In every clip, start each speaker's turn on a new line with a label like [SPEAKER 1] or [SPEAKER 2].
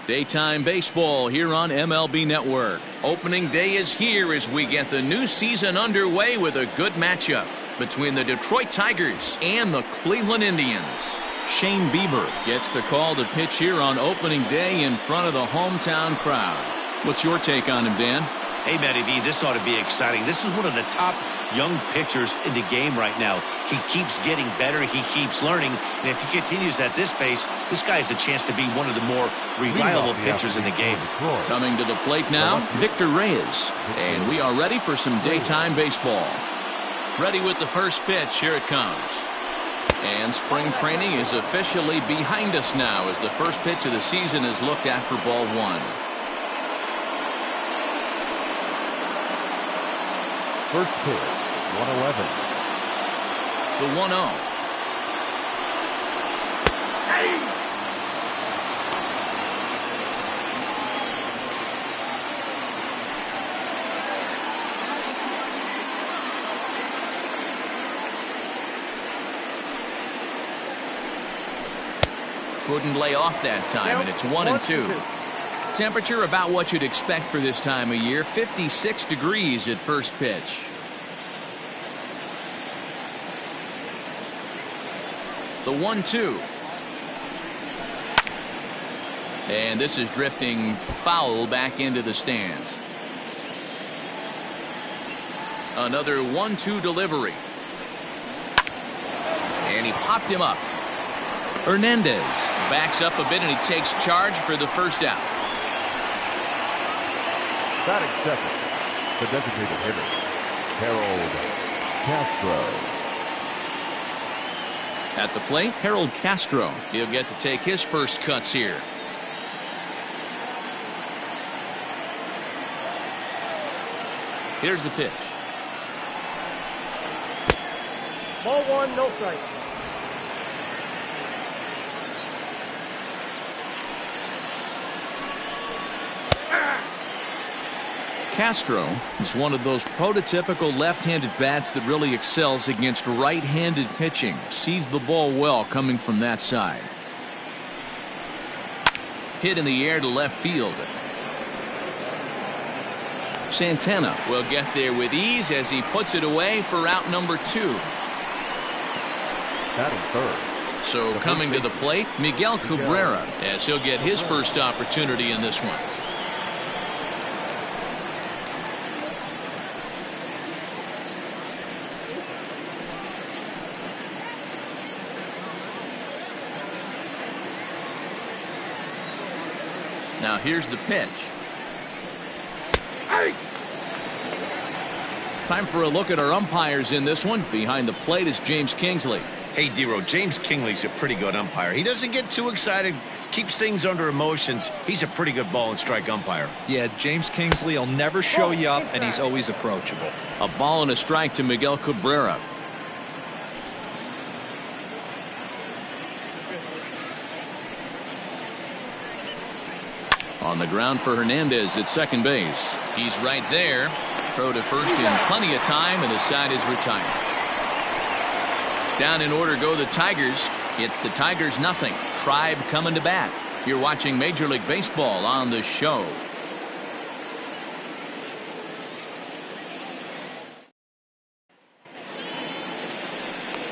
[SPEAKER 1] Daytime baseball here on MLB Network. Opening day is here as we get the new season underway with a good matchup between the Detroit Tigers and the Cleveland Indians. Shane Bieber gets the call to pitch here on opening day in front of the hometown crowd. What's your take on him, Dan?
[SPEAKER 2] Hey, Matty V, this ought to be exciting. This is one of the top young pitchers in the game right now. He keeps getting better. He keeps learning. And if he continues at this pace, this guy has a chance to be one of the more reliable pitchers in the game.
[SPEAKER 1] Coming to the plate now, Victor Reyes. And we are ready for some daytime baseball. Ready with the first pitch. Here it comes. And spring training is officially behind us now as the first pitch of the season is looked at for ball one.
[SPEAKER 3] First pitch, 111.
[SPEAKER 1] The 1-0. Couldn't lay off that time, and it's 1-2. Temperature about what you'd expect for this time of year, 56 degrees at first pitch. The 1-2. And this is drifting foul back into the stands. Another 1-2 delivery. And he popped him up. Hernandez backs up a bit and he takes charge for the first out.
[SPEAKER 3] Batting second, the designated hitter, Harold Castro.
[SPEAKER 1] At the plate, Harold Castro. He'll get to take his first cuts here. Here's the pitch.
[SPEAKER 4] Ball one, no strike.
[SPEAKER 1] Castro is one of those prototypical left-handed bats that really excels against right-handed pitching. Sees the ball well coming from that side. Hit in the air to left field. Santana will get there with ease as he puts it away for out number 2.
[SPEAKER 3] Batting third.
[SPEAKER 1] So coming to the plate, Miguel Cabrera, as he'll get his first opportunity in this one. Now here's the pitch. Time for a look at our umpires in this one. Behind the plate is James Kingsley.
[SPEAKER 2] Hey, D-Row, James Kingley's a pretty good umpire. He doesn't get too excited, keeps things under emotions. He's a pretty good ball and strike umpire.
[SPEAKER 5] Yeah, James Kingsley will never show you up, and he's always approachable.
[SPEAKER 1] A ball and a strike to Miguel Cabrera. On the ground for Hernandez at second base. He's right there. Throw to first in plenty of time, and the side is retired. Down in order go the Tigers. It's the Tigers nothing. Tribe coming to bat. You're watching Major League Baseball on the show.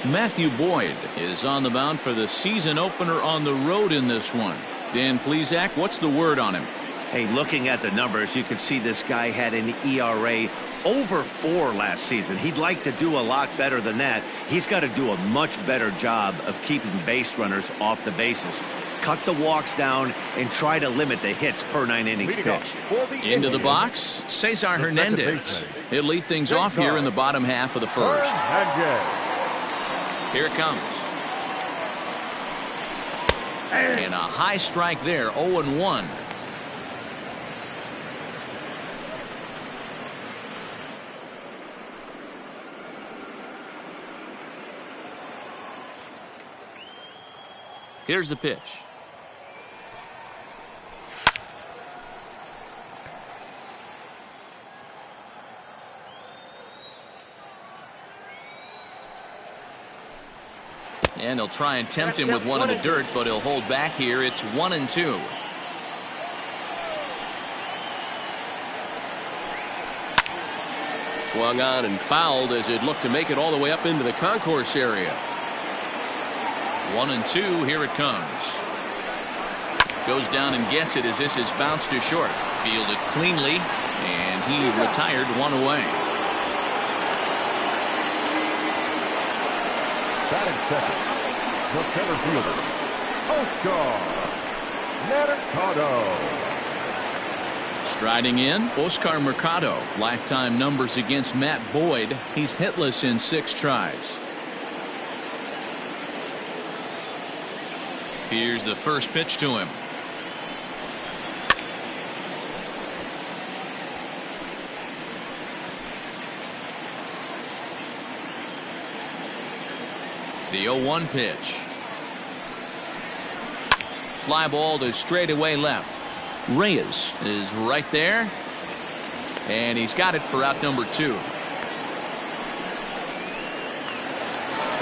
[SPEAKER 1] Matthew Boyd is on the mound for the season opener on the road in this one. Dan Plesac, what's the word on him?
[SPEAKER 2] Hey, looking at the numbers, you can see this guy had an ERA over 4 last season. He'd like to do a lot better than that. He's got to do a much better job of keeping base runners off the bases. Cut the walks down and try to limit the hits per 9 innings pitched.
[SPEAKER 1] Into the box, Cesar Hernandez. He'll lead things off here in the bottom half of the first. Here it comes. And a high strike there, 0-1. Here's the pitch. And he'll try and tempt him with one in the dirt, but he'll hold back here. It's 1-2.
[SPEAKER 6] Swung on and fouled as it looked to make it all the way up into the concourse area.
[SPEAKER 1] 1-2. Here it comes. Goes down and gets it as this is bounced to short. Fielded cleanly, and he retired one away.
[SPEAKER 3] Batting second, the center fielder, Oscar Mercado.
[SPEAKER 1] Striding in, Oscar Mercado. Lifetime numbers against Matt Boyd. He's hitless in 6 tries. Here's the first pitch to him. The 0-1 pitch. Fly ball to straightaway left. Reyes is right there, and he's got it for out number 2.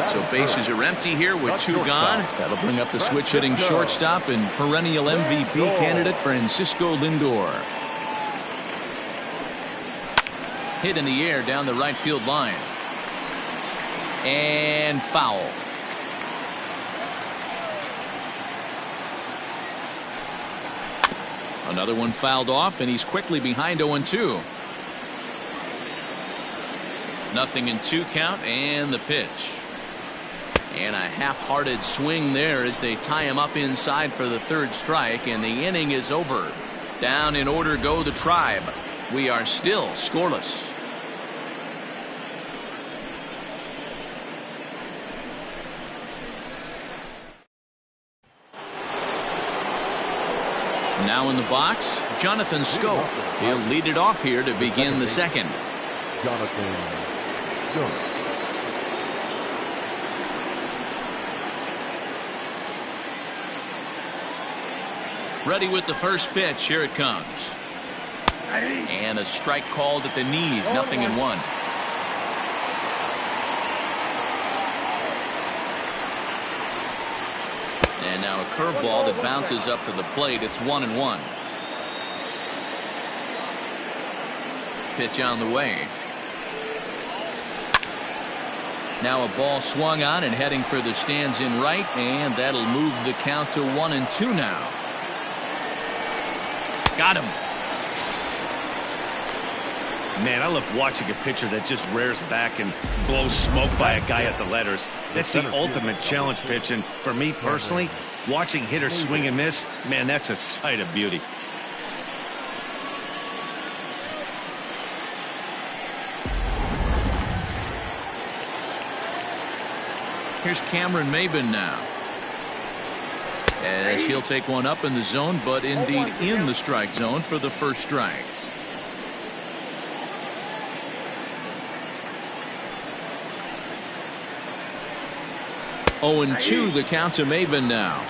[SPEAKER 1] So bases are empty here with 2 gone. That'll bring up the switch hitting shortstop and perennial MVP candidate Francisco Lindor. Hit in the air down the right field line. And foul. Another one fouled off, and he's quickly behind 0-2. Nothing in 2 count, and the pitch. And a half-hearted swing there as they tie him up inside for the 3rd strike, and the inning is over. Down in order go the Tribe. We are still scoreless. Now in the box, Jonathan Scope. He'll lead it off here to begin the 2nd.
[SPEAKER 3] Jonathan Scope.
[SPEAKER 1] Ready with the first pitch. Here it comes. And a strike called at the knees. 0-1. And now a curveball that bounces up to the plate. It's 1-1. Pitch on the way. Now a ball swung on and heading for the stands in right, and that'll move the count to 1-2 now. Got him.
[SPEAKER 2] Man, I love watching a pitcher that just rears back and blows smoke by a guy at the letters. That's the ultimate challenge pitch, and for me personally, watching hitters swing and miss, man, that's a sight of beauty.
[SPEAKER 1] Here's Cameron Maybin now, as he'll take one up in the zone, but indeed in the strike zone for the first strike. Oh, and 2 the count to Maybin now.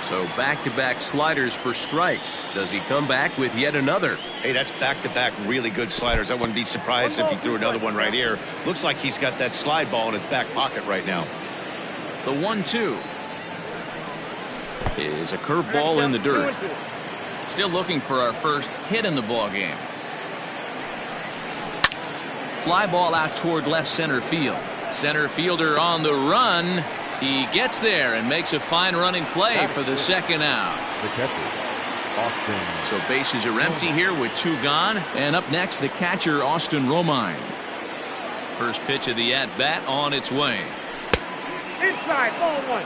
[SPEAKER 1] So back-to-back sliders for strikes. Does he come back with yet another?
[SPEAKER 2] Hey, that's back-to-back really good sliders. I wouldn't be surprised if he threw another one right here. Looks like he's got that slide ball in his back pocket right now.
[SPEAKER 1] The 1-2 is a curveball in the dirt. Still looking for our first hit in the ball game. Fly ball out toward left center field. Center fielder on the run. He gets there and makes a fine running play for the 2nd out.
[SPEAKER 3] The catcher, Austin.
[SPEAKER 1] So bases are empty here with 2 gone. And up next, the catcher, Austin Romine. First pitch of the at-bat on its way.
[SPEAKER 4] Inside, ball 1.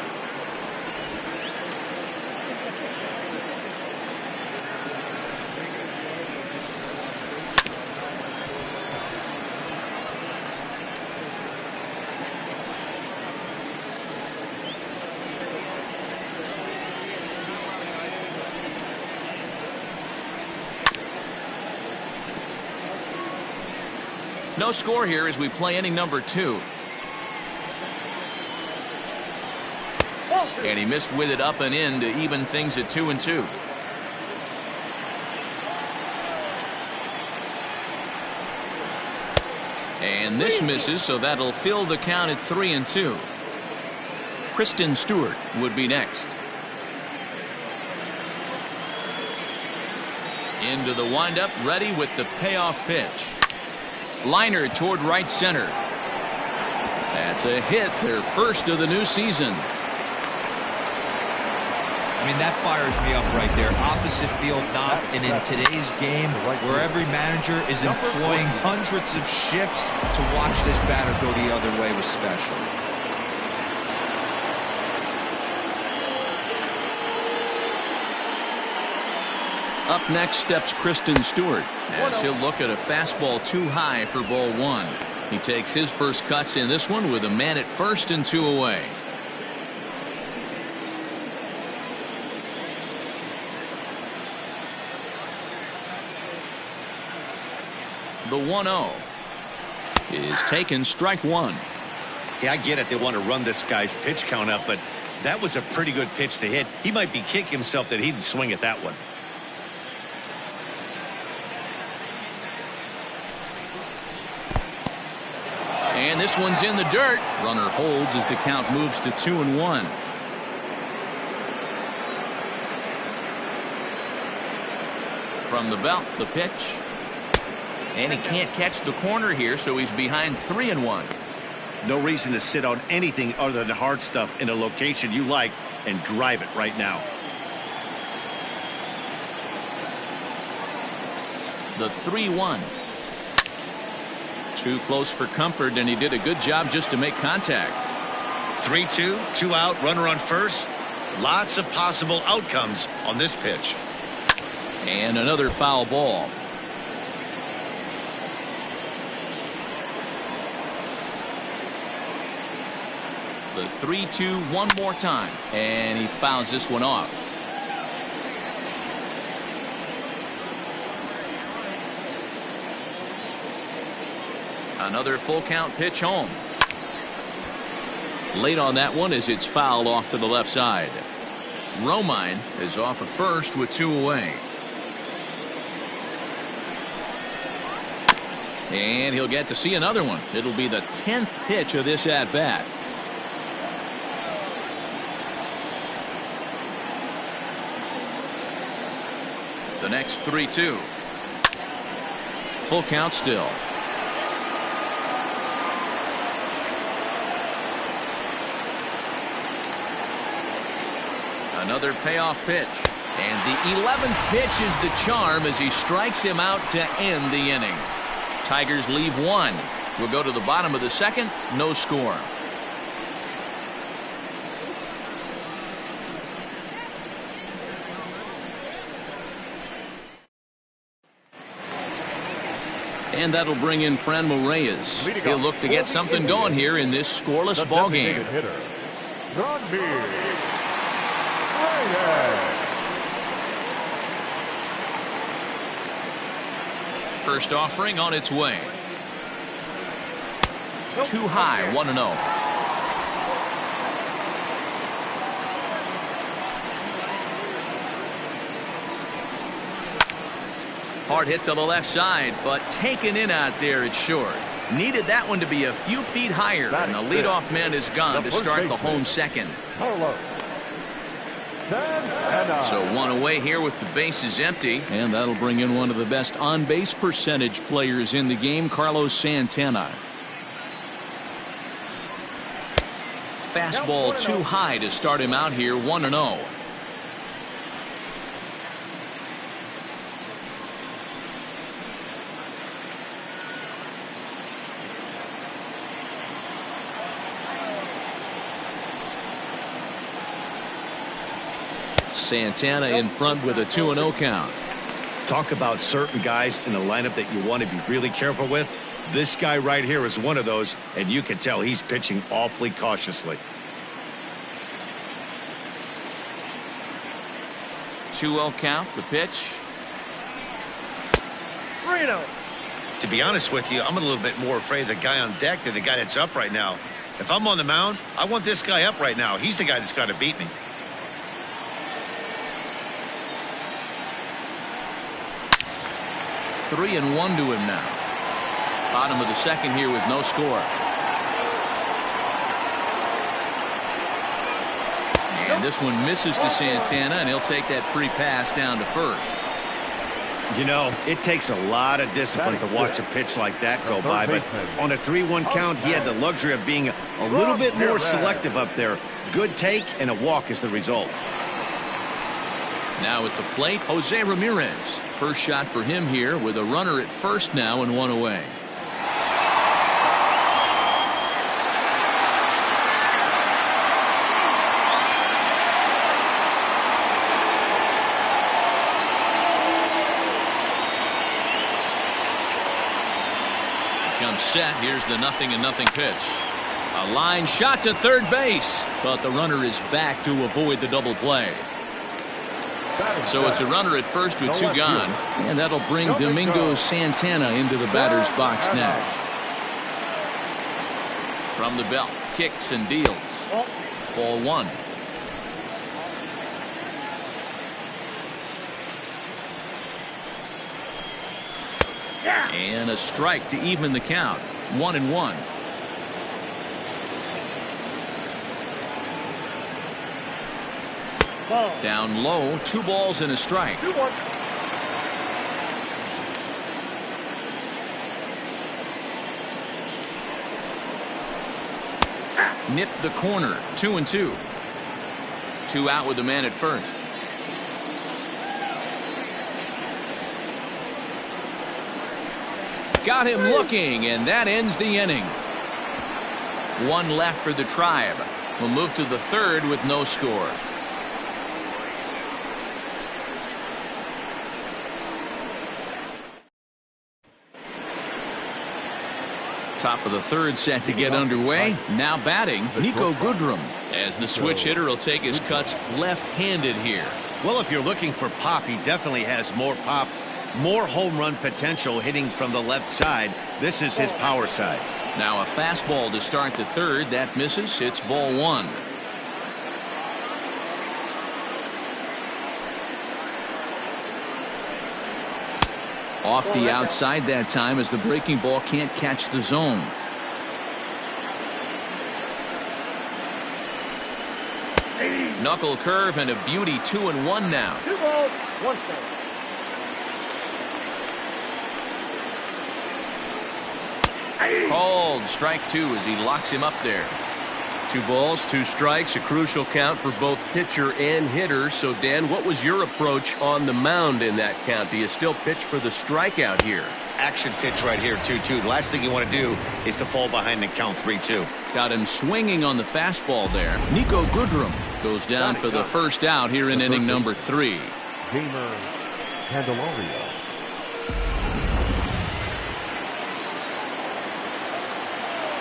[SPEAKER 1] No score here as we play inning number 2. And he missed with it up and in to even things at 2-2. And this misses, so that'll fill the count at 3-2. Kristen Stewart would be next. Into the windup, ready with the payoff pitch. Liner toward right center. That's a hit, their first of the new season.
[SPEAKER 5] I mean, that fires me up right there. Opposite field knock, and in today's game, where every manager is employing hundreds of shifts, to watch this batter go the other way was special.
[SPEAKER 1] Up next steps Kristen Stewart, as he'll look at a fastball too high for ball one. He takes his first cuts in this one with a man at first and 2 away. The 1-0 is taken, strike one.
[SPEAKER 2] Yeah, I get it. They want to run this guy's pitch count up, but that was a pretty good pitch to hit. He might be kicking himself that he didn't swing at that one.
[SPEAKER 1] And this one's in the dirt. Runner holds as the count moves to 2-1. From the belt, the pitch. And he can't catch the corner here, so he's behind 3-1.
[SPEAKER 2] No reason to sit on anything other than hard stuff in a location you like and drive it right now.
[SPEAKER 1] The 3-1. Too close for comfort, and he did a good job just to make contact.
[SPEAKER 2] 3-2, 2 out, runner on first. Lots of possible outcomes on this pitch.
[SPEAKER 1] And another foul ball. The 3-2 one more time, and he fouls this one off. Another full count pitch home. Late on that one as it's fouled off to the left side. Romine is off at first with 2 away. And he'll get to see another one. It'll be the 10th pitch of this at bat. The next 3-2. Full count still. Another payoff pitch. And the 11th pitch is the charm as he strikes him out to end the inning. Tigers leave 1. We'll go to the bottom of the second. No score. And that'll bring in Franmil Reyes. He'll look to get something going here in this scoreless ball game. First offering on its way. Too high, 1-0. Hard hit to the left side, but taken in out there at short. Needed that one to be a few feet higher, and the leadoff man is gone to start the home second. So 1 away here with the bases empty, and that'll bring in one of the best on-base percentage players in the game, Carlos Santana. Fastball too high to start him out here, 1-0. Santana in front with a 2-0 count.
[SPEAKER 2] Talk about certain guys in the lineup that you want to be really careful with. This guy right here is one of those, and you can tell he's pitching awfully cautiously.
[SPEAKER 1] 2-0 count, the pitch.
[SPEAKER 4] 3-0.
[SPEAKER 2] To be honest with you, I'm a little bit more afraid of the guy on deck than the guy that's up right now. If I'm on the mound, I want this guy up right now. He's the guy that's got to beat me.
[SPEAKER 1] Three and 1 to him now. Bottom of the second here with no score. And this one misses to Santana, and he'll take that free pass down to first.
[SPEAKER 2] You know, it takes a lot of discipline to watch a pitch like that go by, but on a 3-1 count, he had the luxury of being a little bit more selective up there. Good take, and a walk is the result.
[SPEAKER 1] Now at the plate, Jose Ramirez. First shot for him here with a runner at first now and one away. Comes set. Here's the 0-0 pitch. A line shot to third base, but the runner is back to avoid the double play. So it's a runner at first with two gone, and that'll bring Domingo Santana into the batter's box next. From the belt, kicks and deals. Ball one. And a strike to even the count. 1-1. Down low, 2 balls and a strike.
[SPEAKER 4] 2-1.
[SPEAKER 1] Nipped the corner. 2-2. 2 out with the man at first. Got him looking, and that ends the inning. 1 left for the Tribe. We'll move to the third with no score. Top of the third set to get underway. Now batting, Nico Goodrum, as the switch hitter will take his cuts left-handed here.
[SPEAKER 2] Well, if you're looking for pop, he definitely has more pop, more home run potential hitting from the left side. This is his power side.
[SPEAKER 1] Now a fastball to start the third. That misses. It's ball one. Off the outside that time as the breaking ball can't catch the zone. Knuckle curve and a beauty. 2-1 now.
[SPEAKER 4] 2 balls, 1 strike.
[SPEAKER 1] Called strike 2 as he locks him up there.
[SPEAKER 6] 2 balls, 2 strikes, a crucial count for both pitcher and hitter. So, Dan, what was your approach on the mound in that count? Do you still pitch for the strikeout here?
[SPEAKER 2] Action pitch right here, 2-2. The last thing you want to do is to fall behind and count 3-2.
[SPEAKER 1] Got him swinging on the fastball there. Nico Goodrum goes down for the first out here in inning number 3.
[SPEAKER 3] Gamer Candelario.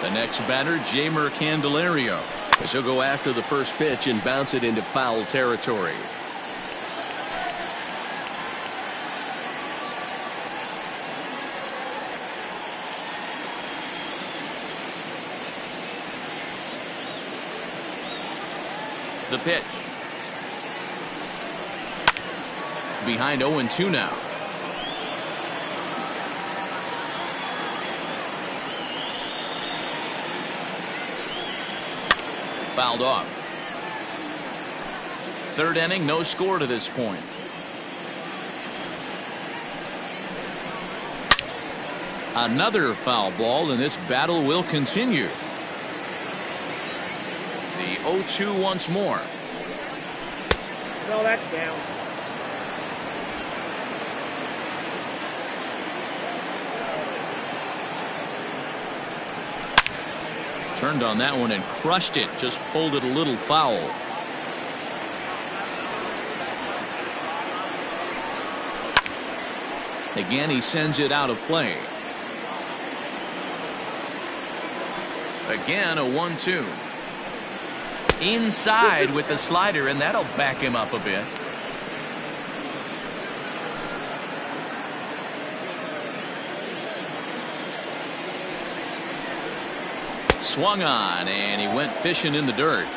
[SPEAKER 1] The next batter, Jamer Candelario, as he'll go after the first pitch and bounce it into foul territory. The pitch. Behind 0-2 now. Fouled off. Third inning, no score to this point. Another foul ball, and this battle will continue. The 0-2 once more.
[SPEAKER 4] No, that's down.
[SPEAKER 1] Turned on that one and crushed it. Just pulled it a little foul. Again, he sends it out of play. Again, a 1-2. Inside with the slider, and that'll back him up a bit. Swung on, and he went fishing in the dirt.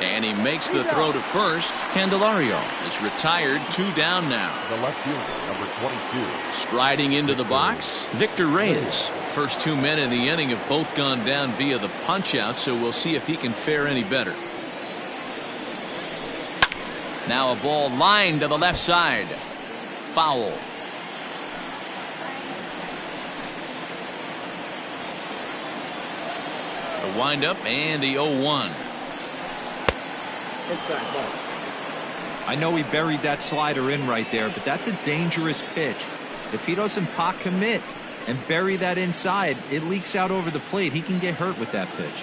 [SPEAKER 1] And he makes the throw to first. Candelario is retired. 2 down now.
[SPEAKER 3] The left fielder, number 22.
[SPEAKER 1] Striding into the box, Victor Reyes. First 2 men in the inning have both gone down via the punch-out, so we'll see if he can fare any better. Now a ball lined to the left side. Foul. The windup and the 0-1.
[SPEAKER 4] Inside ball.
[SPEAKER 5] I know he buried that slider in right there, but that's a dangerous pitch. If he doesn't pot commit and bury that inside, it leaks out over the plate. He can get hurt with that pitch.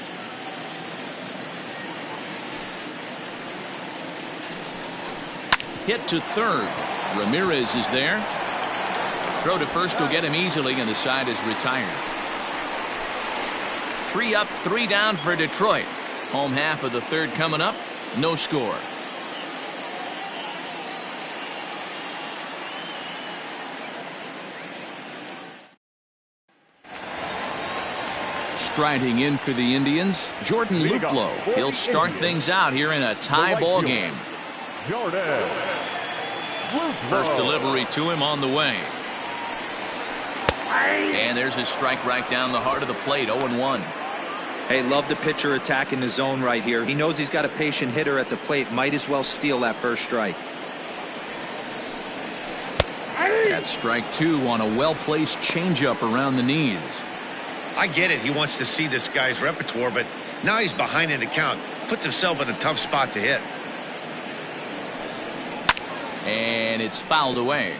[SPEAKER 1] Hit to third. Ramirez is there. Throw to first will get him easily, and the side is retired. 3 up, 3 down for Detroit. Home half of the third coming up. No score. Striding in for the Indians, Jordan Luplow. He'll start things out here in a tie ball game. First delivery to him on the way. And there's his strike right down the heart of the plate, 0-1.
[SPEAKER 5] Hey, love the pitcher attacking the zone right here. He knows he's got a patient hitter at the plate. Might as well steal that first strike.
[SPEAKER 1] That's strike 2 on a well-placed changeup around the knees.
[SPEAKER 2] I get it. He wants to see this guy's repertoire, but now he's behind in the count. Puts himself in a tough spot to hit.
[SPEAKER 1] And it's fouled away.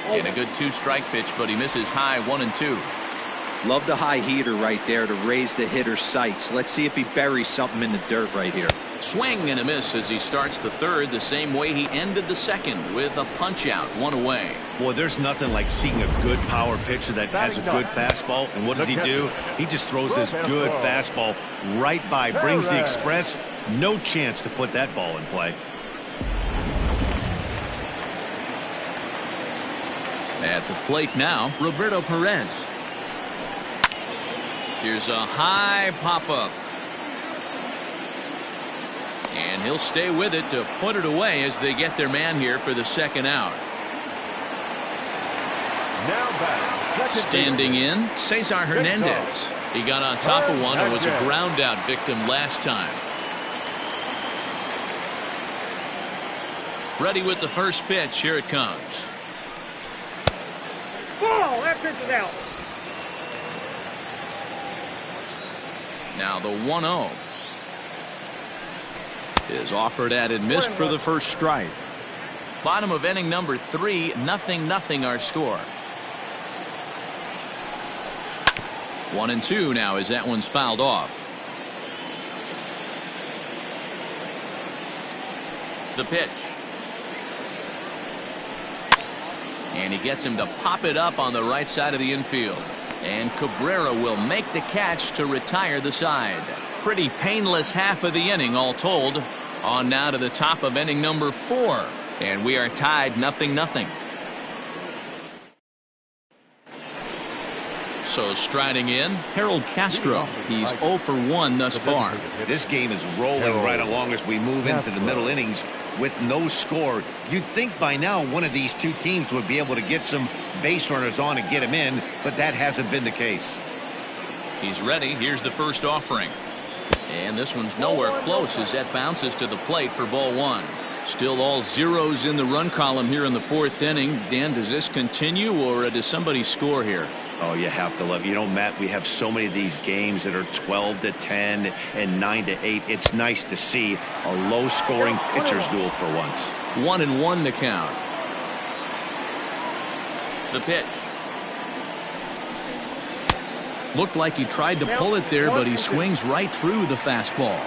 [SPEAKER 1] And a good 2-strike pitch, but he misses high 1-2.
[SPEAKER 5] Love the high heater right there to raise the hitter's sights. Let's see if he buries something in the dirt right here.
[SPEAKER 1] Swing and a miss as he starts the third the same way he ended the second, with a punch out, 1 away.
[SPEAKER 2] Boy, there's nothing like seeing a good power pitcher that has a good fastball. And what does he do? He just throws this good fastball right by, brings the express. No chance to put that ball in play.
[SPEAKER 1] At the plate now, Roberto Perez. Here's a high pop-up. And he'll stay with it to put it away as they get their man here for the second out. Standing in, Cesar Hernandez. He got on top of one and was a ground out victim last time. Ready with the first pitch. Here it comes.
[SPEAKER 4] Ball. That pitch is out.
[SPEAKER 1] Now the 1-0 is offered at and missed for the first strike. Bottom of inning number 3, 0-0 our score. 1-2 now as that one's fouled off. The pitch. And he gets him to pop it up on the right side of the infield. And Cabrera will make the catch to retire the side. Pretty painless half of the inning all told. On now to the top of inning number 4. And we are tied 0-0. So striding in, Harold Castro. He's 0 for 1 thus far.
[SPEAKER 2] This game is rolling right along as we move into the middle innings with no score. You'd think by now one of these two teams would be able to get some base runners on and get him in, but that hasn't been the case.
[SPEAKER 1] He's ready. Here's the first offering. And this one's nowhere close as that bounces to the plate for ball 1. Still all zeros in the run column here in the 4th inning. Dan, does this continue or does somebody score here?
[SPEAKER 2] Oh, you have to love. You know, Matt, we have so many of these games that are 12-10 and 9-8. It's nice to see a low-scoring pitcher's duel for once.
[SPEAKER 1] 1-1 to count. The pitch. Looked like he tried to pull it there, but he swings right through the fastball.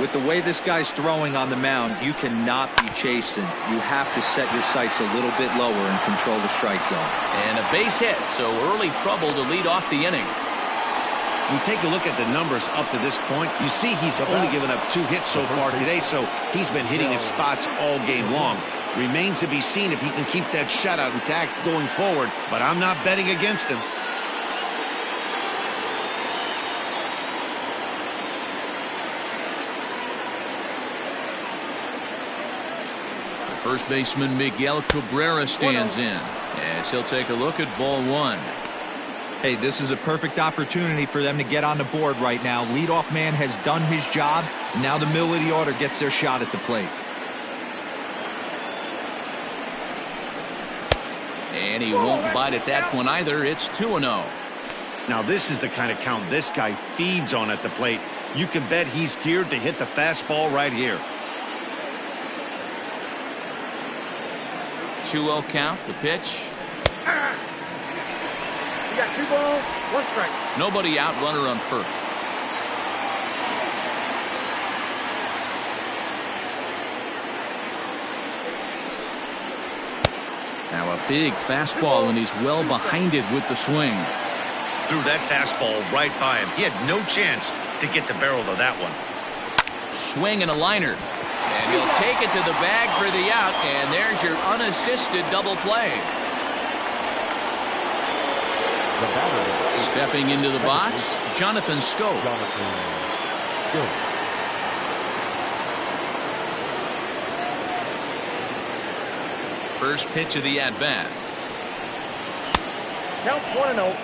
[SPEAKER 5] With the way this guy's throwing on the mound, you cannot be chasing. You have to set your sights a little bit lower and control the strike zone.
[SPEAKER 1] And a base hit, so early trouble to lead off the inning.
[SPEAKER 2] You take a look at the numbers up to this point. You see he's only given up 2 hits so far today, so he's been hitting his spots all game long. Remains to be seen if he can keep that shutout intact going forward, but I'm not betting against him.
[SPEAKER 1] First baseman Miguel Cabrera stands in as he'll take a look at ball 1.
[SPEAKER 5] Hey, this is a perfect opportunity for them to get on the board right now. Leadoff man has done his job. Now the middle of the order gets their shot at the plate.
[SPEAKER 1] And he won't bite at that one either. It's 2-0.
[SPEAKER 2] Now this is the kind of count this guy feeds on at the plate. You can bet he's geared to hit the fastball right here.
[SPEAKER 1] 2-0 count, the pitch.
[SPEAKER 4] You got 2 balls, 1 strike.
[SPEAKER 1] Nobody out, runner on first. Now a big fastball, and he's well behind it with the swing.
[SPEAKER 2] Threw that fastball right by him. He had no chance to get the barrel of that one.
[SPEAKER 1] Swing and a liner. And he'll take it to the bag for the out, and there's your unassisted double play.
[SPEAKER 3] The batter.
[SPEAKER 1] Stepping into the box, Jonathan Scope.
[SPEAKER 3] Jonathan Scope.
[SPEAKER 1] First pitch of the at-bat.
[SPEAKER 4] Count 1-0.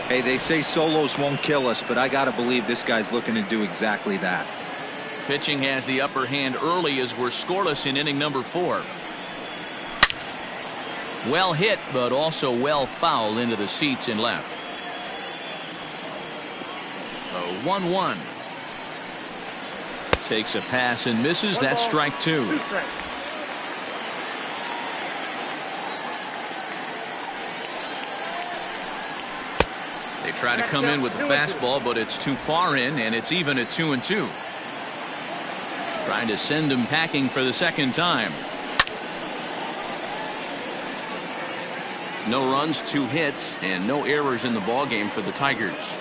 [SPEAKER 5] Hey, they say solos won't kill us, but I got to believe this guy's looking to do exactly that.
[SPEAKER 1] Pitching has the upper hand early as we're scoreless in inning number 4. Well hit, but also well fouled into the seats in left. A 1-1. Takes a pass and misses. That's strike 2.
[SPEAKER 4] 2 strikes.
[SPEAKER 1] They try to come in with the fastball, but it's too far in, and it's even at 2-2. Trying to send him packing for the second time. No runs, 2 hits, and no errors in the ballgame for the Tigers.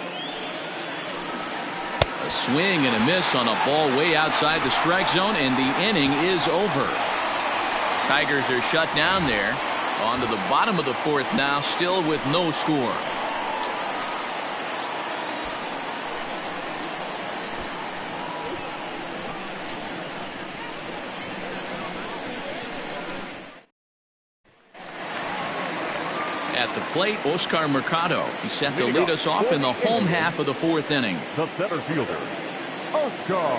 [SPEAKER 1] A swing and a miss on a ball way outside the strike zone, and the inning is over. Tigers are shut down there. On to the bottom of the 4th now, still with no score. At the plate, Oscar Mercado. He's set to lead us off in the home half of the 4th inning.
[SPEAKER 3] The center fielder, Oscar.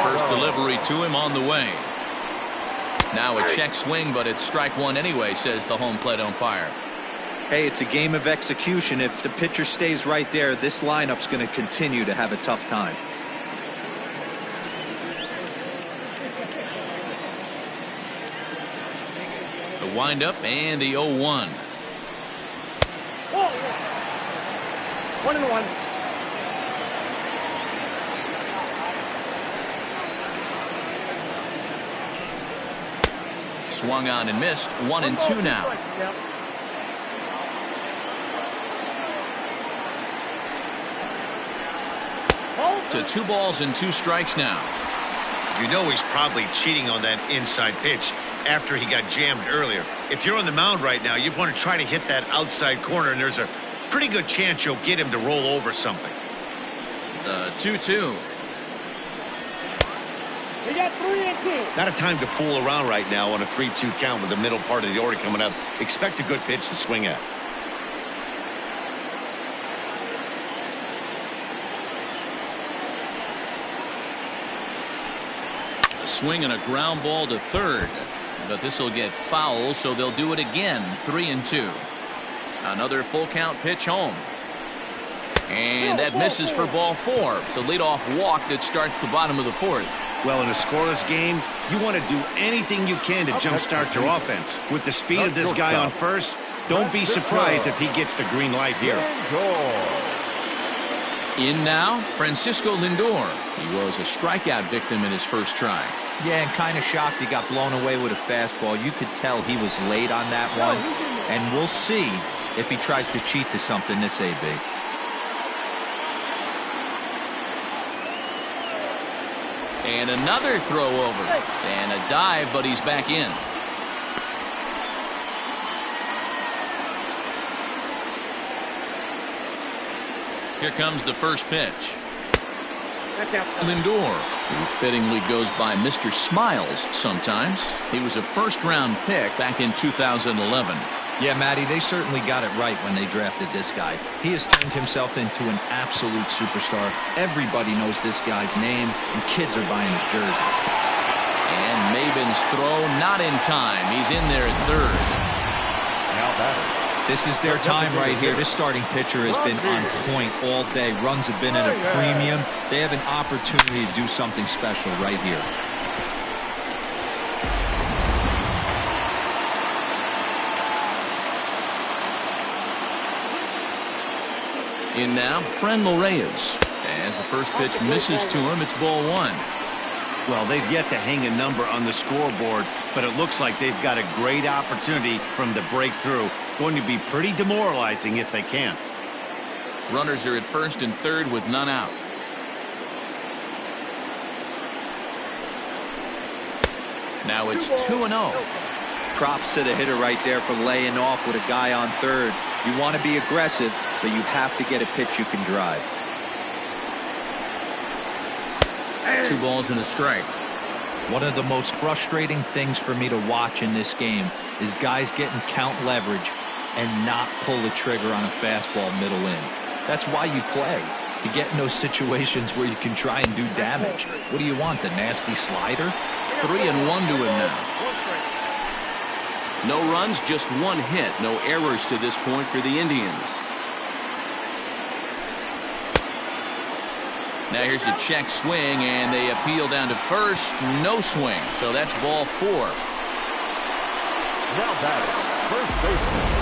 [SPEAKER 1] First delivery to him on the way. Now a check swing, but it's strike 1 anyway, says the home plate umpire.
[SPEAKER 5] Hey, it's a game of execution. If the pitcher stays right there, this lineup's going to continue to have a tough time.
[SPEAKER 1] The windup and the 0-1.
[SPEAKER 4] 1-1.
[SPEAKER 1] Swung on and missed. 1-2 now. To 2 balls and 2 strikes now.
[SPEAKER 2] You know he's probably cheating on that inside pitch after he got jammed earlier. If you're on the mound right now, you want to try to hit that outside corner, and there's a pretty good chance you'll get him to roll over something.
[SPEAKER 1] The 2-2.
[SPEAKER 4] We got 3-2.
[SPEAKER 2] Not a time to fool around right now on a 3-2 count with the middle part of the order coming up. Expect a good pitch to swing at.
[SPEAKER 1] A swing and a ground ball to third. But this will get foul, so they'll do it again. 3-2. Another full count pitch home. And that misses for ball 4. It's a leadoff walk that starts the bottom of the 4th.
[SPEAKER 2] Well, in a scoreless game, you want to do anything you can to jumpstart your offense. With the speed of this guy on first, don't be surprised if he gets the green light here.
[SPEAKER 1] In now, Francisco Lindor. He was a strikeout victim in his first try.
[SPEAKER 5] Yeah, and kind of shocked he got blown away with a fastball. You could tell he was late on that one. And we'll see if he tries to cheat to something this AB.
[SPEAKER 1] And another throw over. And a dive, but he's back in. Here comes the first pitch. Lindor, who fittingly goes by Mr. Smiles sometimes. He was a first-round pick back in 2011.
[SPEAKER 5] Yeah, Matty, they certainly got it right when they drafted this guy. He has turned himself into an absolute superstar. Everybody knows this guy's name, and kids are buying his jerseys.
[SPEAKER 1] And Maven's throw not in time. He's in there at third.
[SPEAKER 3] batter.
[SPEAKER 5] This is their time right here. This starting pitcher has been on point all day. Runs have been at a premium. They have an opportunity to do something special right here.
[SPEAKER 1] In now, Franmil Reyes. As the first pitch misses to him, it's ball one.
[SPEAKER 2] Well, they've yet to hang a number on the scoreboard, but it looks like they've got a great opportunity from the breakthrough. Going to be pretty demoralizing if they can't.
[SPEAKER 1] Runners are at first and third with none out. Now it's 2-0.
[SPEAKER 5] Props to the hitter right there for laying off with a guy on third. You want to be aggressive, but you have to get a pitch you can drive.
[SPEAKER 1] 2 balls and a strike.
[SPEAKER 5] One of the most frustrating things for me to watch in this game is guys getting count leverage and not pull the trigger on a fastball middle in. That's why you play, to get in those situations where you can try and do damage. What do you want, the nasty slider?
[SPEAKER 1] 3-1 to him now. No runs, just 1 hit. No errors to this point for the Indians. Now here's a check swing, and they appeal down to first. No swing, so that's ball 4.
[SPEAKER 3] Now batting, first baseman.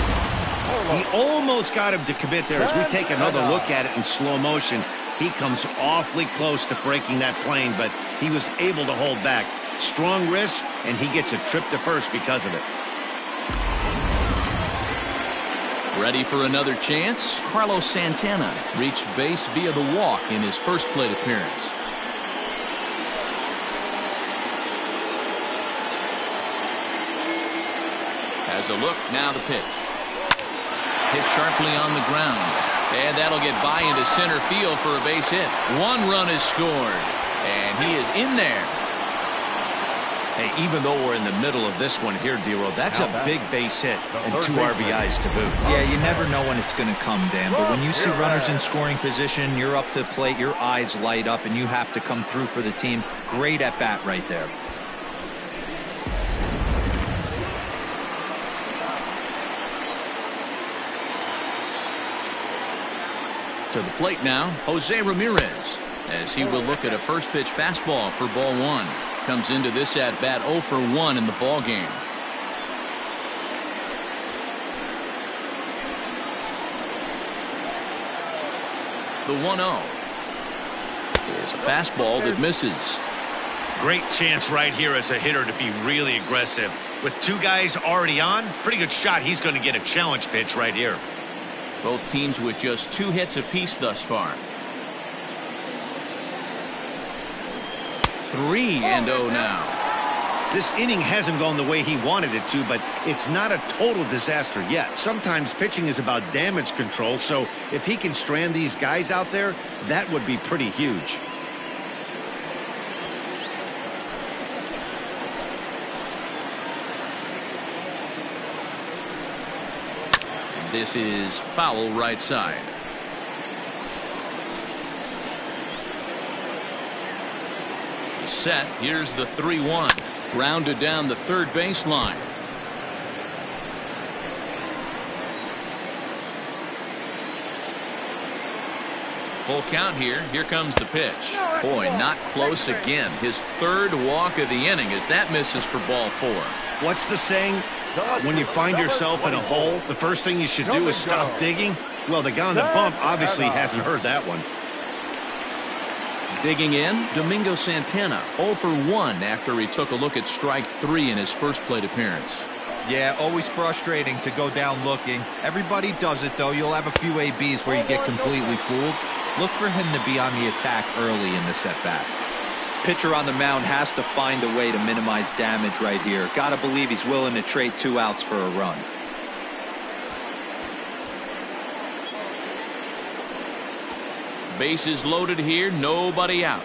[SPEAKER 2] He almost got him to commit there. As we take another look at it in slow motion, he comes awfully close to breaking that plane, but he was able to hold back. Strong wrist, and he gets a trip to first because of it.
[SPEAKER 1] Ready for another chance? Carlos Santana reached base via the walk in his first plate appearance. Has a look, now the pitch. Hit sharply on the ground. And that'll get by into center field for a base hit. 1 run is scored. And he is in there.
[SPEAKER 2] Hey, even though we're in the middle of this one here, D-Roll, that's a big base hit and 2 RBIs to boot.
[SPEAKER 5] Yeah, you never know when it's going to come, Dan. But when you see runners in scoring position, you're up to the plate, your eyes light up, and you have to come through for the team. Great at bat right there.
[SPEAKER 1] To the plate now, Jose Ramirez, as he will look at a first pitch fastball for ball 1. Comes into this at bat 0 for 1 in the ball game. The 1-0 is a fastball that misses.
[SPEAKER 2] Great chance right here as a hitter to be really aggressive. With 2 guys already on, pretty good shot. He's going to get a challenge pitch right here.
[SPEAKER 1] Both teams with just 2 hits apiece thus far. 3-0 now.
[SPEAKER 2] This inning hasn't gone the way he wanted it to, but it's not a total disaster yet. Sometimes pitching is about damage control, so if he can strand these guys out there, that would be pretty huge.
[SPEAKER 1] This is foul right side. Set. Here's the 3-1. Grounded down the third baseline. Full count here. Here comes the pitch. Boy, not close again. His 3rd walk of the inning as that misses for ball 4.
[SPEAKER 2] What's the saying? When you find yourself in a hole, the first thing you should do is stop digging. Well, the guy on the bump obviously hasn't heard that one.
[SPEAKER 1] Digging in, Domingo Santana 0 for 1 after he took a look at strike 3 in his first plate appearance.
[SPEAKER 5] Yeah, always frustrating to go down looking. Everybody does it, though. You'll have a few ABs where you get completely fooled. Look for him to be on the attack early in the at-bat. Pitcher on the mound has to find a way to minimize damage right here. Got to believe he's willing to trade 2 outs for a run.
[SPEAKER 1] Bases loaded here, nobody out.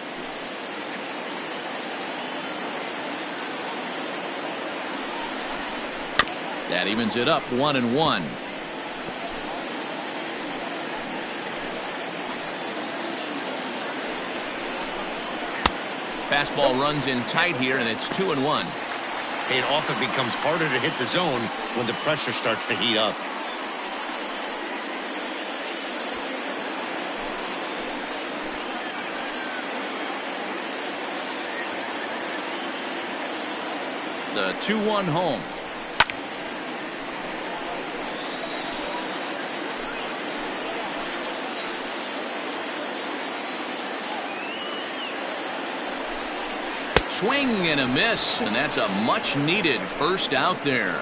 [SPEAKER 1] That evens it up 1-1. Fastball runs in tight here, and it's 2-1.
[SPEAKER 2] it often becomes harder to hit the zone when the pressure starts to heat up.
[SPEAKER 1] The 2-1 home. Swing and a miss, and that's a much-needed first out there.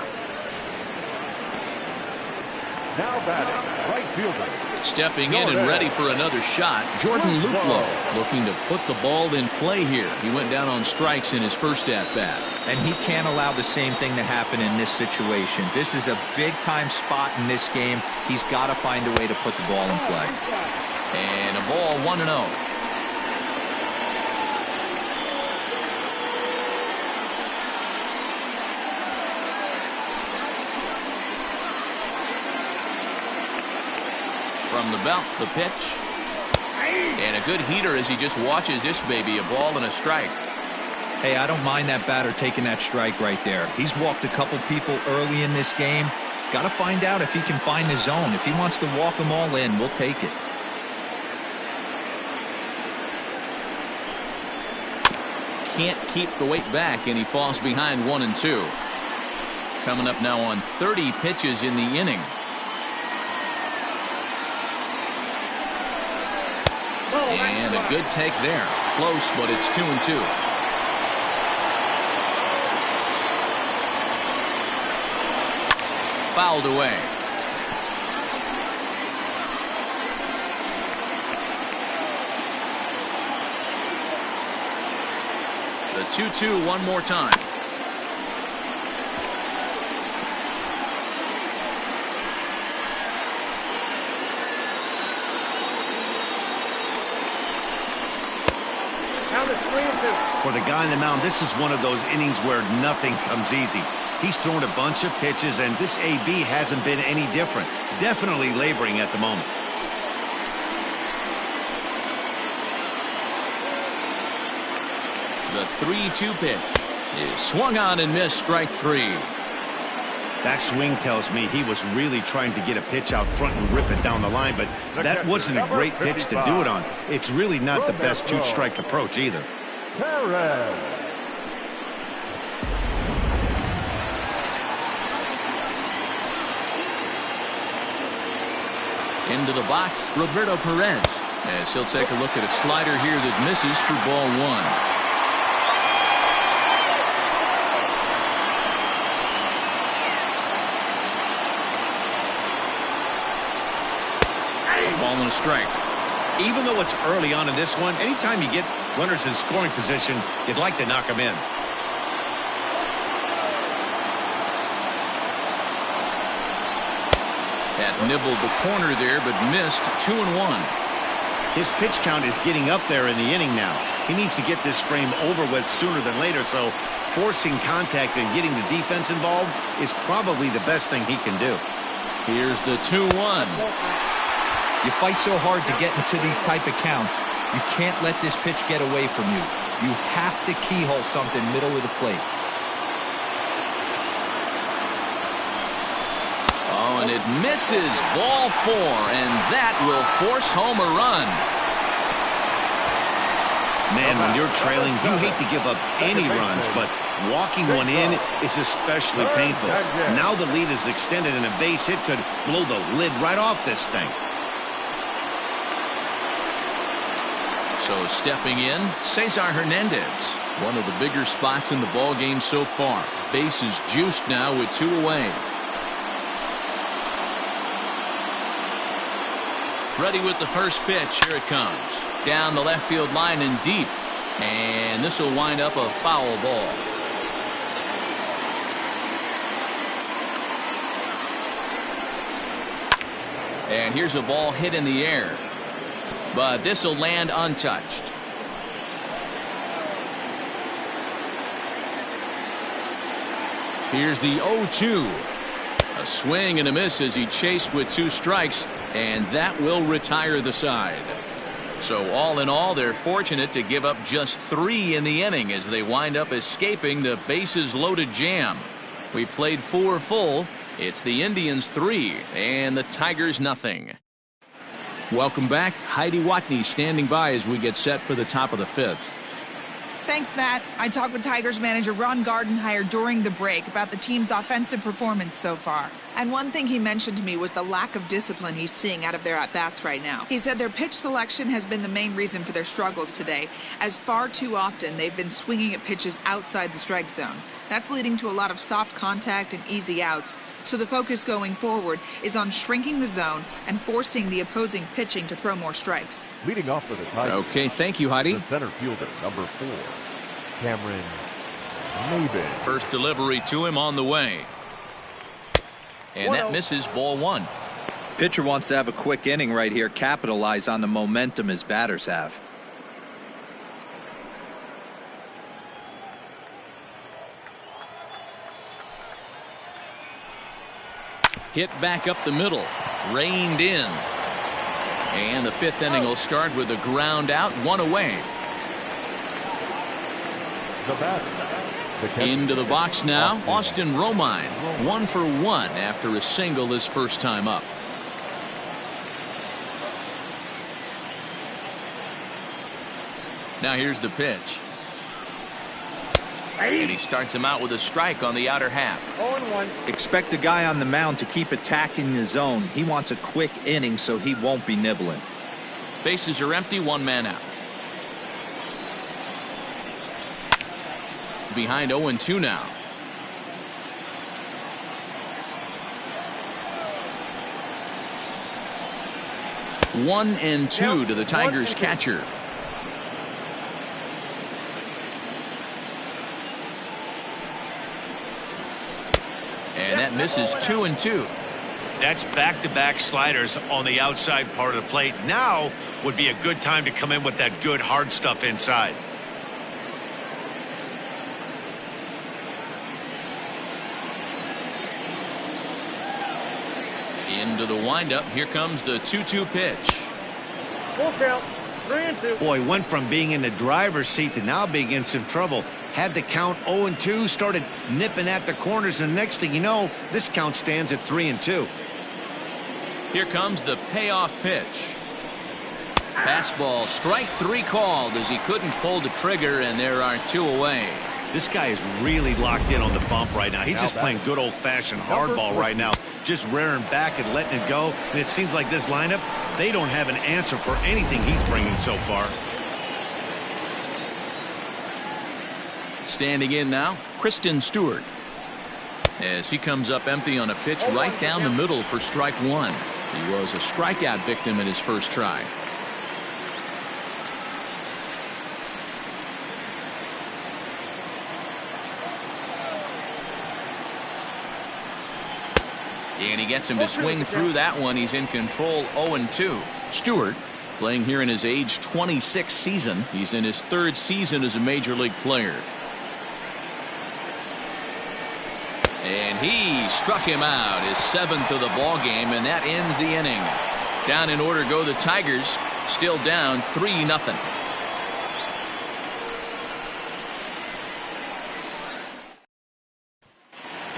[SPEAKER 3] Now batting, right fielder.
[SPEAKER 1] Stepping in and ready for another shot, Jordan Luplow, looking to put the ball in play here. He went down on strikes in his first at-bat.
[SPEAKER 5] And he can't allow the same thing to happen in this situation. This is a big-time spot in this game. He's got to find a way to put the ball in play.
[SPEAKER 1] And a ball 1-0. From the belt, the pitch. And a good heater as he just watches this baby, a ball and a strike.
[SPEAKER 5] Hey, I don't mind that batter taking that strike right there. He's walked a couple people early in this game. Got to find out if he can find his zone. If he wants to walk them all in, we'll take it.
[SPEAKER 1] Can't keep the weight back, and he falls behind 1-2. Coming up now on 30 pitches in the inning. And a good take there. Close, but it's 2-2. Fouled away. The 2-2 one more time.
[SPEAKER 2] For the guy on the mound, this is one of those innings where nothing comes easy. He's thrown a bunch of pitches, and this AB hasn't been any different. Definitely laboring at the moment.
[SPEAKER 1] The 3-2 pitch is swung on and missed, strike 3.
[SPEAKER 2] That swing tells me he was really trying to get a pitch out front and rip it down the line, but that wasn't a great pitch to do it on. It's really not the best two-strike approach either.
[SPEAKER 1] Into the box, Roberto Perez, as he'll take a look at a slider here that misses for ball 1. Ball and a strike.
[SPEAKER 2] Even though it's early on in this one, anytime you get runners in scoring position, you'd like to knock them in.
[SPEAKER 1] That nibbled the corner there, but missed. 2-1.
[SPEAKER 2] His pitch count is getting up there in the inning now. He needs to get this frame over with sooner than later, so forcing contact and getting the defense involved is probably the best thing he can do.
[SPEAKER 1] Here's the 2-1.
[SPEAKER 5] You fight so hard to get into these type of counts. You can't let this pitch get away from you. You have to keyhole something middle of the plate.
[SPEAKER 1] Oh, and it misses. Ball 4, and that will force home a run.
[SPEAKER 2] Man, when you're trailing, you hate to give up any runs, but walking one in is especially painful. Now the lead is extended, and a base hit could blow the lid right off this thing.
[SPEAKER 1] So stepping in, Cesar Hernandez. One of the bigger spots in the ball game so far. Bases juiced now with 2 away. Ready with the first pitch. Here it comes. Down the left field line and deep. And this will wind up a foul ball. And here's a ball hit in the air. But this will land untouched. Here's the 0-2. A swing and a miss as he chased with 2 strikes, and that will retire the side. So all in all, they're fortunate to give up just 3 in the inning as they wind up escaping the bases-loaded jam. We played 4 full. It's the Indians 3 and the Tigers nothing. Welcome back. Heidi Watney standing by as we get set for the top of the 5th.
[SPEAKER 7] Thanks, Matt. I talked with Tigers manager Ron Gardenhire during the break about the team's offensive performance so far. And one thing he mentioned to me was the lack of discipline he's seeing out of their at-bats right now. He said their pitch selection has been the main reason for their struggles today, as far too often they've been swinging at pitches outside the strike zone. That's leading to a lot of soft contact and easy outs. So the focus going forward is on shrinking the zone and forcing the opposing pitching to throw more strikes.
[SPEAKER 3] Leading off for the Tigers.
[SPEAKER 1] Okay, thank you, Heidi.
[SPEAKER 3] The center fielder, number 4, Cameron Maybin.
[SPEAKER 1] First delivery to him on the way. And that misses, ball 1.
[SPEAKER 5] Pitcher wants to have a quick inning right here, capitalize on the momentum his batters have.
[SPEAKER 1] Hit back up the middle, reined in. And the 5th inning will start with a ground out, 1 away.
[SPEAKER 3] The batter.
[SPEAKER 1] Into the box now, Austin Romine, 1 for 1 after a single his first time up. Now here's the pitch. And he starts him out with a strike on the outer half.
[SPEAKER 4] 0-1.
[SPEAKER 5] Expect the guy on the mound to keep attacking the zone. He wants a quick inning so he won't be nibbling.
[SPEAKER 1] Bases are empty, 1 man out. Behind 0-2 now. One and two to the Tigers catcher. And that misses 2-2.
[SPEAKER 2] That's back-to-back sliders on the outside part of the plate. Now would be a good time to come in with that good hard stuff inside.
[SPEAKER 1] Into the windup. Here comes the 2-2 pitch.
[SPEAKER 4] Full count. 3-2.
[SPEAKER 2] Boy, went from being in the driver's seat to now being in some trouble. Had the count 0-2, started nipping at the corners, and next thing you know, this count stands at 3-2.
[SPEAKER 1] Here comes the payoff pitch. Fastball, strike 3 called as he couldn't pull the trigger, and there are 2 away.
[SPEAKER 2] This guy is really locked in on the bump right now. He's just playing good old-fashioned hardball right now, just rearing back and letting it go. And it seems like this lineup, they don't have an answer for anything he's bringing so far.
[SPEAKER 1] Standing in now, Kristen Stewart. As he comes up empty on a pitch right down the middle for strike 1. He was a strikeout victim in his first try. And he gets him to swing through that one. He's in control, 0-2. Stewart playing here in his age 26 season. He's in his 3rd season as a major league player. And he struck him out, his 7th of the ball game, and that ends the inning. Down in order go the Tigers, still down 3-0.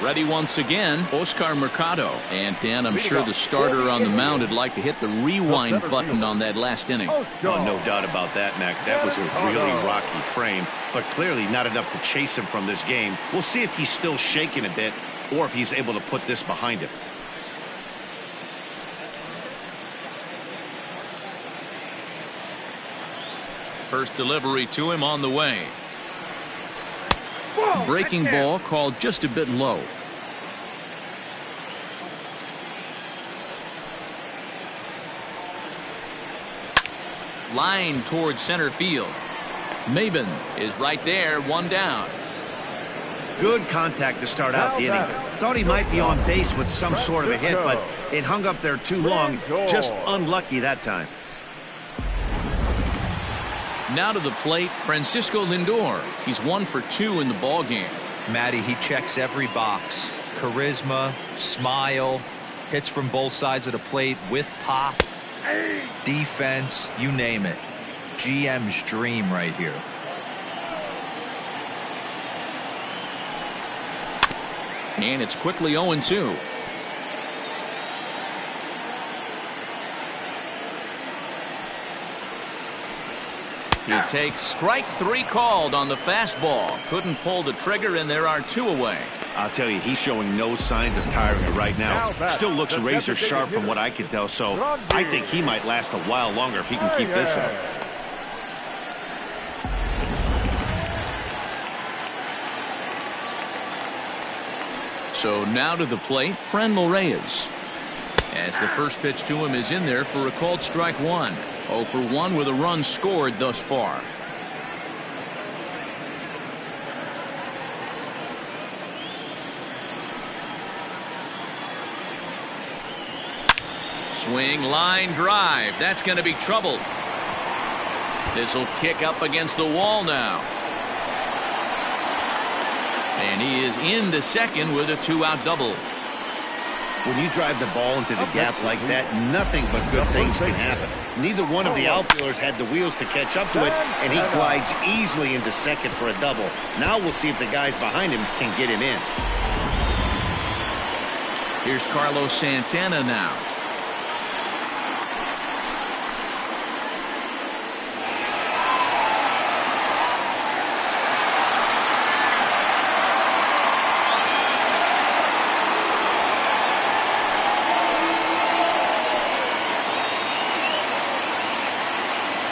[SPEAKER 1] Ready once again, Oscar Mercado. And Dan, I'm sure the starter on the mound would like to hit the rewind button on that last inning.
[SPEAKER 2] Oh, no doubt about that, Mac. That was a really rocky frame, but clearly not enough to chase him from this game. We'll see if he's still shaking a bit or if he's able to put this behind him.
[SPEAKER 1] First delivery to him on the way. Breaking ball called just a bit low. Line towards center field. Maybin is right there, 1 down.
[SPEAKER 2] Good contact to start out the inning. Thought he might be on base with some sort of a hit, but it hung up there too long. Just unlucky that time.
[SPEAKER 1] Now to the plate, Francisco Lindor. He's 1 for 2 in the ball game.
[SPEAKER 5] Matty, he checks every box. Charisma, smile, hits from both sides of the plate with pop, defense, you name it. GM's dream right here.
[SPEAKER 1] And it's quickly 0-2. He takes strike 3 called on the fastball. Couldn't pull the trigger, and there are 2 away.
[SPEAKER 2] I'll tell you, he's showing no signs of tiring it right now. Still looks razor sharp from what I can tell, so I think he might last a while longer if he can keep this up.
[SPEAKER 1] So now to the plate, Franmil Reyes. As the first pitch to him is in there for a called strike 1. 0 for 1 with a run scored thus far. Swing, line drive. That's going to be trouble. This will kick up against the wall now. And he is into second with a 2-out double.
[SPEAKER 2] When you drive the ball into the gap like that, nothing but good things can happen. Neither one of the outfielders had the wheels to catch up to it, and he glides easily into second for a double. Now we'll see if the guys behind him can get him in.
[SPEAKER 1] Here's Carlos Santana now.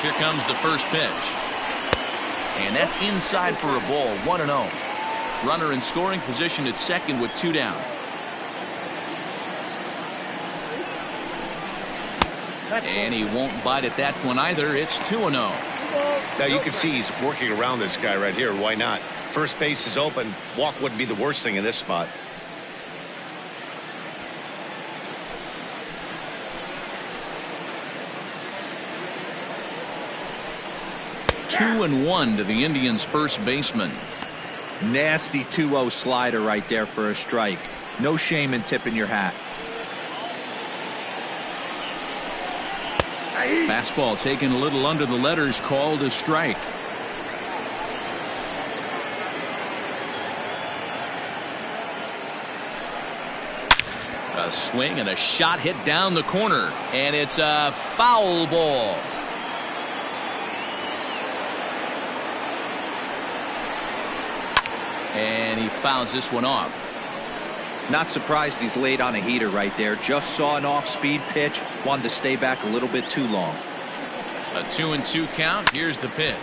[SPEAKER 1] Here comes the first pitch. And that's inside for a ball, 1-0. Runner in scoring position at second with 2 down. And he won't bite at that one either. It's 2-0.
[SPEAKER 2] Now you can see he's working around this guy right here. Why not? First base is open. Walk wouldn't be the worst thing in this spot.
[SPEAKER 1] Two and 1 to the Indians' first baseman.
[SPEAKER 5] Nasty 2-0 slider right there for a strike. No shame in tipping your hat.
[SPEAKER 1] Fastball taken a little under the letters, called a strike. A swing and a shot hit down the corner, and it's a foul ball. And he fouls this one off.
[SPEAKER 5] Not surprised he's laid on a heater right there. Just saw an off-speed pitch. Wanted to stay back a little bit too long.
[SPEAKER 1] A 2-2 count. Here's the pitch.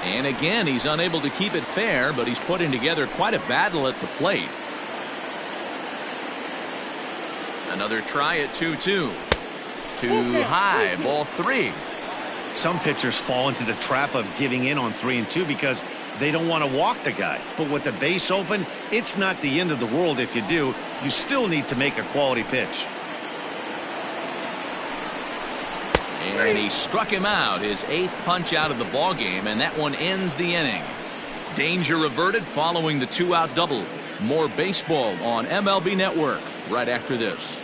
[SPEAKER 1] And again, he's unable to keep it fair, but he's putting together quite a battle at the plate. Another try at 2-2. Too high. Ball 3.
[SPEAKER 2] Some pitchers fall into the trap of giving in on 3 and 2 because they don't want to walk the guy. But with the base open, it's not the end of the world if you do. You still need to make a quality pitch.
[SPEAKER 1] And he struck him out, his 8th punch out of the ball game, and that one ends the inning. Danger averted following the 2-out double. More baseball on MLB Network right after this.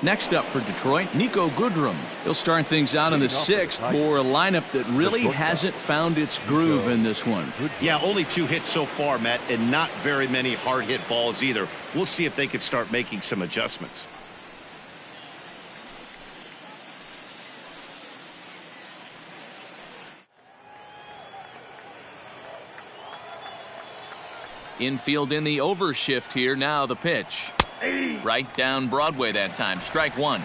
[SPEAKER 1] Next up for Detroit, Nico Goodrum. He'll start things out in the 6th for a lineup that really hasn't found its groove in this one.
[SPEAKER 2] Yeah, only 2 hits so far, Matt, and not very many hard hit balls either. We'll see if they can start making some adjustments.
[SPEAKER 1] Infield in the overshift here. Now the pitch. Right down Broadway that time. Strike 1.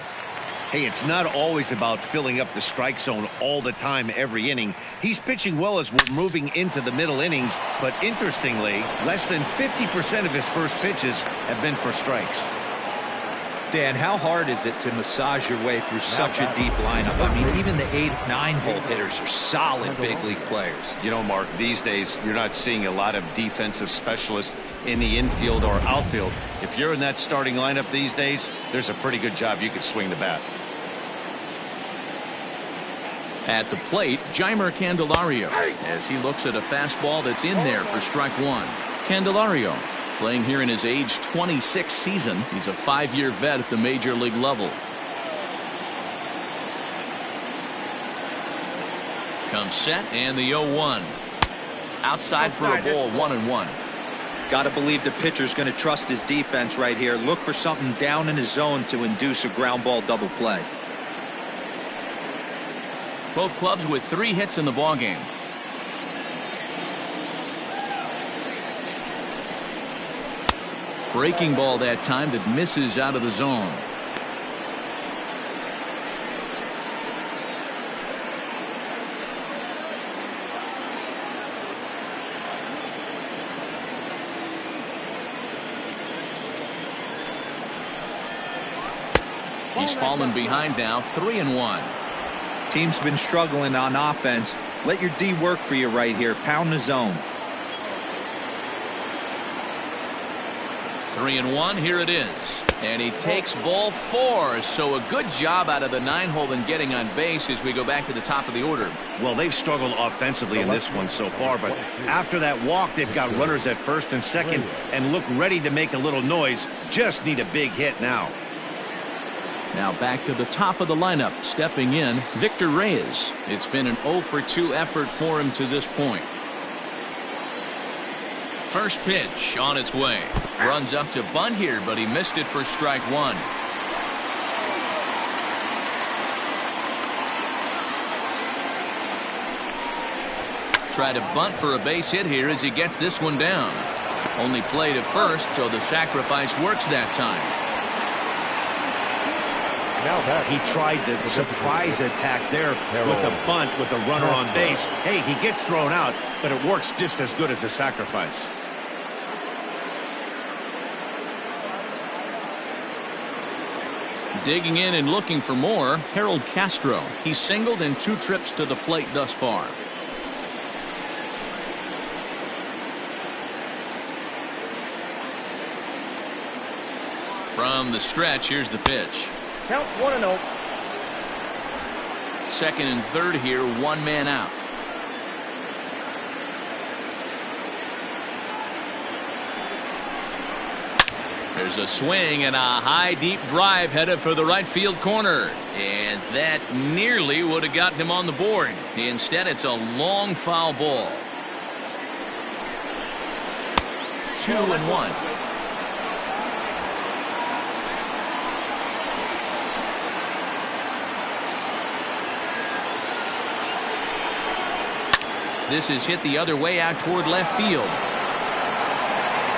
[SPEAKER 2] Hey, it's not always about filling up the strike zone all the time every inning. He's pitching well as we're moving into the middle innings, but interestingly, less than 50% of his first pitches have been for strikes.
[SPEAKER 5] Dan, how hard is it to massage your way through such a deep lineup? I mean, even the 8-9 hole hitters are solid big league players.
[SPEAKER 2] You know, Mark, these days you're not seeing a lot of defensive specialists in the infield or outfield. If you're in that starting lineup these days, there's a pretty good job you could swing the bat.
[SPEAKER 1] At the plate, Jeimer Candelario, as he looks at a fastball that's in there for strike 1. Candelario. Playing here in his age 26 season. He's a 5-year vet at the major league level. Comes set and the 0-1. Outside for a ball, 1-1.
[SPEAKER 5] Got to believe the pitcher's going to trust his defense right here. Look for something down in his zone to induce a ground ball double play.
[SPEAKER 1] Both clubs with 3 hits in the ballgame. Breaking ball that time that misses out of the zone. He's fallen behind now, 3-1.
[SPEAKER 5] Team's been struggling on offense. Let your D work for you right here. Pound the zone.
[SPEAKER 1] 3-1, here it is. And he takes ball 4. So a good job out of the 9-hole in getting on base as we go back to the top of the order.
[SPEAKER 2] Well, they've struggled offensively in this one so far, but after that walk, they've got runners at first and second and look ready to make a little noise. Just need a big hit now.
[SPEAKER 1] Now back to the top of the lineup. Stepping in, Victor Reyes. It's been an 0-for-2 effort for him to this point. First pitch on its way. Runs up to bunt here, but he missed it for strike 1. Try to bunt for a base hit here as he gets this one down. Only played at first, so the sacrifice works that time.
[SPEAKER 2] He tried the surprise attack there with the bunt with the runner on base. Hey, he gets thrown out, but it works just as good as a sacrifice.
[SPEAKER 1] Digging in and looking for more, Harold Castro. He's singled in 2 trips to the plate thus far. From the stretch, here's the pitch.
[SPEAKER 4] Count 1-0.
[SPEAKER 1] Second and third here, 1 man out. There's a swing and a high deep drive headed for the right field corner, and that nearly would have gotten him on the board. Instead, it's a long foul ball. 2-1. This is hit the other way out toward left field.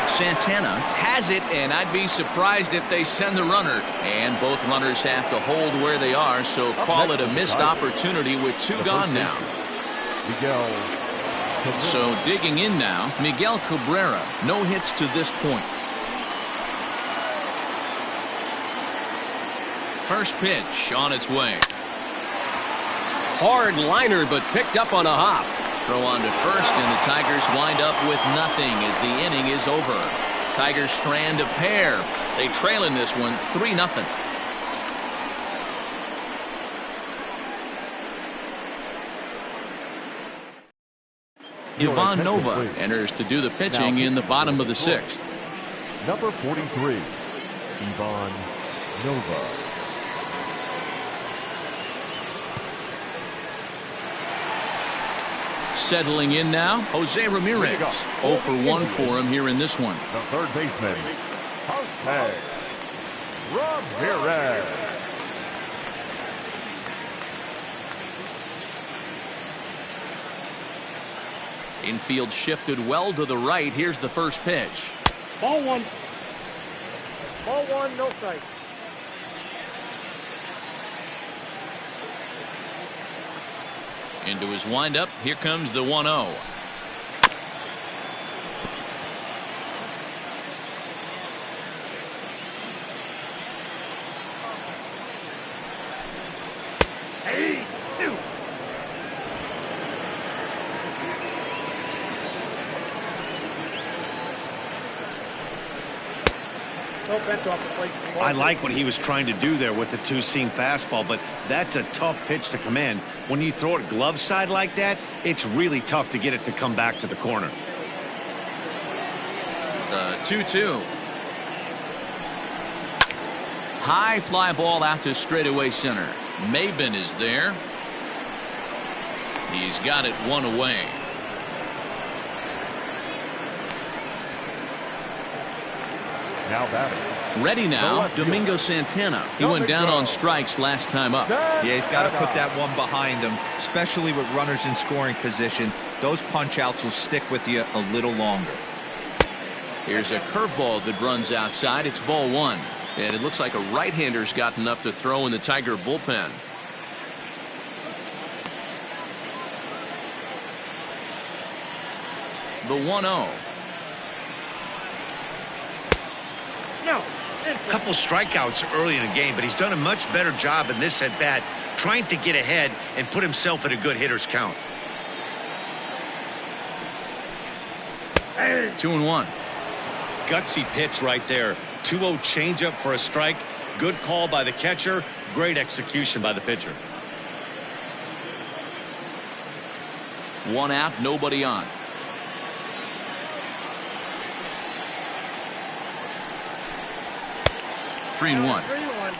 [SPEAKER 1] Santana has it, and I'd be surprised if they send the runner. And both runners have to hold where they are, so call it a missed opportunity with 2 gone now. So digging in now, Miguel Cabrera. No hits to this point. First pitch on its way.
[SPEAKER 6] Hard liner, but picked up on a hop.
[SPEAKER 1] Throw on to first, and the Tigers wind up with nothing as the inning is over. Tigers strand a pair. They trail in this one 3-0. Ivan Nova enters to do the pitching in the bottom of the 6th.
[SPEAKER 3] Number 43, Ivan Nova.
[SPEAKER 1] Settling in now, Jose Ramirez. 0-for-1 for him here in this one.
[SPEAKER 3] The third baseman, Jose Ramirez.
[SPEAKER 1] Infield shifted well to the right. Here's the first pitch.
[SPEAKER 4] Ball 1. Ball 1, no strike.
[SPEAKER 1] Into his windup. Here comes the 1-0.
[SPEAKER 4] Hey, two. No fence off the plate.
[SPEAKER 2] I like what he was trying to do there with the 2-seam fastball, but that's a tough pitch to command. When you throw it glove side like that, it's really tough to get it to come back to the corner.
[SPEAKER 1] The 2-2. High fly ball out to straightaway center. Maben is there. He's got it one away.
[SPEAKER 3] Now batting.
[SPEAKER 1] Ready now, Domingo Santana. He went down on strikes last time up.
[SPEAKER 5] Yeah, he's got to put that one behind him, especially with runners in scoring position. Those punch outs will stick with you a little longer.
[SPEAKER 1] Here's a curveball that runs outside. It's ball one. And it looks like a right-hander's gotten up to throw in the Tiger bullpen. The 1-0.
[SPEAKER 4] No.
[SPEAKER 2] A couple strikeouts early in the game, but he's done a much better job in this at bat, trying to get ahead and put himself in a good hitter's count.
[SPEAKER 1] 2-1.
[SPEAKER 2] Gutsy pitch right there. 2-0 changeup for a strike. Good call by the catcher. Great execution by the pitcher.
[SPEAKER 1] One out, nobody on. Three and one.
[SPEAKER 4] 3-1.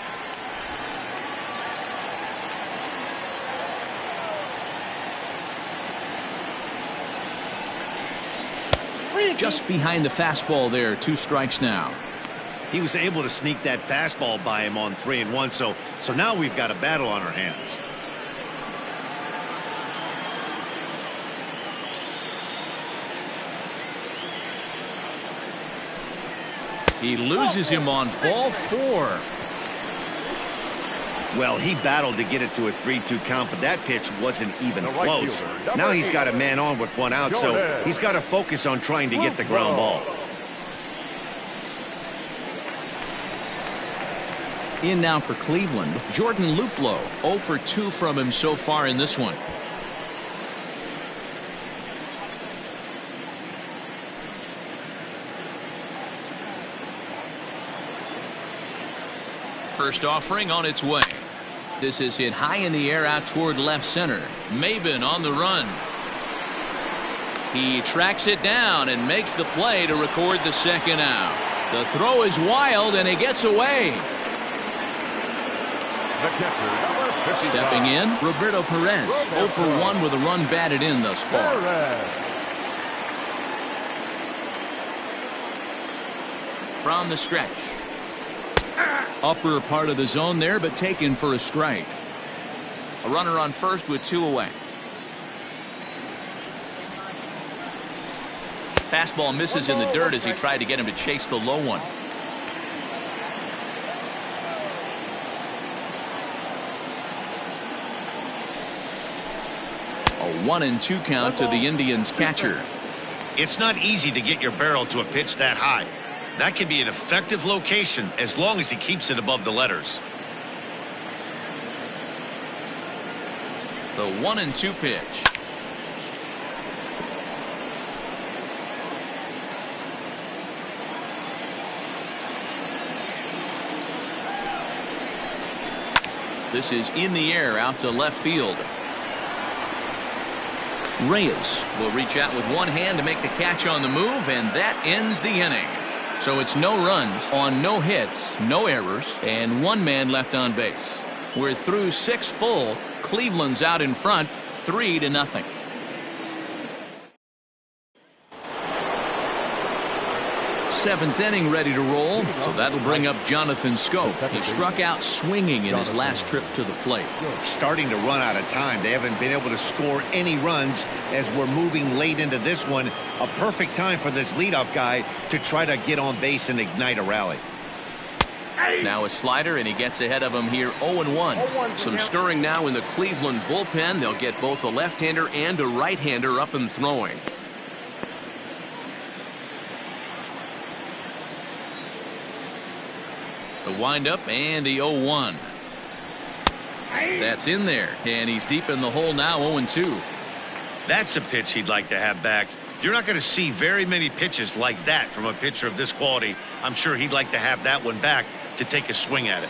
[SPEAKER 1] Just behind the fastball there. 2 strikes now.
[SPEAKER 2] He was able to sneak that fastball by him on 3-1. So now we've got a battle on our hands.
[SPEAKER 1] He loses him on ball 4.
[SPEAKER 2] Well, he battled to get it to a 3-2 count, but that pitch wasn't even
[SPEAKER 3] The right
[SPEAKER 2] close.
[SPEAKER 3] fielder,
[SPEAKER 2] Now he's got a
[SPEAKER 3] 8.
[SPEAKER 2] man on with 1 out, so
[SPEAKER 3] Jordan.
[SPEAKER 2] he's got to focus on trying to get the ground ball.
[SPEAKER 1] In now for Cleveland, Jordan Luplow. 0 for 2 from him so far in this one. First offering on its way. This is hit high in the air out toward left center. Maben on the run. He tracks it down and makes the play to record the second out. The throw is wild and he gets away.
[SPEAKER 3] The catcher, number 55.
[SPEAKER 1] Stepping in, Roberto Perez. 0 for 1 with a run batted in thus far.
[SPEAKER 3] Perez.
[SPEAKER 1] From the stretch. Upper part of the zone there, but taken for a strike. A runner on first with 2 away. Fastball misses in the dirt as he tried to get him to chase the low one. A 1-2 count to the Indians catcher.
[SPEAKER 2] It's not easy to get your barrel to a pitch that high. That can be an effective location as long as he keeps it above the letters.
[SPEAKER 1] The 1-2 pitch. This is in the air out to left field. Reyes will reach out with one hand to make the catch on the move, and that ends the inning. So it's no runs on no hits, no errors, and 1 man left on base. We're through 6 full. Cleveland's out in front, 3-0. 7th inning ready to roll, so that'll bring up Jonathan Scope. He struck out swinging in his last trip to the plate.
[SPEAKER 2] Starting to run out of time. They haven't been able to score any runs as we're moving late into this one. A perfect time for this leadoff guy to try to get on base and ignite a rally.
[SPEAKER 1] Now a slider, and he gets ahead of him here. 0-1. Some stirring now in the Cleveland bullpen. They'll get both a left-hander and a right-hander up and throwing. The windup and the 0-1. That's in there, and he's deep in the hole now. 0-2.
[SPEAKER 2] That's a pitch he'd like to have back. You're not going to see very many pitches like that from a pitcher of this quality. I'm sure he'd like to have that one back to take a swing at it.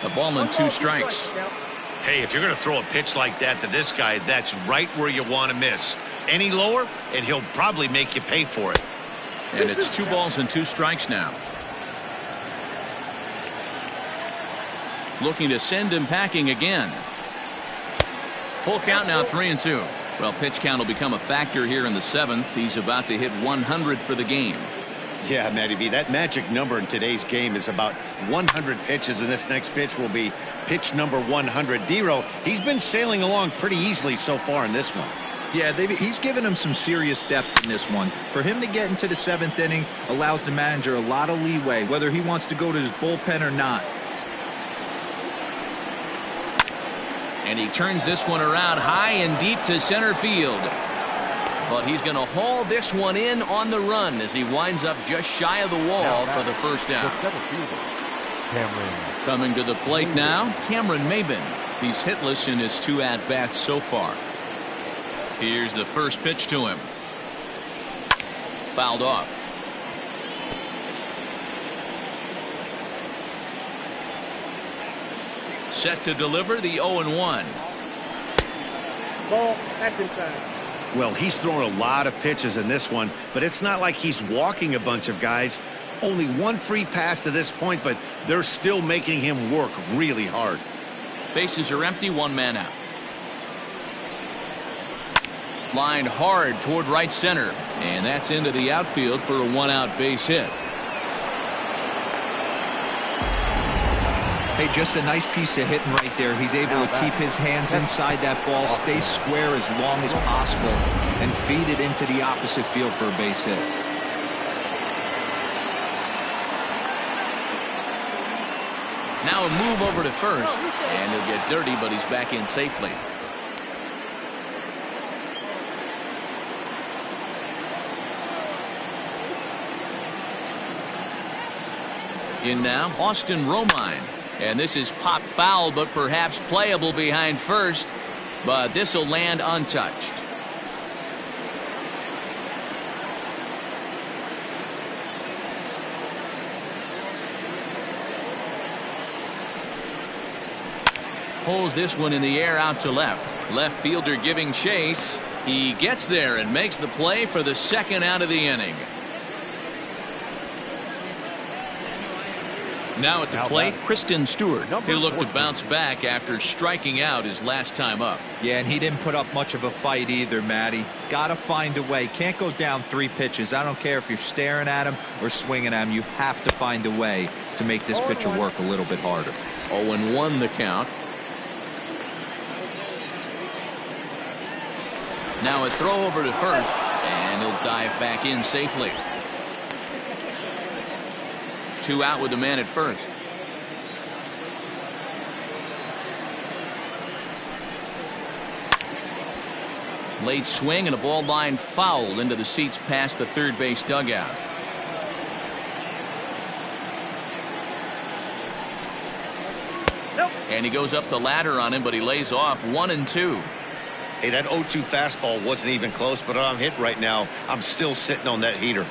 [SPEAKER 1] The ball and 2 strikes.
[SPEAKER 2] Hey, if you're going to throw a pitch like that to this guy, that's right where you want to miss. Any lower, and he'll probably make you pay for it.
[SPEAKER 1] And it's 2 balls and 2 strikes now. Looking to send him packing again. Full count now, 3-2. Well, pitch count will become a factor here in the 7th. He's about to hit 100 for the game.
[SPEAKER 2] Yeah, Matty V, that magic number in today's game is about 100 pitches, and this next pitch will be pitch number 100. Dero, he's been sailing along pretty easily so far in this one.
[SPEAKER 5] Yeah, he's given him some serious depth in this one. For him to get into the 7th inning allows the manager a lot of leeway, whether he wants to go to his bullpen or not.
[SPEAKER 1] And he turns this one around high and deep to center field. But he's going to haul this one in on the run as he winds up just shy of the wall for the first out. Coming to the plate now, Cameron Maben. He's hitless in his 2 at-bats so far. Here's the first pitch to him. Fouled off. Set to deliver the 0-1.
[SPEAKER 4] Ball, action time.
[SPEAKER 2] Well, he's thrown a lot of pitches in this one, but it's not like he's walking a bunch of guys. Only 1 free pass to this point, but they're still making him work really hard.
[SPEAKER 1] Bases are empty, 1 man out. Lined hard toward right center, and that's into the outfield for a 1-out base hit.
[SPEAKER 5] Hey, just a nice piece of hitting right there. He's able to keep his hands inside that ball, stay square as long as possible, and feed it into the opposite field for a base hit.
[SPEAKER 1] Now a move over to first, and he'll get dirty, but he's back in safely. In now, Austin Romine. And this is pop foul, but perhaps playable behind first. But this will land untouched. Pulls this one in the air out to left. Left fielder giving chase. He gets there and makes the play for the 2nd out of the inning. Now at the plate, Kristen Stewart. He'll look to bounce back after striking out his last time up.
[SPEAKER 5] Yeah, and he didn't put up much of a fight either, Matty. Gotta find a way. Can't go down 3 pitches. I don't care if you're staring at him or swinging at him. You have to find a way to make this pitcher work a little bit harder.
[SPEAKER 1] 0-1 the count. Now a throw over to first, and he'll dive back in safely. 2 out with the man at first. Late swing and a ball line fouled into the seats past the third base dugout. And he goes up the ladder on him, but he lays off 1-2.
[SPEAKER 2] Hey, that 0-2 fastball wasn't even close, but I'm hit right now. I'm still sitting on that heater.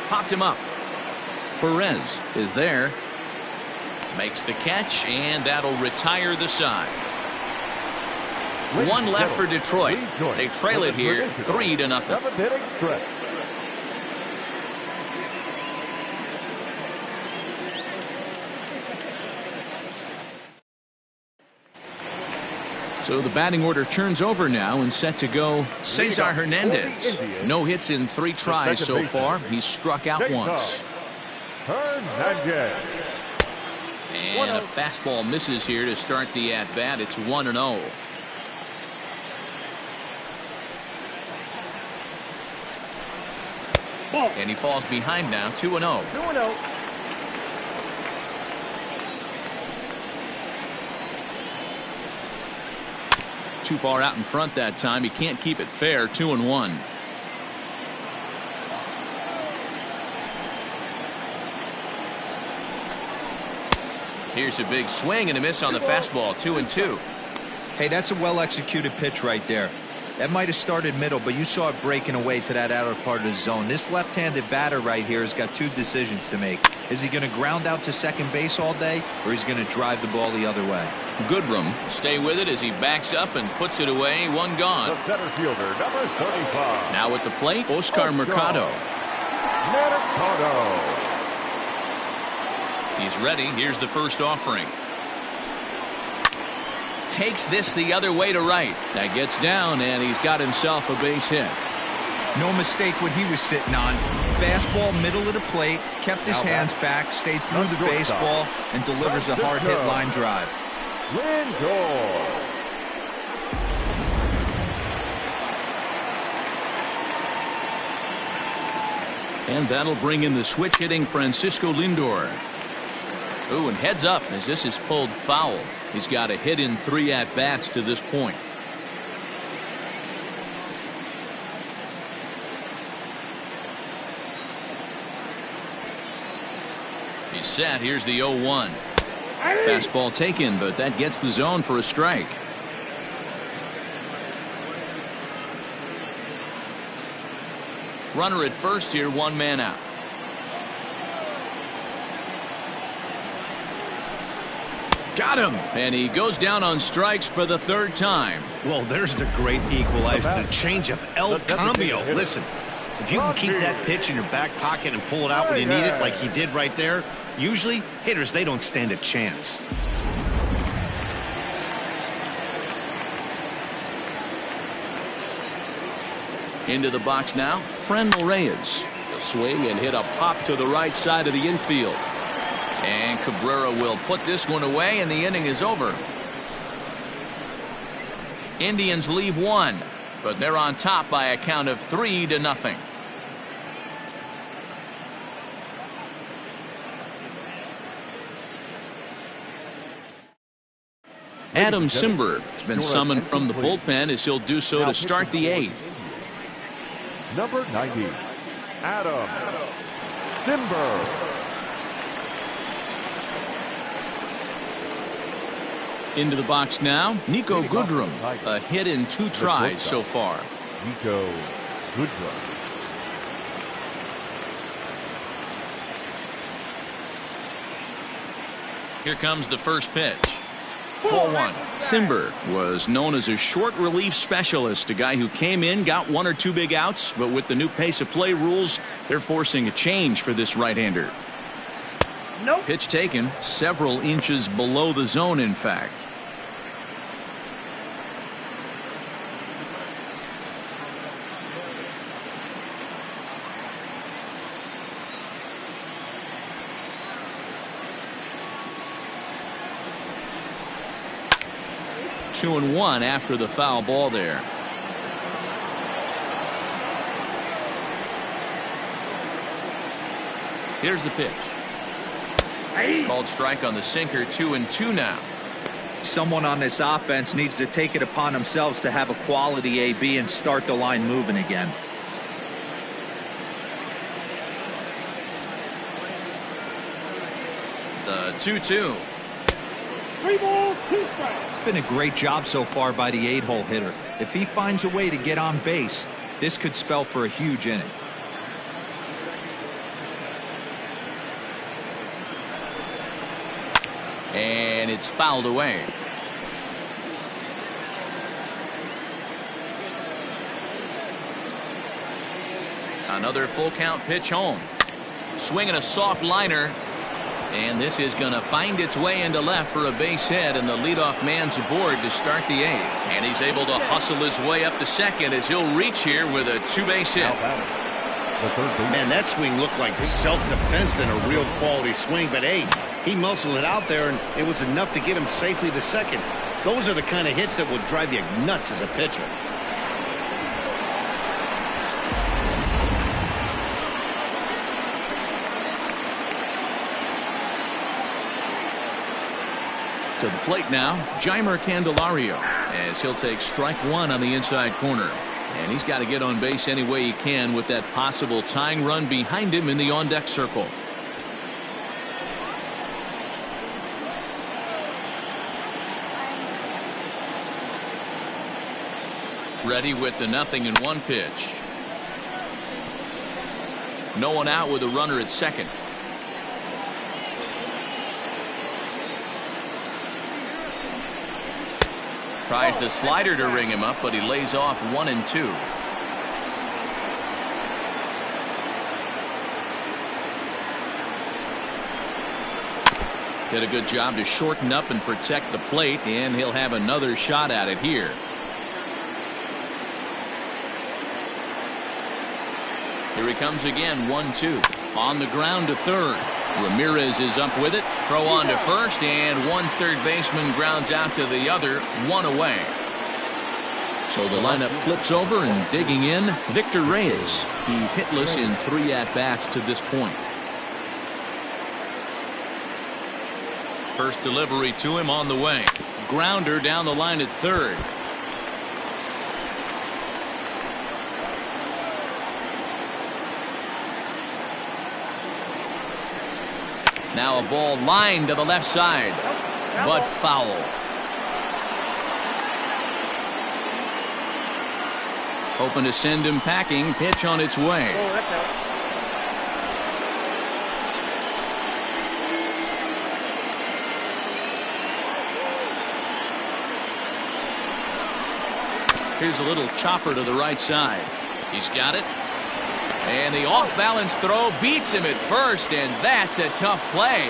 [SPEAKER 1] Popped him up. Perez is there. Makes the catch, and that'll retire the side. 1 left for Detroit. They trail it here 3-0.
[SPEAKER 3] 7th inning stretch.
[SPEAKER 1] So the batting order turns over now and set to go Cesar Hernandez. No hits in 3 tries so far. He's struck out once.
[SPEAKER 3] Hernandez.
[SPEAKER 1] And a fastball misses here to start the at-bat. It's 1-0. And he falls behind now, 2-0.
[SPEAKER 4] 2-0.
[SPEAKER 1] Too far out in front that time. He can't keep it fair. 2-1. Here's a big swing and a miss on the fastball. 2-2.
[SPEAKER 5] Hey, that's a well-executed pitch right there. That might have started middle, but you saw it breaking away to that outer part of the zone. This left-handed batter right here has got two decisions to make. Is he going to ground out to second base all day, or is he going to drive the ball the other way?
[SPEAKER 1] Goodrum stay with it as he backs up and puts it away. One gone.
[SPEAKER 3] The center fielder, number 35.
[SPEAKER 1] Now at the plate, Oscar Mercado. He's ready. Here's the first offering. Takes this the other way to right. That gets down, and he's got himself a base hit.
[SPEAKER 5] No mistake what he was sitting on. Fastball, middle of the plate, kept his hands back, stayed through the baseball, and delivers a hard hit line drive.
[SPEAKER 1] And that'll bring in the switch hitting Francisco Lindor. Ooh, and heads up as this is pulled foul. He's got a hit in 3 at-bats to this point. He's set. Here's the 0-1. Fastball taken, but that gets the zone for a strike. Runner at first here, 1 man out. Got him, and he goes down on strikes for the 3rd time.
[SPEAKER 2] Well, there's the great equalizer, the changeup, El Cambio. Listen, if you can keep that pitch in your back pocket and pull it out when you need it like he did right there, usually hitters, they don't stand a chance.
[SPEAKER 1] Into the box now, Fernando Reyes. He'll swing and hit a pop to the right side of the infield. And Cabrera will put this one away, and the inning is over. Indians leave 1, but they're on top by a count of 3-0. Adam Simber has been summoned from the bullpen as he'll do so to start the 8th.
[SPEAKER 3] Number 90, Adam Simber.
[SPEAKER 1] Into the box now, Nico Goodrum. A hit in 2 tries so far.
[SPEAKER 3] Nico Goodrum.
[SPEAKER 1] Here comes the first pitch. Ball 1. Simber was known as a short relief specialist, a guy who came in, got 1 or 2 big outs, but with the new pace of play rules, they're forcing a change for this right-hander.
[SPEAKER 4] Nope.
[SPEAKER 1] Pitch taken several inches below the zone, in fact. Two and 1 after the foul ball there. Here's the pitch. Called strike on the sinker. 2-2 now.
[SPEAKER 5] Someone on this offense needs to take it upon themselves to have a quality AB and start the line moving again.
[SPEAKER 1] The 2-2.
[SPEAKER 4] 3 balls, 2 strikes.
[SPEAKER 5] It's been a great job so far by the 8-hole hitter. If he finds a way to get on base, this could spell for a huge inning.
[SPEAKER 1] And it's fouled away. Another full count pitch home. Swinging a soft liner. And this is going to find its way into left for a base hit, and the leadoff man's aboard to start the 8th. And he's able to hustle his way up to second as he'll reach here with a 2-base hit.
[SPEAKER 2] Man, that swing looked like self-defense than a real quality swing, but hey, he muscled it out there, and it was enough to get him safely to second. Those are the kind of hits that will drive you nuts as a pitcher.
[SPEAKER 1] To the plate now, Jeimer Candelario, as he'll take strike 1 on the inside corner. And he's got to get on base any way he can with that possible tying run behind him in the on-deck circle. Ready with the 0-1 pitch. No one out with a runner at second. Tries the slider to ring him up, but he lays off 1-2. Did a good job to shorten up and protect the plate, and he'll have another shot at it here. Here he comes again, 1-2. On the ground to third. Ramirez is up with it. Throw on to first, and one third baseman grounds out to the other, one away. So the lineup flips over, and digging in, Victor Reyes. He's hitless in 3 at-bats to this point. First delivery to him on the way. Grounder down the line at third. Now a ball lined to the left side, but foul. Hoping to send him packing. Pitch on its way. Here's a little chopper to the right side. He's got it. And the off-balance throw beats him at first, and that's a tough play.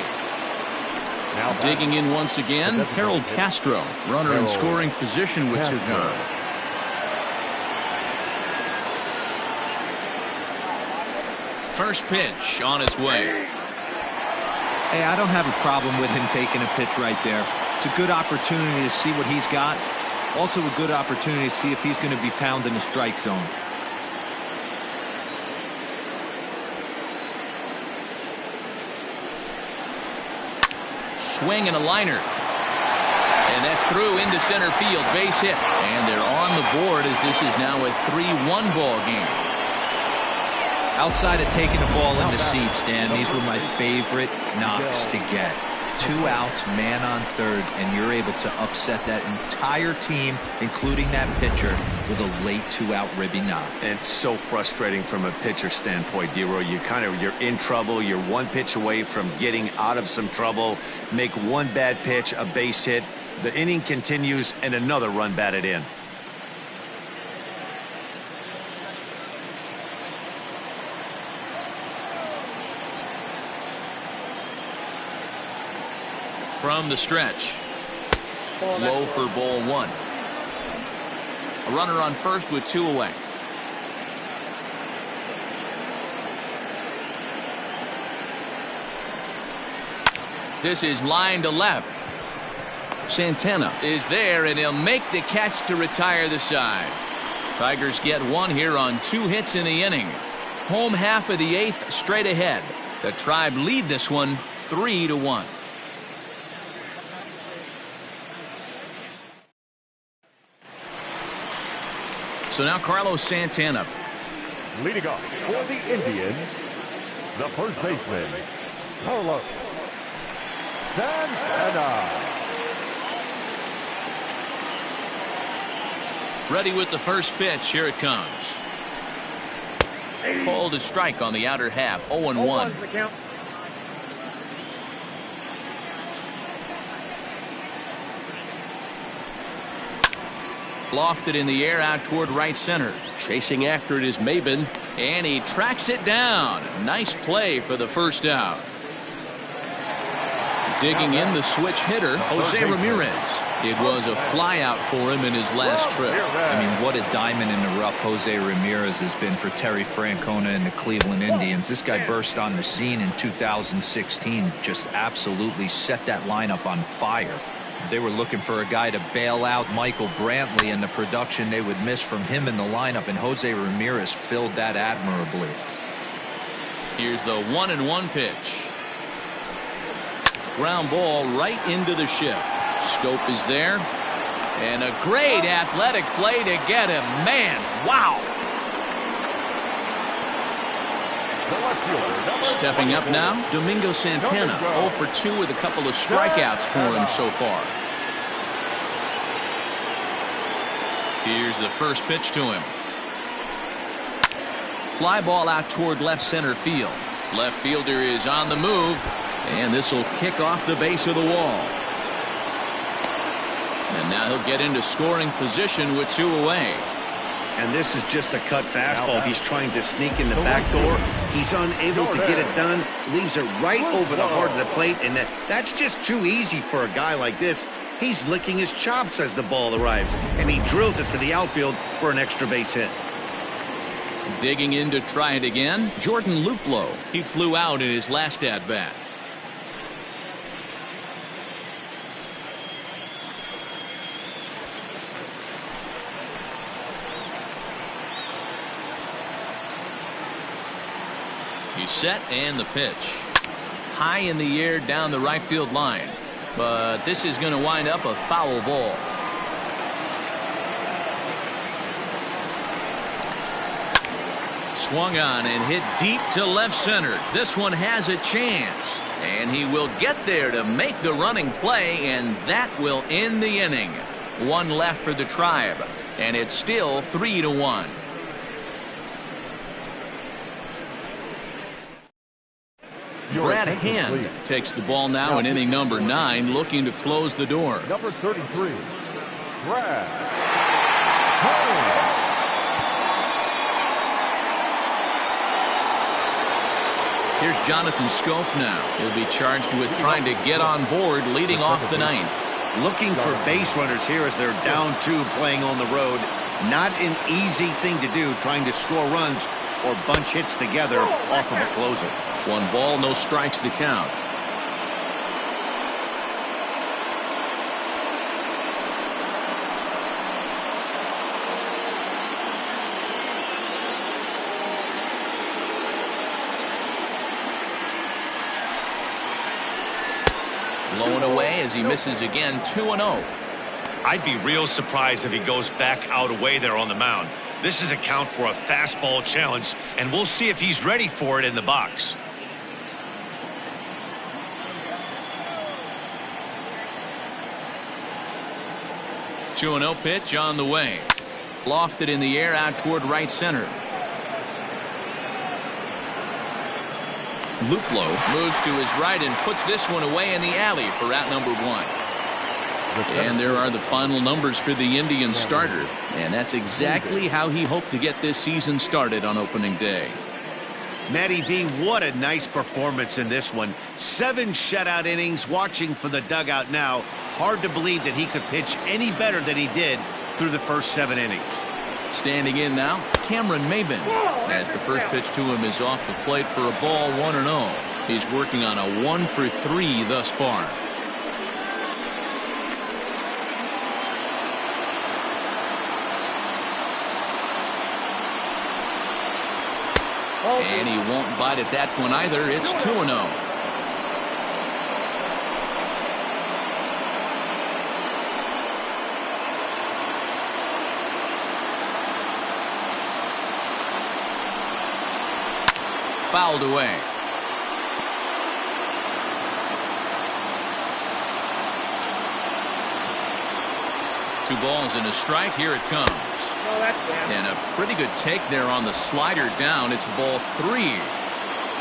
[SPEAKER 1] Now digging in once again, Harold Castro, runner in scoring position with 2 gone. First pitch on its way.
[SPEAKER 5] Hey, I don't have a problem with him taking a pitch right there. It's a good opportunity to see what he's got. Also a good opportunity to see if he's going to be pounding the strike zone.
[SPEAKER 1] Swing and a liner. And that's through into center field. Base hit. And they're on the board as this is now a 3-1 ball game.
[SPEAKER 5] Outside of taking the ball in the seats, Dan, these were my favorite knocks to get. 2 outs, man on third, and you're able to upset that entire team, including that pitcher, with a late 2-out ribby knock.
[SPEAKER 2] And it's so frustrating from a pitcher standpoint, D-Roy. You're in trouble. You're 1 pitch away from getting out of some trouble. Make 1 bad pitch, a base hit. The inning continues, and another run batted in.
[SPEAKER 1] From the stretch. Low for ball 1. A runner on first with 2 away. This is line to left. Santana is there, and he'll make the catch to retire the side. Tigers get 1 here on 2 hits in the inning. Home half of the 8th straight ahead. The Tribe lead this one 3-1. So now Carlos Santana.
[SPEAKER 3] Leading off for the Indians, the first baseman, Carlos Santana.
[SPEAKER 1] Ready with the first pitch. Here it comes. Called a strike on the outer half. 0-1. Lofted in the air out toward right center. Chasing after it is Maben, and he tracks it down. Nice play for the first out. Digging in the switch hitter, Jose Ramirez. It was a flyout for him in his last trip.
[SPEAKER 5] I mean, what a diamond in the rough Jose Ramirez has been for Terry Francona and the Cleveland Indians. This guy burst on the scene in 2016, just absolutely set that lineup on fire. They were looking for a guy to bail out Michael Brantley and the production they would miss from him in the lineup, and Jose Ramirez filled that admirably.
[SPEAKER 1] Here's the 1-1 pitch. Ground ball right into the shift. Scope is there. And a great athletic play to get him. Man, wow. Stepping up now, Domingo Santana, 0 for 2 with a couple of strikeouts for him so far. Here's the first pitch to him. Fly ball out toward left center field. Left fielder is on the move, and this will kick off the base of the wall. And now he'll get into scoring position with 2 away.
[SPEAKER 2] And this is just a cut fastball. He's trying to sneak in the back door. He's unable to get it done. Leaves it right over the heart of the plate, and that's just too easy for a guy like this. He's licking his chops as the ball arrives, and he drills it to the outfield for an extra base hit.
[SPEAKER 1] Digging in to try it again, Jordan Luplow. He flew out in his last at-bat. He's set, and the pitch. High in the air down the right field line. But this is going to wind up a foul ball. Swung on and hit deep to left center. This one has a chance. And he will get there to make the running play, and that will end the inning. 1 left for the Tribe, and it's still 3-1. Brad Hand takes the ball now in inning number 9, looking to close the door.
[SPEAKER 3] Number 33, Brad Hand.
[SPEAKER 1] Here's Jonathan Scope now. He'll be charged with trying to get on board, leading off the 9th.
[SPEAKER 2] Looking for base runners here as they're down 2 playing on the road. Not an easy thing to do, trying to score runs or bunch hits together off of a closer.
[SPEAKER 1] 1 ball, no strikes to count. Blowing away as he misses again. 2-0.
[SPEAKER 8] I'd be real surprised if he goes back out away there on the mound. This is a count for a fastball challenge, and we'll see if he's ready for it in the box.
[SPEAKER 1] Two 2-0 pitch on the way. Lofted in the air out toward right center. Luplow moves to his right and puts this one away in the alley for out number 1. And there are the final numbers for the Indians starter. And that's exactly how he hoped to get this season started on opening day.
[SPEAKER 2] Matty V, what a nice performance in this one. 7 shutout innings. Watching for the dugout now. Hard to believe that he could pitch any better than he did through the first 7 innings.
[SPEAKER 1] Standing in now, Cameron Maben, as the first pitch to him is off the plate for a ball, 1-0. He's working on a 1 for 3 thus far. And he won't bite at that one either. It's 2-0. Fouled away. Two balls and a strike. Here it comes. And a pretty good take there on the slider down. It's ball 3.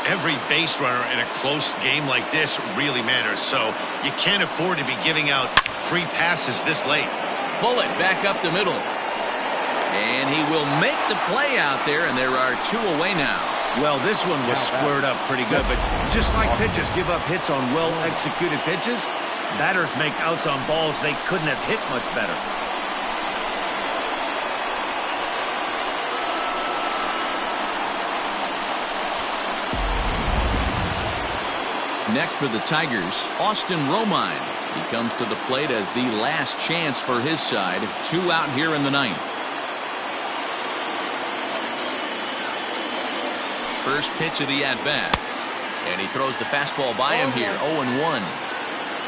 [SPEAKER 8] Every base runner in a close game like this really matters, so you can't afford to be giving out free passes this late.
[SPEAKER 1] Bullet back up the middle. And he will make the play out there, and there are 2 away now.
[SPEAKER 2] Well, this one was squared up pretty good, but just like pitchers give up hits on well-executed pitches, batters make outs on balls they couldn't have hit much better.
[SPEAKER 1] Next for the Tigers, Austin Romine. He comes to the plate as the last chance for his side. 2 out here in the 9th. First pitch of the at-bat. And he throws the fastball by him here. 0-1.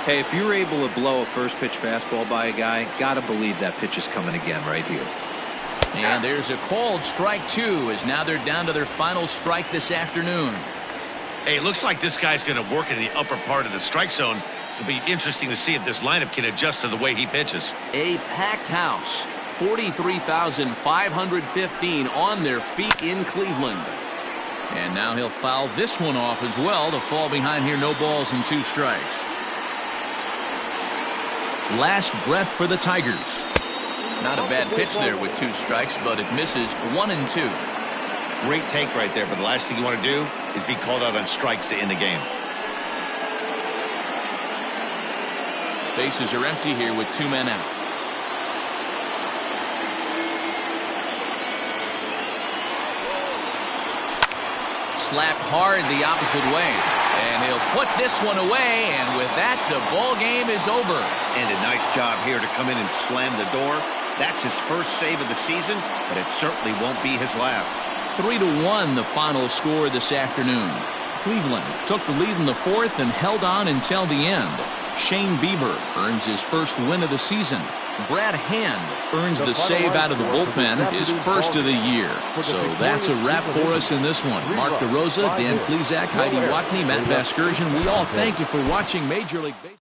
[SPEAKER 5] Hey, if you're able to blow a first pitch fastball by a guy, gotta believe that pitch is coming again right here.
[SPEAKER 1] And there's a called strike 2 as now they're down to their final strike this afternoon.
[SPEAKER 8] Hey, it looks like this guy's going to work in the upper part of the strike zone. It'll be interesting to see if this lineup can adjust to the way he pitches.
[SPEAKER 1] A packed house 43,515 on their feet in Cleveland. And now he'll foul this one off as well to fall behind here. No balls and 2 strikes. Last breath for the Tigers. Not a bad pitch there with 2 strikes, but it misses 1 and 2.
[SPEAKER 8] Great take right there, but the last thing you want to do is be called out on strikes to end the game.
[SPEAKER 1] Bases are empty here with 2 men out. Slapped hard the opposite way, and he'll put this one away, and with that the ball game is over.
[SPEAKER 2] And a nice job here to come in and slam the door. That's his first save of the season, but it certainly won't be his last.
[SPEAKER 1] 3-1 the final score this afternoon. Cleveland took the lead in the 4th and held on until the end. Shane Bieber earns his first win of the season. Brad Hand earns the save out of the bullpen, his first of the year. So that's a wrap for us in this one. Mark DeRosa, Dan Plesac, Heidi Watney, Matt Vasgersian, we all thank you for watching Major League Baseball.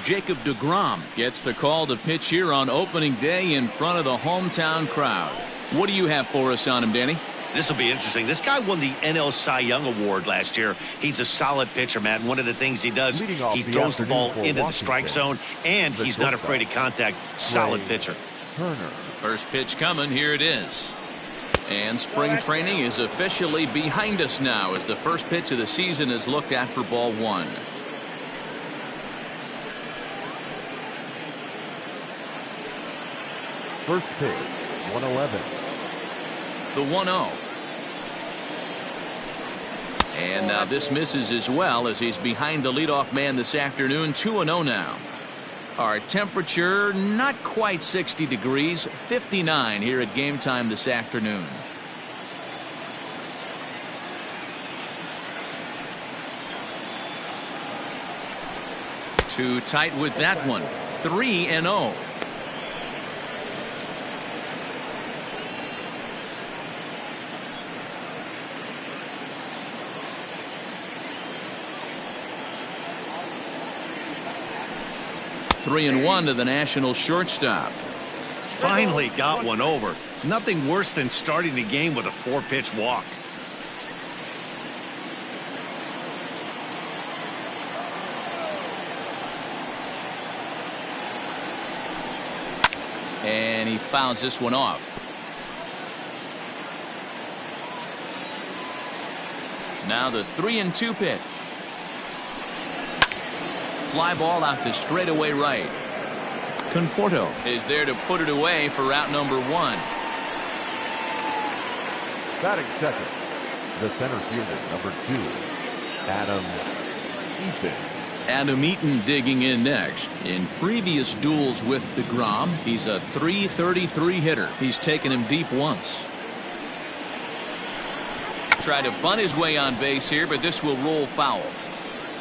[SPEAKER 1] Jacob deGrom gets the call to pitch here on opening day in front of the hometown crowd. What do you have for us on him, Danny?
[SPEAKER 8] This will be interesting. This guy won the NL Cy Young Award last year. He's a solid pitcher, Matt. And one of the things he does, he throws the ball into the strike zone, and he's not afraid of contact. Solid pitcher.
[SPEAKER 1] First pitch coming. Here it is. And spring training is officially behind us now as the first pitch of the season is looked at for ball 1.
[SPEAKER 3] First pitch, 111.
[SPEAKER 1] The 1-0. And now this misses as well as he's behind the leadoff man this afternoon. 2-0 now. Our temperature not quite 60 degrees, 59 here at game time this afternoon. Too tight with that one. 3-0. Three and 1 to the National shortstop.
[SPEAKER 2] Finally got one over. Nothing worse than starting the game with a 4-pitch walk.
[SPEAKER 1] And he fouls this one off. Now the 3-2 pitch. Fly ball out to straightaway right. Conforto is there to put it away for out number 1.
[SPEAKER 3] Batting second, the center fielder, number 2, Adam Eaton.
[SPEAKER 1] Adam Eaton digging in next. In previous duels with deGrom, he's a .333 hitter. He's taken him deep once. Try to bunt his way on base here, but this will roll foul.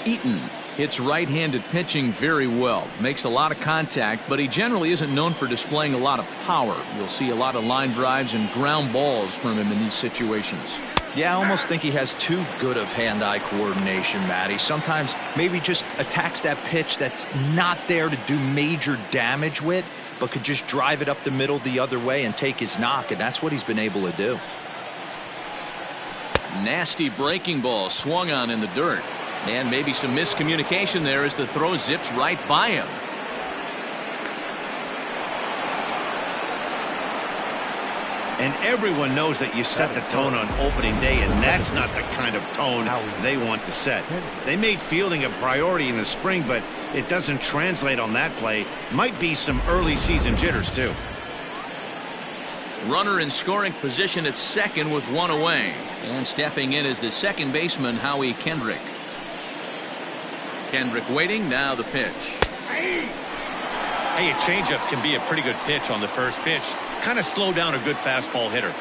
[SPEAKER 1] Eaton hits right-handed pitching very well. Makes a lot of contact, but he generally isn't known for displaying a lot of power. You'll see a lot of line drives and ground balls from him in these situations.
[SPEAKER 5] Yeah, I almost think he has too good of hand-eye coordination, Matty. Sometimes maybe just attacks that pitch that's not there to do major damage with, but could just drive it up the middle the other way and take his knock, and that's what he's been able to do.
[SPEAKER 1] Nasty breaking ball swung on in the dirt. And maybe some miscommunication there as the throw zips right by him.
[SPEAKER 2] And everyone knows that you set the tone on opening day, and that's not the kind of tone they want to set. They made fielding a priority in the spring, but it doesn't translate on that play. Might be some early season jitters, too.
[SPEAKER 1] Runner in scoring position at second with one away. And stepping in is the second baseman, Howie Kendrick. Kendrick waiting, now the pitch.
[SPEAKER 8] Hey, a changeup can be a pretty good pitch on the first pitch. Kind of slow down a good fastball hitter.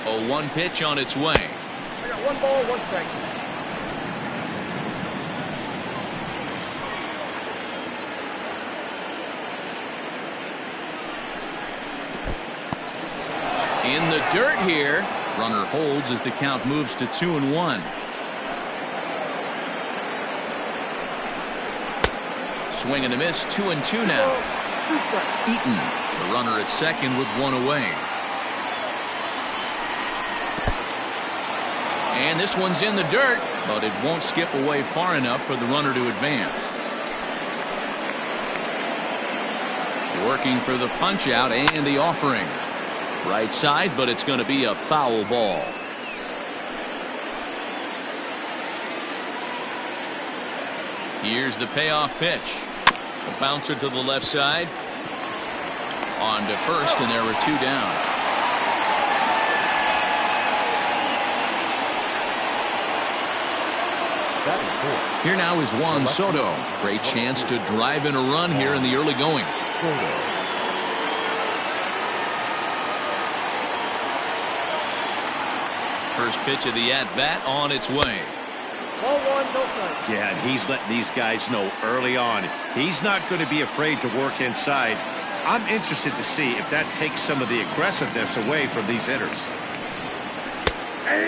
[SPEAKER 1] A 1 pitch on its way.
[SPEAKER 4] I got 1 ball, 1 strike.
[SPEAKER 1] In the dirt here. Runner holds as the count moves to 2-1. Swing and a miss, 2-2 now. Eaton, the runner at second with one away. And this one's in the dirt, but it won't skip away far enough for the runner to advance. Working for the punch out and the offering. Right side, but it's going to be a foul ball. Here's the payoff pitch. A bouncer to the left side. On to first, and there were 2 down. Here now is Juan Soto. Great chance to drive in a run here in the early going. First pitch of the at-bat on its way.
[SPEAKER 4] Ball 1, no strikes.
[SPEAKER 2] Yeah, and he's letting these guys know early on he's not going to be afraid to work inside. I'm interested to see if that takes some of the aggressiveness away from these hitters.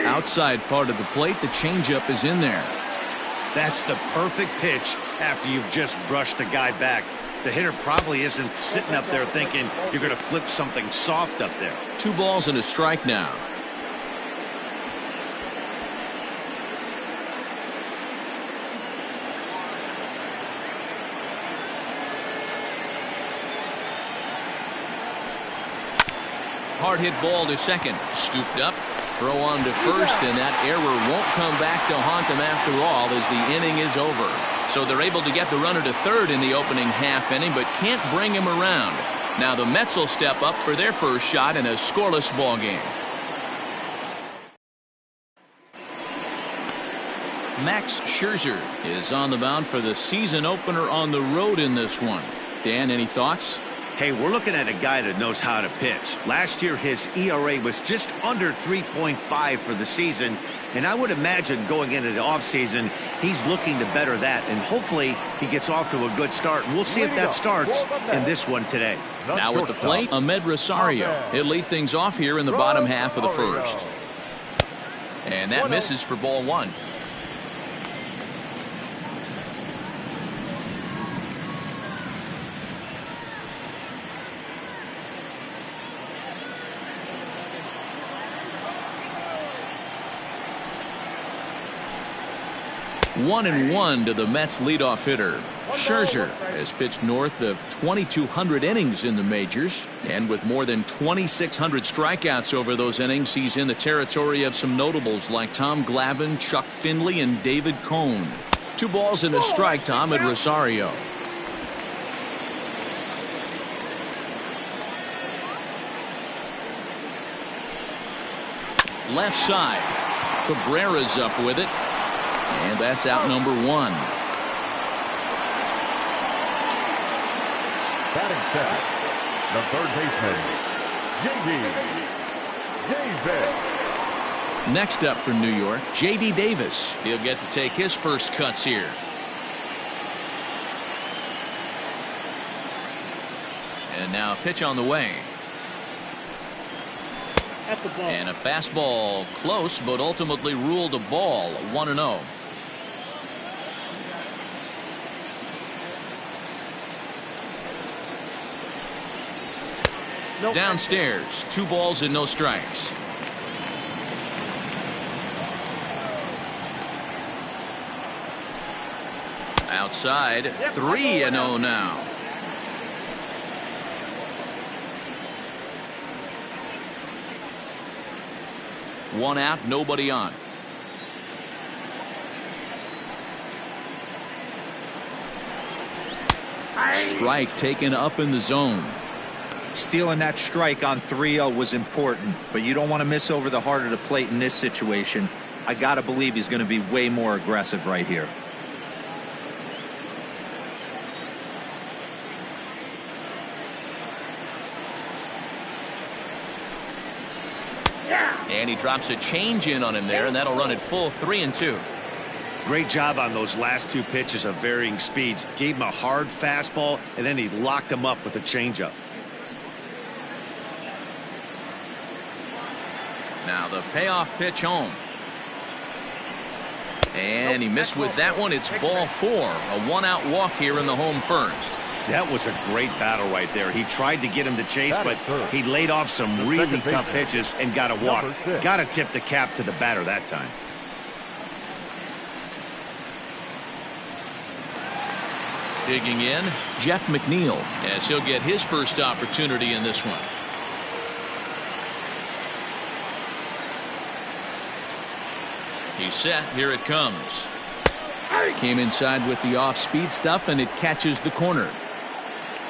[SPEAKER 1] Outside part of the plate, the changeup is in there.
[SPEAKER 2] That's the perfect pitch after you've just brushed a guy back. The hitter probably isn't sitting up there thinking you're going to flip something soft up there.
[SPEAKER 1] 2 balls and a strike now. Hard hit ball to second. Scooped up. Throw on to first, and that error won't come back to haunt them after all as the inning is over. So they're able to get the runner to third in the opening half inning, but can't bring him around. Now the Mets will step up for their first shot in a scoreless ball game. Max Scherzer is on the mound for the season opener on the road in this one. Dan, any thoughts?
[SPEAKER 2] Hey, we're looking at a guy that knows how to pitch. Last year, his ERA was just under 3.5 for the season, and I would imagine going into the offseason, he's looking to better that, and hopefully he gets off to a good start. And we'll see if that starts in this one today.
[SPEAKER 1] Now at the plate, Ahmed Rosario. He'll lead things off here in the bottom half of the first. And that misses for ball 1. One and one to the Mets leadoff hitter. Scherzer has pitched north of 2,200 innings in the majors, and with more than 2,600 strikeouts over those innings, he's in the territory of some notables like Tom Glavine, Chuck Finley, and David Cone. 2 balls and a strike to Ahmed Rosario. Left side. Cabrera's up with it. And that's out number 1.
[SPEAKER 3] Batting set, the third baseman, J.D. Davis.
[SPEAKER 1] Next up for New York, J.D. Davis. He'll get to take his first cuts here. And now a pitch on the way. And a fastball close, but ultimately ruled a ball. 1-0. Downstairs, 2 balls and no strikes. Outside, 3-0 now. 1 out, nobody on. Strike taken up in the zone.
[SPEAKER 5] Stealing that strike on 3-0 was important, but you don't want to miss over the heart of the plate in this situation. I got to believe he's going to be way more aggressive right here.
[SPEAKER 1] And he drops a change in on him there, and that'll run it full 3-2.
[SPEAKER 2] Great job on those last 2 pitches of varying speeds. Gave him a hard fastball, and then he locked him up with a changeup.
[SPEAKER 1] Now the payoff pitch home. And he missed with that one. It's ball 4. A 1-out walk here in the home first.
[SPEAKER 2] That was a great battle right there. He tried to get him to chase, but he laid off some really tough pitches and got a walk. Got to tip the cap to the batter that time.
[SPEAKER 1] Digging in, Jeff McNeil, as he'll get his first opportunity in this one. He's set. Here it comes. Came inside with the off-speed stuff, and it catches the corner.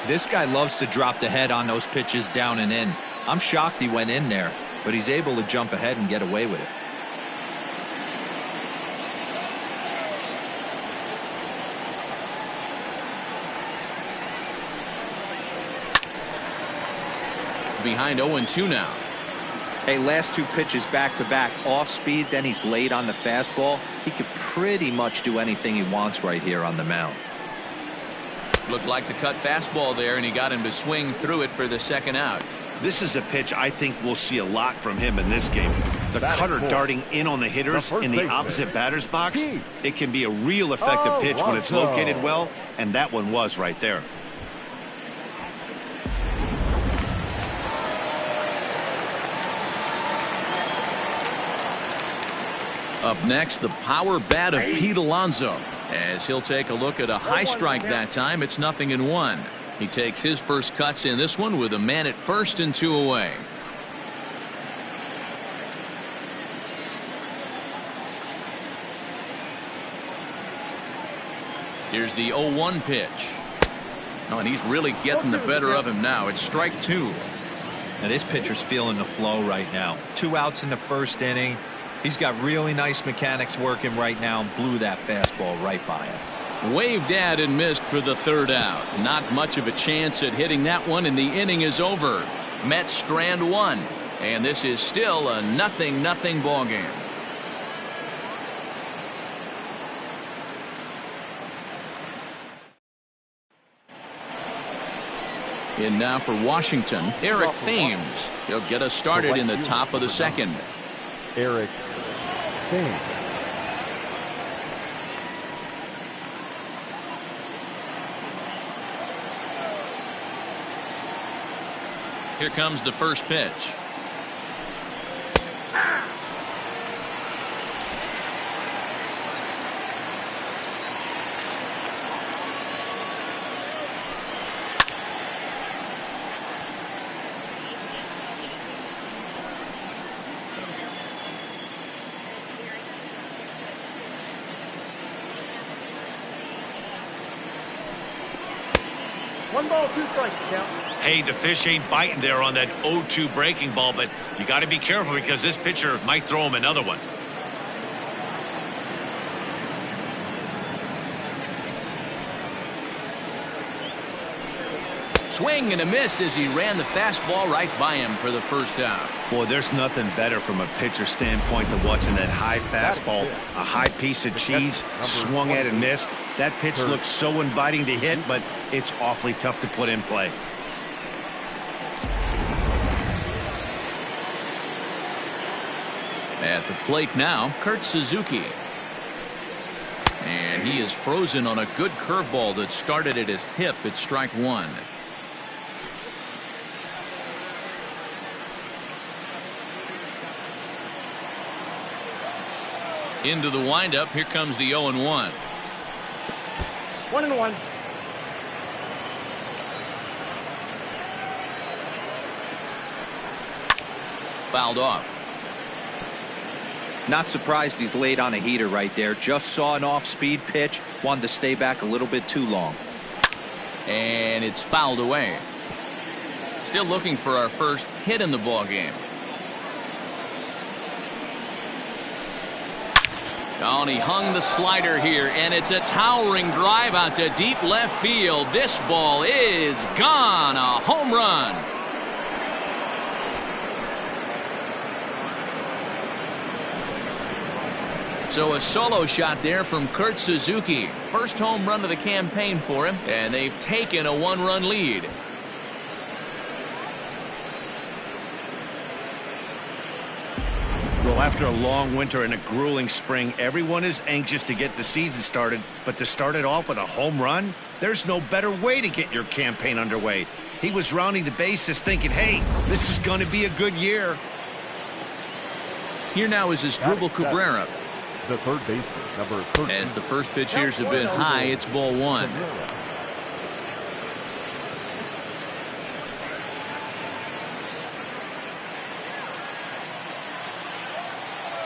[SPEAKER 5] This guy loves to drop the head on those pitches down and in. I'm shocked he went in there, but he's able to jump ahead and get away with it.
[SPEAKER 1] Behind 0-2 now.
[SPEAKER 5] Hey, last 2 pitches back-to-back off speed, then he's late on the fastball. He could pretty much do anything he wants right here on the mound.
[SPEAKER 1] Looked like the cut fastball there, and he got him to swing through it for the 2nd out.
[SPEAKER 2] This is a pitch I think we'll see a lot from him in this game. The cutter darting in on the hitters in the opposite batter's box. It can be a real effective pitch when it's located well, and that one was right there.
[SPEAKER 1] Up next, the power bat of Pete Alonso. As he'll take a look at a high strike that time, it's 0-1. He takes his first cuts in this one with a man at first and 2 away. Here's the 0-1 pitch. Oh, and he's really getting the better of him now. It's strike 2.
[SPEAKER 5] Now this pitcher's feeling the flow right now. 2 outs in the first inning. He's got really nice mechanics working right now and blew that fastball right by him.
[SPEAKER 1] Waved at and missed for the 3rd out. Not much of a chance at hitting that one, and the inning is over. Mets strand 1, and this is still a 0-0 ball game. In now for Washington, Eric Thames. He'll get us started in the top of the 2nd.
[SPEAKER 3] Eric Thames.
[SPEAKER 1] Here comes the first pitch.
[SPEAKER 4] One ball, 2 strikes, count.
[SPEAKER 2] Hey, the fish ain't biting there on that 0-2 breaking ball, but you got to be careful because this pitcher might throw him another one.
[SPEAKER 1] Swing and a miss as he ran the fastball right by him for the 1st out.
[SPEAKER 2] Boy, there's nothing better from a pitcher standpoint than watching that high fastball, a high piece of cheese, swung at and missed. That pitch looks so inviting to hit, but it's awfully tough to put in play.
[SPEAKER 1] At the plate now, Kurt Suzuki. And he is frozen on a good curveball that started at his hip at strike 1. Into the windup. Here comes the 0-1.
[SPEAKER 4] 1-1.
[SPEAKER 1] Fouled off.
[SPEAKER 5] Not surprised he's laid on a heater right there. Just saw an off-speed pitch, wanted to stay back a little bit too long.
[SPEAKER 1] And it's fouled away. Still looking for our first hit in the ball game. Oh, and he hung the slider here, and it's a towering drive out to deep left field. This ball is gone. A home run. So a solo shot there from Kurt Suzuki. First home run of the campaign for him, and they've taken a one-run lead.
[SPEAKER 2] Well, after a long winter and a grueling spring, everyone is anxious to get the season started, but to start it off with a home run, there's no better way to get your campaign underway. He was rounding the bases thinking, hey, this is going to be a good year.
[SPEAKER 1] Here now is Asdrubal Cabrera.
[SPEAKER 3] The third baseman, number 13.
[SPEAKER 1] As the first pitch here's a bit high, it's ball one.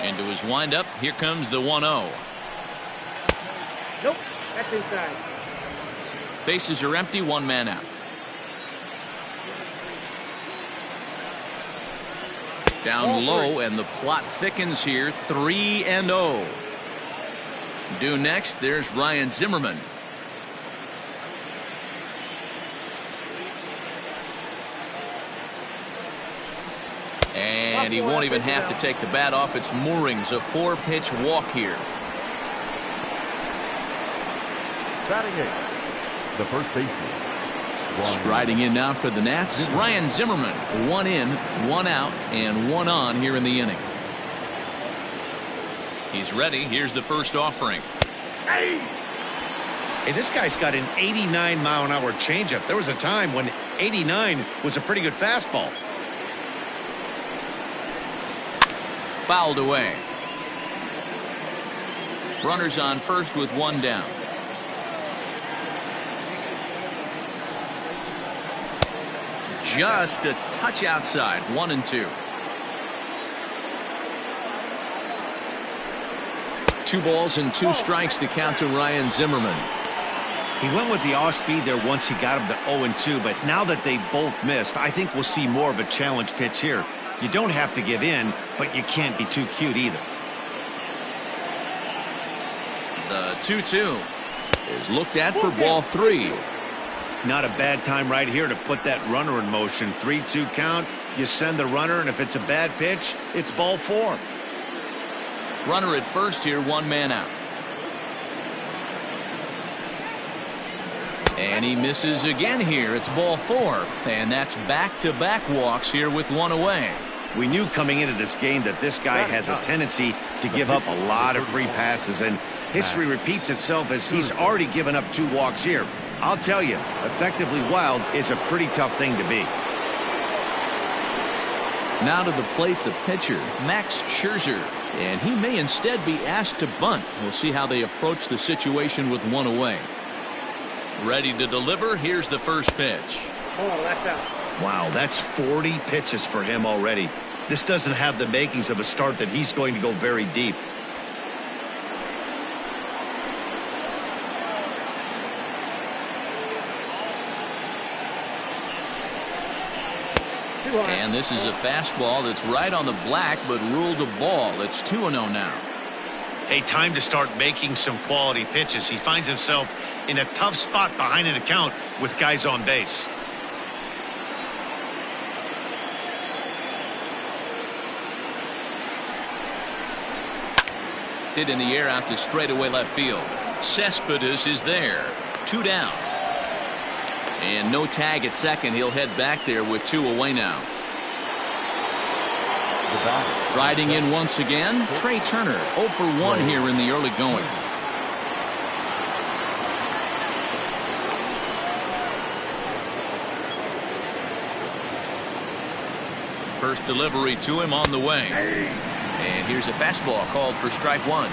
[SPEAKER 1] Into his windup, here comes the 1-0.
[SPEAKER 4] Nope, that's inside.
[SPEAKER 1] Bases are empty, one man out. Down low, and the plot thickens here, 3-0. Due next, there's Ryan Zimmerman. And he won't even have to take the bat off its moorings. A 4-pitch walk here.
[SPEAKER 3] Batting eighth, the first baseman.
[SPEAKER 1] Striding in now for the Nats, Ryan Zimmerman. 1 in, 1 out, and 1 on here in the inning. He's ready. Here's the first offering.
[SPEAKER 2] Hey, this guy's got an 89-mile-an-hour changeup. There was a time when 89 was a pretty good fastball.
[SPEAKER 1] Fouled away. Runners on first with 1 down. Just a touch outside. 1-2. 2 balls and 2 strikes the count to Ryan Zimmerman.
[SPEAKER 2] He went with the off speed there once he got him to 0-2, but now that they both missed, I think we'll see more of a challenge pitch here. You don't have to give in, but you can't be too cute either.
[SPEAKER 1] The 2-2 is looked at for ball 3.
[SPEAKER 2] Not a bad time right here to put that runner in motion. 3-2 count. You send the runner, and if it's a bad pitch, it's ball 4.
[SPEAKER 1] Runner at first here, 1 man out. And he misses again here. It's ball 4. And that's back-to-back walks here with 1 away.
[SPEAKER 2] We knew coming into this game that this guy has a tendency to give up a lot of free passes, and history repeats itself as he's already given up 2 walks here. I'll tell you, effectively wild is a pretty tough thing to be.
[SPEAKER 1] Now to the plate, the pitcher, Max Scherzer. And he may instead be asked to bunt. We'll see how they approach the situation with 1 away. Ready to deliver. Here's the first pitch.
[SPEAKER 4] Oh, that's out.
[SPEAKER 2] Wow, that's 40 pitches for him already. This doesn't have the makings of a start that he's going to go very deep.
[SPEAKER 1] And this is a fastball that's right on the black, but ruled a ball. It's 2-0 now.
[SPEAKER 2] Hey, time to start making some quality pitches. He finds himself in a tough spot behind an account with guys on base.
[SPEAKER 1] Hit in the air out to straightaway left field. Cespedes is there. 2 down. And no tag at second. He'll head back there with 2 away now. Riding in once again, Trey Turner. 0 for 1 here in the early going. First delivery to him on the way. And here's a fastball called for strike 1.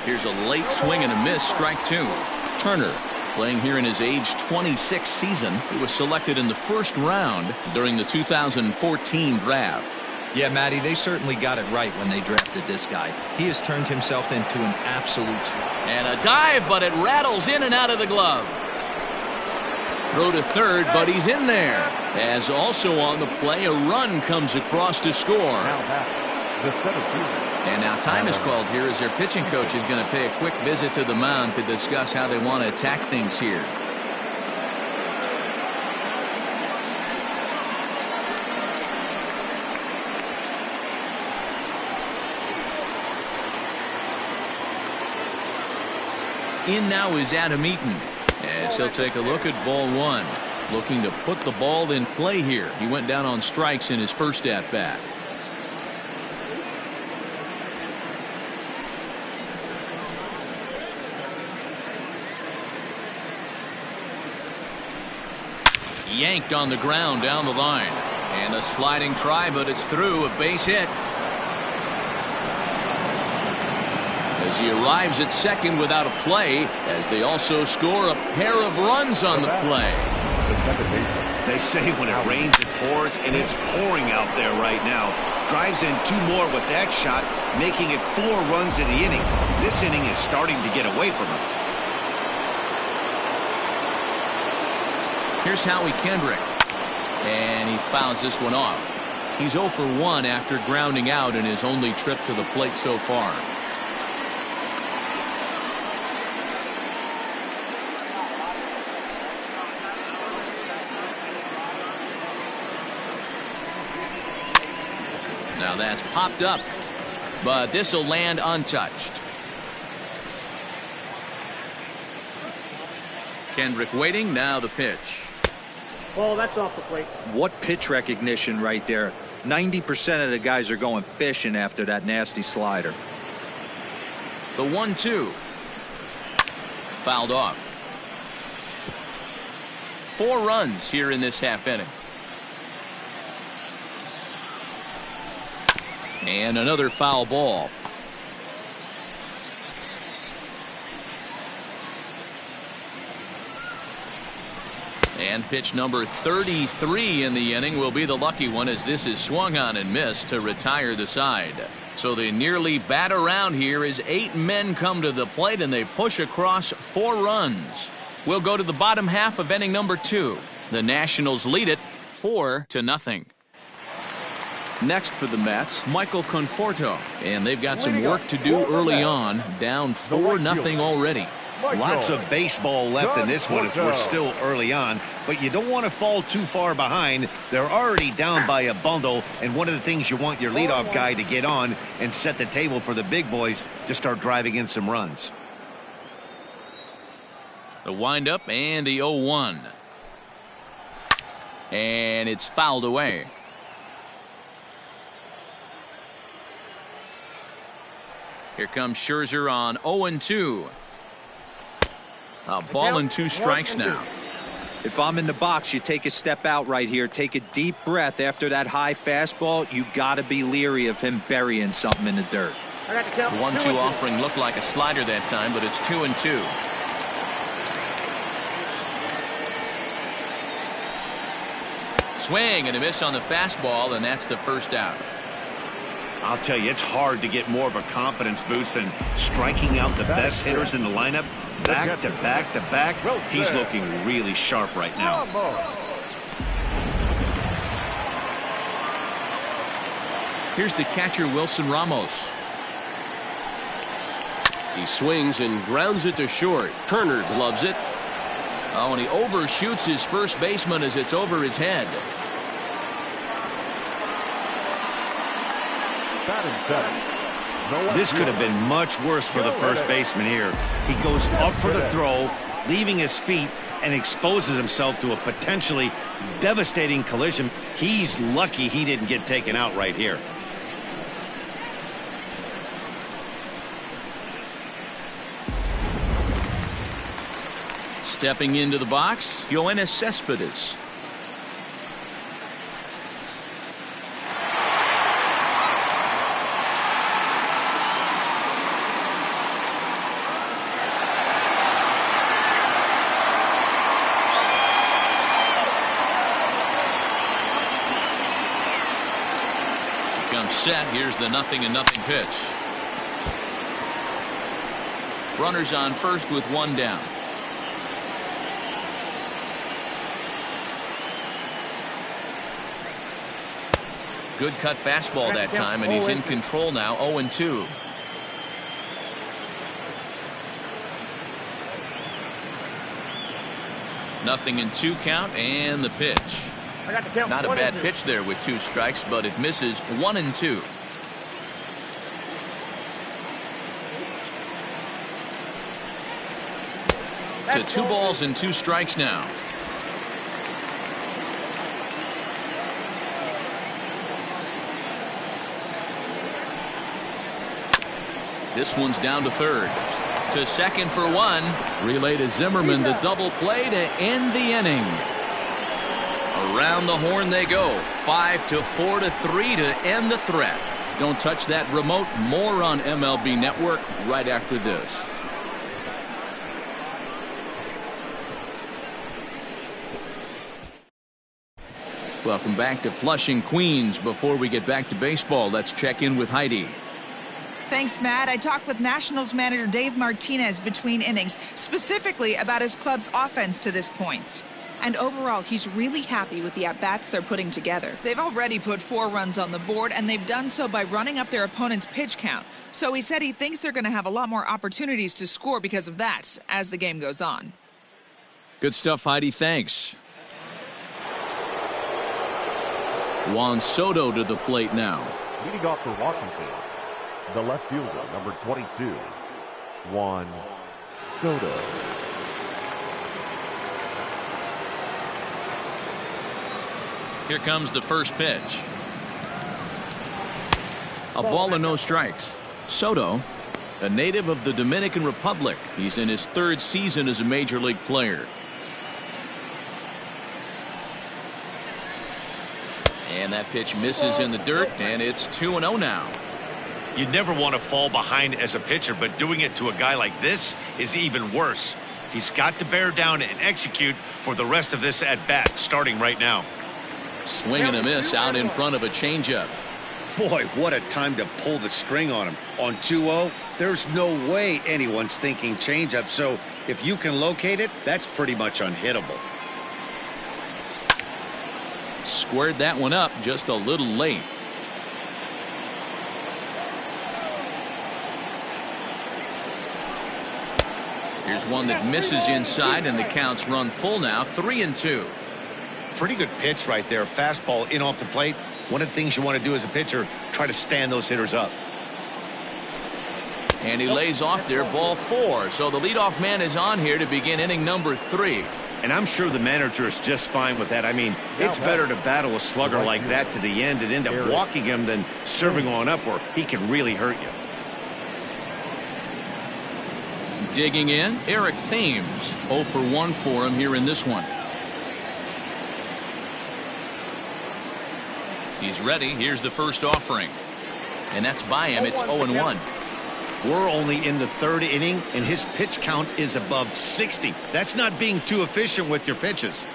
[SPEAKER 1] Here's a late swing and a miss, strike 2. Turner Playing here in his age 26 season, he was selected in the first round during the 2014 draft.
[SPEAKER 5] Yeah, Matty, they certainly got it right when they drafted this guy. He has turned himself into an absolute threat.
[SPEAKER 1] And a dive, but it rattles in and out of the glove. Throw to third, but he's in there. As also on the play, a run comes across to score. And now time is called here as their pitching coach is going to pay a quick visit to the mound to discuss how they want to attack things here. In now is Adam Eaton, as he'll take a look at ball one. Looking to put the ball in play here. He went down on strikes in his first at-bat. Yanked on the ground down the line. And a sliding try, but it's through. A base hit. As he arrives at second without a play, as they also score a pair of runs on the play.
[SPEAKER 2] They say when it rains, it pours, and it's pouring out there right now. Drives in two more with that shot, making it 4 runs in the inning. This inning is starting to get away from him.
[SPEAKER 1] Here's Howie Kendrick, and he fouls this one off. He's 0 for 1 after grounding out in his only trip to the plate so far. Now that's popped up, but this will land untouched. Kendrick waiting, now the pitch.
[SPEAKER 4] Ball, that's off the plate.
[SPEAKER 5] What pitch recognition right there. 90% of the guys are going fishing after that nasty slider.
[SPEAKER 1] The 1-2. Fouled off. 4 runs here in this half inning. And another foul ball. And pitch number 33 in the inning will be the lucky one, as this is swung on and missed to retire the side. So they nearly bat around here as 8 men come to the plate and they push across 4 runs. We'll go to the bottom half of inning number 2. The Nationals lead it 4-0. Next for the Mets, Michael Conforto, and they've got some work to do early on, down 4-0 already.
[SPEAKER 2] Lots of baseball left in this one as we're still early on, but you don't want to fall too far behind. They're already down by a bundle, and one of the things you want your leadoff guy to get on and set the table for the big boys to start driving in some runs.
[SPEAKER 1] The windup and the 0-1. And it's fouled away. Here comes Scherzer on 0-2. A ball and 2 strikes now.
[SPEAKER 5] If I'm in the box, you take a step out right here. Take a deep breath after that high fastball. You got to be leery of him burying something in the dirt.
[SPEAKER 1] The 1-2 offering looked like a slider that time, but it's 2-2. Swing and a miss on the fastball, and that's the first out.
[SPEAKER 2] I'll tell you, it's hard to get more of a confidence boost than striking out the best hitters in the lineup. Back to back to back. He's looking really sharp right now.
[SPEAKER 1] Here's the catcher, Wilson Ramos.
[SPEAKER 6] He swings and grounds it to short. Turner loves it.
[SPEAKER 1] Oh, and he overshoots his first baseman as it's over his head.
[SPEAKER 2] This could have been much worse for the first baseman here. He goes up for the throw, leaving his feet, and exposes himself to a potentially devastating collision. He's lucky he didn't get taken out right here.
[SPEAKER 1] Stepping into the box, Yoenis Cespedes. comes set. Here's the 0-0 pitch. Runners on first with one down. Good cut fastball that time, and he's in control now. 0-2. Nothing in 2 count, and the pitch. Not a bad pitch there with 2 strikes, but it misses. 1-2. To 2 balls and 2 strikes now. This one's down to third. To second for 1. Relay to Zimmerman, the double play to end the inning. Around the horn they go. 5-4 to 3 to end the threat. Don't touch that remote. More on MLB Network right after this. Welcome back to Flushing, Queens. Before we get back to baseball, let's check in with Heidi.
[SPEAKER 7] Thanks, Matt. I talked with Nationals manager Dave Martinez between innings, specifically about his club's offense to this point. And overall, he's really happy with the at-bats they're putting together. They've already put 4 runs on the board, and they've done so by running up their opponent's pitch count. So he said he thinks they're going to have a lot more opportunities to score because of that as the game goes on.
[SPEAKER 1] Good stuff, Heidi. Thanks. Juan Soto to the plate now.
[SPEAKER 3] Leading off for Washington, the left fielder, number 22, Juan Soto.
[SPEAKER 1] Here comes the first pitch. A ball and no strikes. Soto, a native of the Dominican Republic. He's in his 3rd season as a major league player. And that pitch misses in the dirt, and it's 2-0 now.
[SPEAKER 2] You never want to fall behind as a pitcher, but doing it to a guy like this is even worse. He's got to bear down and execute for the rest of this at-bat, starting right now.
[SPEAKER 1] Swing and a miss out in front of a changeup.
[SPEAKER 8] Boy, what a time to pull the string on him. On 2-0, there's no way anyone's thinking changeup, so if you can locate it, that's pretty much unhittable.
[SPEAKER 1] Squared that one up just a little late. Here's one that misses inside, and the count's run full now. 3-2.
[SPEAKER 2] Pretty good pitch right there. Fastball in off the plate. One of the things you want to do as a pitcher, try to stand those hitters up.
[SPEAKER 1] And he lays off there, ball 4. So the leadoff man is on here to begin inning number 3.
[SPEAKER 2] And I'm sure the manager is just fine with that. I mean, it's better to battle a slugger like that to the end and end up walking him than serving on up where he can really hurt you.
[SPEAKER 1] Digging in, Eric Thames. 0 for 1 for him here in this one. He's ready. Here's the first offering. And that's by him. It's 0-1.
[SPEAKER 2] We're only in the 3rd inning, and his pitch count is above 60. That's not being too efficient with your pitches.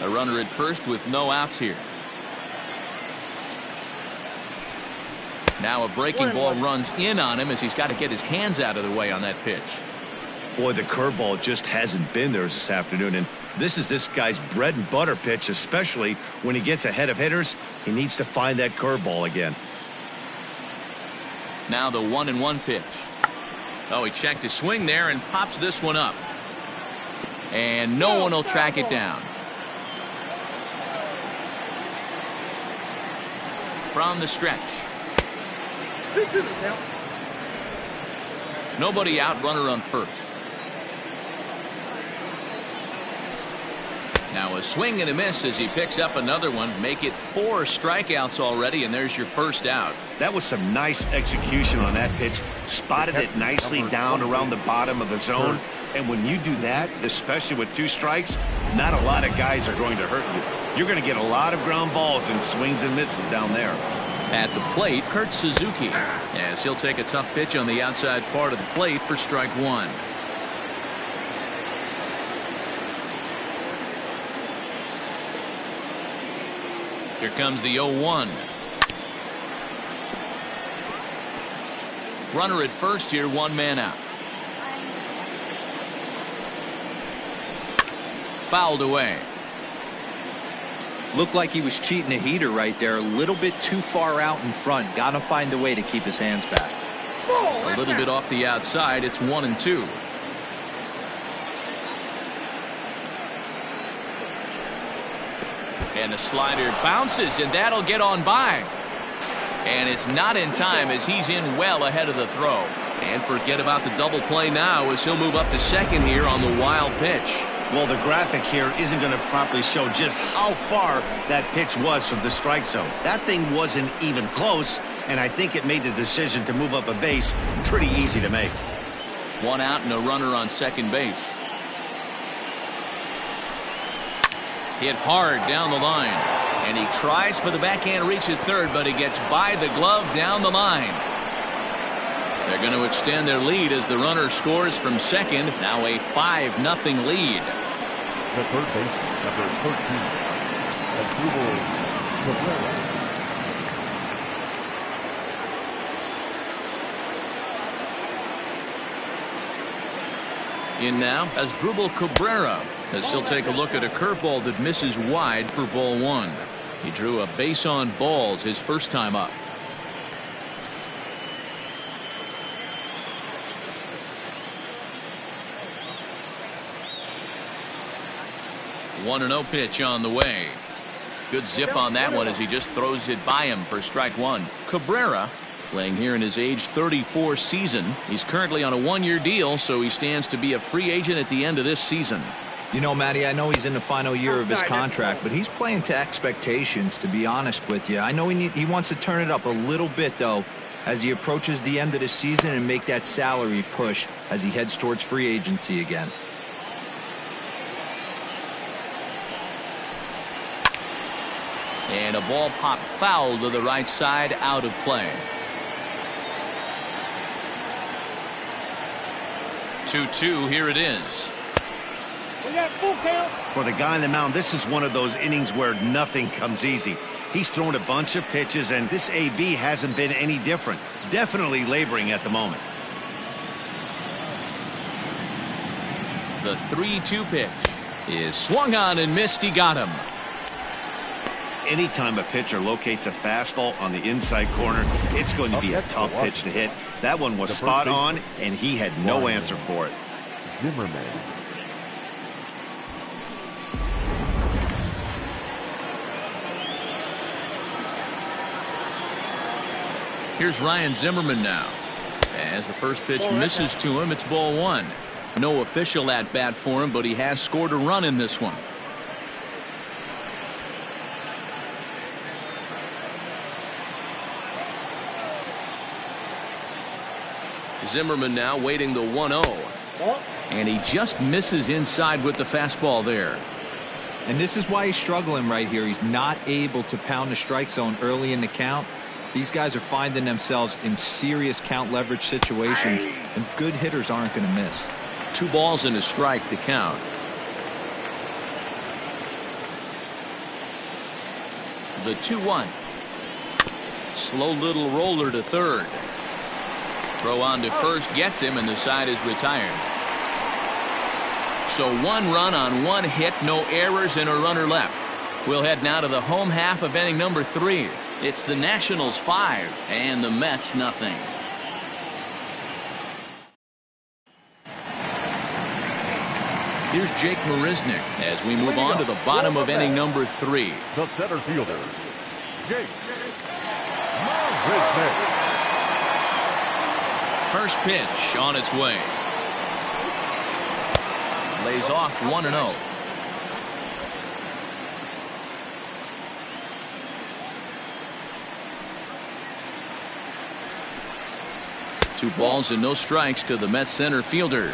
[SPEAKER 1] A runner at first with no outs here. Now a breaking ball runs in on him as he's got to get his hands out of the way on that pitch.
[SPEAKER 2] Boy, the curveball just hasn't been there this afternoon, and this is this guy's bread and butter pitch, especially when he gets ahead of hitters. He needs to find that curveball again.
[SPEAKER 1] Now the 1-1 pitch. Oh, he checked his swing there and pops this one up. And no one will track it down. From the stretch. Nobody out, runner on first. Now a swing and a miss as he picks up another one. Make it 4 strikeouts already, and there's your first out.
[SPEAKER 2] That was some nice execution on that pitch. Spotted it nicely down around the bottom of the zone. And when you do that, especially with 2 strikes, not a lot of guys are going to hurt you. You're going to get a lot of ground balls and swings and misses down there.
[SPEAKER 1] At the plate, Kurt Suzuki, as he'll take a tough pitch on the outside part of the plate for strike 1. Here comes the 0-1. Runner at first here, one man out. Fouled away.
[SPEAKER 5] Looked like he was cheating a heater right there. A little bit too far out in front. Got to find a way to keep his hands back.
[SPEAKER 1] A little bit off the outside. It's 1-2. And the slider bounces, and that'll get on by. And it's not in time as he's in well ahead of the throw. And forget about the double play now as he'll move up to second here on the wild pitch.
[SPEAKER 2] Well, the graphic here isn't going to properly show just how far that pitch was from the strike zone. That thing wasn't even close, and I think it made the decision to move up a base pretty easy to make.
[SPEAKER 1] One out and a runner on second base. Hit hard down the line. And he tries for the backhand reach at third, but he gets by the glove down the line. They're going to extend their lead as the runner scores from second. Now a 5-0 lead.
[SPEAKER 3] The third baseman, number 13, Asdrubal Cabrera.
[SPEAKER 1] In now, Asdrubal Cabrera, as he'll take a look at a curveball that misses wide for ball one. He drew a base on balls his first time up. One 1-0 pitch on the way. Good zip on that one as he just throws it by him for strike one. Cabrera playing here in his age 34 season. He's currently on a one-year deal, so he stands to be a free agent at the end of this season.
[SPEAKER 5] You know, Matty, I know he's in the final year of his contract, but he's playing to expectations, to be honest with you. I know he wants to turn it up a little bit, though, as he approaches the end of the season and make that salary push as he heads towards free agency again.
[SPEAKER 1] And a ball popped foul to the right side, out of play. 2-2, here it is.
[SPEAKER 2] For the guy on the mound, this is one of those innings where nothing comes easy. He's thrown a bunch of pitches, and this AB hasn't been any different. Definitely laboring at the moment.
[SPEAKER 1] The 3-2 pitch is swung on and missed. He got him.
[SPEAKER 2] Anytime a pitcher locates a fastball on the inside corner, it's going to be a tough pitch to hit. That one was spot on, and he had no answer for it.
[SPEAKER 3] Zimmerman.
[SPEAKER 1] Here's Ryan Zimmerman now. As the first pitch misses to him, it's ball one. No official at bat for him, but he has scored a run in this one. Zimmerman now waiting the 1-0. And he just misses inside with the fastball there.
[SPEAKER 5] And this is why he's struggling right here. He's not able to pound the strike zone early in the count. These guys are finding themselves in serious count leverage situations, and good hitters aren't going to miss.
[SPEAKER 1] 2 balls and a strike to count. The 2-1. Slow little roller to third. Throw on to first gets him, and the side is retired. So 1 run on 1 hit, no errors, and a runner left. We'll head now to the home half of inning number 3. It's the Nationals 5 and the Mets nothing. Here's Jake Marisnick as we move on to the bottom of inning number 3.
[SPEAKER 3] The center fielder, Jake Marisnick.
[SPEAKER 1] First pitch on its way. Lays off 1-0. Two balls and no strikes to the Mets center fielder.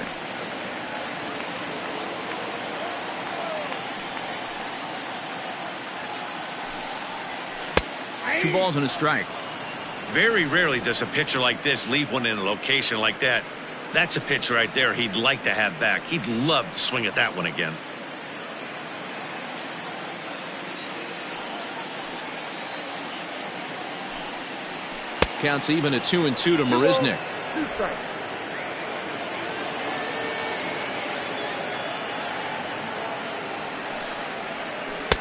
[SPEAKER 1] Two balls and a strike.
[SPEAKER 2] Very rarely does a pitcher like this leave one in a location like that. That's a pitch right there he'd like to have back. He'd love to swing at that one again.
[SPEAKER 1] Counts even at 2-2 to Marisnick.
[SPEAKER 4] 2 strikes.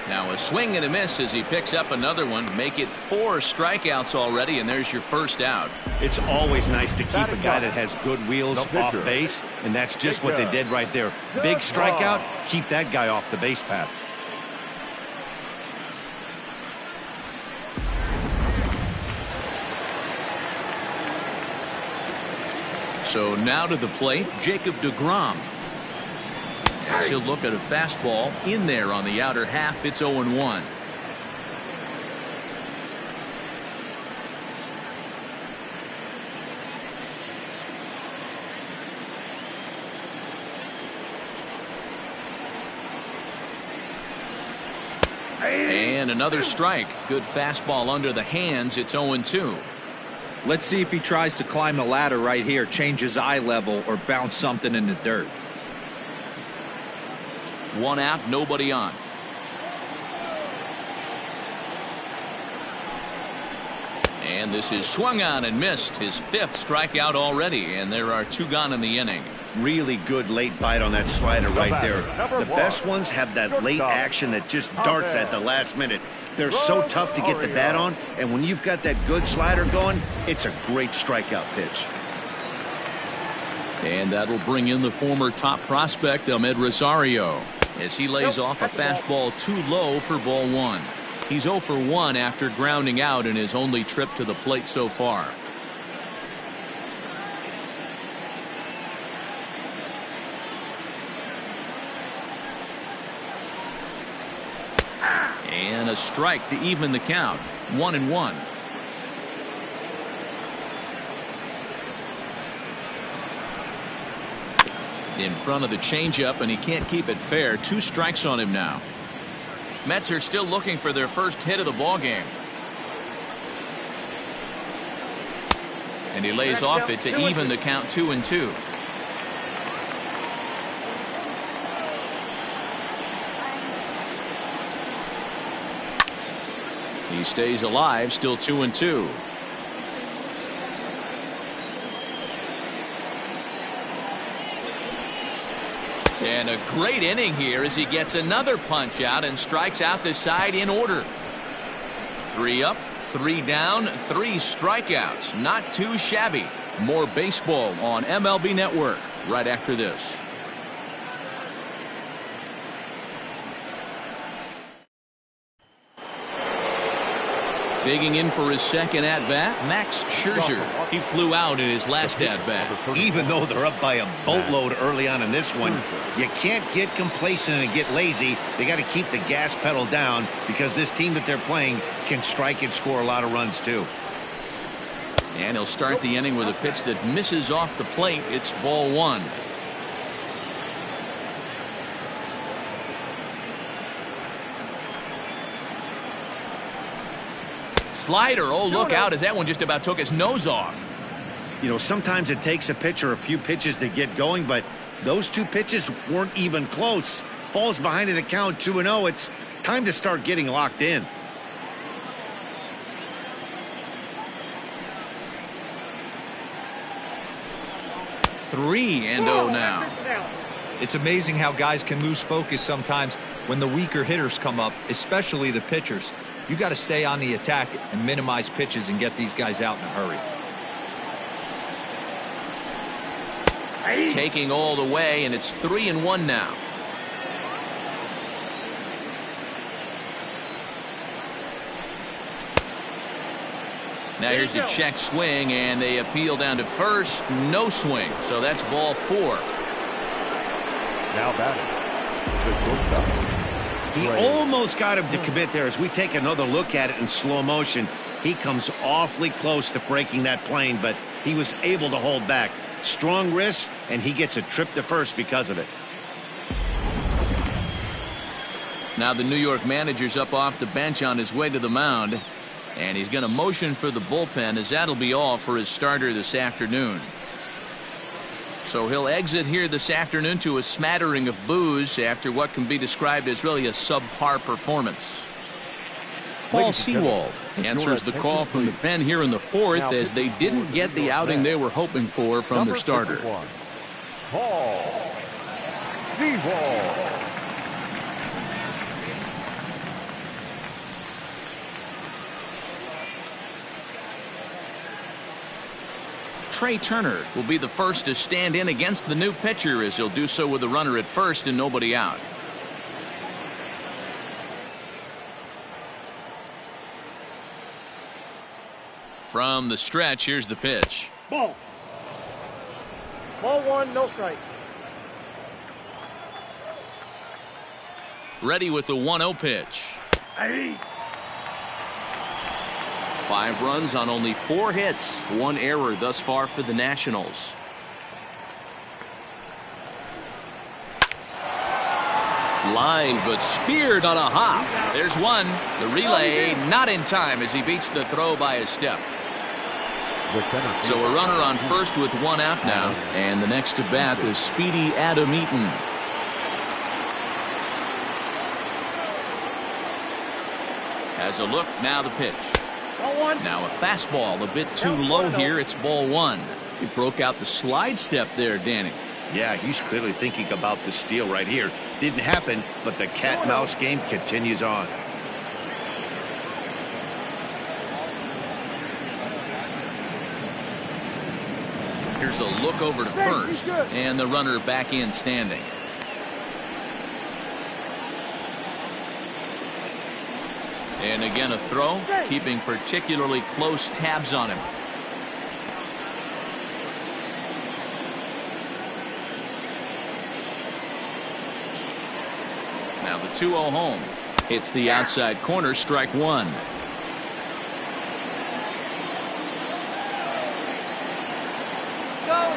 [SPEAKER 1] Now a swing and a miss as he picks up another one. Make it 4 strikeouts already, and there's your first out.
[SPEAKER 2] It's always nice to keep a guy that has good wheels off base, and that's just what they did right there. Big strikeout, keep that guy off the base path.
[SPEAKER 1] So now to the plate, Jacob deGrom. As he'll look at a fastball in there on the outer half. It's 0-1. And another strike. Good fastball under the hands. It's 0-2.
[SPEAKER 5] Let's see if he tries to climb the ladder right here, change his eye level, or bounce something in the dirt.
[SPEAKER 1] 1 out, nobody on. And this is swung on and missed. His 5th strikeout already, and there are 2 gone in the inning.
[SPEAKER 2] Really good late bite on that slider right there. The best ones have that late action that just darts at the last minute. They're so tough to get the bat on, and when you've got that good slider going, it's a great strikeout pitch.
[SPEAKER 1] And that'll bring in the former top prospect, Ahmed Rosario, as he lays off a fastball too low for ball 1. He's 0 for 1 after grounding out in his only trip to the plate so far. And a strike to even the count. 1-1. In front of the changeup, and he can't keep it fair. 2 strikes on him now. Mets are still looking for their first hit of the ball game. And he lays off it to even the count. 2-2. He stays alive, still 2-2. And a great inning here as he gets another punch out and strikes out the side in order. 3 up, 3 down, 3 strikeouts. Not too shabby. More baseball on MLB Network right after this. Digging in for his second at-bat, Max Scherzer. He flew out in his last at-bat.
[SPEAKER 2] Even though they're up by a boatload early on in this one, you can't get complacent and get lazy. They got to keep the gas pedal down because this team that they're playing can strike and score a lot of runs too.
[SPEAKER 1] And he'll start the inning with a pitch that misses off the plate. It's ball 1. Slider. Oh, look out, as that one just about took his nose off.
[SPEAKER 2] You know, sometimes it takes a pitcher a few pitches to get going, but those 2 pitches weren't even close. Falls behind in the count 2-0. It's time to start getting locked in.
[SPEAKER 1] Three and 0 now.
[SPEAKER 5] It's amazing how guys can lose focus sometimes when the weaker hitters come up, especially the pitchers. You got to stay on the attack and minimize pitches and get these guys out in a hurry.
[SPEAKER 1] Taking all the way, and it's 3-1 now. Now here's a check swing, and they appeal down to first. No swing, so that's ball 4.
[SPEAKER 3] Now batting, the shortstop.
[SPEAKER 2] He almost got him to commit there. As we take another look at it in slow motion, he comes awfully close to breaking that plane, but he was able to hold back. Strong wrist, and he gets a trip to first because of it.
[SPEAKER 1] Now the New York manager's up off the bench on his way to the mound, and he's going to motion for the bullpen, as that'll be all for his starter this afternoon. So he'll exit here this afternoon to a smattering of boos after what can be described as really a subpar performance. Paul Sewald answers the call from the pen here in the fourth as they didn't get the outing they were hoping for from their starter.
[SPEAKER 3] Paul Sewald.
[SPEAKER 1] Trey Turner will be the first to stand in against the new pitcher as he'll do so with a runner at first and nobody out. From the stretch, here's the pitch.
[SPEAKER 4] Ball. Ball one, no strike.
[SPEAKER 1] Ready with the 1-0 pitch.
[SPEAKER 4] Hey.
[SPEAKER 1] 5 runs on only 4 hits. 1 error thus far for the Nationals. Line, but speared on a hop. There's one. The relay not in time as he beats the throw by a step. So a runner on first with 1 out now. And the next to bat is Speedy Adam Eaton. Has a look, now the pitch. Now a fastball a bit too low here. It's ball 1. He broke out the slide step there, Danny.
[SPEAKER 2] Yeah, he's clearly thinking about the steal right here. Didn't happen, but the cat-mouse game continues on.
[SPEAKER 1] Here's a look over to first, and the runner back in standing. And again a throw, keeping particularly close tabs on him. Now the 2-0 home. It's the outside corner, strike 1.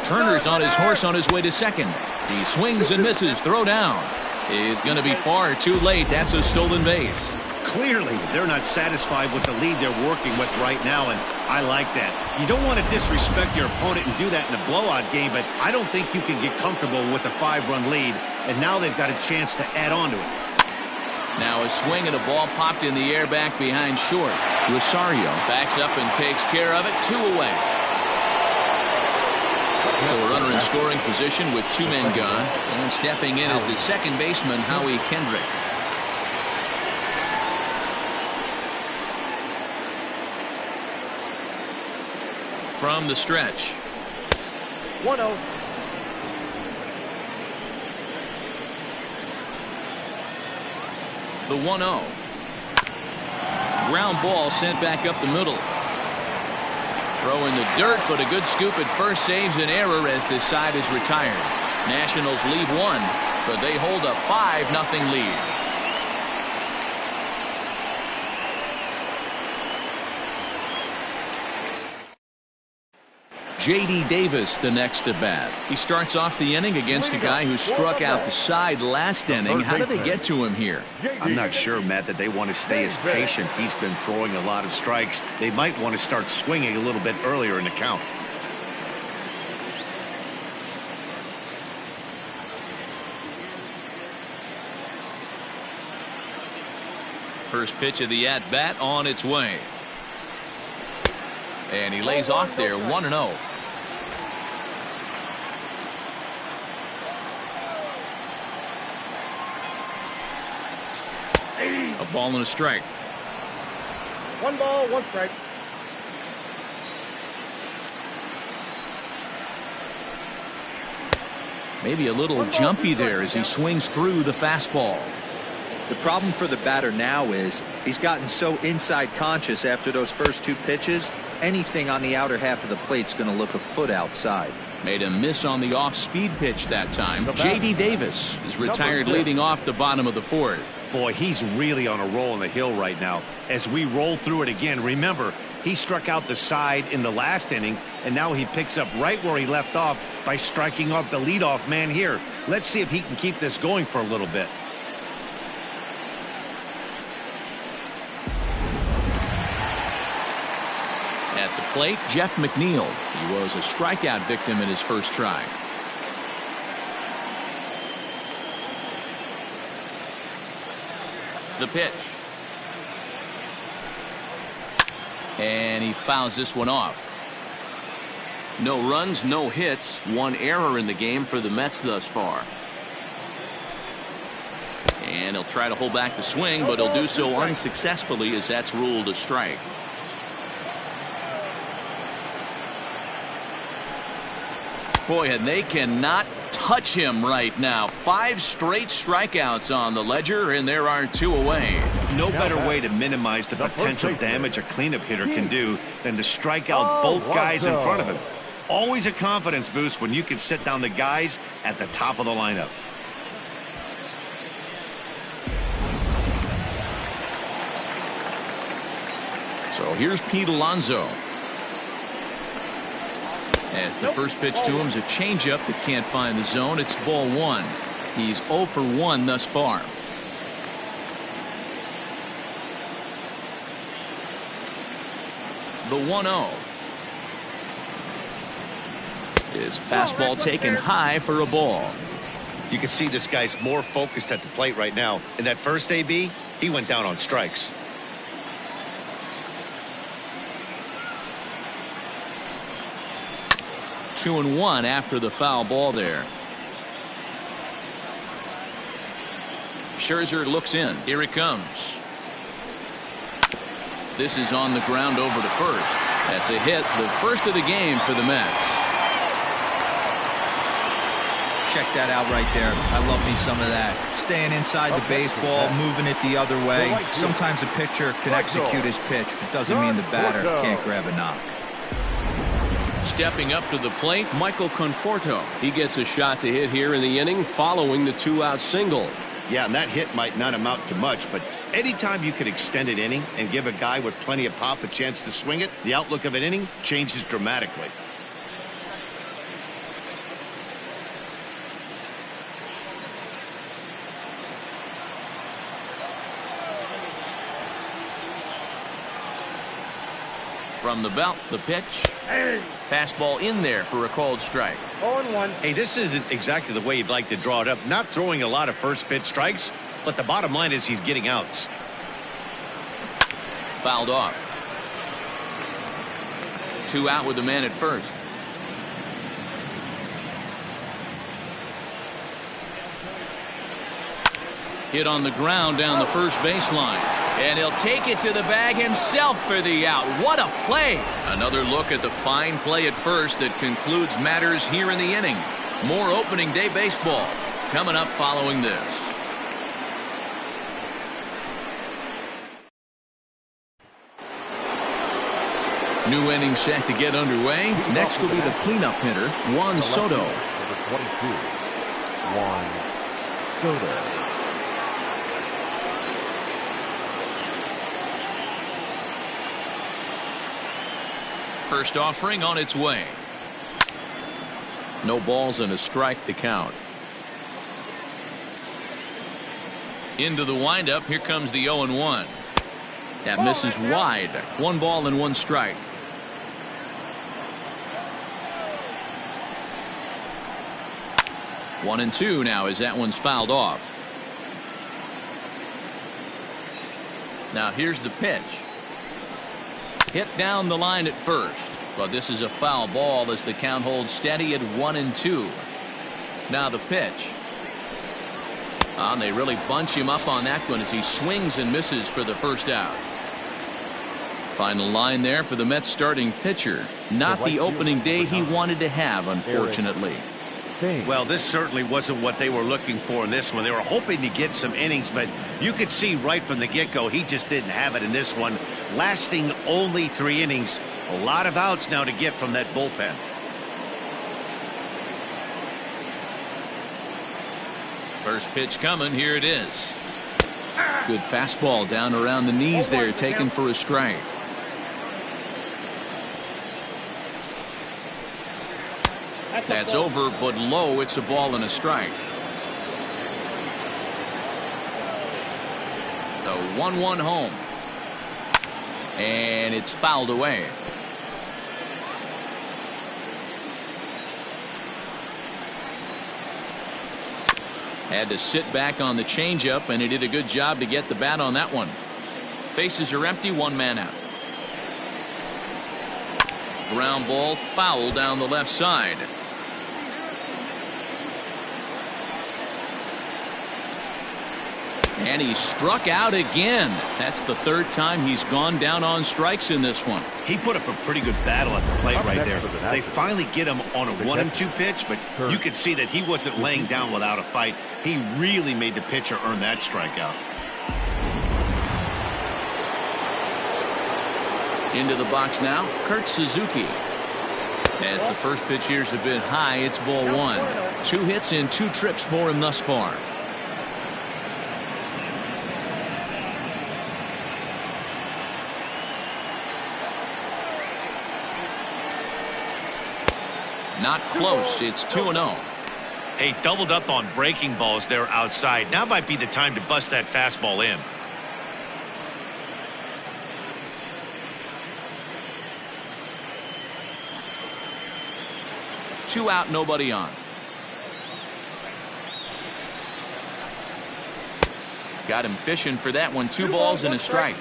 [SPEAKER 1] Turner's on his horse on his way to second. He swings and misses. Throw down. Is going to be far too late. That's a stolen base.
[SPEAKER 2] Clearly, they're not satisfied with the lead they're working with right now, and I like that. You don't want to disrespect your opponent and do that in a blowout game, but I don't think you can get comfortable with a 5-run lead, and now they've got a chance to add on to it.
[SPEAKER 1] Now a swing and a ball popped in the air back behind short. Rosario backs up and takes care of it. 2 away. So a runner in scoring position with 2 men gone, and stepping in is the second baseman, Howie Kendrick. From the stretch.
[SPEAKER 4] 1-0.
[SPEAKER 1] The 1-0. Ground ball sent back up the middle. Throw in the dirt, but a good scoop at first saves an error as this side is retired. Nationals lead 1, but they hold a 5-0 lead. J.D. Davis the next to bat. He starts off the inning against a guy who struck out the side last inning. How did they get to him here?
[SPEAKER 2] I'm not sure, Matt, that they want to stay as patient. He's been throwing a lot of strikes. They might want to start swinging a little bit earlier in the count.
[SPEAKER 1] First pitch of the at-bat on its way. And he lays off there, 1-0. A ball and a strike.
[SPEAKER 4] 1 ball, 1 strike.
[SPEAKER 1] Maybe a little jumpy there as he swings through the fastball.
[SPEAKER 5] The problem for the batter now is he's gotten so inside conscious after those first 2 pitches. Anything on the outer half of the plate's going to look a foot outside.
[SPEAKER 1] Made a miss on the off-speed pitch that time. J.D. Davis is retired leading off the bottom of the 4th.
[SPEAKER 2] Boy, he's really on a roll on the hill right now. As we roll through it again, remember, he struck out the side in the last inning, and now he picks up right where he left off by striking off the leadoff man here. Let's see if he can keep this going for a little bit.
[SPEAKER 1] At the plate, Jeff McNeil. He was a strikeout victim in his first try. The pitch. And he fouls this one off. No runs, no hits, one error in the game for the Mets thus far. And he'll try to hold back the swing, but he'll do so unsuccessfully as that's ruled a strike. Boy, and they cannot touch him right now. 5 straight strikeouts on the ledger, and there are 2 away.
[SPEAKER 2] No better way to minimize the potential damage a cleanup hitter can do than to strike out both guys in front of him. Always a confidence boost when you can sit down the guys at the top of the lineup.
[SPEAKER 1] So here's Pete Alonso. As the first pitch to him is a changeup that can't find the zone. It's ball 1. He's 0 for 1 thus far. The 1-0 is a fastball taken high for a ball.
[SPEAKER 2] You can see this guy's more focused at the plate right now. In that first AB, he went down on strikes.
[SPEAKER 1] Two and 1 after the foul ball there. Scherzer looks in. Here it comes. This is on the ground over to first. That's a hit, the first of the game for the Mets.
[SPEAKER 5] Check that out right there. I love me some of that. Staying inside the baseball, moving it the other way. Sometimes a pitcher can execute his pitch, but doesn't mean the batter can't grab a knock.
[SPEAKER 1] Stepping up to the plate, Michael Conforto. He gets a shot to hit here in the inning following the 2-out single.
[SPEAKER 2] Yeah, and that hit might not amount to much, but anytime you can extend an inning and give a guy with plenty of pop a chance to swing it, the outlook of an inning changes dramatically.
[SPEAKER 1] From the belt, the pitch. Fastball in there for a called strike.
[SPEAKER 4] 0-1.
[SPEAKER 2] Hey, this isn't exactly the way you'd like to draw it up. Not throwing a lot of first pitch strikes, but the bottom line is he's getting outs.
[SPEAKER 1] Fouled off. 2 out with the man at first. Hit on the ground down the first baseline. And he'll take it to the bag himself for the out. What a play. Another look at the fine play at first that concludes matters here in the inning. More opening day baseball coming up following this. New inning set to get underway. Next will be the cleanup hitter, Juan Soto.
[SPEAKER 3] Number 22, Juan Soto.
[SPEAKER 1] First offering on its way. No balls and a strike to count. Into the windup. Here comes the 0-1. That misses wide. 1 ball and 1 strike. One and 2 now as that one's fouled off. Now here's the pitch. Hit down the line at first, but this is a foul ball as the count holds steady at 1-2. Now the pitch. And they really bunch him up on that one as he swings and misses for the first out. Final line there for the Mets starting pitcher. Not the opening day he wanted to have, unfortunately.
[SPEAKER 2] Well, this certainly wasn't what they were looking for in this one. They were hoping to get some innings, but you could see right from the get-go he just didn't have it in this one. Lasting only 3 innings. A lot of outs now to get from that bullpen.
[SPEAKER 1] First pitch coming. Here it is. Good fastball down around the knees there, taken for a strike. That's over, but low. It's a ball and a strike. The 1-1 home. And it's fouled away. Had to sit back on the changeup, and he did a good job to get the bat on that one. Bases are empty, 1 man out. Ground ball foul down the left side. And he struck out again. That's the third time he's gone down on strikes in this one.
[SPEAKER 2] He put up a pretty good battle at the plate right there. They finally get him on a 1-2 pitch, but you could see that he wasn't laying down without a fight. He really made the pitcher earn that strikeout.
[SPEAKER 1] Into the box now, Kurt Suzuki. As the first pitch here's a bit high, it's ball one. 2 hits in 2 trips for him thus far. Not close. It's 2-0.
[SPEAKER 2] Hey, doubled up on breaking balls there outside. Now might be the time to bust that fastball in.
[SPEAKER 1] Two out, nobody on. Got him fishing for that one. 2 balls and a strike.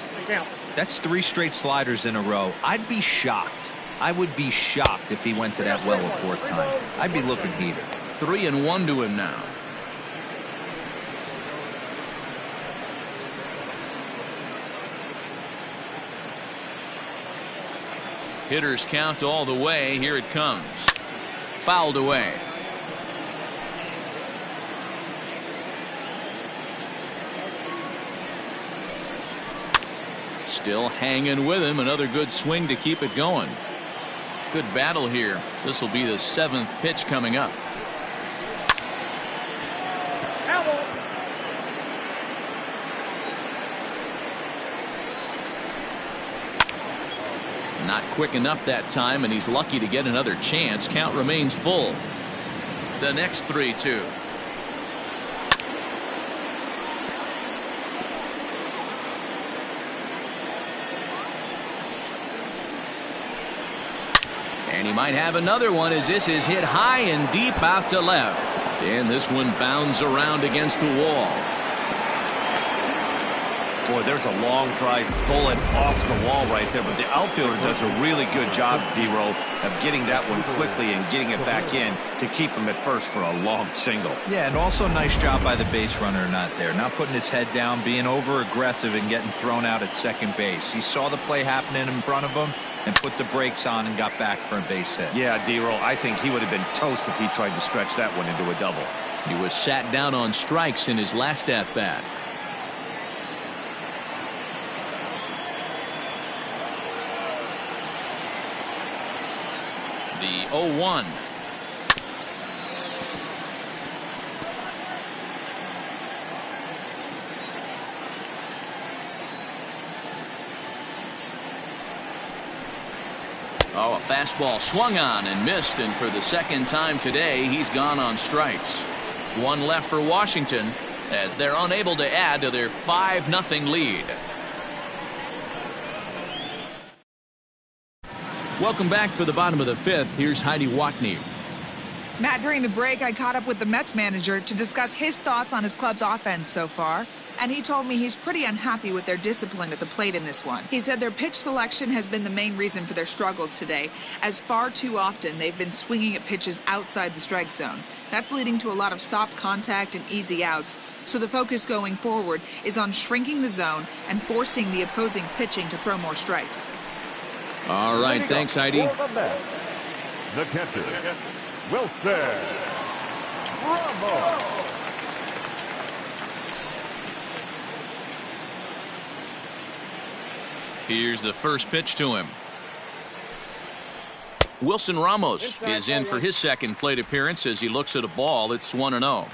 [SPEAKER 5] That's 3 straight sliders in a row. I'd be shocked. I would be shocked if he went to that well a 4th time. I'd be looking heated.
[SPEAKER 1] 3-1 to him now. Hitters count all the way. Here it comes. Fouled away. Still hanging with him. Another good swing to keep it going. Good battle here. This will be the 7th pitch coming up. Not quick enough that time, and he's lucky to get another chance. Count remains full. The next 3-2. And he might have another one as this is hit high and deep out to left. And this one bounds around against the wall.
[SPEAKER 2] Boy, there's a long drive bullet off the wall right there, but the outfielder does a really good job, D-Roll, of getting that one quickly and getting it back in to keep him at first for a long single.
[SPEAKER 5] Yeah, and also nice job by the base runner not there. Not putting his head down, being over-aggressive and getting thrown out at second base. He saw the play happening in front of him and put the brakes on and got back for a base hit.
[SPEAKER 2] Yeah, D-Roll, I think he would have been toast if he tried to stretch that one into a double.
[SPEAKER 1] He was sat down on strikes in his last at-bat. The 0-1. Oh, a fastball swung on and missed, and for the 2nd time today, he's gone on strikes. 1 left for Washington as they're unable to add to their 5-0 lead. Welcome back for the bottom of the 5th. Here's Heidi Watney.
[SPEAKER 7] Matt, during the break, I caught up with the Mets manager to discuss his thoughts on his club's offense so far. And he told me he's pretty unhappy with their discipline at the plate in this one. He said their pitch selection has been the main reason for their struggles today, as far too often they've been swinging at pitches outside the strike zone. That's leading to a lot of soft contact and easy outs. So the focus going forward is on shrinking the zone and forcing the opposing pitching to throw more strikes.
[SPEAKER 1] All right, thanks, Heidi.
[SPEAKER 3] The catcher, Wilson Ramos.
[SPEAKER 1] Here's the first pitch to him. Wilson Ramos is in for his 2nd plate appearance as he looks at a ball. It's 1-0.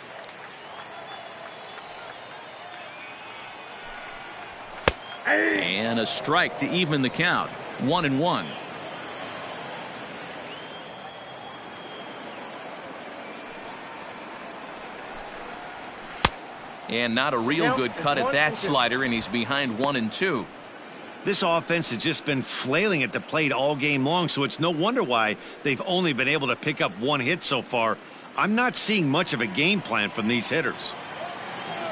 [SPEAKER 1] And a strike to even the count. 1-1. And not a real good cut at that slider, and he's behind 1-2.
[SPEAKER 2] This offense has just been flailing at the plate all game long, so it's no wonder why they've only been able to pick up 1 hit so far. I'm not seeing much of a game plan from these hitters.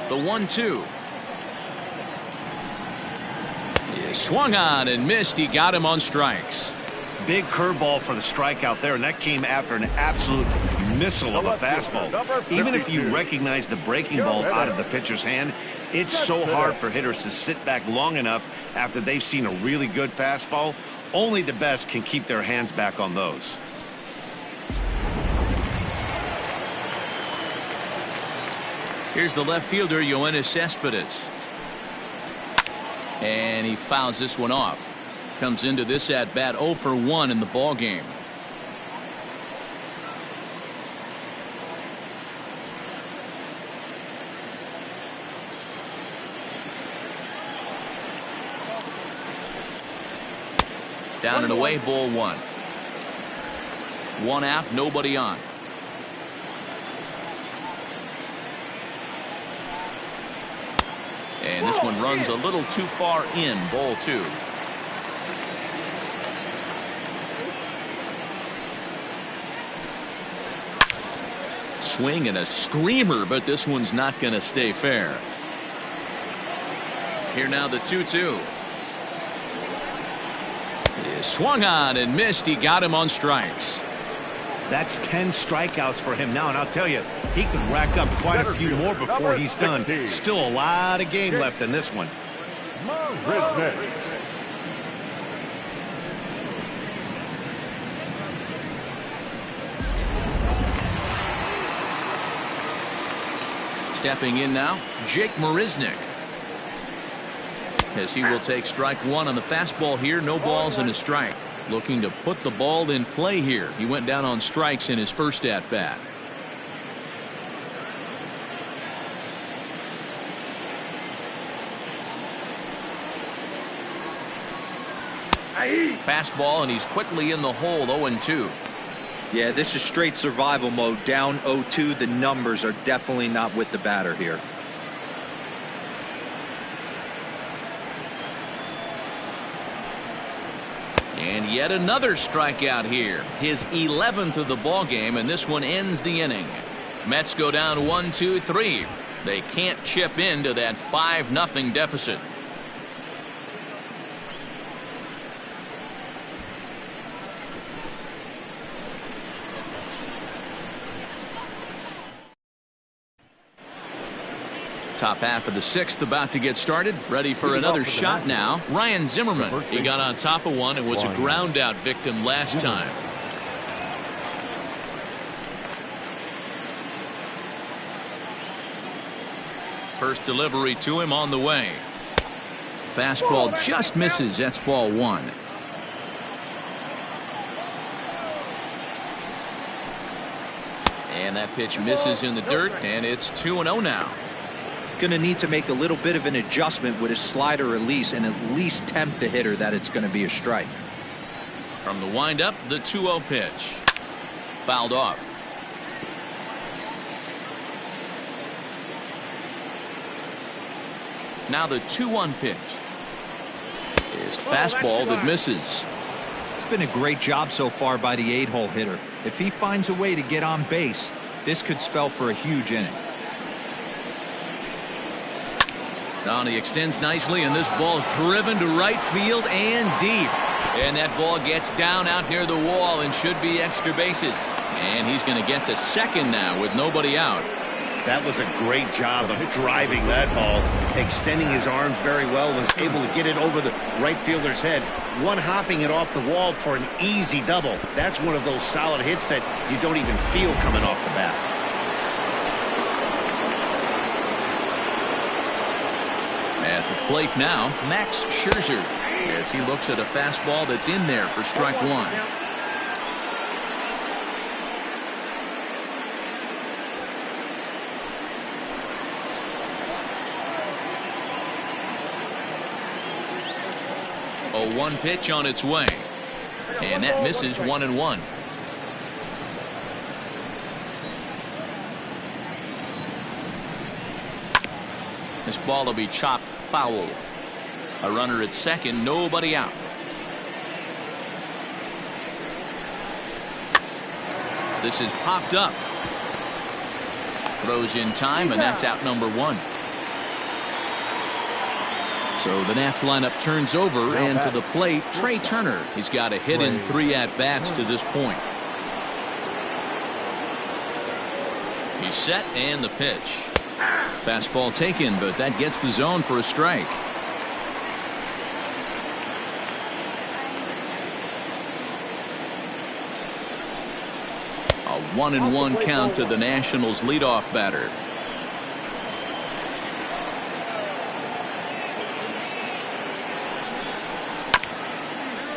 [SPEAKER 1] The 1-2. He swung on and missed. He got him on strikes.
[SPEAKER 2] Big curveball for the strikeout there, and that came after an absolute missile of a fastball. Even if you recognize the breaking ball out of the pitcher's hand, it's so hard for hitters to sit back long enough after they've seen a really good fastball. Only the best can keep their hands back on those.
[SPEAKER 1] Here's the left fielder, Yoenis Cespedes. And he fouls this one off. Comes into this at bat 0 for 1 in the ball game. Down and away, ball 1. 1 out, nobody on. And this one runs a little too far in, ball 2. Swing and a screamer, but this one's not going to stay fair. Here now the 2-2. He swung on and missed. He got him on strikes.
[SPEAKER 2] That's 10 strikeouts for him now, and I'll tell you, he could rack up quite a few more before he's done. Still a lot of game left in this one.
[SPEAKER 1] Stepping in now, Jake Marisnick. As he will take strike 1 on the fastball here. No balls and a strike. Looking to put the ball in play here. He went down on strikes in his first at bat. Fastball, and he's quickly in the hole. 0-2.
[SPEAKER 5] Yeah, this is straight survival mode. Down 0-2. The numbers are definitely not with the batter here.
[SPEAKER 1] And yet another strikeout here. His 11th of the ball game, and this one ends the inning. Mets go down 1-2-3. They can't chip into that 5-0 deficit. Top half of the 6th about to get started. Ready for another shot now. Ryan Zimmerman. He got on top of one and was a ground out victim last time. First delivery to him on the way. Fastball just misses. That's ball 1. And that pitch misses in the dirt, and it's 2-0 now.
[SPEAKER 5] Going to need to make a little bit of an adjustment with his slider release and at least tempt the hitter that it's going to be a strike.
[SPEAKER 1] From the windup, the 2-0 pitch. Fouled off. Now the 2-1 pitch. Is a fastball that misses.
[SPEAKER 5] It's been a great job so far by the 8-hole hitter. If he finds a way to get on base, this could spell for a huge inning.
[SPEAKER 1] Now he extends nicely, and this ball is driven to right field and deep. And that ball gets down out near the wall and should be extra bases. And he's going to get to second now with nobody out.
[SPEAKER 2] That was a great job of driving that ball, extending his arms very well, was able to get it over the right fielder's head, one-hopping it off the wall for an easy double. That's one of those solid hits that you don't even feel coming off the bat.
[SPEAKER 1] At the plate now, Max Scherzer, as he looks at a fastball that's in there for strike 1. A 1 pitch on its way, and that misses 1-1. This ball will be chopped foul. A runner at second, nobody out. This is popped up. Throws in time, and that's out number 1. So the Nats lineup turns over, and to the plate, Trey Turner. He's got a hit in 3 at-bats to this point. He's set, and the pitch. Fastball taken, but that gets the zone for a strike. A 1-1 count to the Nationals leadoff batter.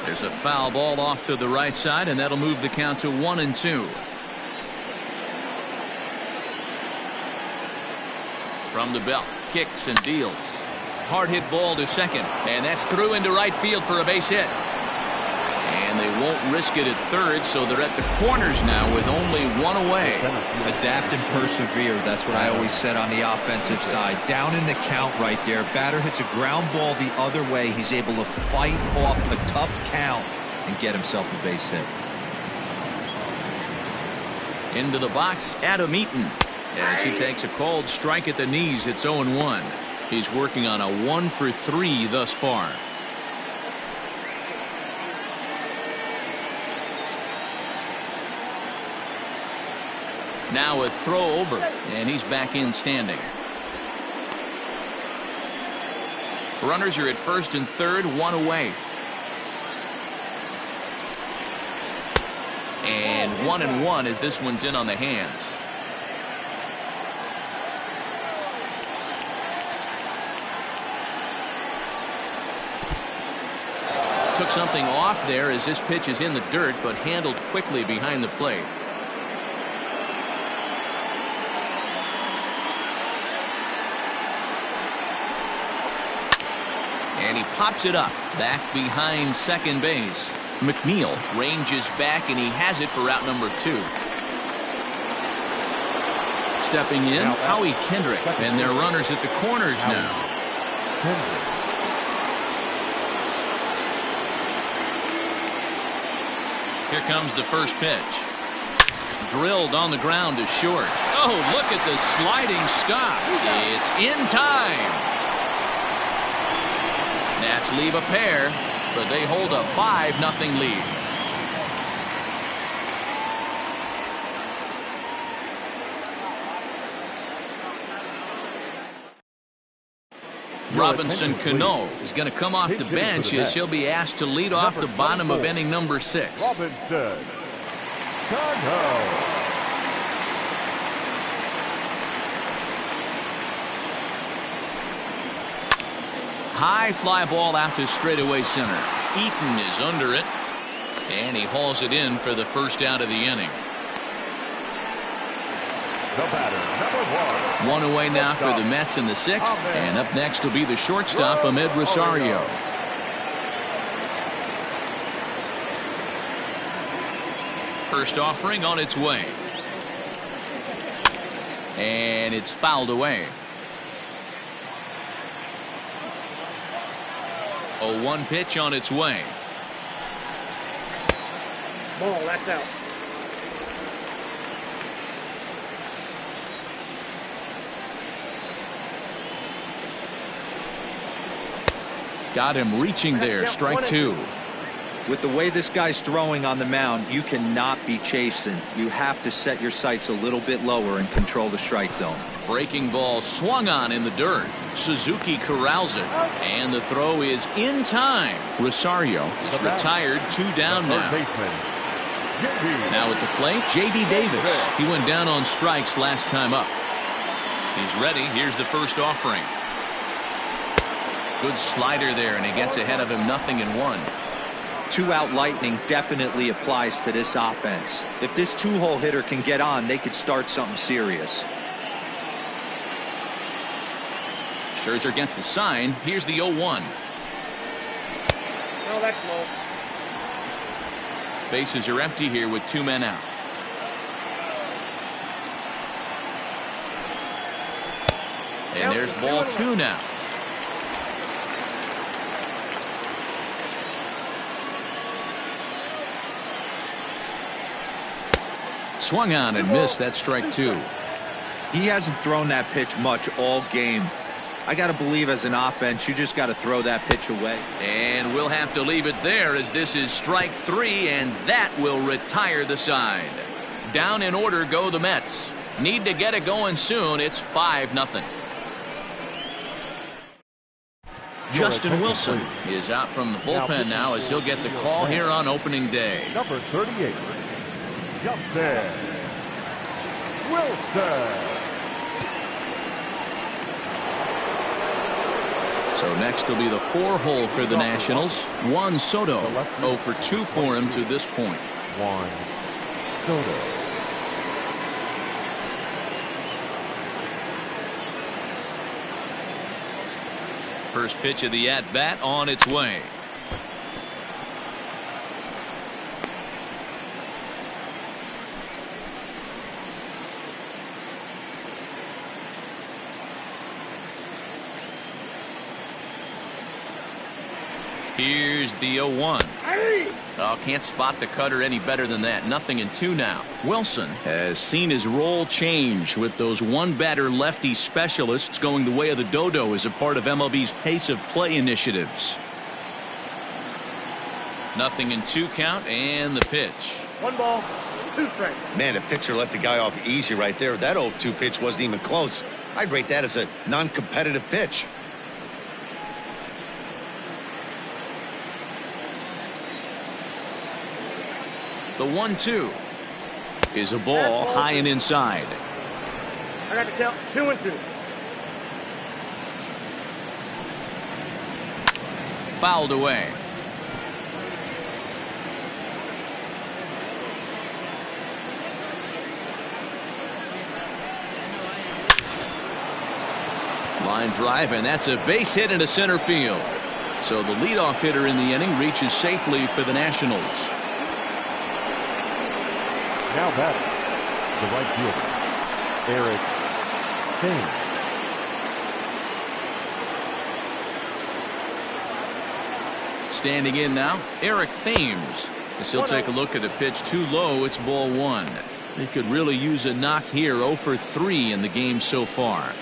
[SPEAKER 1] There's a foul ball off to the right side, and that'll move the count to 1-2. From the belt, kicks and deals. Hard hit ball to second, and that's through into right field for a base hit. And they won't risk it at third, so they're at the corners now with only 1 away.
[SPEAKER 5] Adapt and persevere. That's what I always said on the offensive side. Down in the count right there. Batter hits a ground ball the other way. He's able to fight off a tough count and get himself a base hit.
[SPEAKER 1] Into the box, Adam Eaton. As he takes a called strike at the knees, it's 0-1. He's working on a 1-for-3 thus far. Now a throw over, and he's back in standing. Runners are at first and third, 1 away. And 1-1 as this one's in on the hands. Took something off there as this pitch is in the dirt, but handled quickly behind the plate. And he pops it up back behind second base. McNeil ranges back, and he has it for out number 2. Stepping in, Howie Kendrick, and their runners at the corners now. Here comes the first pitch. Drilled on the ground to short. Oh, look at the sliding stop. It's in time. Nats leave a pair, but they hold a 5-0 lead. Robinson Cano is going to come off the bench as he'll be asked to lead off the bottom of inning number 6.
[SPEAKER 3] Robinson Cano.
[SPEAKER 1] High fly ball out to straightaway center. Eaton is under it, and he hauls it in for the first out of the inning.
[SPEAKER 3] The batter, number 1.
[SPEAKER 1] 1 away now for the Mets in the 6th, and up next will be the shortstop, Ahmed Rosario. First offering on its way. And it's fouled away. 0-1 pitch on its way.
[SPEAKER 4] Ball, that's out.
[SPEAKER 1] Got him reaching there. Strike 2.
[SPEAKER 5] With the way this guy's throwing on the mound, you cannot be chasing. You have to set your sights a little bit lower and control the strike zone.
[SPEAKER 1] Breaking ball swung on in the dirt. Suzuki corrals it, and the throw is in time. Rosario is retired. 2 down now. Now at the plate, J.D. Davis. He went down on strikes last time up. He's ready. Here's the first offering. Good slider there, and he gets ahead of him. 0-1.
[SPEAKER 5] 2-out lightning definitely applies to this offense. If this 2-hole hitter can get on, they could start something serious.
[SPEAKER 1] Scherzer gets the sign. Here's the 0-1.
[SPEAKER 4] No, that's low.
[SPEAKER 1] Bases are empty here with 2 men out. And there's ball 2 now. Swung on and missed. That strike 2.
[SPEAKER 5] He hasn't thrown that pitch much all game. I got to believe as an offense, you just got to throw that pitch away.
[SPEAKER 1] And we'll have to leave it there as this is strike 3, and that will retire the side. Down in order go the Mets. Need to get it going soon. It's 5-0. Justin Wilson is out from the bullpen now as he'll get the call here on opening day.
[SPEAKER 3] Number 38, Justin Wilson.
[SPEAKER 1] So next will be the 4-hole for the Nationals. Juan Soto, 0 for 2 for him to this point.
[SPEAKER 3] Juan Soto.
[SPEAKER 1] First pitch of the at-bat on its way. Here's the 0-1. Oh, can't spot the cutter any better than that. 0-2 now. Wilson has seen his role change with those one-batter lefty specialists going the way of the dodo as a part of MLB's pace of play initiatives. 0-2 count and the pitch.
[SPEAKER 4] 1 ball, 2 strikes.
[SPEAKER 2] Man, the pitcher let the guy off easy right there. That 0-2 pitch wasn't even close. I'd rate that as a non-competitive pitch.
[SPEAKER 1] The 1-2 is a ball high and inside.
[SPEAKER 4] I got to count 2-2.
[SPEAKER 1] Fouled away. Line drive, and that's a base hit into center field. So the leadoff hitter in the inning reaches safely for the Nationals.
[SPEAKER 3] Now batting, the right fielder, Eric Thames.
[SPEAKER 1] Standing in now, Eric Thames. As he'll take a look at a pitch too low, it's ball 1. He could really use a knock here. 0 for 3 in the game so far.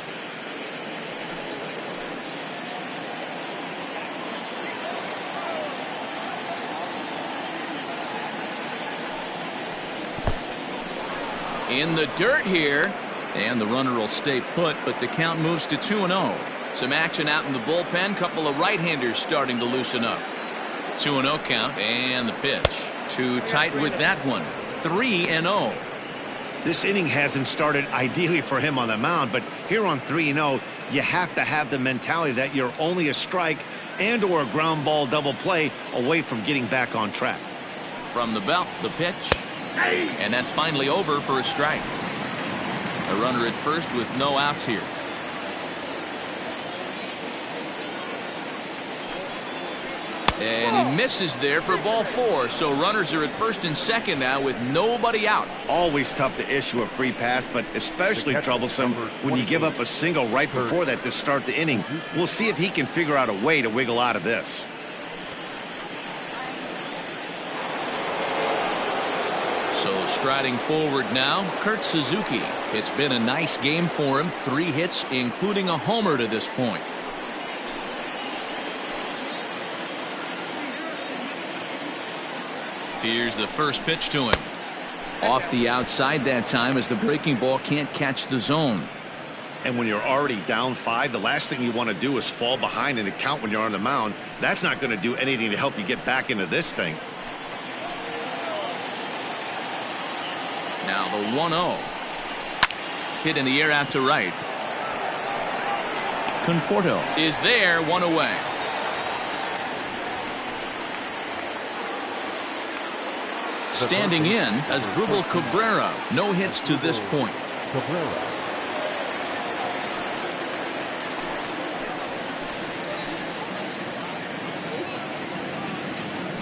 [SPEAKER 1] In the dirt here, and the runner will stay put, but the count moves to 2-0. Some action out in the bullpen. Couple of right-handers starting to loosen up. 2-0 count and the pitch. Too tight with that one. 3-0.
[SPEAKER 2] This inning hasn't started ideally for him on the mound, but here on 3-0, you have to have the mentality that you're only a strike and or a ground ball double play away from getting back on track.
[SPEAKER 1] From the belt, the pitch. And that's finally over for a strike. A runner at first with no outs here. And he misses there for ball 4. So runners are at first and second now with nobody out.
[SPEAKER 2] Always tough to issue a free pass, but especially troublesome when you give up a single right before that to start the inning. We'll see if he can figure out a way to wiggle out of this.
[SPEAKER 1] So striding forward now, Kurt Suzuki. It's been a nice game for him. 3 hits, including a homer to this point. Here's the first pitch to him. Off the outside that time as the breaking ball can't catch the zone.
[SPEAKER 2] And when you're already down 5, the last thing you want to do is fall behind in the count when you're on the mound. That's not going to do anything to help you get back into this thing.
[SPEAKER 1] Now the 1-0. Hit in the air out to right. Conforto is there, 1 away. Standing in as Dribble Cabrera. No hits to this point.
[SPEAKER 3] Cabrera.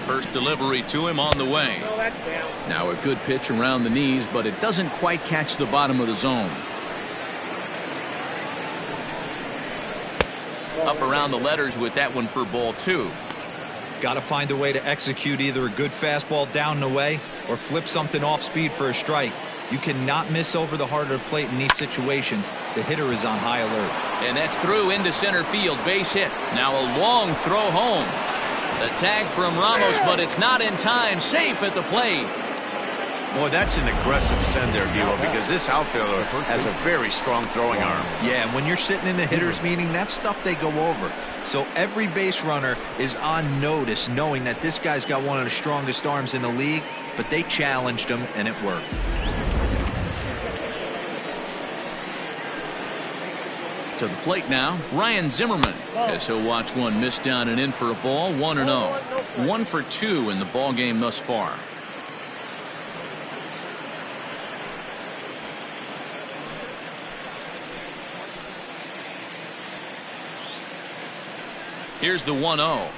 [SPEAKER 1] First delivery to him on the way. Now a good pitch around the knees, but it doesn't quite catch the bottom of the zone. Up around the letters with that one for ball 2.
[SPEAKER 5] Got to find a way to execute either a good fastball down and away or flip something off speed for a strike. You cannot miss over the harder plate in these situations. The hitter is on high alert.
[SPEAKER 1] And that's through into center field. Base hit. Now a long throw home. The tag from Ramos, but it's not in time. Safe at the plate.
[SPEAKER 2] Boy, that's an aggressive send there, Dilo, because this outfielder has a very strong throwing arm.
[SPEAKER 5] Yeah, and when you're sitting in a hitter's meeting, that's stuff they go over. So every base runner is on notice, knowing that this guy's got one of the strongest arms in the league, but they challenged him, and it worked.
[SPEAKER 1] To the plate now, Ryan Zimmerman, as he'll watch one miss down and in for a ball. 1-0. 1 for 2 in the ball game thus far. Here's the 1-0.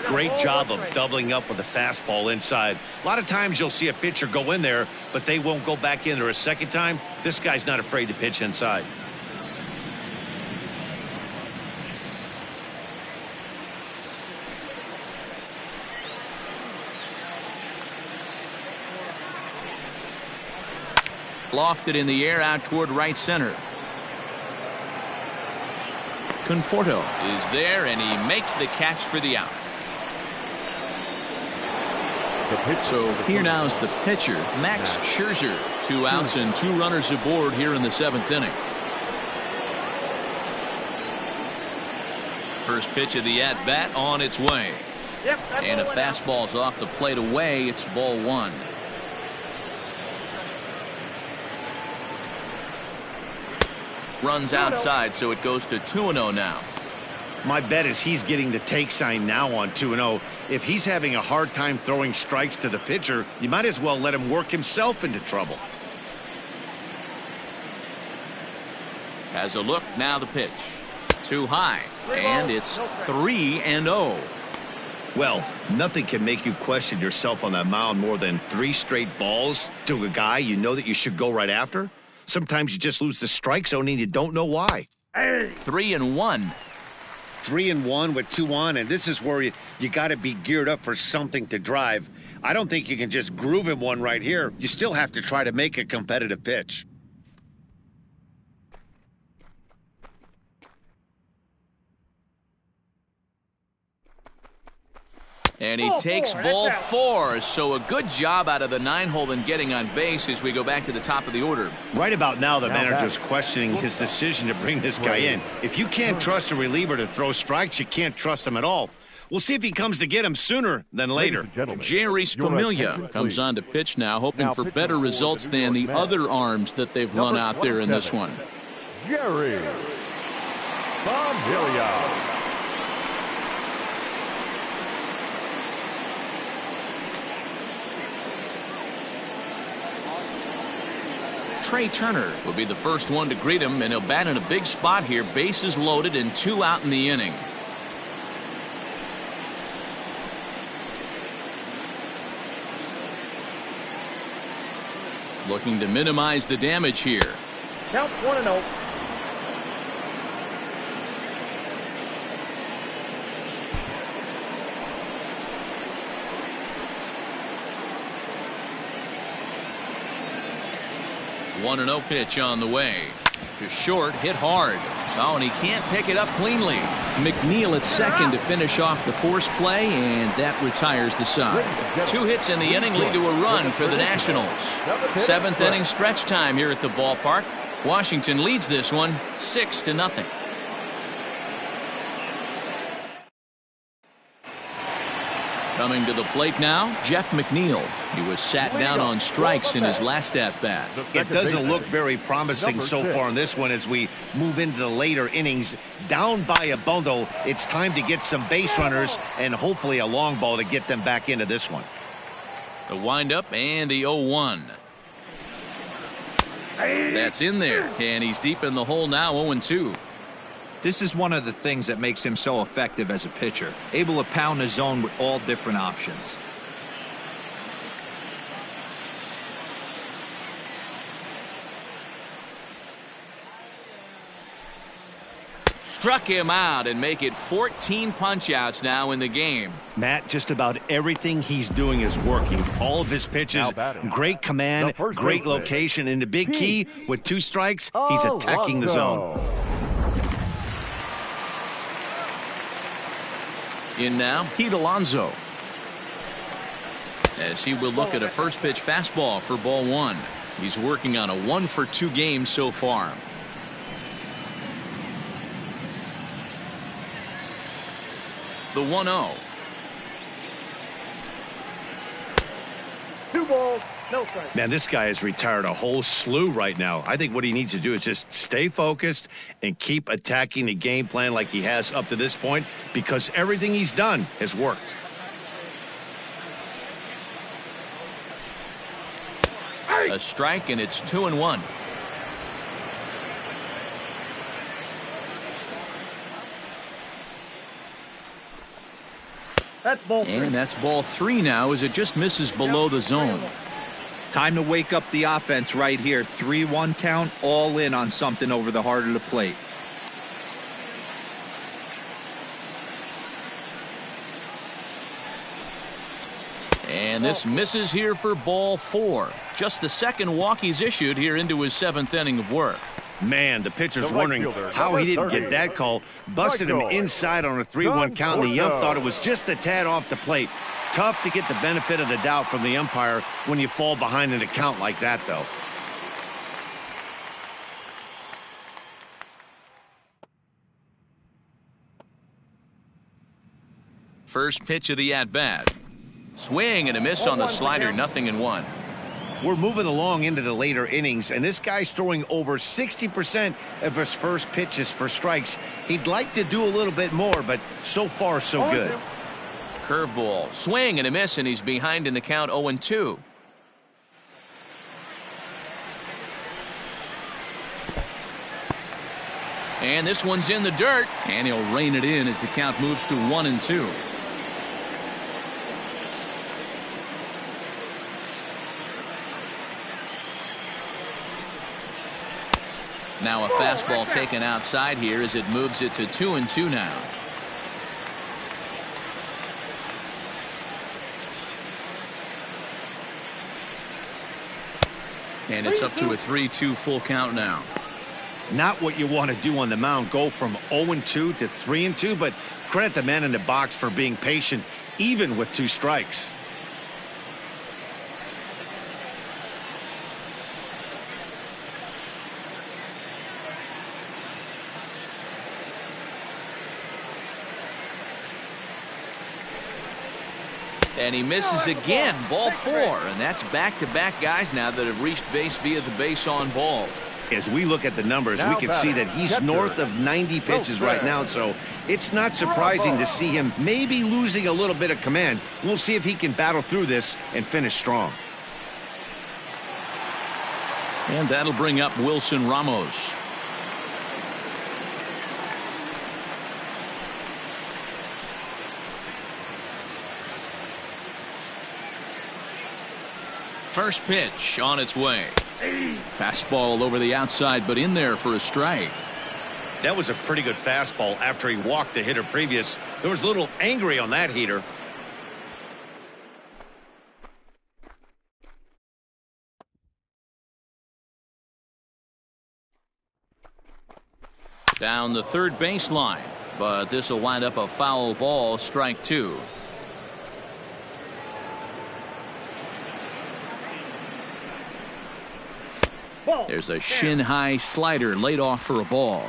[SPEAKER 2] Great job of doubling up with a fastball inside. A lot of times you'll see a pitcher go in there, but they won't go back in there a second time. This guy's not afraid to pitch inside.
[SPEAKER 1] Lofted in the air out toward right center. Conforto is there, and he makes the catch for the out. So here now is the pitcher, Max Scherzer. 2 outs and 2 runners aboard here in the 7th inning. First pitch of the at-bat on its way. And a fastball's off the plate away. It's ball 1. Runs outside, so it goes to 2-0 now.
[SPEAKER 2] My bet is he's getting the take sign now on 2-0. If he's having a hard time throwing strikes to the pitcher, you might as well let him work himself into trouble.
[SPEAKER 1] Has a look, now the pitch. Too high, and it's 3-0.
[SPEAKER 2] Well, nothing can make you question yourself on that mound more than 3 straight balls to a guy you know that you should go right after. Sometimes you just lose the strike zone and you don't know why.
[SPEAKER 1] 3-1.
[SPEAKER 2] 3-1 with 2 on, and this is where you got to be geared up for something to drive. I don't think you can just groove him one right here. You still have to try to make a competitive pitch.
[SPEAKER 1] And he takes ball 4, so a good job out of the 9-hole in getting on base as we go back to the top of the order.
[SPEAKER 2] Right about now, the manager's questioning his decision to bring this guy in. If you can't trust a reliever to throw strikes, you can't trust him at all. We'll see if he comes to get him sooner than later.
[SPEAKER 1] Jeurys Familia comes on to pitch now, hoping for better results than the other arms that they've run out there in this one.
[SPEAKER 3] Jeurys Familia.
[SPEAKER 1] Trey Turner will be the first one to greet him, and he'll bat in a big spot here. Bases loaded and 2 out in the inning. Looking to minimize the damage here.
[SPEAKER 4] Count 1-0.
[SPEAKER 1] One 1-0 pitch on the way. To short, hit hard. Oh, and he can't pick it up cleanly. McNeil at second to finish off the force play, and that retires the side. 2 hits in the inning lead to a run for the Nationals. 7th inning stretch time here at the ballpark. Washington leads this one 6-0. Coming to the plate now, Jeff McNeil. He was sat down on strikes in his last at-bat.
[SPEAKER 2] It doesn't look very promising so far in this one as we move into the later innings. Down by a bundle, it's time to get some base runners and hopefully a long ball to get them back into this one.
[SPEAKER 1] The windup and the 0-1. That's in there, and he's deep in the hole now, 0-2.
[SPEAKER 5] This is one of the things that makes him so effective as a pitcher, able to pound the zone with all different options.
[SPEAKER 1] struck him out and make it 14 punch-outs now in the game.
[SPEAKER 2] Matt, just about everything he's doing is working. All of his pitches, great command, great location, and the big key, with 2 strikes, he's attacking the zone.
[SPEAKER 1] In now, Pete Alonso. As he will look at a first pitch fastball for ball 1. He's working on a 1-for-2 game so far. The 1-0.
[SPEAKER 4] 2 balls, no strikes.
[SPEAKER 2] Man, this guy has retired a whole slew right now. I think what he needs to do is just stay focused and keep attacking the game plan like he has up to this point, because everything he's done has worked.
[SPEAKER 1] A strike, and it's 2-1.
[SPEAKER 4] That's ball 3.
[SPEAKER 1] And that's ball 3 now, as it just misses below the zone.
[SPEAKER 5] Time to wake up the offense right here. 3-1 count, all in on something over the heart of the plate.
[SPEAKER 1] And this misses here for ball 4. Just the second walk he's issued here into his 7th inning of work.
[SPEAKER 2] Man, the pitcher's wondering how he didn't get that call. Busted him inside on a 3-1 count, and the ump thought it was just a tad off the plate. Tough to get the benefit of the doubt from the umpire when you fall behind in a count like that, though.
[SPEAKER 1] First pitch of the at-bat. Swing and a miss on the slider, 0-1.
[SPEAKER 2] We're moving along into the later innings, and this guy's throwing over 60% of his first pitches for strikes. He'd like to do a little bit more, but so far, so good.
[SPEAKER 1] Curveball, swing and a miss, and he's behind in the count, 0-2. And this one's in the dirt, and he'll rein it in as the count moves to 1-2. Now a fastball taken outside here as it moves it to 2-2 now. And it's up to a 3-2 full count now.
[SPEAKER 2] Not what you want to do on the mound, go from 0-2 to 3-2, but credit the man in the box for being patient, even with 2 strikes.
[SPEAKER 1] And he misses again, ball 4, and that's back-to-back guys now that have reached base via the base on balls.
[SPEAKER 2] As we look at the numbers, we can see that he's north of 90 pitches right now, so it's not surprising to see him maybe losing a little bit of command. We'll see if he can battle through this and finish strong.
[SPEAKER 1] And that'll bring up Wilson Ramos. First pitch on its way. Fastball over the outside, but in there for a strike.
[SPEAKER 2] That was a pretty good fastball after he walked the hitter previous. There was a little angry on that heater.
[SPEAKER 1] Down the third baseline, but this will wind up a foul ball, strike 2. There's a shin-high slider laid off for a ball.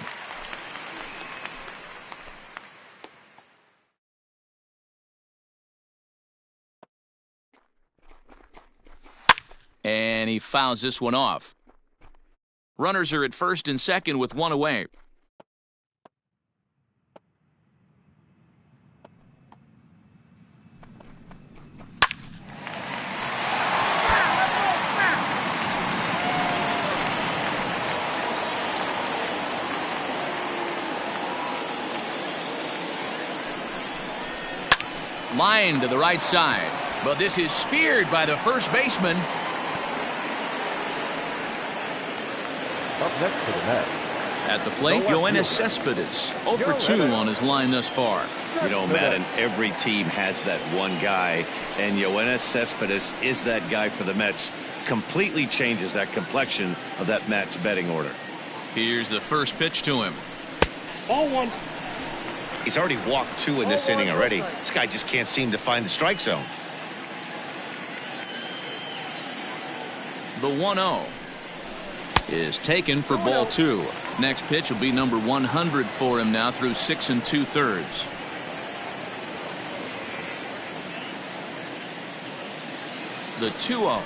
[SPEAKER 1] And he fouls this one off. Runners are at first and second with 1 away. Line to the right side, but this is speared by the first baseman.
[SPEAKER 3] Up next to the net,
[SPEAKER 1] At the plate, Yoenis Cespedes, 0 for 2 on his line thus far.
[SPEAKER 2] You know, Madden, every team has that one guy, and Yoenis Cespedes is that guy for the Mets. Completely changes that complexion of that Mets betting order.
[SPEAKER 1] Here's the first pitch to him.
[SPEAKER 4] Ball 1.
[SPEAKER 2] He's already walked 2 in this inning already. This guy just can't seem to find the strike zone.
[SPEAKER 1] The 1-0 is taken for ball 2. Next pitch will be number 100 for him now through 6 2/3. The 2-0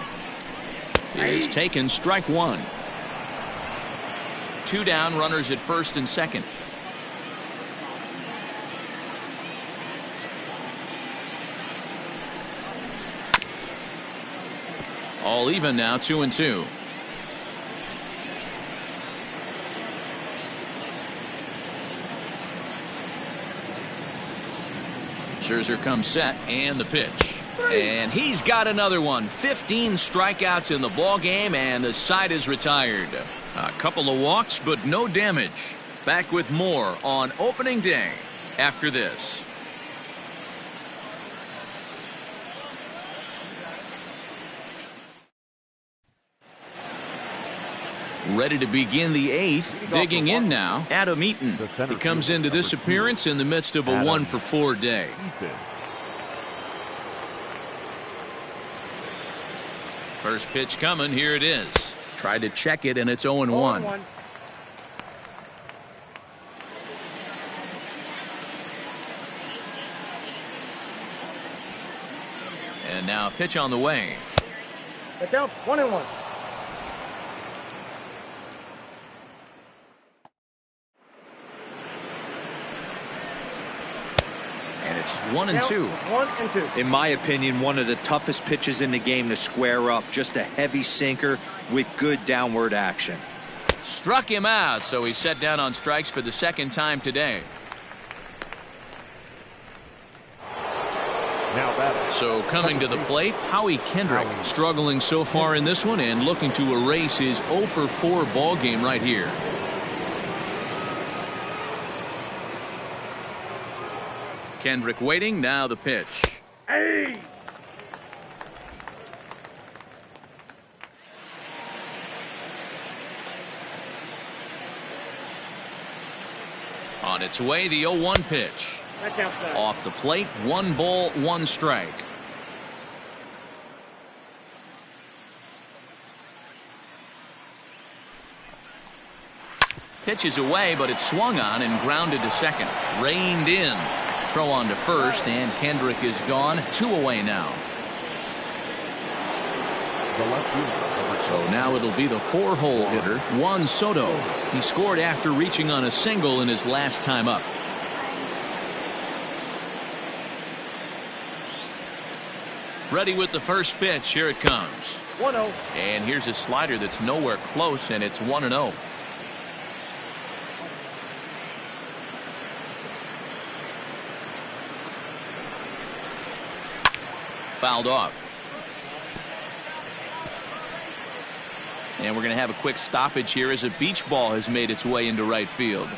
[SPEAKER 1] is taken, strike 1. 2 down, runners at first and second. All even now, 2 2. Scherzer comes set, and the pitch. And he's got another one. 15 strikeouts in the ball game, and the side is retired. A couple of walks, but no damage. Back with more on opening day after this. Ready to begin the 8th. Digging in now, Adam Eaton. He comes into this appearance in the midst of a 1 for 4 day. First pitch coming. Here it is. Tried to check it, and it's 0-1. And now a pitch on the way.
[SPEAKER 4] The count's 1-1.
[SPEAKER 1] And it's 1-2.
[SPEAKER 4] 1-2.
[SPEAKER 5] In my opinion, one of the toughest pitches in the game to square up. Just a heavy sinker with good downward action.
[SPEAKER 1] Struck him out, so he's set down on strikes for the second time today. So coming to the plate, Howie Kendrick, struggling so far in this one and looking to erase his 0 for 4 ball game right here. Kendrick waiting, now the pitch.
[SPEAKER 4] Hey!
[SPEAKER 1] On its way, the 0-1 pitch. Off the plate, 1 ball, 1 strike. Pitch is away, but it's swung on and grounded to second. Reined in. Throw on to first, and Kendrick is gone. 2 away now. So now it'll be the 4-hole hitter, Juan Soto. He scored after reaching on a single in his last time up. Ready with the first pitch. Here it comes.
[SPEAKER 4] 1-0.
[SPEAKER 1] And here's a slider that's nowhere close, and it's 1-0. Fouled off. And we're going to have a quick stoppage here as a beach ball has made its way into right field.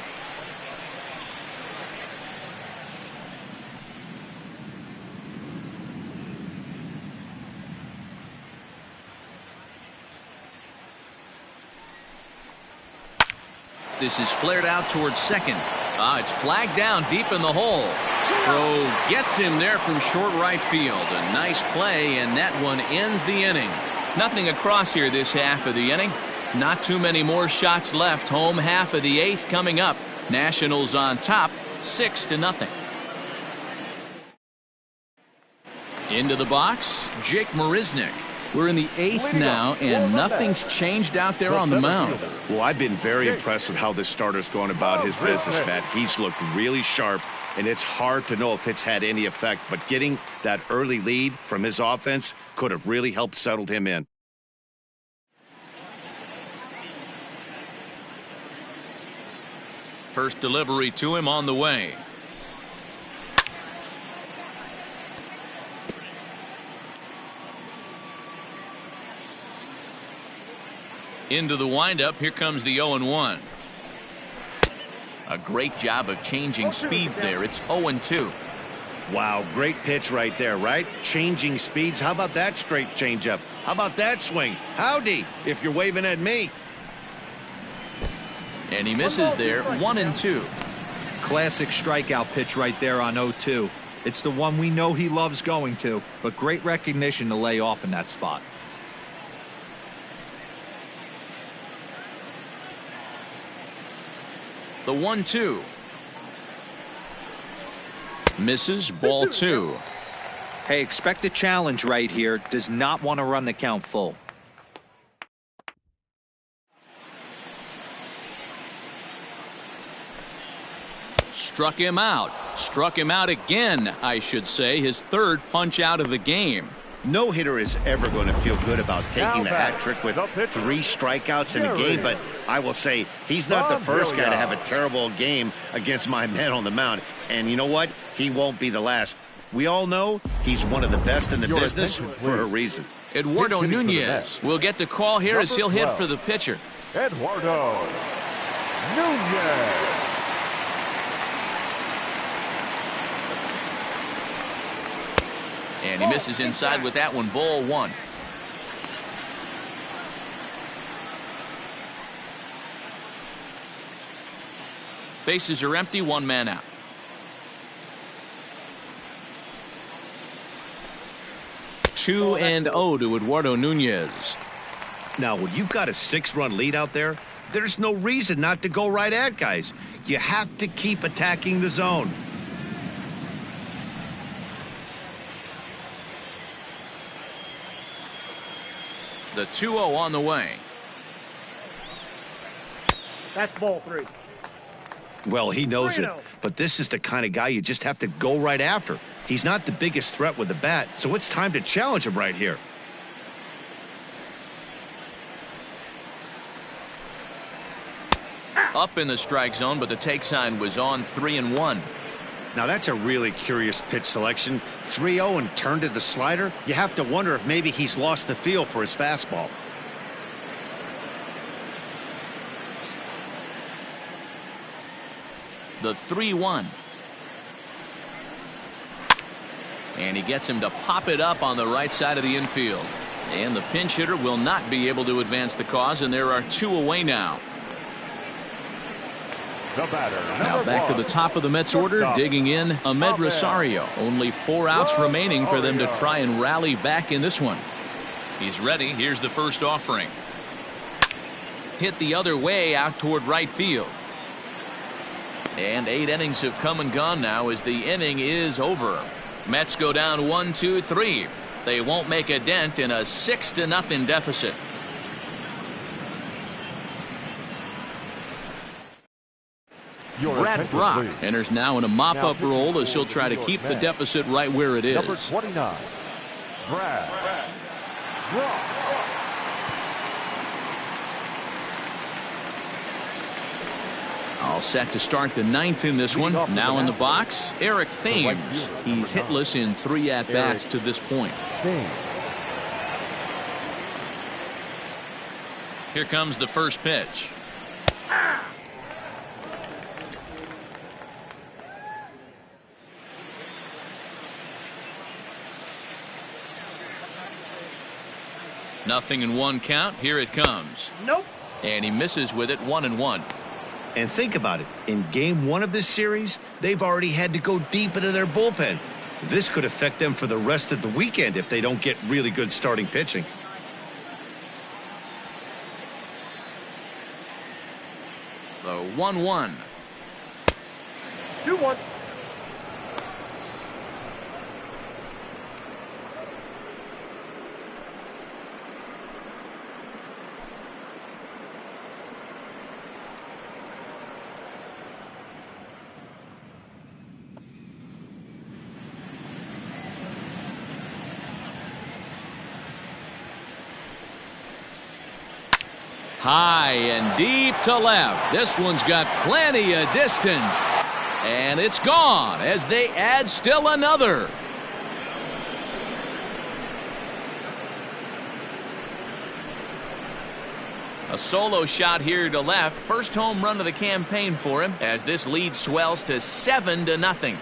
[SPEAKER 1] This is flared out towards second. It's flagged down deep in the hole. Throw gets him there from short right field. A nice play, and that one ends the inning. Nothing across here this half of the inning. Not too many more shots left. Home half of the 8th coming up. Nationals on top, 6-0. Into the box, Jake Marisnick. We're in the 8th now, and nothing's changed out there on the mound.
[SPEAKER 2] Well, I've been very impressed with how this starter's going about his business, Matt. He's looked really sharp, and it's hard to know if it's had any effect, but getting that early lead from his offense could have really helped settle him in.
[SPEAKER 1] First delivery to him on the way. Into the windup. Here comes the 0-1. A great job of changing speeds there. It's 0-2.
[SPEAKER 2] Wow, great pitch right there, right? Changing speeds. How about that straight changeup? How about that swing? Howdy, if you're waving at me.
[SPEAKER 1] And he misses there, 1-2.
[SPEAKER 5] Classic strikeout pitch right there on 0-2. It's the one we know he loves going to, but great recognition to lay off in that spot.
[SPEAKER 1] The 1-2. Misses, ball 2.
[SPEAKER 5] Hey, expect a challenge right here. Does not want to run the count full.
[SPEAKER 1] Struck him out. Struck him out again, I should say. His third punch out of the game.
[SPEAKER 2] No hitter is ever going to feel good about taking the hat trick with 3 strikeouts in a game, but I will say he's not the first guy to have a terrible game against my man on the mound. And you know what? He won't be the last. We all know he's one of the best in the business for a reason.
[SPEAKER 1] Eduardo Nunez will get the call here as he'll hit for the pitcher.
[SPEAKER 3] Eduardo Nunez.
[SPEAKER 1] And he misses inside with that one. Ball 1. Bases are empty. 1 man out. Two and 0 to Eduardo Nunez.
[SPEAKER 2] Now, when you've got a 6-run lead out there, there's no reason not to go right at guys. You have to keep attacking the zone.
[SPEAKER 1] The 2-0 on the way.
[SPEAKER 4] That's ball 3.
[SPEAKER 2] Well, he knows it, but this is the kind of guy you just have to go right after. He's not the biggest threat with the bat, so it's time to challenge him right here.
[SPEAKER 1] Up in the strike zone, but the take sign was on. 3-1.
[SPEAKER 2] Now, that's a really curious pitch selection. 3-0 and turned to the slider. You have to wonder if maybe he's lost the feel for his fastball.
[SPEAKER 1] The 3-1. And he gets him to pop it up on the right side of the infield. And the pinch hitter will not be able to advance the cause, and there are 2 away now. Now back to the top of the Mets order, digging in Ahmed Rosario. Only 4 outs remaining for them to try and rally back in this one. He's ready. Here's the first offering. Hit the other way out toward right field. And 8 innings have come and gone now as the inning is over. Mets go down 1-2-3. They won't make a dent in a 6-0 deficit. Brad Brock enters now in a mop-up role as he'll try to keep the deficit right where it is.
[SPEAKER 3] Number 29, Brad Brock.
[SPEAKER 1] All set to start the 9th in this one. Now in the box, Eric Thames. He's hitless in 3 at-bats to this point. Here comes the first pitch. Nothing in 1 count. Here it comes.
[SPEAKER 4] Nope.
[SPEAKER 1] And he misses with it. 1-1.
[SPEAKER 2] And think about it. In game 1 of this series, they've already had to go deep into their bullpen. This could affect them for the rest of the weekend if they don't get really good starting pitching.
[SPEAKER 1] The 1-1.
[SPEAKER 4] 2-1.
[SPEAKER 1] High and deep to left. This one's got plenty of distance. And it's gone as they add still another. A solo shot here to left. First home run of the campaign for him as this lead swells to 7-0.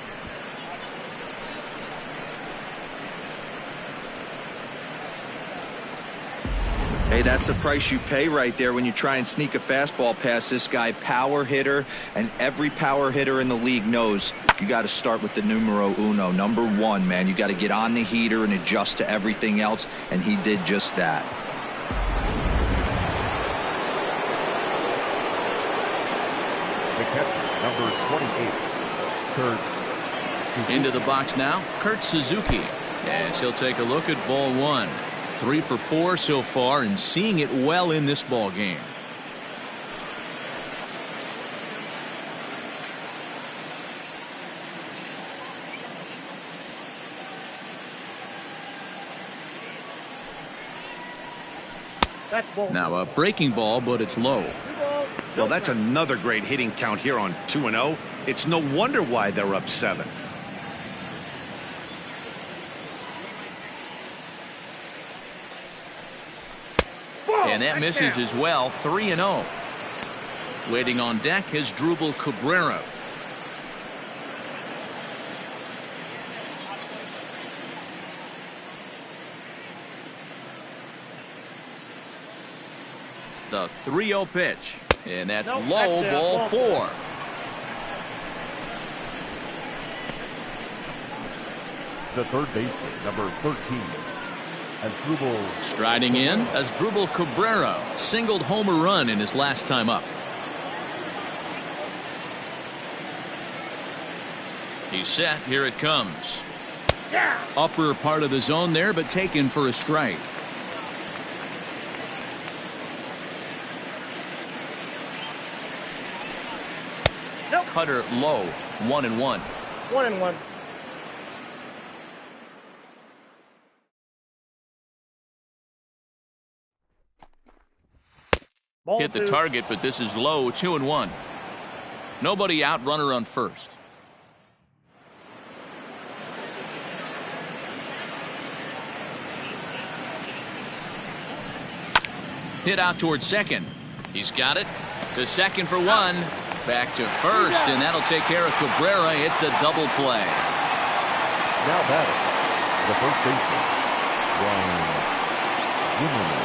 [SPEAKER 5] Hey, that's the price you pay right there when you try and sneak a fastball past this guy. Power hitter, and every power hitter in the league knows you got to start with the numero uno, number one, man. You got to get on the heater and adjust to everything else, and he did just that.
[SPEAKER 3] The catcher, number 28, Kurt.
[SPEAKER 1] Into the box now, Kurt Suzuki. Yes, he'll take a look at ball one. 3 for 4 so far and seeing it well in this ball game. Now a breaking ball, but it's low.
[SPEAKER 2] Well, that's another great hitting count here on 2-0. It's no wonder why they're up 7.
[SPEAKER 1] And that misses as well. 3-0. Waiting on deck is Drupal Cabrera. The 3-0 pitch. And that's low, ball 4.
[SPEAKER 3] The third baseman, number 13.
[SPEAKER 1] Striding in as Drupal Cabrera singled home a run in his last time up. He's set. Here it comes. Upper part of the zone there, but taken for a strike. Cutter low. 1-1.
[SPEAKER 4] 1-1.
[SPEAKER 1] Hit the target, but this is low. 2-1. Nobody out, runner on first. Hit out towards second. He's got it. To second for 1. Back to first, and that'll take care of Cabrera. It's a double play.
[SPEAKER 3] Now batting, the first baseman, Ryan Zimmerman.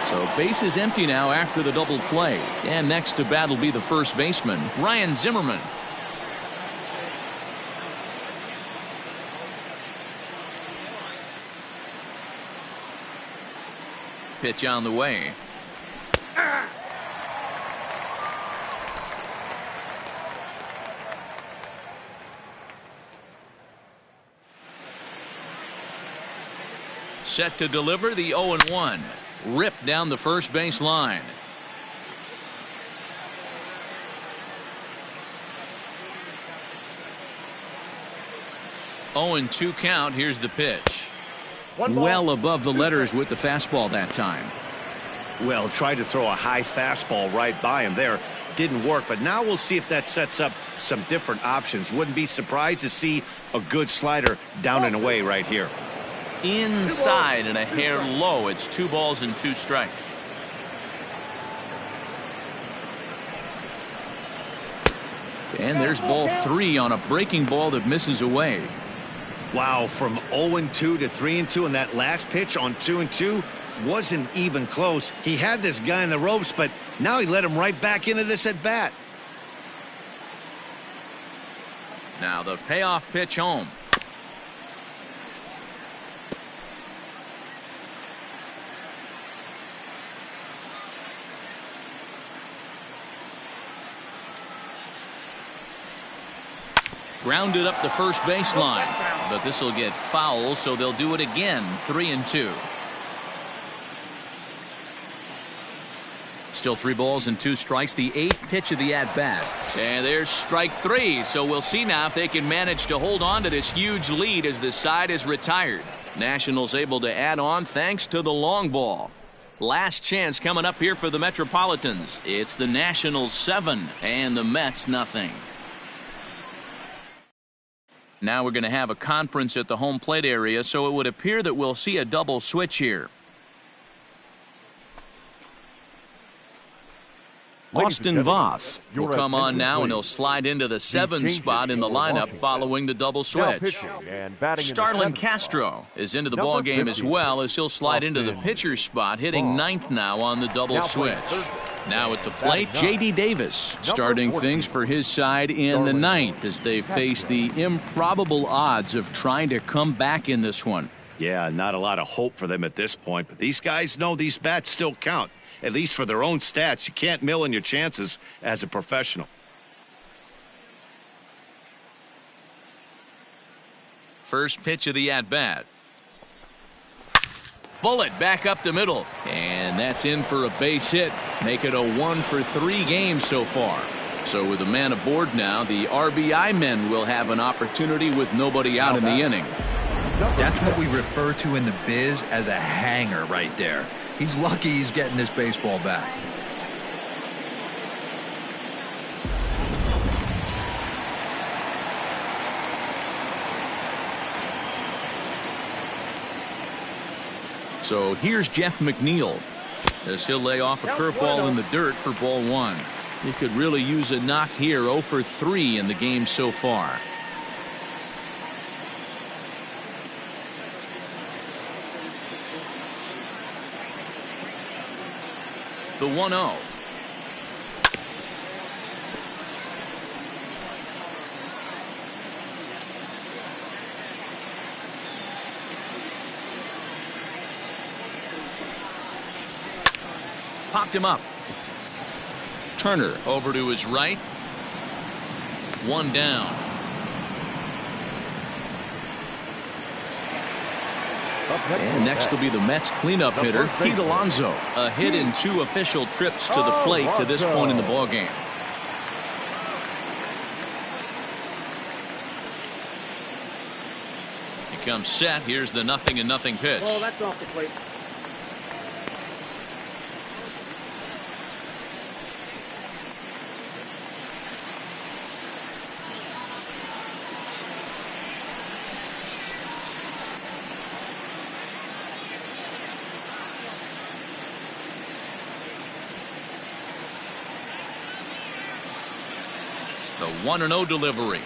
[SPEAKER 1] So base is empty now after the double play. And next to bat will be the first baseman, Ryan Zimmerman. Pitch on the way. Set to deliver the 0-1. Ripped down the first base line. Oh, 0-2 count. Here's the pitch. Well above the letters with the fastball that time.
[SPEAKER 2] Well, tried to throw a high fastball right by him there. Didn't work, but now we'll see if that sets up some different options. Wouldn't be surprised to see a good slider down and away right here.
[SPEAKER 1] Inside and a hair low. It's 2 balls and 2 strikes. And there's ball 3 on a breaking ball that misses away.
[SPEAKER 2] Wow, from 0-2 to 3-2, and that last pitch on 2-2 wasn't even close. He had this guy in the ropes, but now he let him right back into this at bat.
[SPEAKER 1] Now the payoff pitch home. Grounded up the first baseline, but this will get foul, so they'll do it again. 3-2. Still 3 balls and 2 strikes. The 8th pitch of the at-bat. And there's strike 3, so we'll see now if they can manage to hold on to this huge lead as the side is retired. Nationals able to add on thanks to the long ball. Last chance coming up here for the Metropolitans. It's the Nationals 7 and the Mets nothing. Now we're going to have a conference at the home plate area, so it would appear that we'll see a double switch here. Austin Voth will come on now, and he'll slide into the 7 spot in the lineup following the double switch. Starlin Castro is into the ballgame as well, as he'll slide into the pitcher spot, hitting 9th now on the double switch. Now at the plate, J.D. Davis starting things for his side in the 9th as they face the improbable odds of trying to come back in this one.
[SPEAKER 2] Yeah, not a lot of hope for them at this point, but these guys know these bats still count. At least for their own stats. You can't mill in your chances as a professional.
[SPEAKER 1] First pitch of the at-bat. Bullet back up the middle. And that's in for a base hit. Make it a 1 for 3 games so far. So with a man aboard now, the RBI men will have an opportunity with nobody out in the inning.
[SPEAKER 5] That's what we refer to in the biz as a hanger right there. He's lucky he's getting this baseball back.
[SPEAKER 1] So here's Jeff McNeil as he'll lay off a curveball in the dirt for ball 1. He could really use a knock here. 0 for 3 in the game so far. The 1-0. Popped him up. Turner over to his right. 1 down. And next will be the Mets cleanup hitter, Pete Alonso. A hit in 2 official trips to the plate to this point in the ballgame. He comes set. Here's the 0-0 pitch.
[SPEAKER 4] Oh, that's off the plate.
[SPEAKER 1] The 1-0 delivery.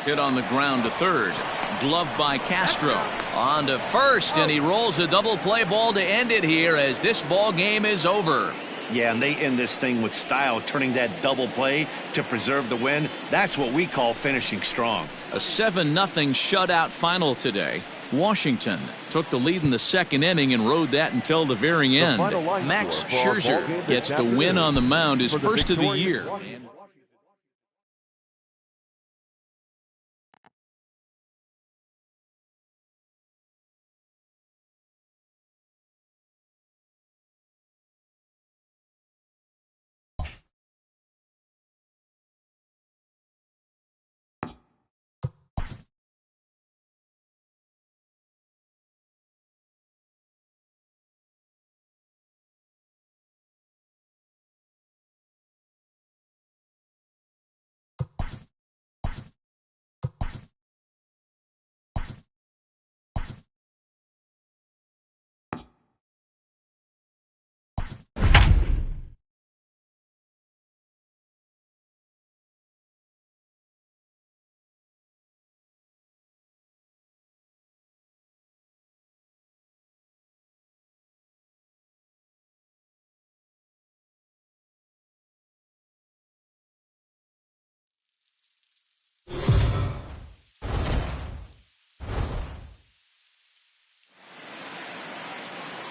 [SPEAKER 1] Hit on the ground to third. Gloved by Castro. On to first, and he rolls a double play ball to end it here as this ball game is over.
[SPEAKER 2] Yeah, and they end this thing with style, turning that double play to preserve the win. That's what we call finishing strong.
[SPEAKER 1] A 7-0 shutout final today. Washington took the lead in the 2nd inning and rode that until the very end. Max Scherzer gets the win on the mound, his first of the year.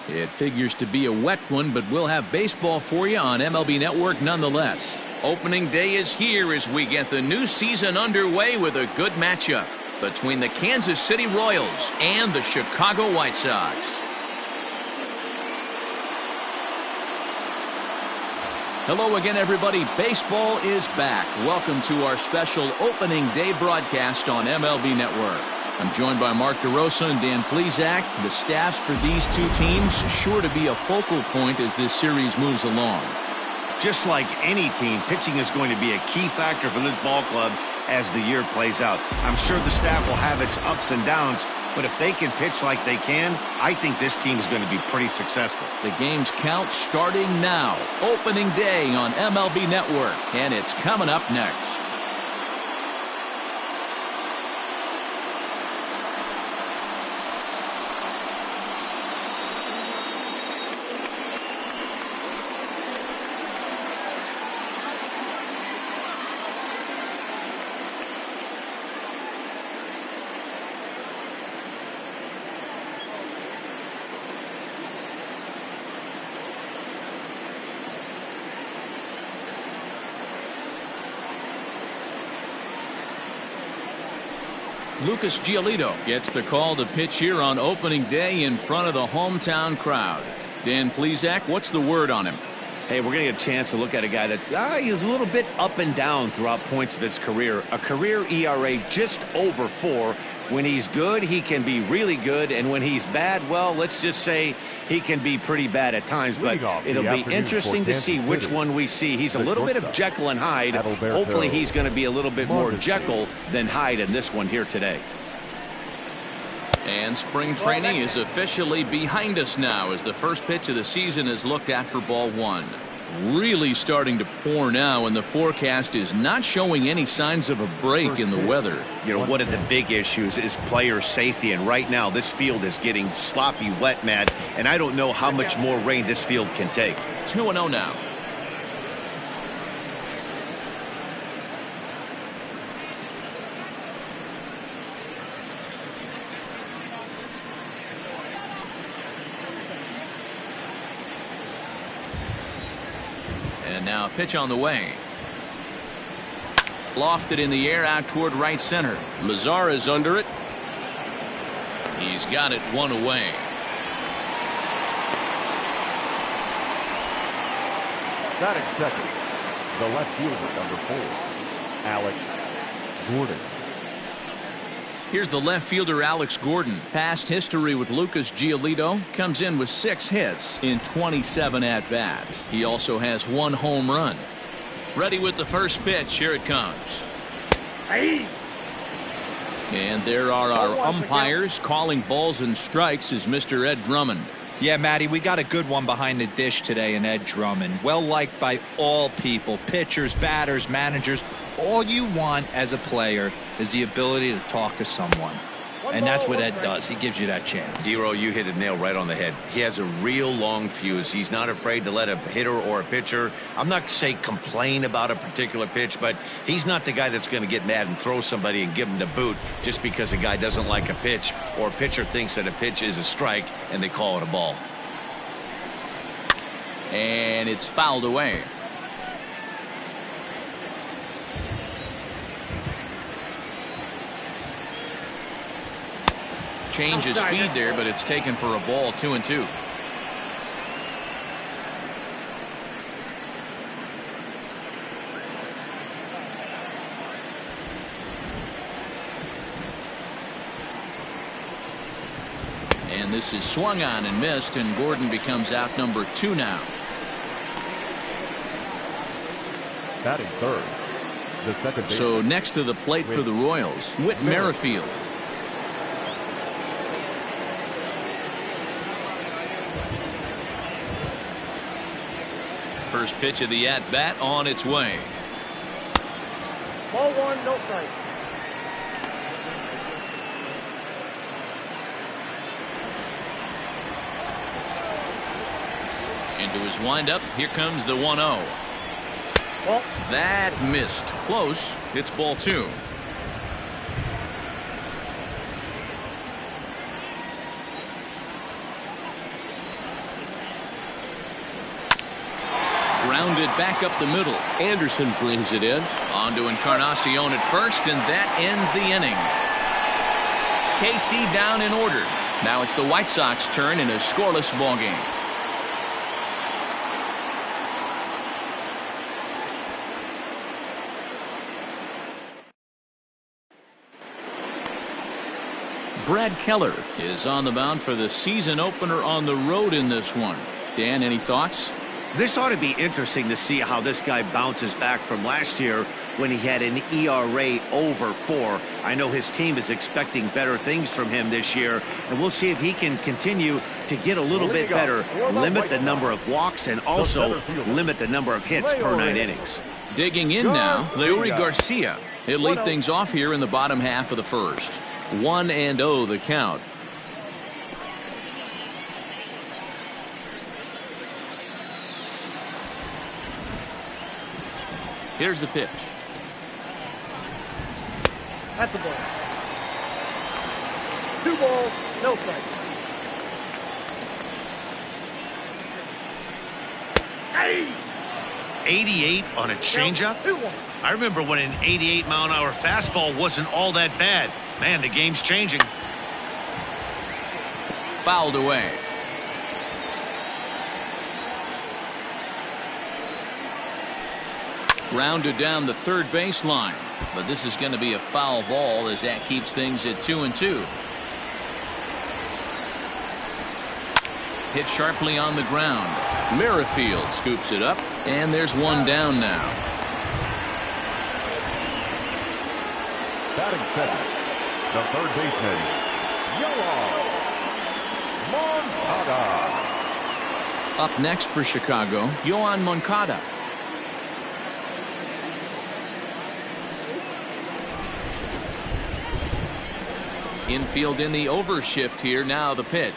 [SPEAKER 1] It figures to be a wet one, but we'll have baseball for you on MLB Network nonetheless. Opening day is here as we get the new season underway with a good matchup between the Kansas City Royals and the Chicago White Sox. Hello again, everybody. Baseball is back. Welcome to our special opening day broadcast on MLB Network. I'm joined by Mark DeRosa and Dan Plesac. The staffs for these two teams sure to be a focal point as this series moves along.
[SPEAKER 2] just like any team, pitching is going to be a key factor for this ball club as the year plays out. I'm sure the staff will have its ups and downs, but if they can pitch like they can, I think this team is going to be pretty successful.
[SPEAKER 1] The game's count starting now. Opening day on MLB Network, and it's coming up next. Lucas Giolito gets the call to pitch here on opening day in front of the hometown crowd. Dan Plesac, what's the word on him?
[SPEAKER 2] Hey, we're going to get a chance to look at a guy that he's a little bit up and down throughout points of his career. A career ERA just over 4. When he's good, he can be really good. And when he's bad, well, let's just say he can be pretty bad at times. But it'll be interesting to see which one we see. He's a little bit of Jekyll and Hyde. Hopefully he's going to be a little bit more Jekyll than Hyde in this one here today.
[SPEAKER 1] And spring training is officially behind us now as the first pitch of the season is looked at for ball 1. Really starting to pour now, and the forecast is not showing any signs of a break in the weather.
[SPEAKER 2] You know, one of the big issues is player safety, and right now this field is getting sloppy wet, Matt, and I don't know how much more rain this field can take.
[SPEAKER 1] 2-0 now. And now a pitch on the way. Lofted in the air out toward right center.
[SPEAKER 6] Mazar is under it.
[SPEAKER 1] He's got it one away.
[SPEAKER 3] Batting second, the left fielder, number 4, Alex Gordon.
[SPEAKER 1] Here's the left fielder, Alex Gordon. Past history with Lucas Giolito. Comes in with 6 hits in 27 at-bats. He also has 1 home run. Ready with the first pitch. Here it comes. And there are our umpires calling balls and strikes is Mr. Ed Drummond.
[SPEAKER 5] Yeah, Matty, we got a good one behind the dish today in Ed Drummond. Well liked by all people, pitchers, batters, managers. All you want as a player is the ability to talk to someone. And that's what Ed does. He gives you that chance.
[SPEAKER 2] Zero, you hit a nail right on the head. He has a real long fuse. He's not afraid to let a hitter or a pitcher, I'm not say complain about a particular pitch, but he's not the guy that's going to get mad and throw somebody and give him the boot just because a guy doesn't like a pitch or a pitcher thinks that a pitch is a strike and they call it a ball.
[SPEAKER 1] And it's fouled away. Change of speed there, but it's taken for a ball. 2-2. And this is swung on and missed, and Gordon becomes out number 2 now.
[SPEAKER 3] Batting third, the second baseman.
[SPEAKER 1] So next to the plate for the Royals, Whit Merrifield. First pitch of the at-bat on its way.
[SPEAKER 4] Ball 1, no strike.
[SPEAKER 1] Into his windup, here comes the 1-0.
[SPEAKER 4] Well,
[SPEAKER 1] that missed. Close. It's ball 2. Grounded back up the middle.
[SPEAKER 6] Anderson brings it in.
[SPEAKER 1] On to Encarnacion at first, and that ends the inning. KC down in order. Now it's the White Sox turn in a scoreless ball game. Brad Keller is on the mound for the season opener on the road in this one. Dan, any thoughts?
[SPEAKER 2] This ought to be interesting to see how this guy bounces back from last year when he had an ERA over 4. I know his team is expecting better things from him this year, and we'll see if he can continue to get a little bit better, limit the number of walks, and also limit the number of hits per 9 innings.
[SPEAKER 1] Digging in now, Leury Garcia. He'll lead things off here in the bottom half of the first. 1-0 the count. Here's the pitch.
[SPEAKER 4] At the ball. 2 balls, no strikes. Hey!
[SPEAKER 8] 88 on a changeup? I remember when an 88-mile-an-hour fastball wasn't all that bad. Man, the game's changing.
[SPEAKER 1] Fouled away. Grounded down the third baseline, but this is going to be a foul ball as that keeps things at 2-2. Hit sharply on the ground. Merrifield scoops it up, and there's one down now.
[SPEAKER 3] Batting second, the third baseman, Yoan Moncada.
[SPEAKER 1] Up next for Chicago, Yoan Moncada. Infield in the overshift here. Now the pitch.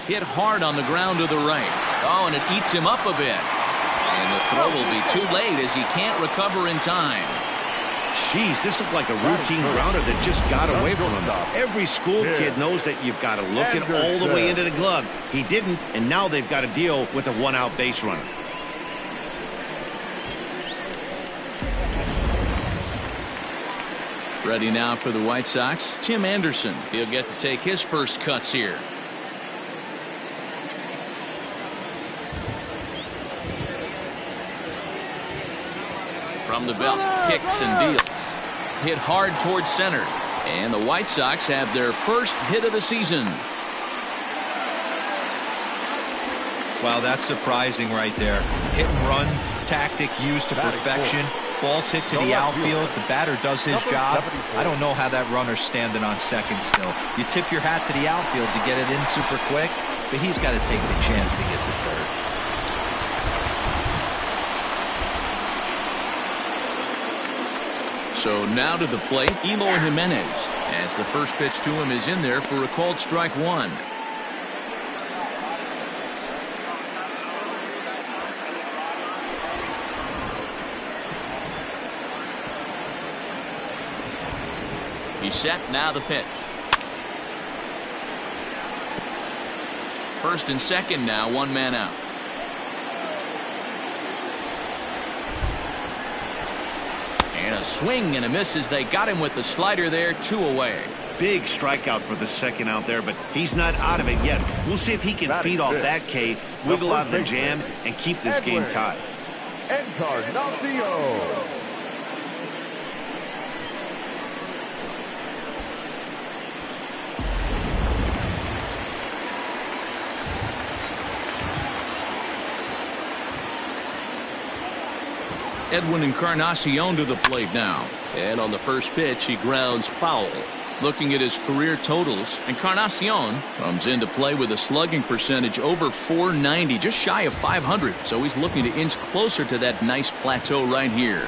[SPEAKER 1] Hit hard on the ground to the right. Oh, and it eats him up a bit. And the throw will be too late as he can't recover in time.
[SPEAKER 2] Jeez, this looked like a routine grounder that just got away from him. Every school kid knows that you've got to look it all the way into the glove. He didn't, and now they've got to deal with a 1-out base runner.
[SPEAKER 1] Ready now for the White Sox, Tim Anderson. He'll get to take his first cuts here. From the belt, kicks and deals. Hit hard towards center. And the White Sox have their first hit of the season.
[SPEAKER 5] Wow, that's surprising right there. Hit and run tactic used to perfection. Ball's hit to the outfield. The batter does his job. I don't know how that runner's standing on second still. You tip your hat to the outfield to get it in super quick, but he's got to take the chance to get to third.
[SPEAKER 1] So now to the plate, Eloy Jimenez, as the first pitch to him is in there for a called strike 1. He's set, now the pitch. First and second now, 1 man out. And a swing and a miss as they got him with the slider there, 2 away.
[SPEAKER 2] Big strikeout for the second out there, but he's not out of it yet. We'll see if he can feed off that K, wiggle out of the jam, and keep this game tied.
[SPEAKER 3] Encarnacion.
[SPEAKER 1] Edwin Encarnacion to the plate now. And on the first pitch, he grounds foul. Looking at his career totals, Encarnacion comes into play with a slugging percentage over .490, just shy of .500. So he's looking to inch closer to that nice plateau right here.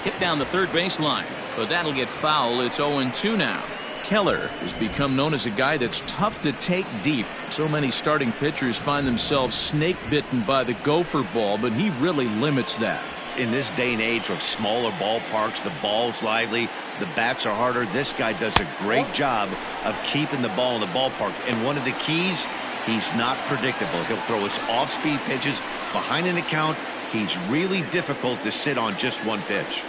[SPEAKER 1] Hit down the third baseline, but that'll get foul. It's 0-2 now. Keller has become known as a guy that's tough to take deep. So many starting pitchers find themselves snake bitten by the gopher ball, but he really limits that.
[SPEAKER 2] In this day and age of smaller ballparks, the ball's lively, the bats are harder. This guy does a great job of keeping the ball in the ballpark. And one of the keys, he's not predictable. He'll throw his off-speed pitches behind an account, He's really difficult to sit on just one pitch.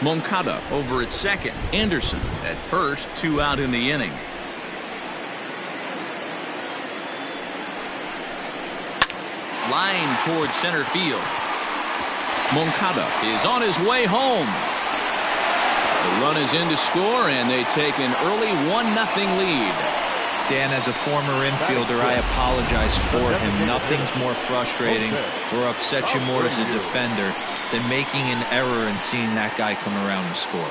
[SPEAKER 1] Moncada over at second. Anderson at first, 2 out in the inning. Line towards center field. Moncada is on his way home. The run is in to score, and they take an early 1-0 lead.
[SPEAKER 5] Dan, as a former infielder, I apologize for him. Nothing's more frustrating or upsets you more as a defender than making an error and seeing that guy come around and score.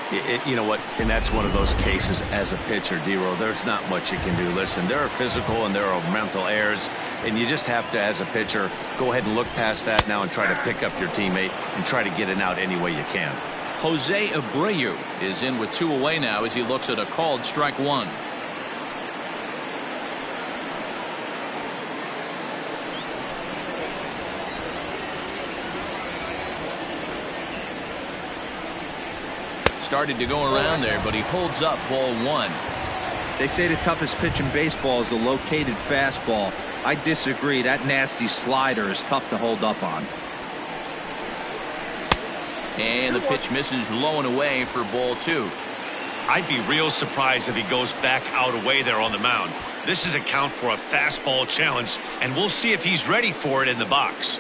[SPEAKER 2] You know what? And that's one of those cases as a pitcher, D-Roll. There's not much you can do. Listen, there are physical and there are mental errors, and you just have to, as a pitcher, go ahead and look past that now and try to pick up your teammate and try to get it out any way you can.
[SPEAKER 1] Jose Abreu is in with 2 away now as he looks at a called strike 1. Started to go around there, but he holds up ball 1.
[SPEAKER 5] They say the toughest pitch in baseball is the located fastball. I disagree. That nasty slider is tough to hold up on.
[SPEAKER 1] And the pitch misses low and away for ball 2.
[SPEAKER 8] I'd be real surprised if he goes back out away there on the mound. This is a count for a fastball challenge, and we'll see if he's ready for it in the box.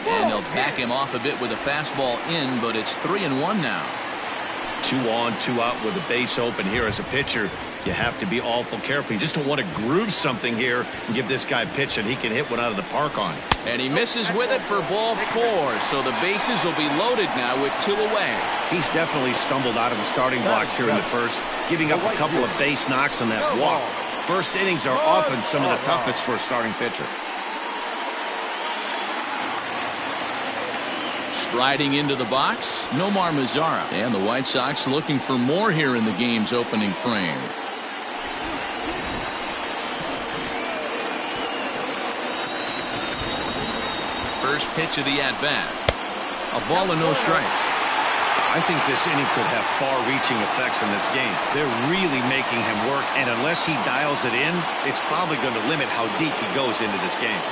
[SPEAKER 1] And they'll back him off a bit with a fastball in, but it's 3-1 now.
[SPEAKER 2] 2 on, 2 out with a base open here. As a pitcher, you have to be awful careful. You just don't want to groove something here and give this guy a pitch that he can hit one out of the park on.
[SPEAKER 1] And he misses with it for ball 4, so the bases will be loaded now with 2 away.
[SPEAKER 2] He's definitely stumbled out of the starting blocks here in the first, giving up a couple of base knocks on that walk. First innings are often some of the toughest for a starting pitcher.
[SPEAKER 1] Striding into the box, Nomar Mazara. And the White Sox looking for more here in the game's opening frame. First pitch of the at-bat. A ball and no strikes.
[SPEAKER 2] I think this inning could have far-reaching effects in this game. They're really making him work, and unless he dials it in, it's probably going to limit how deep he goes into this game.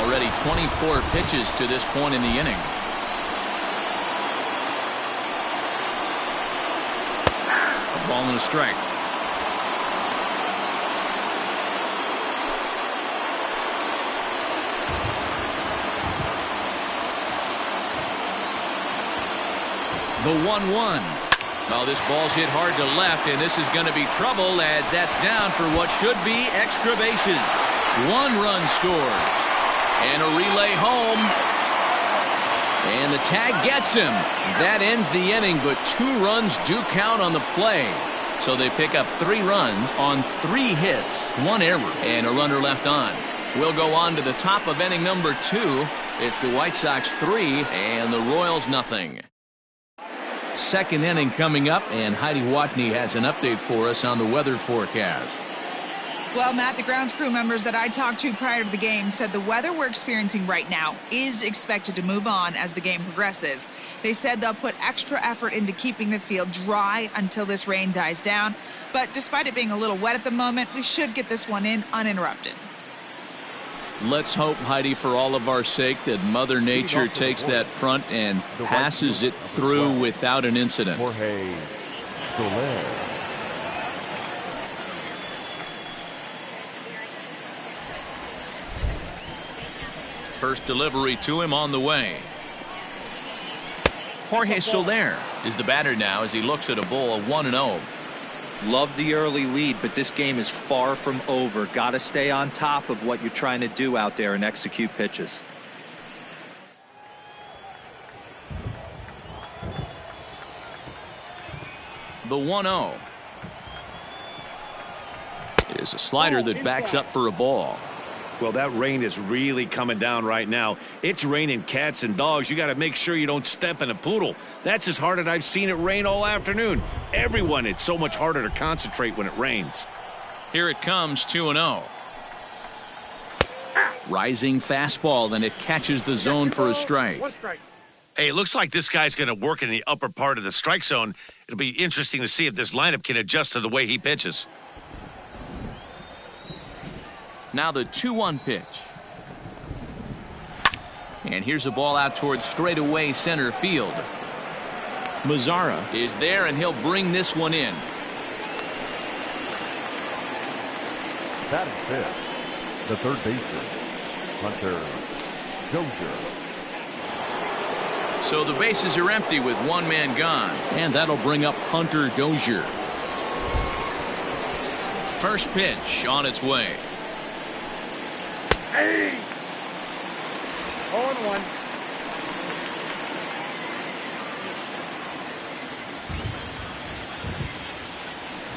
[SPEAKER 1] Already 24 pitches to this point in the inning. Ball and a strike. The 1-1. Well, this ball's hit hard to left, and this is going to be trouble as that's down for what should be extra bases. 1 run scores. And a relay home. And the tag gets him. That ends the inning, but 2 runs do count on the play. So they pick up 3 runs on 3 hits, 1 error, and a runner left on. We'll go on to the top of inning number 2. It's the White Sox 3 and the Royals nothing. Second inning coming up, and Heidi Watney has an update for us on the weather forecast.
[SPEAKER 7] Well, Matt, the grounds crew members that I talked to prior to the game said the weather we're experiencing right now is expected to move on as the game progresses. They said they'll put extra effort into keeping the field dry until this rain dies down. But despite it being a little wet at the moment, we should get this one in uninterrupted.
[SPEAKER 1] Let's hope, Heidi, for all of our sake, that Mother Nature takes that front and passes it through without an incident.
[SPEAKER 3] Jorge Soler.
[SPEAKER 1] First delivery to him on the way. Jorge Soler is the batter now as he looks at a ball of 1-0.
[SPEAKER 5] Love the early lead, but this game is far from over. Got to stay on top of what you're trying to do out there and execute pitches.
[SPEAKER 1] The 1-0 is a slider that backs up for a ball.
[SPEAKER 2] Well, that rain is really coming down right now. It's raining cats and dogs. You got to make sure you don't step in a poodle. That's as hard as I've seen it rain all afternoon. Everyone, it's so much harder to concentrate when it rains.
[SPEAKER 1] Here it comes, 2-0. Rising fastball, and it catches the zone for a strike.
[SPEAKER 8] Hey, it looks like this guy's going to work in the upper part of the strike zone. It'll be interesting to see if this lineup can adjust to the way he pitches.
[SPEAKER 1] Now the 2-1 pitch. And here's a ball out towards straightaway center field. Mazzara is there, and he'll bring this one in.
[SPEAKER 3] That is fifth. The third baseman, Hunter Dozier.
[SPEAKER 1] So the bases are empty with one man gone, and that'll bring up Hunter Dozier. First pitch on its way.
[SPEAKER 4] Hey! 0-1.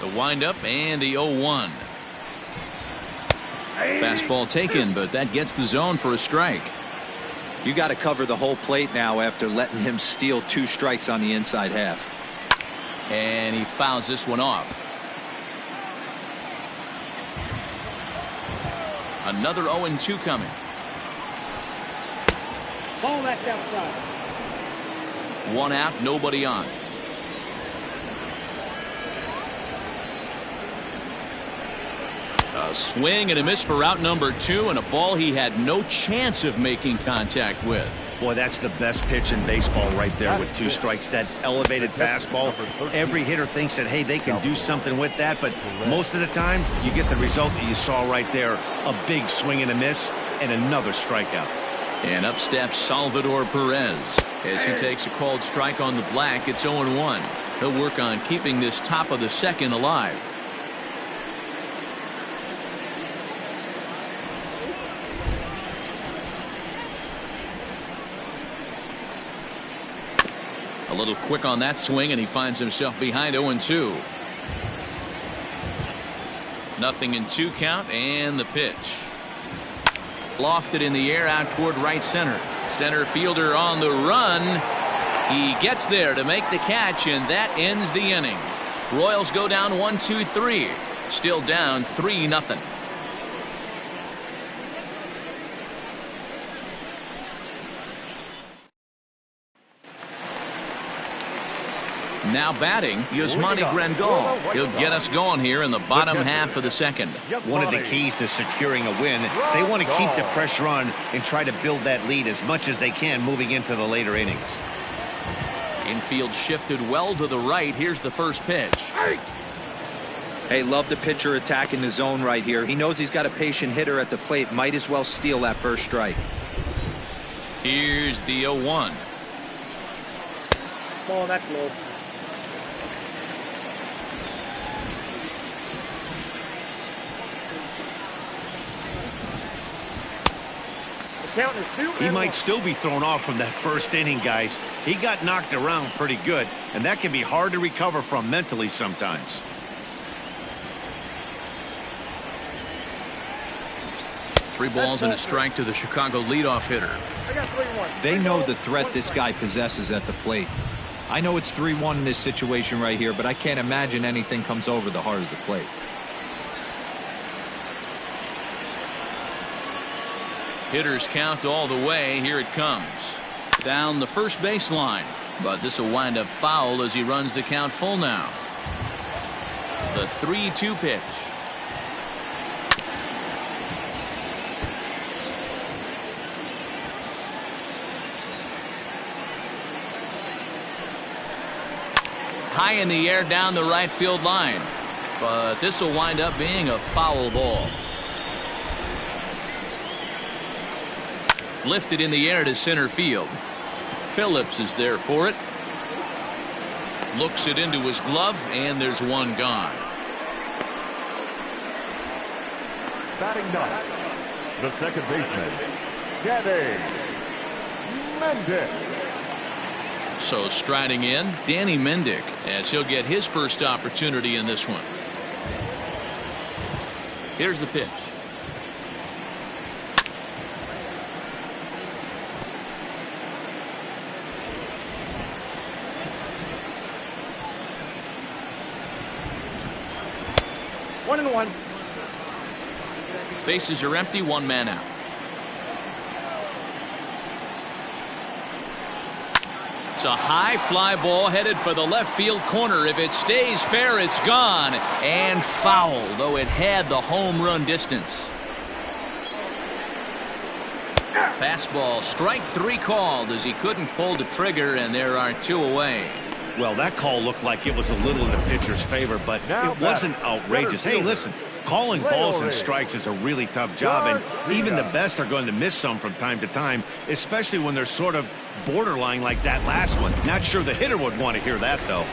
[SPEAKER 1] The windup and the 0-1. Fastball taken, but that gets the zone for a strike.
[SPEAKER 5] You got to cover the whole plate now after letting him steal 2 strikes on the inside half.
[SPEAKER 1] And he fouls this one off. Another 0-2 coming.
[SPEAKER 4] Ball back outside.
[SPEAKER 1] One out, nobody on. A swing and a miss for out number 2, and a ball he had no chance of making contact with.
[SPEAKER 2] Boy, that's the best pitch in baseball right there with 2 strikes. That elevated fastball. Every hitter thinks that, hey, they can do something with that, but most of the time you get the result that you saw right there. A big swing and a miss and another strikeout.
[SPEAKER 1] And up steps Salvador Perez as he takes a called strike on the black. It's 0-1. He'll work on keeping this top of the second alive. A little quick on that swing, and he finds himself behind 0-2. Nothing in 2 count, and the pitch. Lofted in the air out toward right center. Center fielder on the run. He gets there to make the catch, and that ends the inning. Royals go down 1-2-3. Still down 3-0. Now batting, Yasmani Grandal. He'll get us going here in the bottom half of the second.
[SPEAKER 2] One of the keys to securing a win, they want to keep the pressure on and try to build that lead as much as they can moving into the later innings.
[SPEAKER 1] Infield shifted well to the right. Here's the first pitch.
[SPEAKER 5] Hey, love the pitcher attacking the zone right here. He knows he's got a patient hitter at the plate. Might as well steal that first strike.
[SPEAKER 1] Here's the 0-1.
[SPEAKER 4] Ball that close.
[SPEAKER 2] He might still be thrown off from that first inning, guys. He got knocked around pretty good, and that can be hard to recover from mentally sometimes.
[SPEAKER 1] Three balls and a strike to the Chicago leadoff hitter.
[SPEAKER 5] They know the threat this guy possesses at the plate. I know it's 3-1 in this situation right here, but I can't imagine anything comes over the heart of the plate.
[SPEAKER 1] Hitters count all the way. Here it comes. Down the first baseline. But this will wind up foul as he runs the count full now. The 3-2 pitch. High in the air down the right field line. But this will wind up being a foul ball. Lifted in the air to center field. Phillips is there for it. Looks it into his glove, and there's one gone.
[SPEAKER 3] Batting ninth, the second baseman, Danny Mendick.
[SPEAKER 1] So striding in, Danny Mendick, as he'll get his first opportunity in this one. Here's the pitch.
[SPEAKER 4] 1-1.
[SPEAKER 1] Bases are empty, one man out. It's a high fly ball headed for the left field corner. If it stays fair, it's gone and foul, though it had the home run distance. Fastball, strike 3 called as he couldn't pull the trigger, and there are 2 away.
[SPEAKER 2] Well, that call looked like it was a little in the pitcher's favor, but it wasn't outrageous. Hey, listen, calling balls and strikes is a really tough job, and even the best are going to miss some from time to time, especially when they're sort of borderline like that last one. Not sure the hitter would want to hear that, though.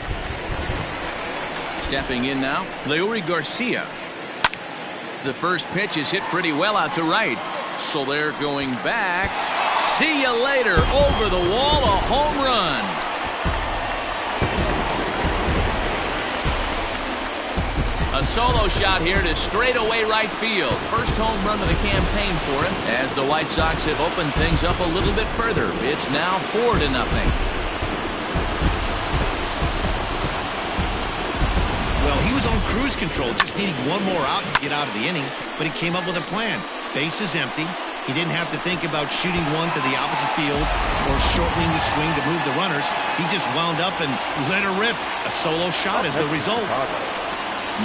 [SPEAKER 1] Stepping in now, Leury Garcia. The first pitch is hit pretty well out to right. So they're going back. See you later. Over the wall, a home run. A solo shot here to straightaway right field. First home run of the campaign for him as the White Sox have opened things up a little bit further. It's now 4-0.
[SPEAKER 2] Well, he was on cruise control, just needing one more out to get out of the inning, but he came up with a plan. Base is empty. He didn't have to think about shooting one to the opposite field or shortening the swing to move the runners. He just wound up and let her rip. A solo shot is the result.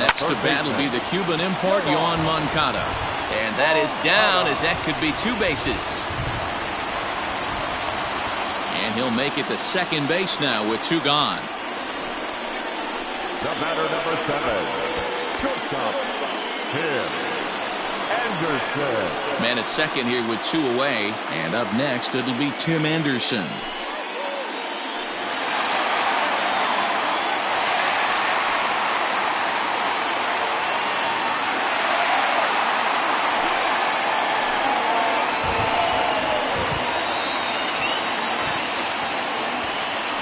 [SPEAKER 1] Next to bat will be the Cuban import, Yoan Moncada. And that is down, as that could be 2 bases. And he'll make it to second base now with 2 gone.
[SPEAKER 3] The batter, number 7, shortstop, Tim Anderson.
[SPEAKER 1] Man at second here with 2 away. And up next, it'll be Tim Anderson.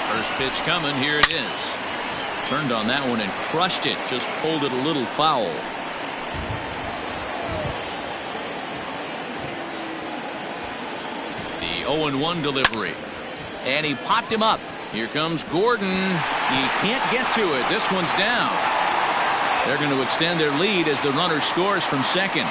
[SPEAKER 1] First pitch coming. Here it is. Turned on that one and crushed it. Just pulled it a little foul. The 0-1 delivery. And he popped him up. Here comes Gordon. He can't get to it. This one's down. They're going to extend their lead as the runner scores from second.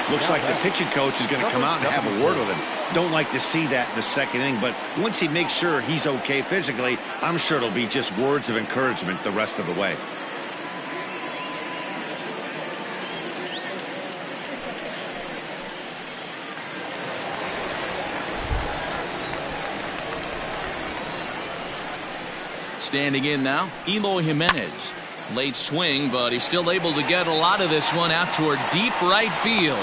[SPEAKER 2] Looks like the pitching coach is going to come out and have a word with him. Don't like to see that in the second inning, but once he makes sure he's okay physically, I'm sure it'll be just words of encouragement the rest of the way.
[SPEAKER 1] Standing in now, Eloy Jimenez. Late swing, but he's still able to get a lot of this one out toward deep right field.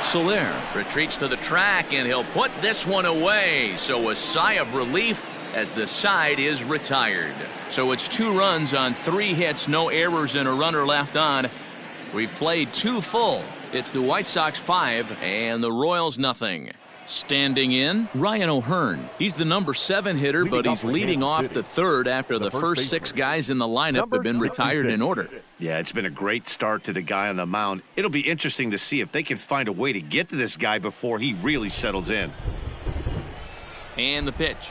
[SPEAKER 1] Soler retreats to the track, and he'll put this one away. So a sigh of relief as the side is retired. So it's 2 runs on 3 hits, no errors, and a runner left on. We played 2 full. It's the White Sox 5 and the Royals nothing. Standing in, Ryan O'Hearn. He's the number 7 hitter, but he's leading off the third after the first 6 guys in the lineup have been retired in order.
[SPEAKER 2] Yeah, it's been a great start to the guy on the mound. It'll be interesting to see if they can find a way to get to this guy before he really settles in.
[SPEAKER 1] And the pitch.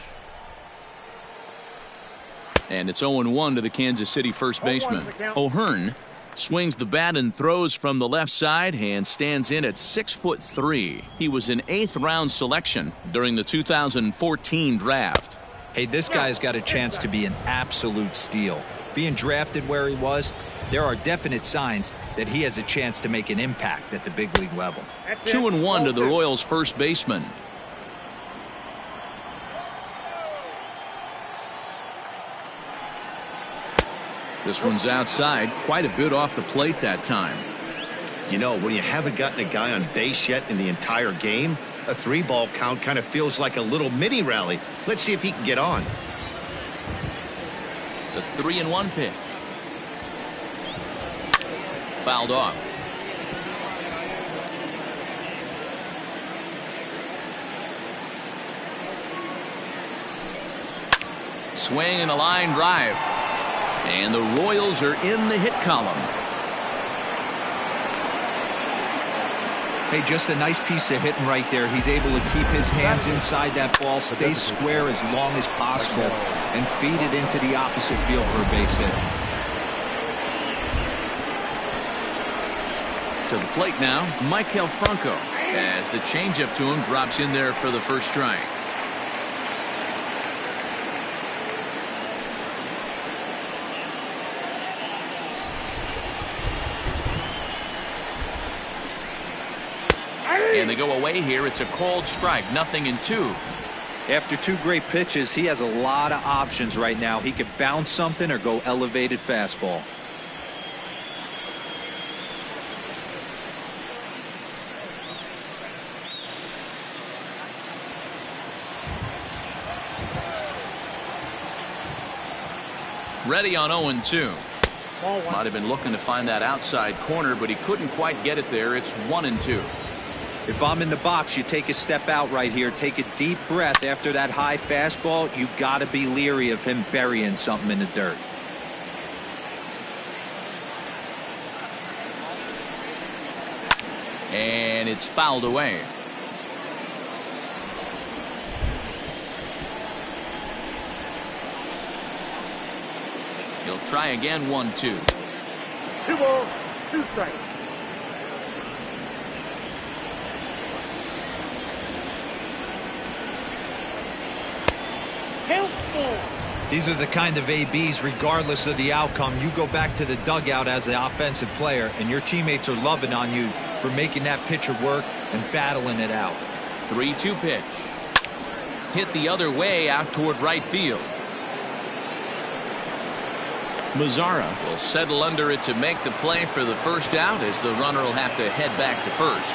[SPEAKER 1] And it's 0-1 to the Kansas City first baseman. O'Hearn swings the bat and throws from the left side and stands in at 6'3". He was an 8th round selection during the 2014 draft.
[SPEAKER 5] Hey, this guy's got a chance to be an absolute steal. Being drafted where he was, there are definite signs that he has a chance to make an impact at the big league level.
[SPEAKER 1] 2-1 to the Royals first baseman. This one's outside, quite a bit off the plate that time.
[SPEAKER 2] You know, when you haven't gotten a guy on base yet in the entire game, a 3-ball count kind of feels like a little mini rally. Let's see if he can get on.
[SPEAKER 1] The 3-1 pitch. Fouled off. Swing and a line drive. And the Royals are in the hit column.
[SPEAKER 5] Hey, just a nice piece of hitting right there. He's able to keep his hands inside that ball, stay square as long as possible, and feed it into the opposite field for a base hit.
[SPEAKER 1] To the plate now, Maikel Franco. As the changeup to him drops in there for the first strike. And they go away here. It's a cold strike, 0-2.
[SPEAKER 5] After 2 great pitches, he has a lot of options right now. He could bounce something or go elevated fastball.
[SPEAKER 1] Ready on 0-2. Might have been looking to find that outside corner, but he couldn't quite get it there. It's 1-2.
[SPEAKER 5] If I'm in the box, you take a step out right here, take a deep breath after that high fastball. You got to be leery of him burying something in the dirt.
[SPEAKER 1] And it's fouled away. He'll try again, 1-2.
[SPEAKER 4] 2 balls, 2 strikes.
[SPEAKER 5] These are the kind of ABs, regardless of the outcome, you go back to the dugout as the offensive player, and your teammates are loving on you for making that pitcher work and battling it out.
[SPEAKER 1] 3-2 pitch. Hit the other way out toward right field. Mazzara will settle under it to make the play for the first out, as the runner will have to head back to first.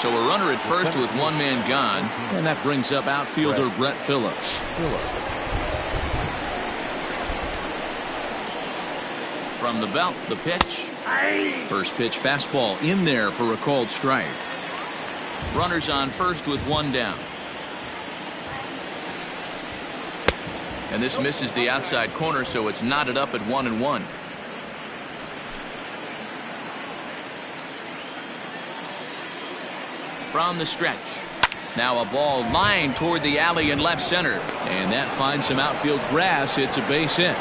[SPEAKER 1] So a runner at first with 1 man gone, and that brings up outfielder Brett Phillips. From the belt, the pitch. First pitch fastball in there for a called strike. Runners on first with 1 down. And this misses the outside corner, so it's knotted up at 1-1. From the stretch. Now a ball lined toward the alley in left center. And that finds some outfield grass. It's a base hit.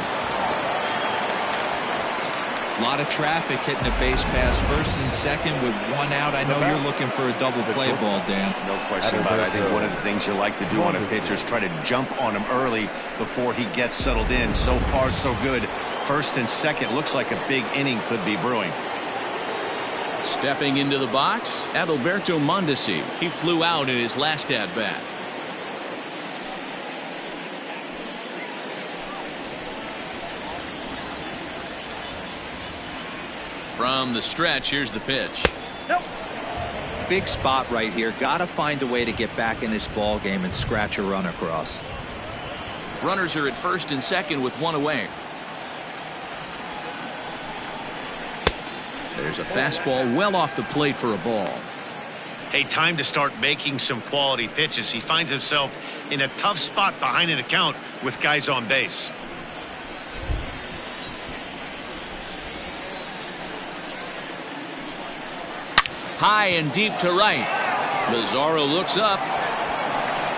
[SPEAKER 5] A lot of traffic hitting a base pass first and second with 1 out. I know you're looking for a double play ball, Dan.
[SPEAKER 2] No question about it. I think one of the things you like to do on a pitcher is try to jump on him early before he gets settled in. So far, so good. First and second looks like a big inning could be brewing.
[SPEAKER 1] Stepping into the box, Adalberto Mondesi. He flew out in his last at-bat. From the stretch, here's the pitch.
[SPEAKER 5] Big spot right here. Got to find a way to get back in this ball game and scratch a run across.
[SPEAKER 1] Runners are at first and second with 1 away. There's a fastball well off the plate for a ball.
[SPEAKER 8] Hey, time to start making some quality pitches. He finds himself in a tough spot behind an account with guys on base.
[SPEAKER 1] High and deep to right. Mazzara looks up.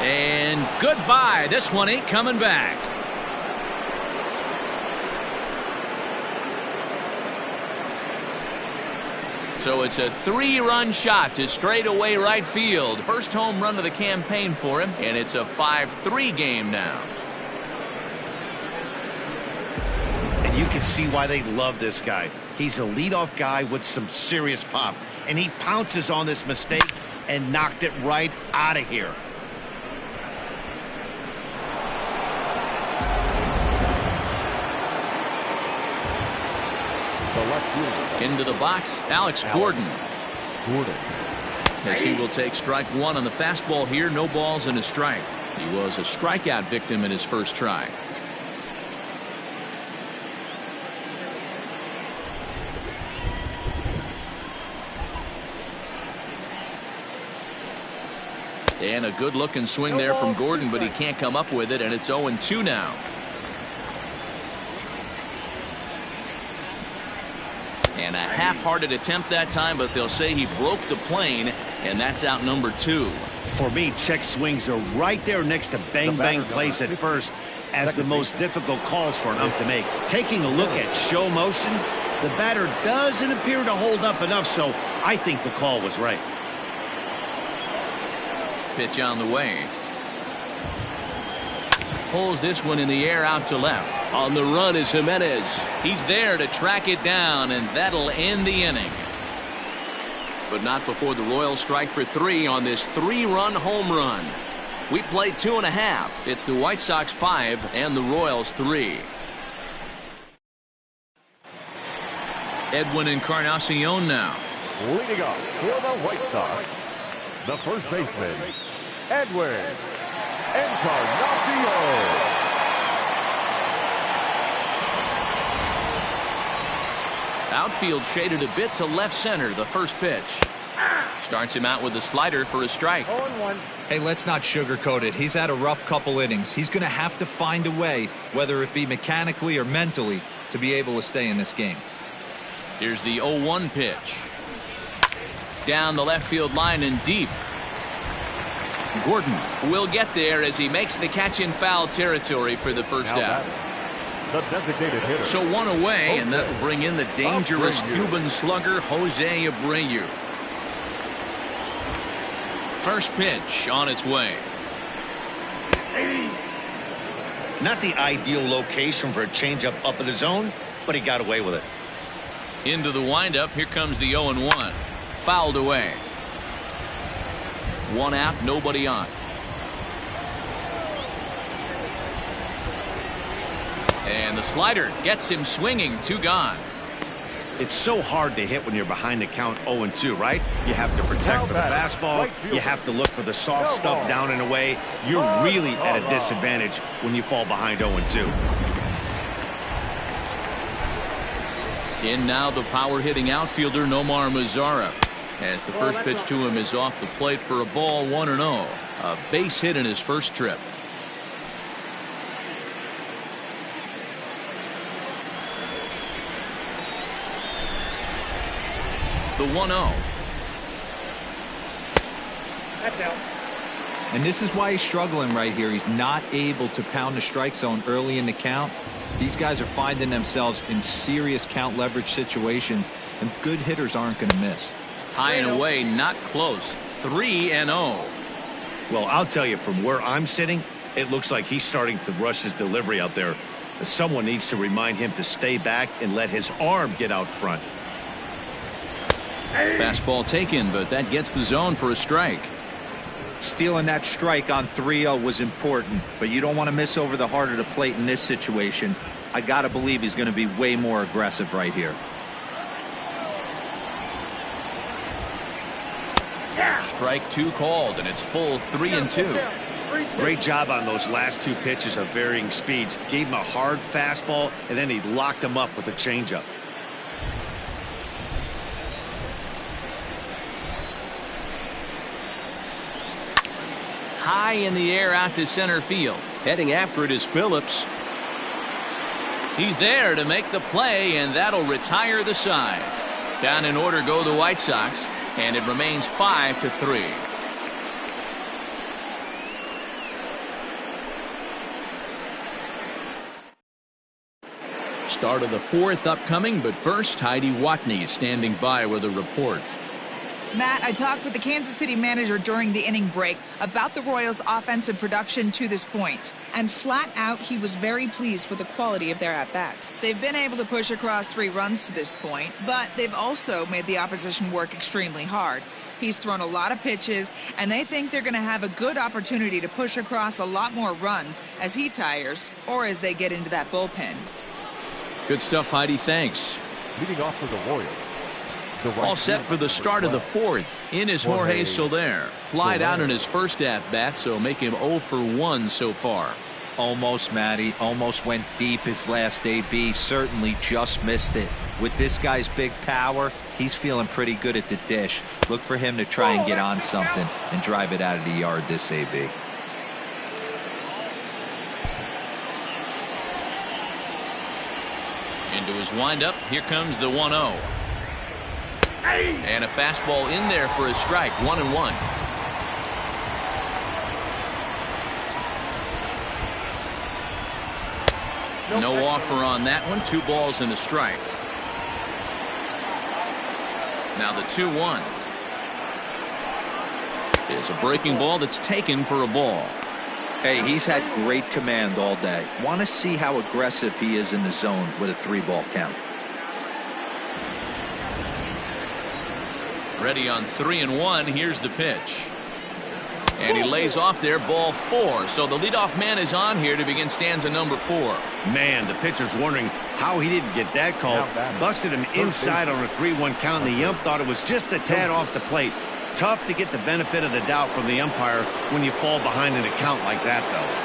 [SPEAKER 1] And goodbye. This one ain't coming back. So it's a 3-run shot to straightaway right field. First home run of the campaign for him, and it's a 5-3 game now.
[SPEAKER 2] And you can see why they love this guy. He's a leadoff guy with some serious pop, and he pounces on this mistake and knocked it right out of here.
[SPEAKER 1] Into the box, Alex Gordon. As he will take strike 1 on the fastball here. No balls and a strike. He was a strikeout victim in his first try. And a good looking swing there from Gordon, but he can't come up with it, and it's 0-2 now. And a half-hearted attempt that time, but they'll say he broke the plane, and that's out number 2.
[SPEAKER 2] For me, check swings are right there next to bang-bang plays at first as the most difficult calls for an ump to make. Taking a look at show motion, The batter doesn't appear to hold up enough, so I think the call was right.
[SPEAKER 1] Pitch on the way. Pulls this one in the air out to left.
[SPEAKER 6] On the run is Jimenez.
[SPEAKER 1] He's there to track it down, and that'll end the inning. But not before the Royals strike for 3 on this 3-run home run. We played 2.5. It's the White Sox 5 and the Royals 3. Edwin Encarnacion now.
[SPEAKER 3] Leading up for the White Sox, the first baseman, Edwin Encarnacion.
[SPEAKER 1] Outfield shaded a bit to left center. The first pitch. Starts him out with a slider for a strike.
[SPEAKER 4] 0-1.
[SPEAKER 5] Hey, let's not sugarcoat it. He's had a rough couple innings. He's going to have to find a way, whether it be mechanically or mentally, to be able to stay in this game.
[SPEAKER 1] Here's the 0-1 pitch. Down the left field line and deep. Gordon will get there as he makes the catch in foul territory for the first out.
[SPEAKER 3] The designated hitter.
[SPEAKER 1] So one away, and that will bring in the dangerous Cuban slugger, Jose Abreu. First pitch on its way.
[SPEAKER 2] Not the ideal location for a changeup up in the zone, but he got away with it.
[SPEAKER 1] Into the windup. Here comes the 0-1. Fouled away. 1 out, nobody on. And the slider gets him swinging. 2 gone.
[SPEAKER 2] It's so hard to hit when you're behind the count 0-2, right? You have to protect for the fastball. You have to look for the soft stuff down and away. You're really at a disadvantage when you fall behind 0-2.
[SPEAKER 1] In now the power-hitting outfielder Nomar Mazara, as the first pitch to him is off the plate for a ball. 1-0. A base hit in his first trip. The 1-0.
[SPEAKER 4] That's out.
[SPEAKER 5] And this is why he's struggling right here. He's not able to pound the strike zone early in the count. These guys are finding themselves in serious count leverage situations, and good hitters aren't going to miss.
[SPEAKER 1] High and away, not close. 3-0.
[SPEAKER 2] Well, I'll tell you, from where I'm sitting, it looks like he's starting to rush his delivery out there. Someone needs to remind him to stay back and let his arm get out front.
[SPEAKER 1] Fastball taken, but that gets the zone for a strike.
[SPEAKER 5] Stealing that strike on 3-0 was important, but you don't want to miss over the heart of the plate in this situation. I got to believe he's going to be way more aggressive right here.
[SPEAKER 1] Strike 2 called, and it's full 3-2.
[SPEAKER 2] Great job on those last 2 pitches of varying speeds. Gave him a hard fastball, and then he locked him up with a changeup.
[SPEAKER 1] High in the air out to center field.
[SPEAKER 6] Heading after it is Phillips.
[SPEAKER 1] He's there to make the play, and that'll retire the side. Down in order go the White Sox, and it remains 5-3. Start of the 4th upcoming, but first, Heidi Watney is standing by with a report.
[SPEAKER 7] Matt, I talked with the Kansas City manager during the inning break about the Royals' offensive production to this point. And flat out, he was very pleased with the quality of their at-bats. They've been able to push across 3 runs to this point, but they've also made the opposition work extremely hard. He's thrown a lot of pitches, and they think they're going to have a good opportunity to push across a lot more runs as he tires or as they get into that bullpen.
[SPEAKER 1] Good stuff, Heidi. Thanks.
[SPEAKER 3] Leading off for the Royals.
[SPEAKER 1] All set for the start of the 4th. In is Jorge Soler. Flied out in his first at-bat, so make him 0 for 1 so far.
[SPEAKER 5] Almost, Matty. Almost went deep his last AB. Certainly just missed it. With this guy's big power, he's feeling pretty good at the dish. Look for him to try and get on something and drive it out of the yard this AB.
[SPEAKER 1] Into his windup. Here comes the 1-0. And a fastball in there for a strike. 1-1. No offer on that one. 2 balls and a strike. Now the 2-1 is a breaking ball that's taken for a ball.
[SPEAKER 5] Hey, he's had great command all day. Want to see how aggressive he is in the zone with a 3-ball count.
[SPEAKER 1] Ready on 3-1. Here's the pitch. And he lays off there, ball 4. So the leadoff man is on here to begin stanza number 4.
[SPEAKER 2] Man, the pitcher's wondering how he didn't get that call. Busted him inside on a 3-1 count, and the ump thought it was just a tad off the plate. Tough to get the benefit of the doubt from the umpire when you fall behind in a count like that, though.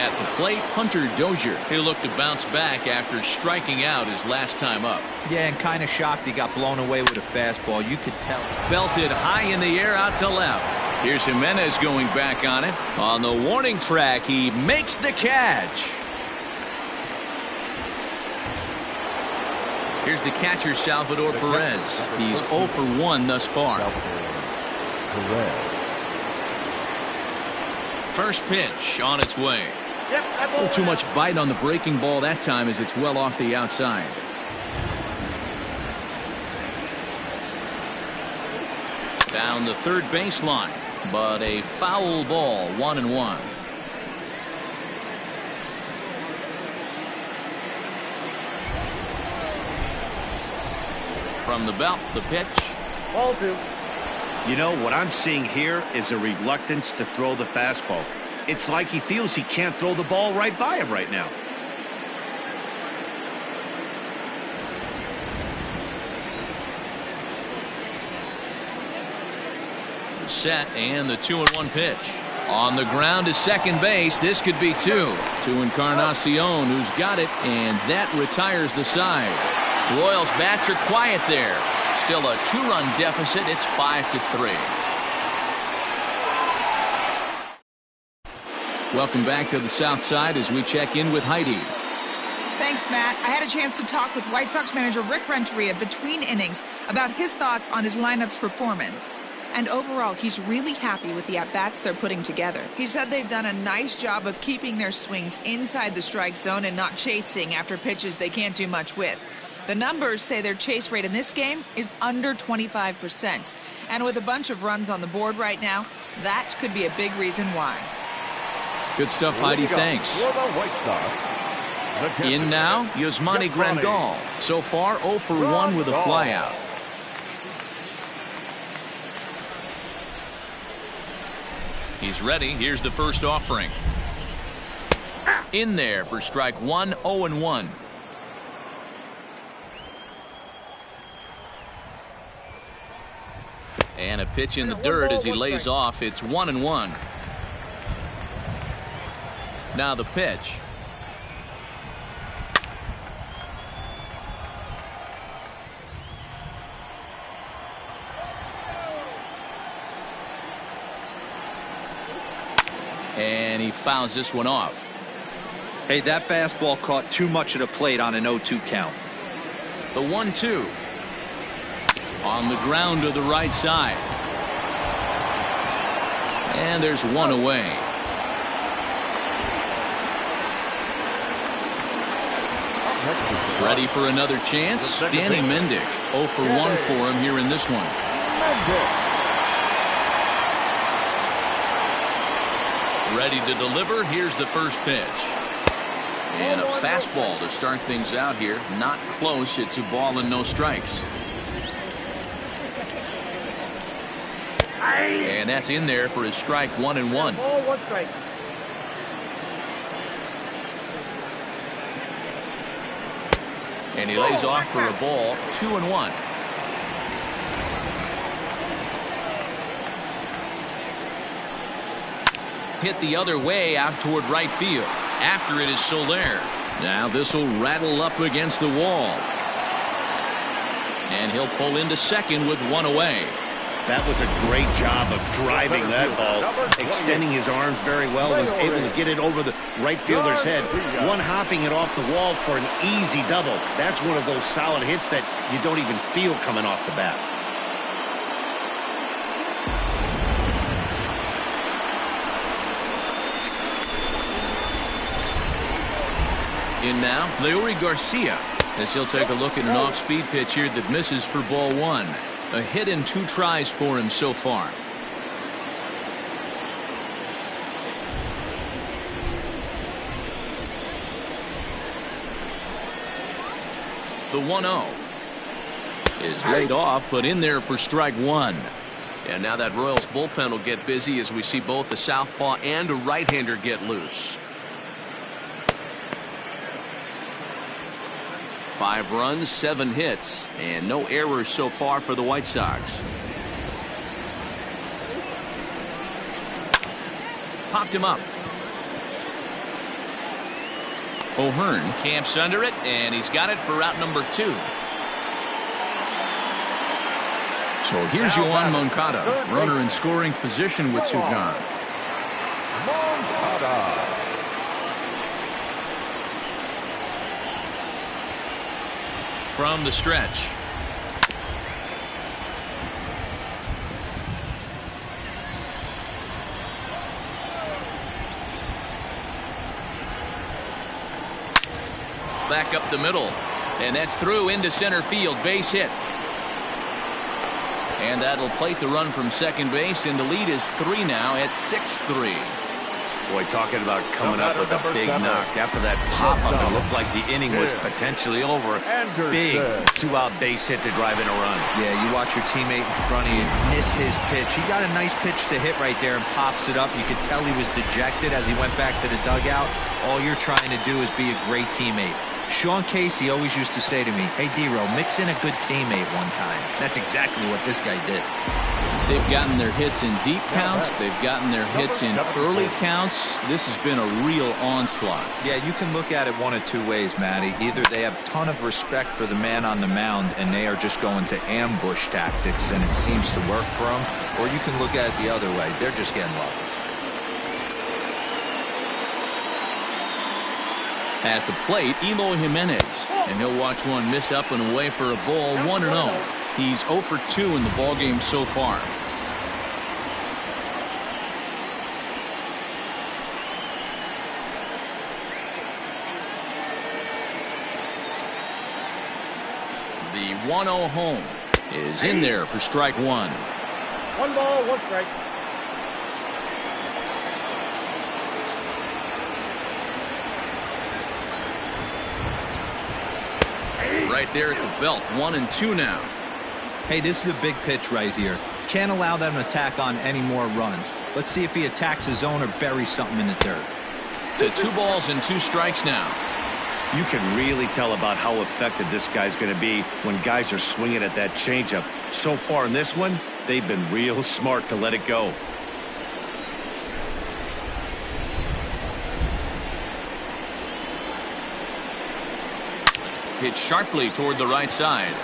[SPEAKER 1] At the plate, Hunter Dozier. He'll look to bounce back after striking out his last time up.
[SPEAKER 5] Yeah, and kind of shocked he got blown away with a fastball. You could tell.
[SPEAKER 1] Belted high in the air out to left. Here's Jimenez going back on it. On the warning track, he makes the catch. Here's the catcher, Salvador Perez. He's 0 for 1 thus far. First pitch on its way. A little too much bite on the breaking ball that time as it's well off the outside. Down the third baseline, but a foul ball, 1-1. From the belt, the pitch.
[SPEAKER 4] Ball 2.
[SPEAKER 2] You know, what I'm seeing here is a reluctance to throw the fastball. It's like he feels he can't throw the ball right by him right now.
[SPEAKER 1] Set and the 2-1 pitch. On the ground to second base. This could be 2. To Encarnacion, who's got it, and that retires the side. Royals bats are quiet there. Still a 2-run deficit. It's 5-3. Welcome back to the South Side as we check in with Heidi.
[SPEAKER 7] Thanks, Matt. I had a chance to talk with White Sox manager Rick Renteria between innings about his thoughts on his lineup's performance. And overall, he's really happy with the at-bats they're putting together. He said they've done a nice job of keeping their swings inside the strike zone and not chasing after pitches they can't do much with. The numbers say their chase rate in this game is under 25%. And with a bunch of runs on the board right now, that could be a big reason why.
[SPEAKER 1] Good stuff, Heidi. Thanks. In now, Yasmani Grandal. So far, 0 for 1 with a flyout. He's ready. Here's the first offering. In there for strike 1, 0-1. And a pitch in the dirt as he lays off. It's 1-1. Now the pitch. And he fouls this one off.
[SPEAKER 5] Hey, that fastball caught too much of the plate on an 0-2 count.
[SPEAKER 1] The 1-2. On the ground to the right side. And there's one away. Ready for another chance? Danny Mendick. 0 for 1 for him here in this one. Ready to deliver. Here's the first pitch. And a fastball to start things out here. Not close. It's a ball and no strikes. And that's in there for his strike 1-1.
[SPEAKER 4] Ball 1 strike.
[SPEAKER 1] And he lays off for a ball, 2-1. Hit the other way out toward right field. After it is Soler. Now this will rattle up against the wall. And he'll pull into second with one away.
[SPEAKER 2] That was a great job of driving that ball, extending his arms very well, was able to get it over the right fielder's head, one hopping it off the wall for an easy double. That's one of those solid hits that you don't even feel coming off the bat.
[SPEAKER 1] In now, Leury Garcia. As he'll take a look at an off-speed pitch here that misses for ball one. A hit in 2 tries for him so far. The 1-0 is laid off, but in there for strike one. And now that Royals bullpen will get busy as we see both the southpaw and a right-hander get loose. 5 runs, 7 hits, and no errors so far for the White Sox. Popped him up. O'Hearn camps under it, and he's got it for route number 2. So here's Yoan Moncada, runner in scoring position with 2 gone.
[SPEAKER 3] Moncada.
[SPEAKER 1] From the stretch. Back up the middle, and that's through into center field. Base hit. And that'll plate the run from second base, and the lead is 3 now at 6-3.
[SPEAKER 2] Boy, talking about coming up with a big knock. After that pop-up, it looked like the inning was potentially over. Big 2-out base hit to drive in a run.
[SPEAKER 5] Yeah, you watch your teammate in front of you miss his pitch. He got a nice pitch to hit right there and pops it up. You could tell he was dejected as he went back to the dugout. All you're trying to do is be a great teammate. Sean Casey always used to say to me, "Hey, D-Row, mix in a good teammate one time." That's exactly what this guy did.
[SPEAKER 1] They've gotten their hits in deep counts. They've gotten their hits in early counts. This has been a real onslaught.
[SPEAKER 5] Yeah, you can look at it one of 2 ways, Matty. Either they have a ton of respect for the man on the mound and they are just going to ambush tactics and it seems to work for them, or you can look at it the other way. They're just getting lucky.
[SPEAKER 1] At the plate, Eloy Jimenez, and he'll watch one miss up and away for a ball. 1-0. He's 0 for 2 in the ballgame so far. The 1-0 home is in there for strike one.
[SPEAKER 4] 1 ball, 1 strike.
[SPEAKER 1] Right there at the belt. 1-2 now.
[SPEAKER 5] Hey, this is a big pitch right here. Can't allow them to attack on any more runs. Let's see if he attacks his zone or buries something in the dirt.
[SPEAKER 1] To 2 balls and 2 strikes now.
[SPEAKER 2] You can really tell about how effective this guy's going to be when guys are swinging at that changeup. So far in this one, they've been real smart to let it go.
[SPEAKER 1] Hit sharply toward the right side.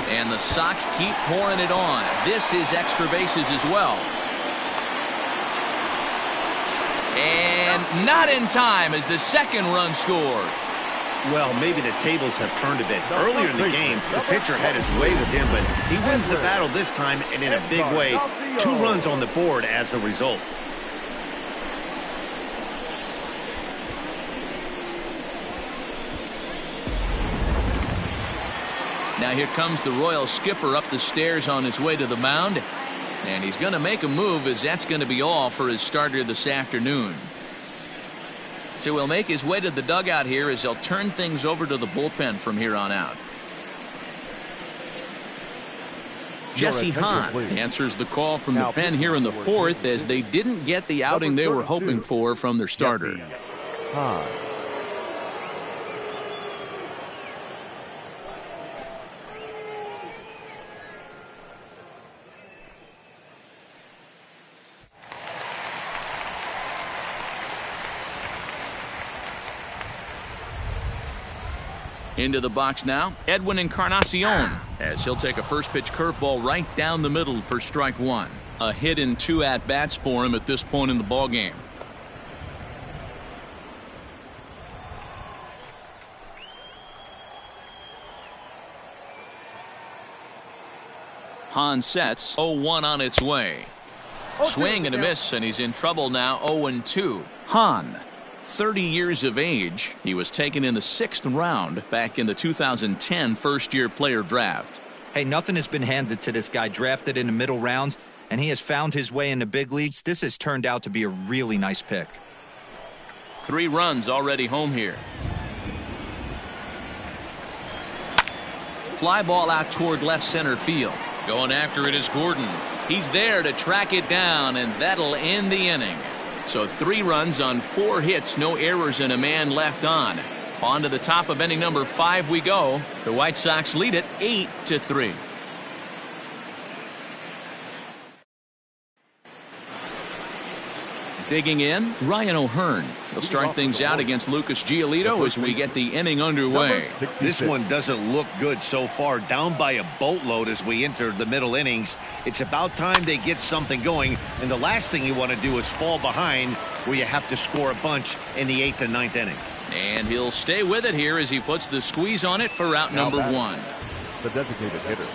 [SPEAKER 1] And the Sox keep pouring it on. This is extra bases as well. And not in time as the second run scores.
[SPEAKER 2] Well, maybe the tables have turned a bit. Earlier in the game, the pitcher had his way with him, but he wins the battle this time and in a big way. 2 runs on the board as a result.
[SPEAKER 1] Now here comes the Royal skipper up the stairs on his way to the mound. And he's going to make a move, as that's going to be all for his starter this afternoon. So he'll make his way to the dugout here as they'll turn things over to the bullpen from here on out. Jesse Hahn answers the call from the pen here in the 4th, as they didn't get the outing they were hoping for from their starter.
[SPEAKER 3] Hahn.
[SPEAKER 1] Into the box now, Edwin Encarnacion, as he'll take a first pitch curveball right down the middle for strike one. A hit in 2 at-bats for him at this point in the ballgame. Hahn sets, 0-1 on its way. Swing and a miss, and he's in trouble now. 0-2. Hahn 30 years of age. He was taken in the 6th round back in the 2010 first-year player draft.
[SPEAKER 5] Hey, nothing has been handed to this guy. Drafted in the middle rounds, and he has found his way in the big leagues. This has turned out to be a really nice pick.
[SPEAKER 1] 3 runs already home here. Fly ball out toward left center field. Going after it is Gordon. He's there to track it down, and that'll end the inning. So 3 runs on 4 hits, no errors, and a man left on. On to the top of inning number 5 we go. The White Sox lead it 8-3. Digging in, Ryan O'Hearn. He'll start things out against Lucas Giolito as we get the inning underway.
[SPEAKER 2] This one doesn't look good so far. Down by a boatload as we enter the middle innings. It's about time they get something going. And the last thing you want to do is fall behind where you have to score a bunch in the 8th and 9th inning.
[SPEAKER 1] And he'll stay with it here as he puts the squeeze on it for out number 1.
[SPEAKER 3] The designated hitter.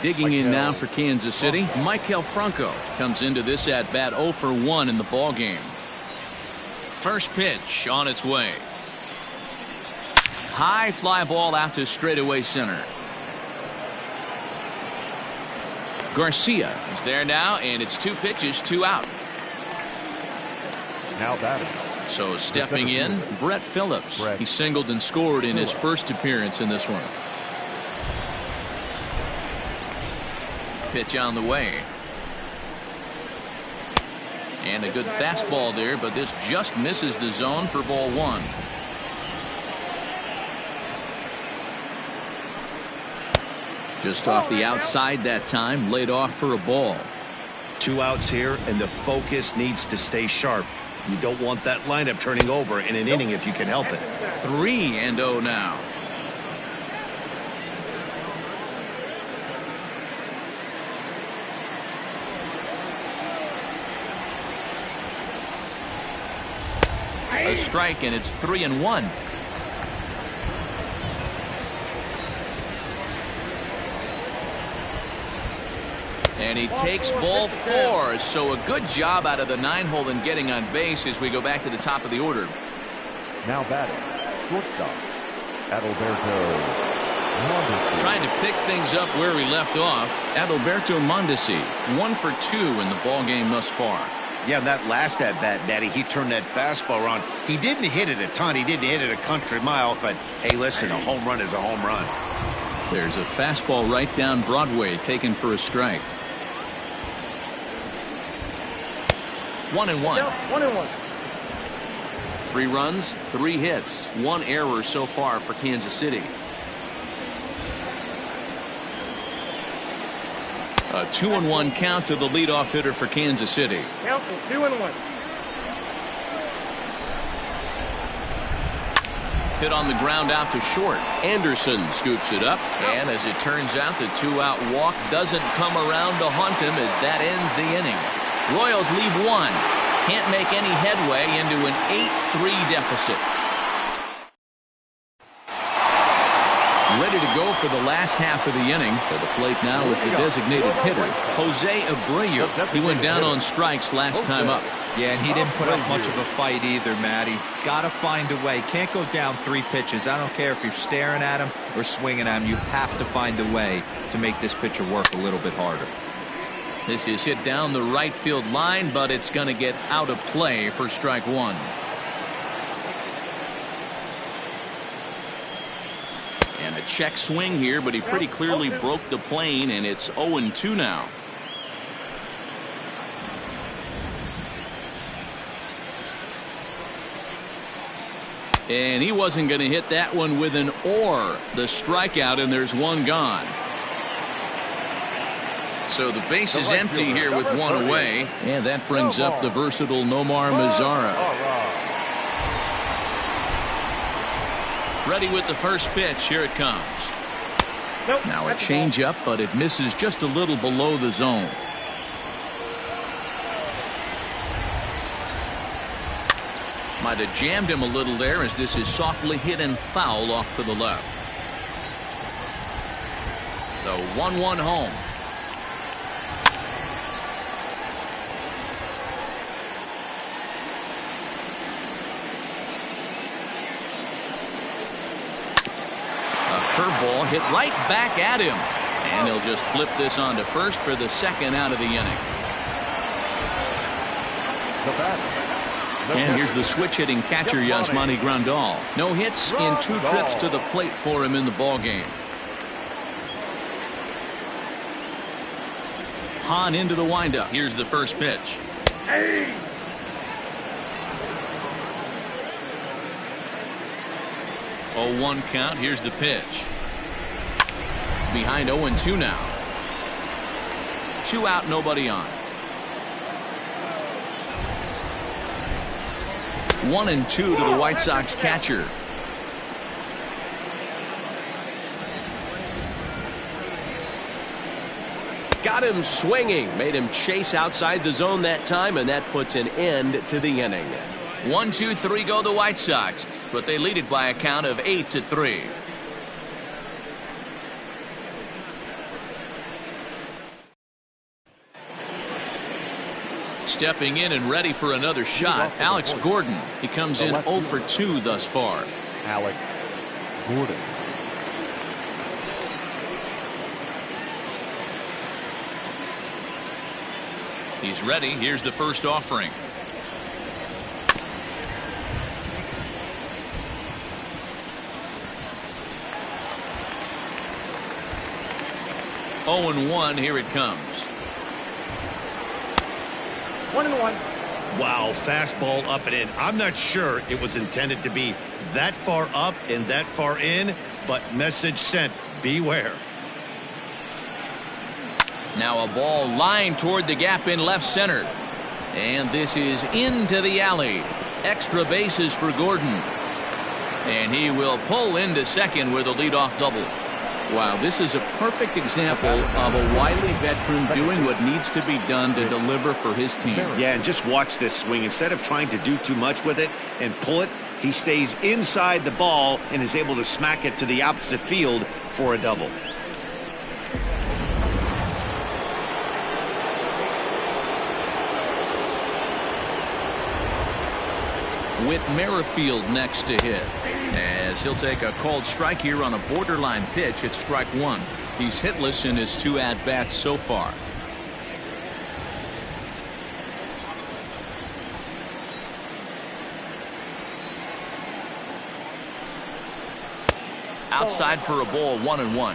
[SPEAKER 1] Digging in now for Kansas City, Maikel Franco comes into this at bat 0 for 1 in the ball game. First pitch on its way. High fly ball out to straightaway center. Garcia is there now, and it's 2 pitches, 2 out.
[SPEAKER 3] Now batting.
[SPEAKER 1] So stepping in, Brett Phillips. He singled and scored in his first appearance in this one. Pitch on the way. And a good fastball there, but this just misses the zone for ball 1. Just off the outside that time, laid off for a ball.
[SPEAKER 2] 2 outs here, and the focus needs to stay sharp. You don't want that lineup turning over in an inning if you can help it.
[SPEAKER 1] 3-0 now. A strike, and it's 3-1. And he takes ball 4. So a good job out of the 9-hole in getting on base as we go back to the top of the order.
[SPEAKER 3] Now batting. Shortstop. Adalberto Mondesi.
[SPEAKER 1] Trying to pick things up where we left off. Adalberto Mondesi, 1 for 2 in the ball game thus far.
[SPEAKER 2] Yeah, that last at-bat, Daddy, he turned that fastball around. He didn't hit it a ton. He didn't hit it a country mile. But, hey, listen, a home run is a home run.
[SPEAKER 1] There's a fastball right down Broadway taken for a strike. 1-1.
[SPEAKER 4] 1-1.
[SPEAKER 1] 3 runs, 3 hits, 1 error so far for Kansas City. A 2-1 count to the leadoff hitter for Kansas City.
[SPEAKER 4] Count for 2-1.
[SPEAKER 1] Hit on the ground out to short. Anderson scoops it up, and as it turns out, the 2-out walk doesn't come around to haunt him as that ends the inning. Royals leave 1. Can't make any headway into an 8-3 deficit. Ready to go for the last half of the inning. To the plate now is the designated hitter, Jose Abreu. He went down on strikes last time up.
[SPEAKER 5] Yeah, and he didn't put up much of a fight either, Matty. Got to find a way. Can't go down 3 pitches. I don't care if you're staring at him or swinging at him. You have to find a way to make this pitcher work a little bit harder.
[SPEAKER 1] This is hit down the right field line, but it's going to get out of play for strike 1. And a check swing here, but he pretty clearly broke the plane, and it's 0-2 now. And he wasn't going to hit that one with an or. The strikeout, and there's 1 gone. So the base is empty here with 1 away. And that brings up the versatile Nomar Mazara. Ready with the first pitch. Here it comes. Now a changeup, but it misses just a little below the zone. Might have jammed him a little there as this is softly hit and foul off to the left. The 1-1 home. ball hit right back at him. And he'll just flip this on to first for the second out of the inning. And here's the switch-hitting catcher, Yasmani Grandal. No hits in 2 trips to the plate for him in the ballgame. Hahn into the windup. Here's the first pitch. 0-1 count. Here's the pitch. Behind 0-2 now. 2 out, nobody on. 1-2 to the White Sox catcher.
[SPEAKER 6] Got him swinging. Made him chase outside the zone that time, and that puts an end to the inning.
[SPEAKER 1] 1-2-3 go the White Sox, but they lead it by a count of 8-3. Stepping in and ready for another shot, Alex Gordon. He comes in 0 for 2 thus far.
[SPEAKER 3] Alex Gordon.
[SPEAKER 1] He's ready. Here's the first offering. Oh, 0-1. Here it comes.
[SPEAKER 4] 1-1.
[SPEAKER 8] Wow, fastball up and in. I'm not sure it was intended to be that far up and that far in, but message sent. Beware.
[SPEAKER 1] Now a ball lined toward the gap in left center. And this is into the alley. Extra bases for Gordon. And he will pull into second with a leadoff double. Wow, this is a perfect example of a wily veteran doing what needs to be done to deliver for his team.
[SPEAKER 2] Yeah, and just watch this swing. Instead of trying to do too much with it and pull it, he stays inside the ball and is able to smack it to the opposite field for a double.
[SPEAKER 1] Whit Merrifield next to hit, as he'll take a called strike here on a borderline pitch at strike 1. He's hitless in his 2 at-bats so far. Outside for a ball, 1-1.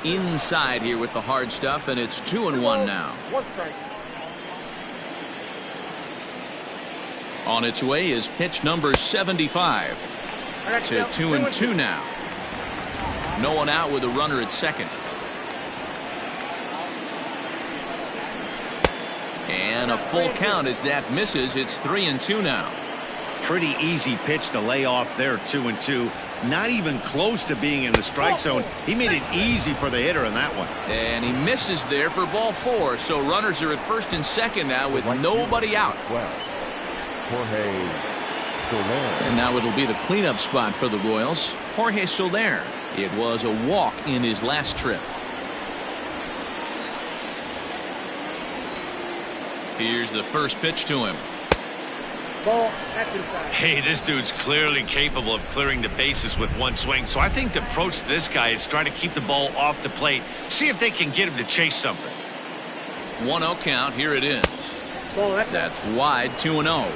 [SPEAKER 1] Inside here with the hard stuff, and it's 2-1 now.
[SPEAKER 4] 1 strike.
[SPEAKER 1] On its way is pitch number 75 to 2-2 now. No one out with a runner at second. And a full count as that misses. It's 3-2 now.
[SPEAKER 2] Pretty easy pitch to lay off there, 2-2. Not even close to being in the strike zone. He made it easy for the hitter in that one.
[SPEAKER 1] And he misses there for ball 4. So runners are at first and second now with nobody out.
[SPEAKER 3] Jorge Soler.
[SPEAKER 1] And now it'll be the cleanup spot for the Royals. Jorge Soler. It was a walk in his last trip. Here's the first pitch to him.
[SPEAKER 4] Ball, that's inside.
[SPEAKER 8] Hey, this dude's clearly capable of clearing the bases with 1 swing. So I think the approach to this guy is trying to keep the ball off the plate. See if they can get him to chase something.
[SPEAKER 1] 1-0 count. Here it is.
[SPEAKER 4] Ball,
[SPEAKER 1] that's wide. 2-0.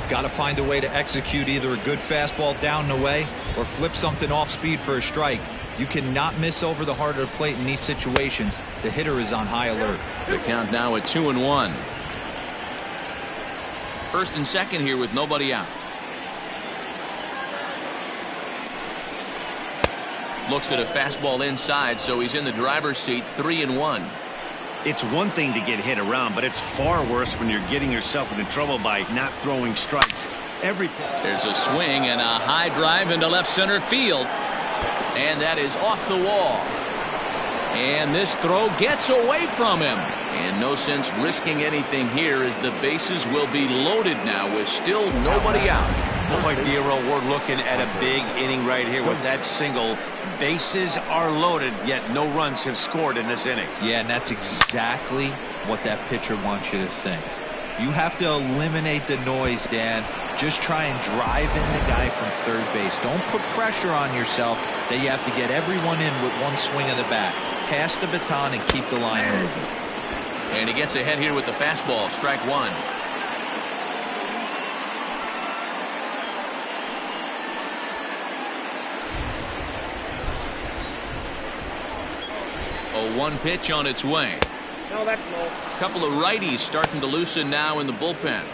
[SPEAKER 5] Got to find a way to execute either a good fastball down and away or flip something off speed for a strike. You cannot miss over the heart of the plate in these situations. The hitter is on high alert.
[SPEAKER 1] The count now at 2-1. First and second here with nobody out. Looks at a fastball inside, so he's in the driver's seat. 3-1.
[SPEAKER 2] It's one thing to get hit around, but it's far worse when you're getting yourself into trouble by not throwing strikes.
[SPEAKER 1] There's a swing and a high drive into left center field. And that is off the wall. And this throw gets away from him. And no sense risking anything here as the bases will be loaded now with still nobody out.
[SPEAKER 2] Boy, Dero, we're looking at a big inning right here with that single. Bases are loaded, yet no runs have scored in this inning.
[SPEAKER 5] Yeah, and that's exactly what that pitcher wants you to think. You have to eliminate the noise, Dan. Just try and drive in the guy from third base. Don't put pressure on yourself that you have to get everyone in with one swing of the bat. Pass the baton and keep the line moving.
[SPEAKER 1] And he gets ahead here with the fastball. Strike one. A 1 pitch on its way.
[SPEAKER 4] No, that's low.
[SPEAKER 1] Couple of righties starting to loosen now in the bullpen.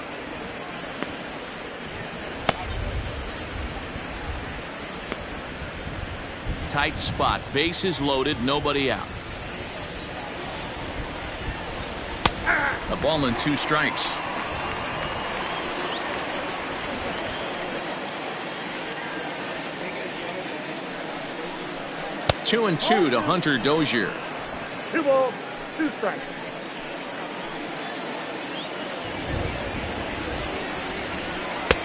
[SPEAKER 1] Tight spot. Bases loaded. Nobody out. A ball and 2 strikes. Two and 2 to Hunter Dozier.
[SPEAKER 4] 2 balls, 2 strikes.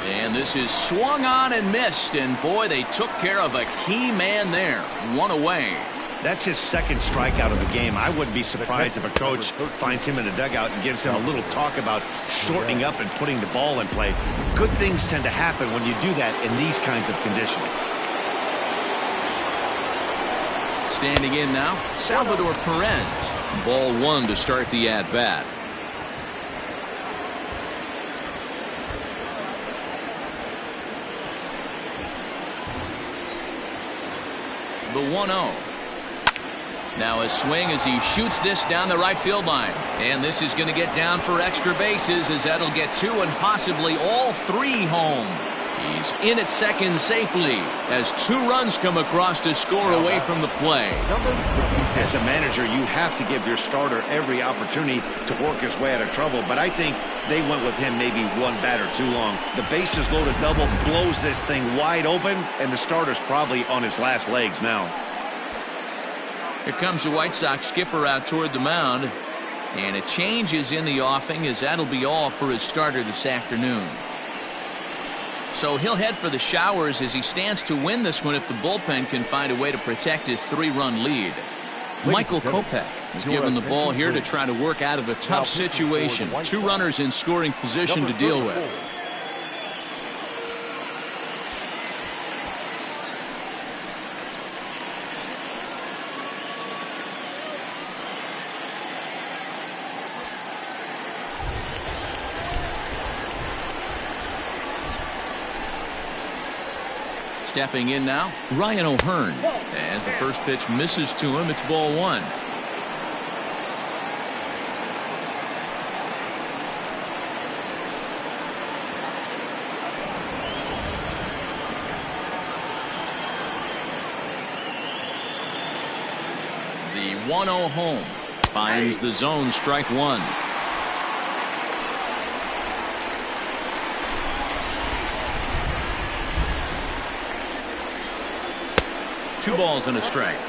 [SPEAKER 1] And this is swung on and missed, and boy, they took care of a key man there. 1 away.
[SPEAKER 2] That's his second strikeout of the game. I wouldn't be surprised if a coach finds him in the dugout and gives him a little talk about shortening up and putting the ball in play. Good things tend to happen when you do that in these kinds of conditions.
[SPEAKER 1] Standing in now, Salvador Perez. Ball 1 to start the at-bat. The 1-0. Now a swing as he shoots this down the right field line. And this is going to get down for extra bases as that'll get 2 and possibly all 3 home. He's in at second safely as 2 runs come across to score away from the play.
[SPEAKER 2] As a manager, you have to give your starter every opportunity to work his way out of trouble, but I think they went with him maybe 1 batter too long. The bases loaded double blows this thing wide open, and the starter's probably on his last legs now.
[SPEAKER 1] Here comes the White Sox skipper out toward the mound, and a change is in the offing as that'll be all for his starter this afternoon. So he'll head for the showers as he stands to win this one if the bullpen can find a way to protect his 3-run lead. Michael Kopech is given the ball here to try to work out of a tough situation. 2 runners in scoring position to deal with. Stepping in now, Ryan O'Hearn. As the first pitch misses to him, it's ball 1. The 1-0 home finds the zone. Strike 1. Two balls and a strike.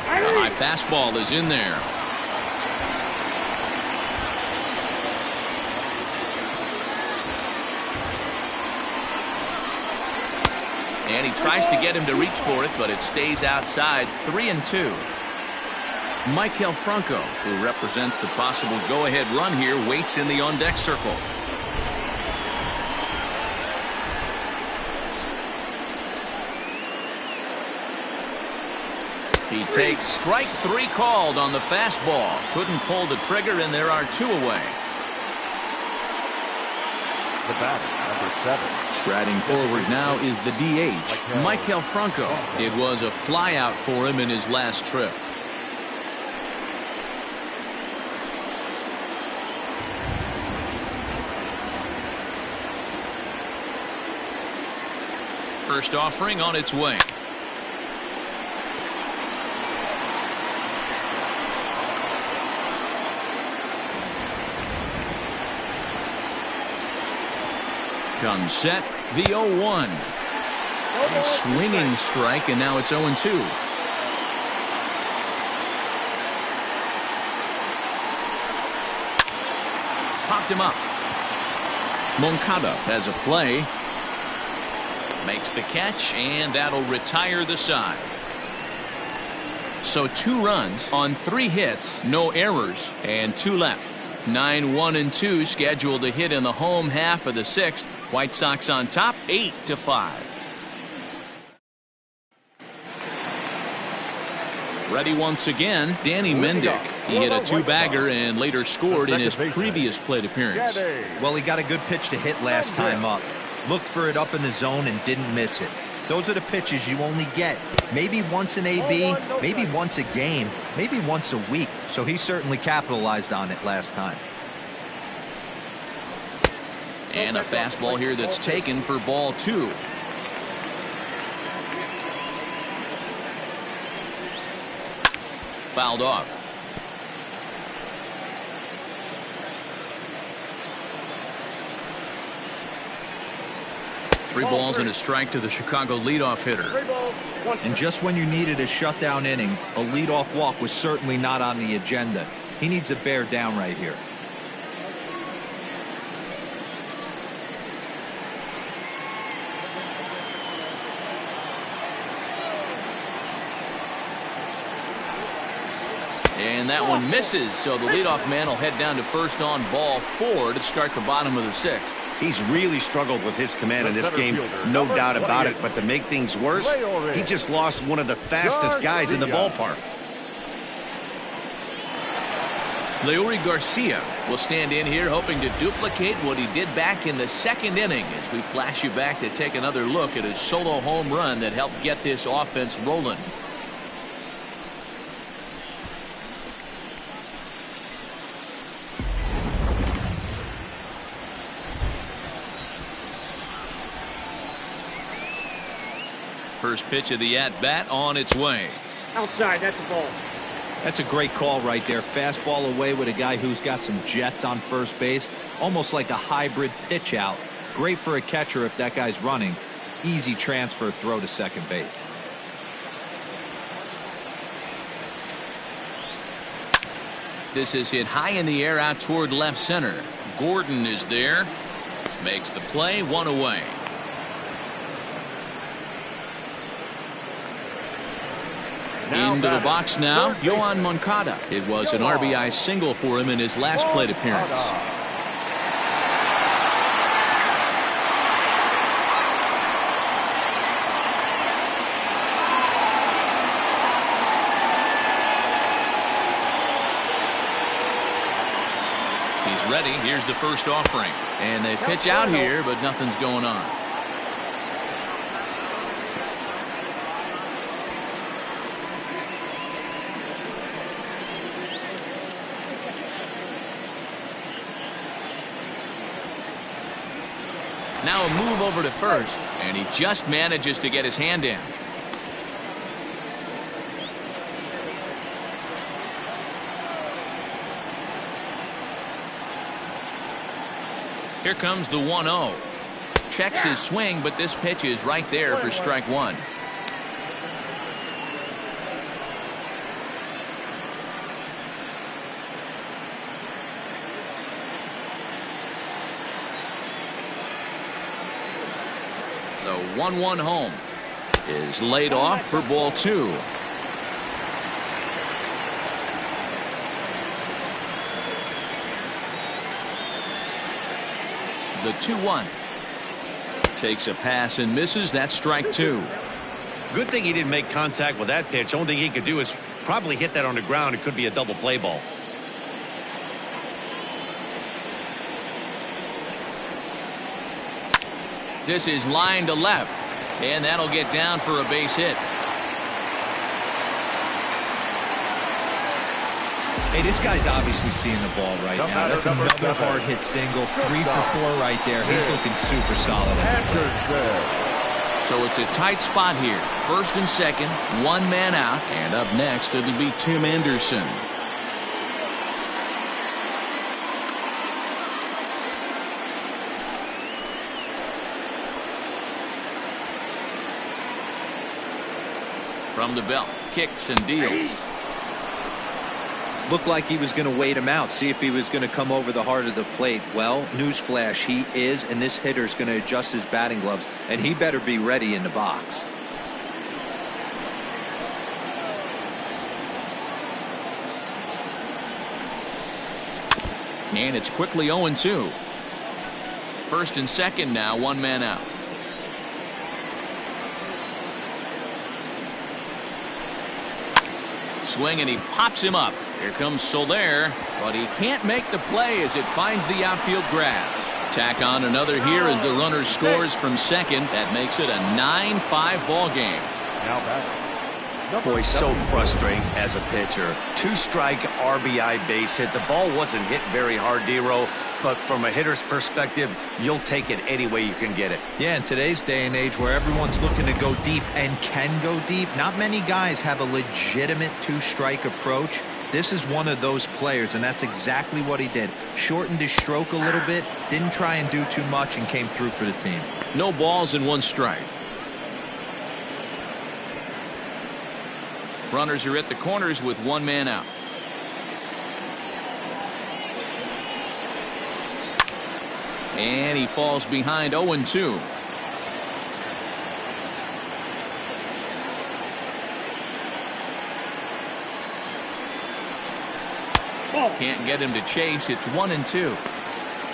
[SPEAKER 1] The high fastball is in there. And he tries to get him to reach for it, but it stays outside. 3-2. Maikel Franco, who represents the possible go-ahead run here, waits in the on-deck circle. He takes strike 3 called on the fastball. Couldn't pull the trigger, and there are 2 away.
[SPEAKER 3] The batter, number 7.
[SPEAKER 1] Striding forward now is the DH, Maikel Franco. It was a flyout for him in his last trip. First offering on its way. Comes set, the 0-1. A swinging strike, and now it's 0-2. Popped him up. Moncada has a play. Makes the catch, and that'll retire the side. So 2 runs on 3 hits, no errors, and 2 left. 9-1-2 scheduled to hit in the home half of the 6th. White Sox on top, 8-5. Ready once again, Danny Mendick. He hit a 2-bagger and later scored in his previous plate appearance.
[SPEAKER 5] Well, he got a good pitch to hit last time up. Looked for it up in the zone and didn't miss it. Those are the pitches you only get maybe once in AB, maybe once a game, maybe once a week. So he certainly capitalized on it last time.
[SPEAKER 1] And a fastball here that's taken for ball 2. Fouled off. Three balls and a strike to the Chicago leadoff hitter.
[SPEAKER 5] And just when you needed a shutdown inning, a leadoff walk was certainly not on the agenda. He needs to bear down right here.
[SPEAKER 1] And that one misses, so the leadoff man will head down to first on ball 4 to start the bottom of the 6th.
[SPEAKER 2] He's really struggled with his command in this game, no doubt about it. But to make things worse, he just lost one of the fastest guys in the ballpark.
[SPEAKER 1] Leury Garcia will stand in here hoping to duplicate what he did back in the 2nd inning as we flash you back to take another look at his solo home run that helped get this offense rolling. First pitch of the at-bat on its way.
[SPEAKER 4] Outside, that's a ball.
[SPEAKER 5] That's a great call right there. Fastball away with a guy who's got some jets on first base. Almost like a hybrid pitch out. Great for a catcher if that guy's running. Easy transfer throw to second base.
[SPEAKER 1] This is hit high in the air out toward left center. Gordon is there. Makes the play, 1 away. Into the box now, Yohan Moncada. It was an RBI single for him in his last plate appearance. He's ready. Here's the first offering. And they pitch out here, but nothing's going on. Now a move over to first, and he just manages to get his hand in. Here comes the 1-0. Checks his swing, but this pitch is right there for strike 1. The 1-1 home is laid off for ball 2. The 2-1 takes a pass and misses. That's strike 2.
[SPEAKER 2] Good thing he didn't make contact with that pitch. Only thing he could do is probably hit that on the ground. It could be a double play ball.
[SPEAKER 1] This is line to left, and that'll get down for a base hit.
[SPEAKER 5] Hey, this guy's obviously seeing the ball right now. That's another hard hit single. 3 for 4 right there. He's looking super solid.
[SPEAKER 1] So it's a tight spot here. First and second, 1 man out, and up next it'll be Tim Anderson. From the belt, kicks and deals.
[SPEAKER 5] Looked like he was going to wait him out, see if he was going to come over the heart of the plate. Well, newsflash, he is, and this hitter's going to adjust his batting gloves, and he better be ready in the box.
[SPEAKER 1] And it's quickly 0-2. First and second now, one man out. Swing, and he pops him up. Here comes Soler, but he can't make the play as it finds the outfield grass. Tack on another here as the runner scores from second. That makes it a 9-5 ball game.
[SPEAKER 3] Now back.
[SPEAKER 2] Boy, so frustrating as a pitcher. 2-strike RBI base hit. The ball wasn't hit very hard, D-Row, but from a hitter's perspective, you'll take it any way you can get it.
[SPEAKER 5] Yeah, in today's day and age where everyone's looking to go deep and can go deep, not many guys have a legitimate 2-strike approach. This is one of those players, and that's exactly what he did. Shortened his stroke a little bit, didn't try and do too much, and came through for the team.
[SPEAKER 1] No balls and 1 strike. Runners are at the corners with 1 man out. And he falls behind 0-2. Can't get him to chase. It's 1-2.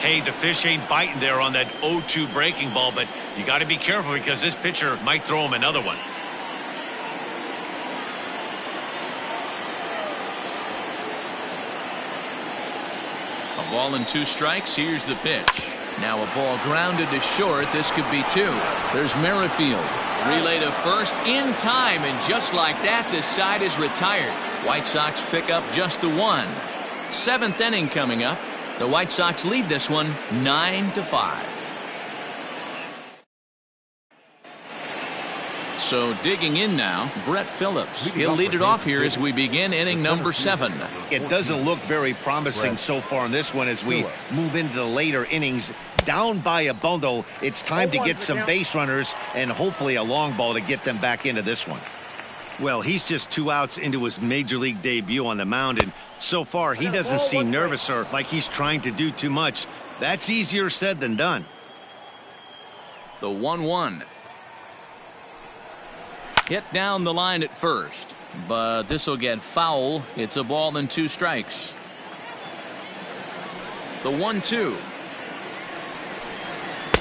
[SPEAKER 8] Hey, the fish ain't biting there on that 0-2 breaking ball, but you got to be careful because this pitcher might throw him another one.
[SPEAKER 1] A ball and 2 strikes. Here's the pitch. Now a ball grounded to short. This could be 2. There's Merrifield. Relay to first in time, and just like that, this side is retired. White Sox pick up just the 1. 7th inning coming up. The White Sox lead this one 9-5. So digging in now, Brett Phillips. He'll lead it off here as we begin inning number 7.
[SPEAKER 2] It doesn't look very promising so far in this one as we move into the later innings. Down by a bundle, it's time to get some base runners and hopefully a long ball to get them back into this one. Well, he's just 2 outs into his major league debut on the mound, and so far he doesn't seem nervous or like he's trying to do too much. That's easier said than done.
[SPEAKER 1] The 1-1. Hit down the line at first, but this will get foul. It's a ball and 2 strikes. The 1-2.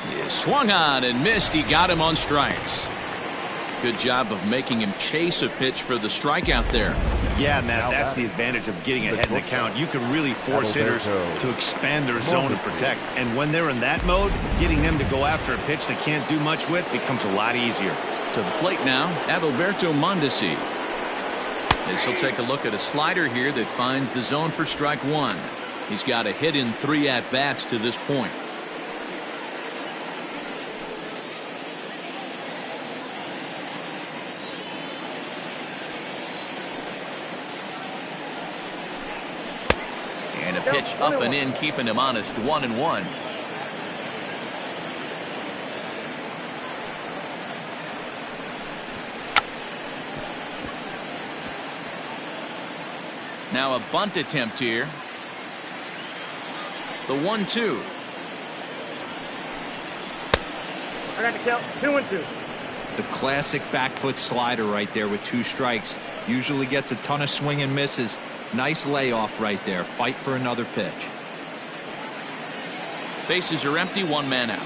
[SPEAKER 1] He swung on and missed. He got him on strikes. Good job of making him chase a pitch for the strikeout there.
[SPEAKER 2] Yeah, Matt, that's the advantage of getting ahead in the count. You can really force hitters to expand their zone and protect. And when they're in that mode, getting them to go after a pitch they can't do much with becomes a lot easier.
[SPEAKER 1] To the plate now, Adalberto Mondesi. This will take a look at a slider here that finds the zone for strike 1. He's got a hit in 3 at-bats to this point. And a pitch up and in, keeping him honest. 1-1. Now a bunt attempt here. The 1-2.
[SPEAKER 4] I got the count. 2-2.
[SPEAKER 5] The classic back foot slider right there with 2 strikes. Usually gets a ton of swing and misses. Nice layoff right there. Fight for another pitch.
[SPEAKER 1] Bases are empty. 1 man out.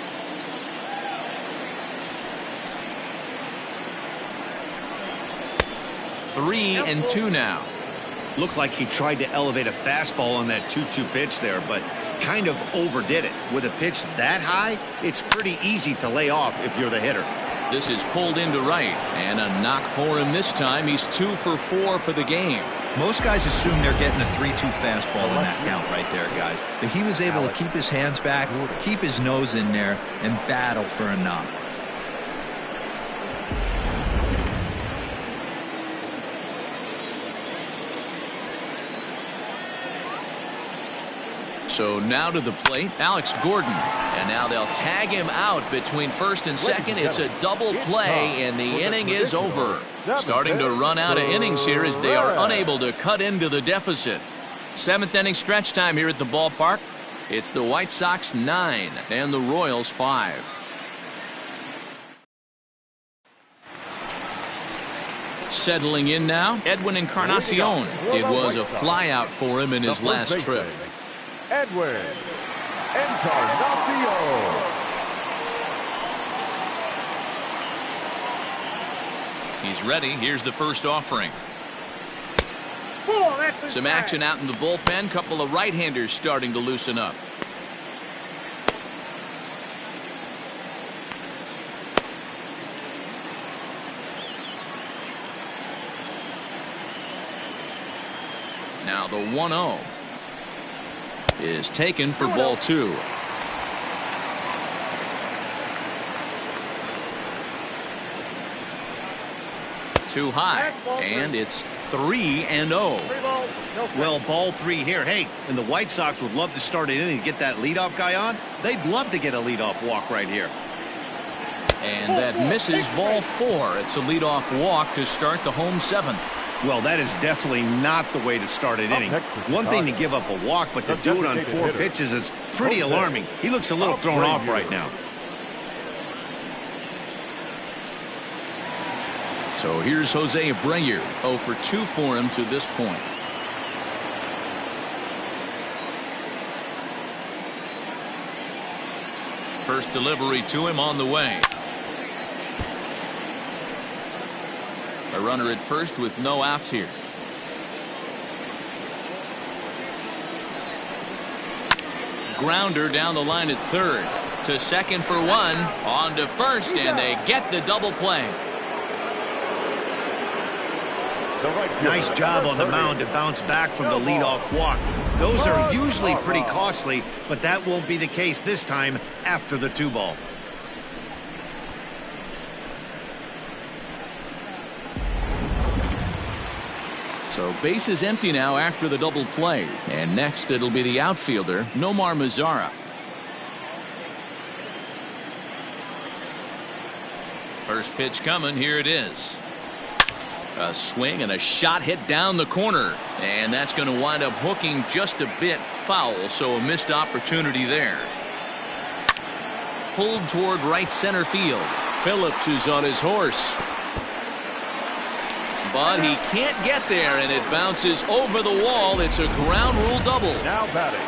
[SPEAKER 1] Three and 2 now.
[SPEAKER 2] Looked like he tried to elevate a fastball on that 2-2 pitch there, but kind of overdid it. With a pitch that high, it's pretty easy to lay off if you're the hitter.
[SPEAKER 1] This is pulled into right, and a knock for him this time. He's 2 for 4 for the game.
[SPEAKER 5] Most guys assume they're getting a 3-2 fastball in that count right there, guys. But he was able to keep his hands back, keep his nose in there, and battle for a knock.
[SPEAKER 1] So now to the plate, Alex Gordon. And now they'll tag him out between first and second. It's a double play, and the inning is over. Starting to run out of innings here as they are unable to cut into the deficit. Seventh inning stretch time here at the ballpark. It's the White Sox 9 and the Royals 5. Settling in now, Edwin Encarnacion. It was a flyout for him in his last trip.
[SPEAKER 3] Edwin Encarnacion.
[SPEAKER 1] He's ready. Here's the first offering. Some action out in the bullpen. Couple of right-handers starting to loosen up. Now the 1-0 is taken for ball 2. Too high, and it's 3-0.
[SPEAKER 2] Well, ball 3 here. Hey, and the White Sox would love to start an inning and get that leadoff guy on. They'd love to get a leadoff walk right here.
[SPEAKER 1] And that misses ball 4. It's a leadoff walk to start the home 7th.
[SPEAKER 2] Well, that is definitely not the way to start an inning. One thing to give up a walk, but to do it on 4 pitches is pretty alarming. He looks a little thrown off right now.
[SPEAKER 1] So here's Jose Abreu, 0 for 2 for him to this point. First delivery to him on the way. A runner at first with no outs here. Grounder down the line at third. To second for 1. On to first, and they get the double play.
[SPEAKER 2] Nice job on the mound to bounce back from the leadoff walk. Those are usually pretty costly, but that won't be the case this time after the 2-ball.
[SPEAKER 1] So base is empty now after the double play. And next it'll be the outfielder, Nomar Mazara. First pitch coming. Here it is. A swing and a shot hit down the corner. And that's going to wind up hooking just a bit foul. So a missed opportunity there. Pulled toward right center field. Phillips is on his horse. But he can't get there, and it bounces over the wall. It's a ground rule double.
[SPEAKER 3] Now batting.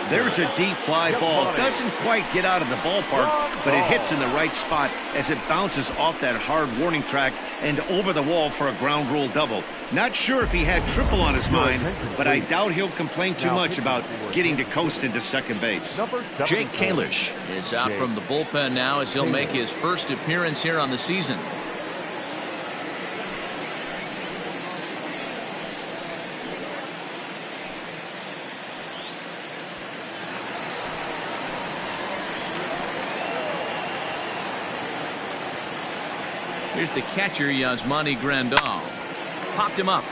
[SPEAKER 2] There's a deep fly ball. Doesn't quite get out of the ballpark, but it hits in the right spot as it bounces off that hard warning track and over the wall for a ground rule double. Not sure if he had triple on his mind, but I doubt he'll complain too much about getting to coast into second base.
[SPEAKER 1] Jake Kalish is out from the bullpen now as he'll make his first appearance here on the season. Here's the catcher, Yasmani Grandal. Popped him up.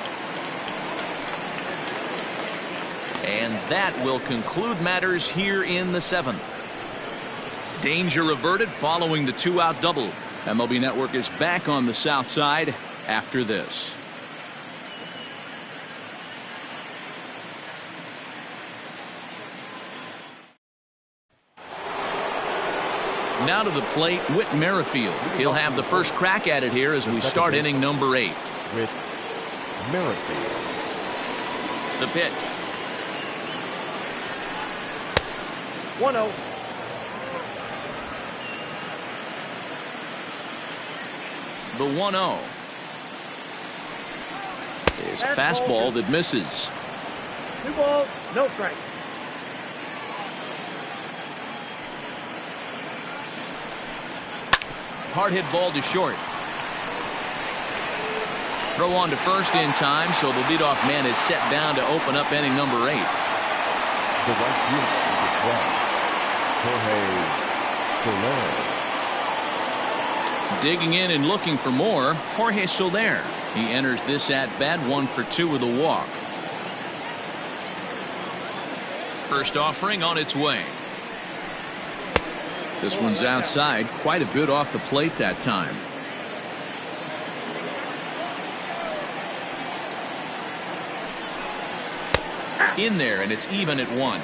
[SPEAKER 1] And that will conclude matters here in the 7th. Danger averted following the 2-out double. MLB Network is back on the south side after this. Now to the plate, Whit Merrifield. He'll have the first crack at it here as we start inning number 8.
[SPEAKER 3] Whit Merrifield.
[SPEAKER 1] The pitch.
[SPEAKER 4] 1-0.
[SPEAKER 1] The 1-0 is a fastball that misses.
[SPEAKER 4] 2 balls, no strike.
[SPEAKER 1] Hard hit ball to short. Throw on to first in time, so the leadoff man is set down to open up inning number 8.
[SPEAKER 3] The right fielder, number 12, Jorge Soler.
[SPEAKER 1] Digging in and looking for more, Jorge Soler. He enters this at bat 1 for 2 with a walk. First offering on its way. This one's outside, quite a bit off the plate that time. In there, and it's even at 1.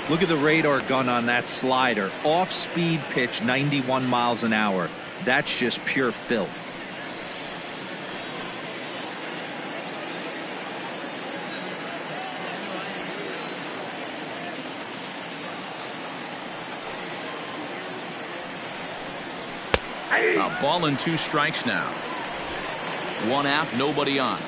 [SPEAKER 5] Look at the radar gun on that slider. Off-speed pitch, 91 miles an hour. That's just pure filth.
[SPEAKER 1] A ball and 2 strikes now. 1 out, nobody on.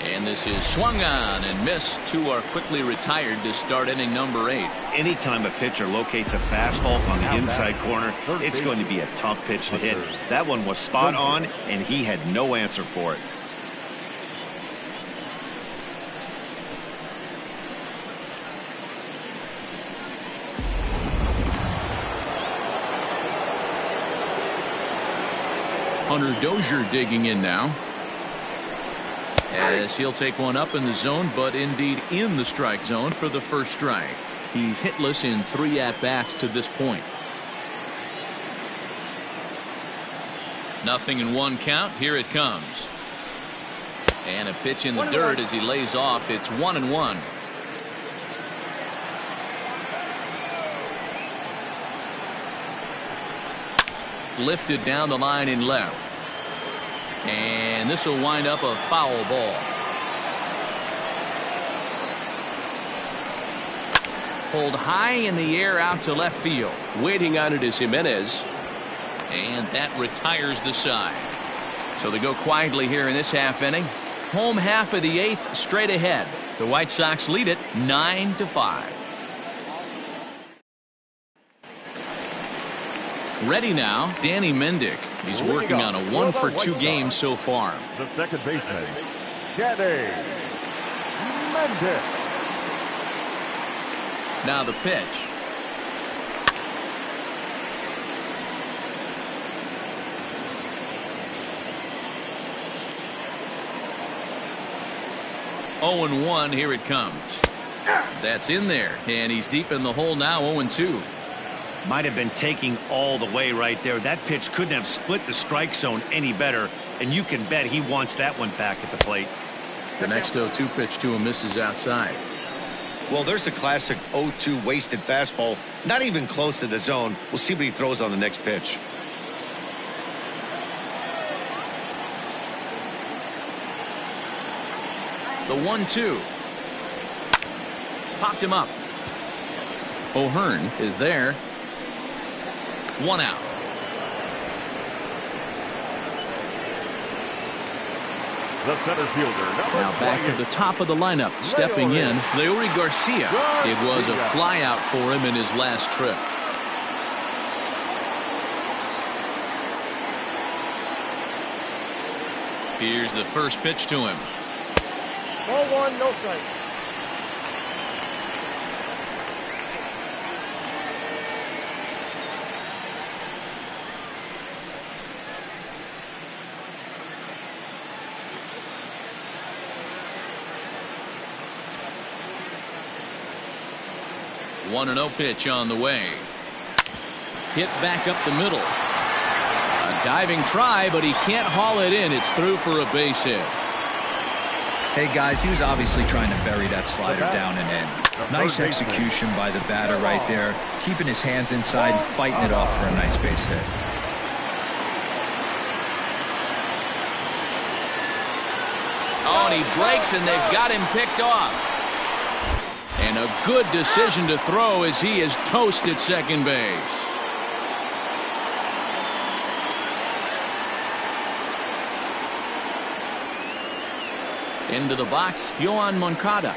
[SPEAKER 1] And this is swung on and missed. 2 are quickly retired to start inning number 8.
[SPEAKER 2] Anytime a pitcher locates a fastball on the inside corner, it's going to be a tough pitch to hit. That one was spot on, and he had no answer for it.
[SPEAKER 1] Hunter Dozier digging in now. As he'll take one up in the zone, but indeed in the strike zone for the first strike. He's hitless in 3 at-bats to this point. 0-1 count. Here it comes. And a pitch in the dirt as he lays off. It's 1-1. Lifted down the line in left. And this will wind up a foul ball. Pulled high in the air out to left field.
[SPEAKER 6] Waiting on it is Jimenez.
[SPEAKER 1] And that retires the side. So they go quietly here in this half inning. Home half of the 8th straight ahead. The White Sox lead it 9-5. Ready now, Danny Mendick. He's working on a 1-for-2 game so far.
[SPEAKER 3] The second baseman, Danny Mendick.
[SPEAKER 1] Now the pitch. Oh, 0-1, here it comes. That's in there, and he's deep in the hole now. 0-2.
[SPEAKER 2] Might have been taking all the way right there. That pitch couldn't have split the strike zone any better, and you can bet he wants that one back at the plate.
[SPEAKER 1] The next 0-2 pitch to him misses outside.
[SPEAKER 2] Well, there's the classic 0-2 wasted fastball, not even close to the zone. We'll see what he throws on the next pitch.
[SPEAKER 1] The 1-2. Popped him up. O'Hearn is there. 1 out.
[SPEAKER 3] The center fielder.
[SPEAKER 1] Now back at the top of the lineup. Stepping in, Leury Garcia. It was a flyout for him in his last trip. Here's the first pitch to him.
[SPEAKER 4] Ball 1, no strike.
[SPEAKER 1] One 1-0 pitch on the way. Hit back up the middle. A diving try, but he can't haul it in. It's through for a base hit.
[SPEAKER 5] Hey guys, he was obviously trying to bury that slider down and in. Nice execution by the batter right there, keeping his hands inside and fighting it off for a nice base hit.
[SPEAKER 1] Oh, and he breaks, and they've got him picked off. And a good decision to throw as he is toast at second base. Into the box, Yohan Moncada.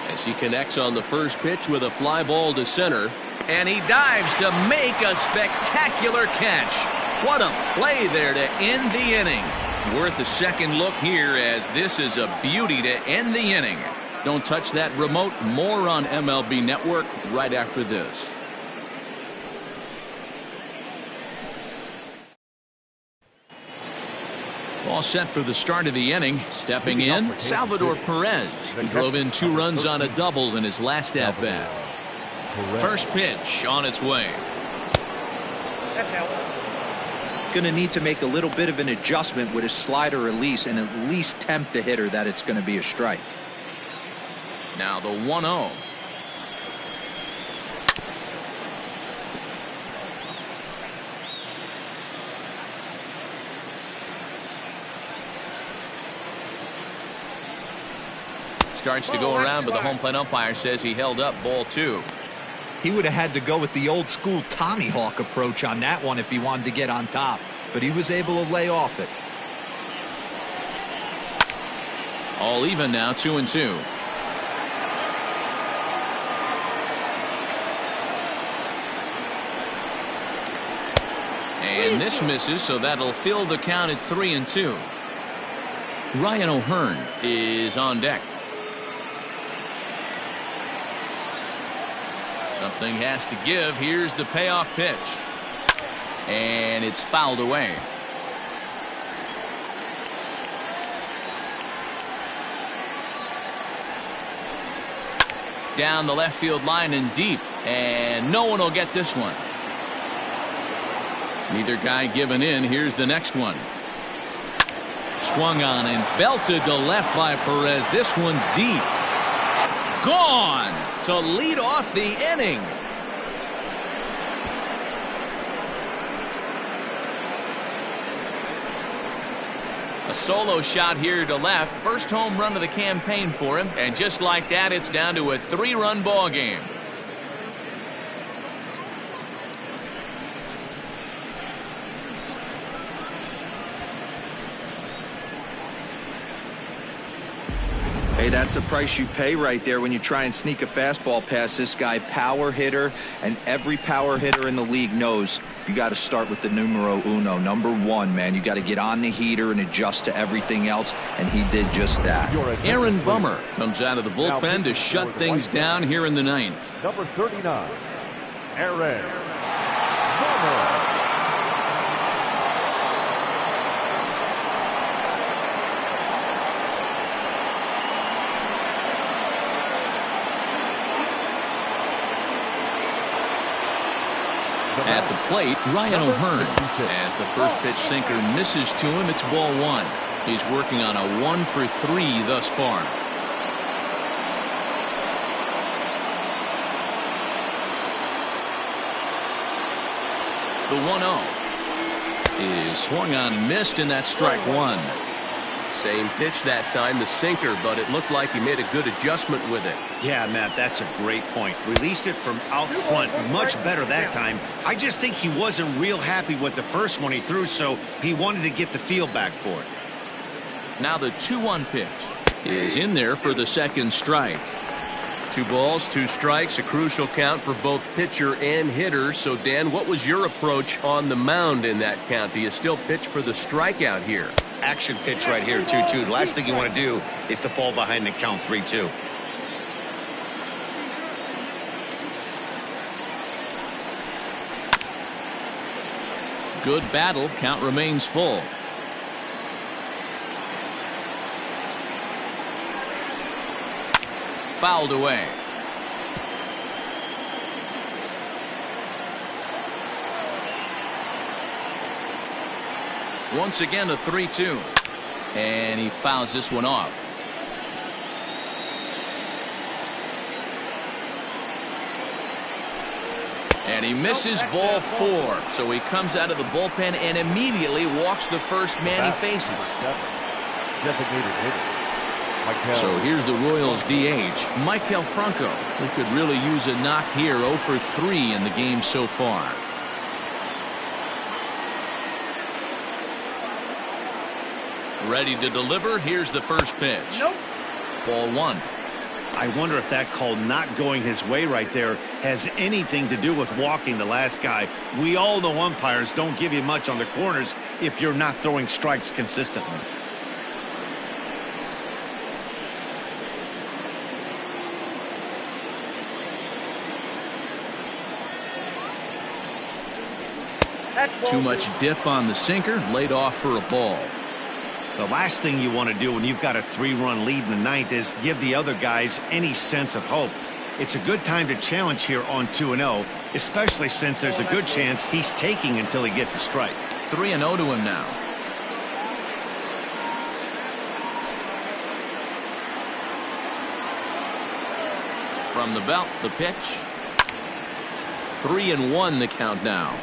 [SPEAKER 1] As he connects on the first pitch with a fly ball to center. And he dives to make a spectacular catch. What a play there to end the inning. Worth a second look here, as this is a beauty to end the inning. Don't touch that remote. More on MLB Network right after this. All set for the start of the inning. Stepping in, Salvador Perez, who drove in 2 runs on a double in his last at-bat. First pitch on its way.
[SPEAKER 5] going to need to make a little bit of an adjustment with his slider release and at least tempt the hitter that it's going to be a strike.
[SPEAKER 1] Now the 1-0. Starts to go around, but the home plate umpire says he held up ball 2.
[SPEAKER 5] He would have had to go with the old school Tommy Hawk approach on that one if he wanted to get on top, but he was able to lay off it.
[SPEAKER 1] All even now, 2-2. And this misses, so that'll fill the count at 3-2. Ryan O'Hearn is on deck. Something has to give. Here's the payoff pitch. And it's fouled away. Down the left field line and deep. And no one will get this one. Neither guy giving in. Here's the next one. Swung on and belted to left by Perez. This one's deep. Gone to lead off the inning. A solo shot here to left. First home run of the campaign for him. And just like that, it's down to a 3-run ball game.
[SPEAKER 5] Hey, that's the price you pay right there when you try and sneak a fastball past this guy. Power hitter, and every power hitter in the league knows you got to start with the numero uno, number 1, man. You got to get on the heater and adjust to everything else, and he did just that.
[SPEAKER 1] Aaron Bummer comes out of the bullpen to shut things down here in the 9th.
[SPEAKER 3] Number 39, Aaron Bummer.
[SPEAKER 1] At the plate, Ryan O'Hearn. As the first pitch sinker misses to him, it's ball 1. He's working on a 1 for 3 thus far. The 1-0 is swung on and missed, and that's strike 1.
[SPEAKER 6] Same pitch that time, the sinker, but it looked like he made a good adjustment with it.
[SPEAKER 2] Yeah, Matt, that's a great point. Released it from out front much better that time. I just think he wasn't real happy with the first one he threw, so he wanted to get the feel back for it.
[SPEAKER 1] Now the 2-1 pitch is in there for the second strike.
[SPEAKER 6] 2 balls, 2 strikes, a crucial count for both pitcher and hitter. So, Dan, what was your approach on the mound in that count? Do you still pitch for the strikeout here?
[SPEAKER 2] Action pitch right here, 2-2. The last thing you want to do is to fall behind the count 3-2.
[SPEAKER 1] Good battle. Count remains full. Fouled away. Once again a 3-2. And he fouls this one off. And he misses ball 4. So he comes out of the bullpen and immediately walks the first man he faces.
[SPEAKER 3] Designated hitter.
[SPEAKER 1] So here's the Royals DH, Maikel Franco, who could really use a knock here. 0 for 3 in the game so far. Ready to deliver. Here's the first pitch.
[SPEAKER 4] Nope.
[SPEAKER 1] Ball 1.
[SPEAKER 2] I wonder if that call not going his way right there has anything to do with walking the last guy. We all know umpires don't give you much on the corners if you're not throwing strikes consistently.
[SPEAKER 1] Too much dip on the sinker, laid off for a ball.
[SPEAKER 2] The last thing you want to do when you've got a 3-run lead in the 9th is give the other guys any sense of hope. It's a good time to challenge here on 2-0, especially since there's a good chance he's taking until he gets a strike.
[SPEAKER 1] 3-0 to him now. From the belt, the pitch. 3-1 the count now.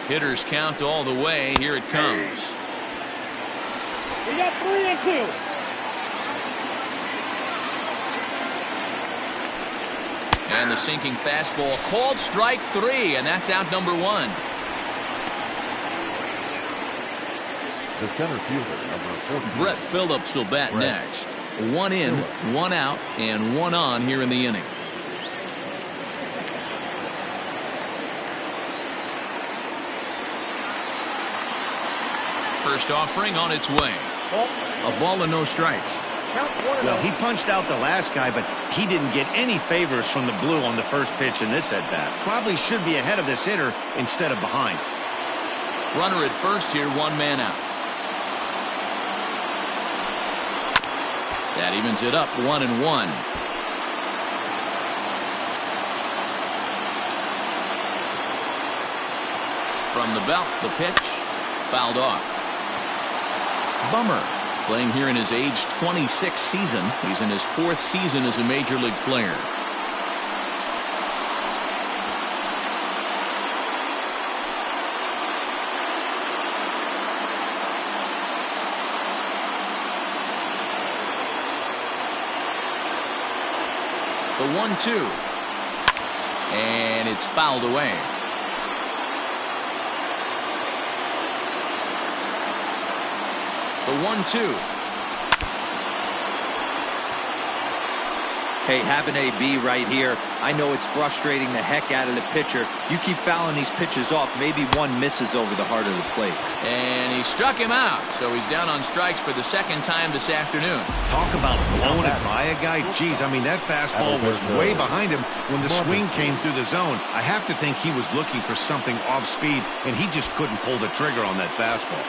[SPEAKER 1] Hitters count all the way. Here it comes.
[SPEAKER 4] We got 3-2.
[SPEAKER 1] And the sinking fastball called strike 3, and that's out number 1.
[SPEAKER 3] The center fielder, number 14.
[SPEAKER 1] Brett Phillips will bat next. 1 in, 1 out, and 1 on here in the inning. First offering on its way. A ball and no strikes.
[SPEAKER 2] Well, he punched out the last guy, but he didn't get any favors from the blue on the first pitch in this at-bat. Probably should be ahead of this hitter instead of behind.
[SPEAKER 1] Runner at first here, 1 man out. That evens it up, 1-1. From the belt, the pitch, fouled off. Bummer, playing here in his age 26 season. He's in his 4th season as a major league player. The 1-2. And it's fouled away. The 1-2.
[SPEAKER 5] Hey, have an AB right here. I know it's frustrating the heck out of the pitcher. You keep fouling these pitches off, maybe one misses over the heart of the plate.
[SPEAKER 1] And he struck him out, so he's down on strikes for the 2nd time this afternoon.
[SPEAKER 2] Talk about blowing it by a guy. Geez, I mean, that fastball was way behind him when the swing came through the zone. I have to think he was looking for something off speed, and he just couldn't pull the trigger on that fastball.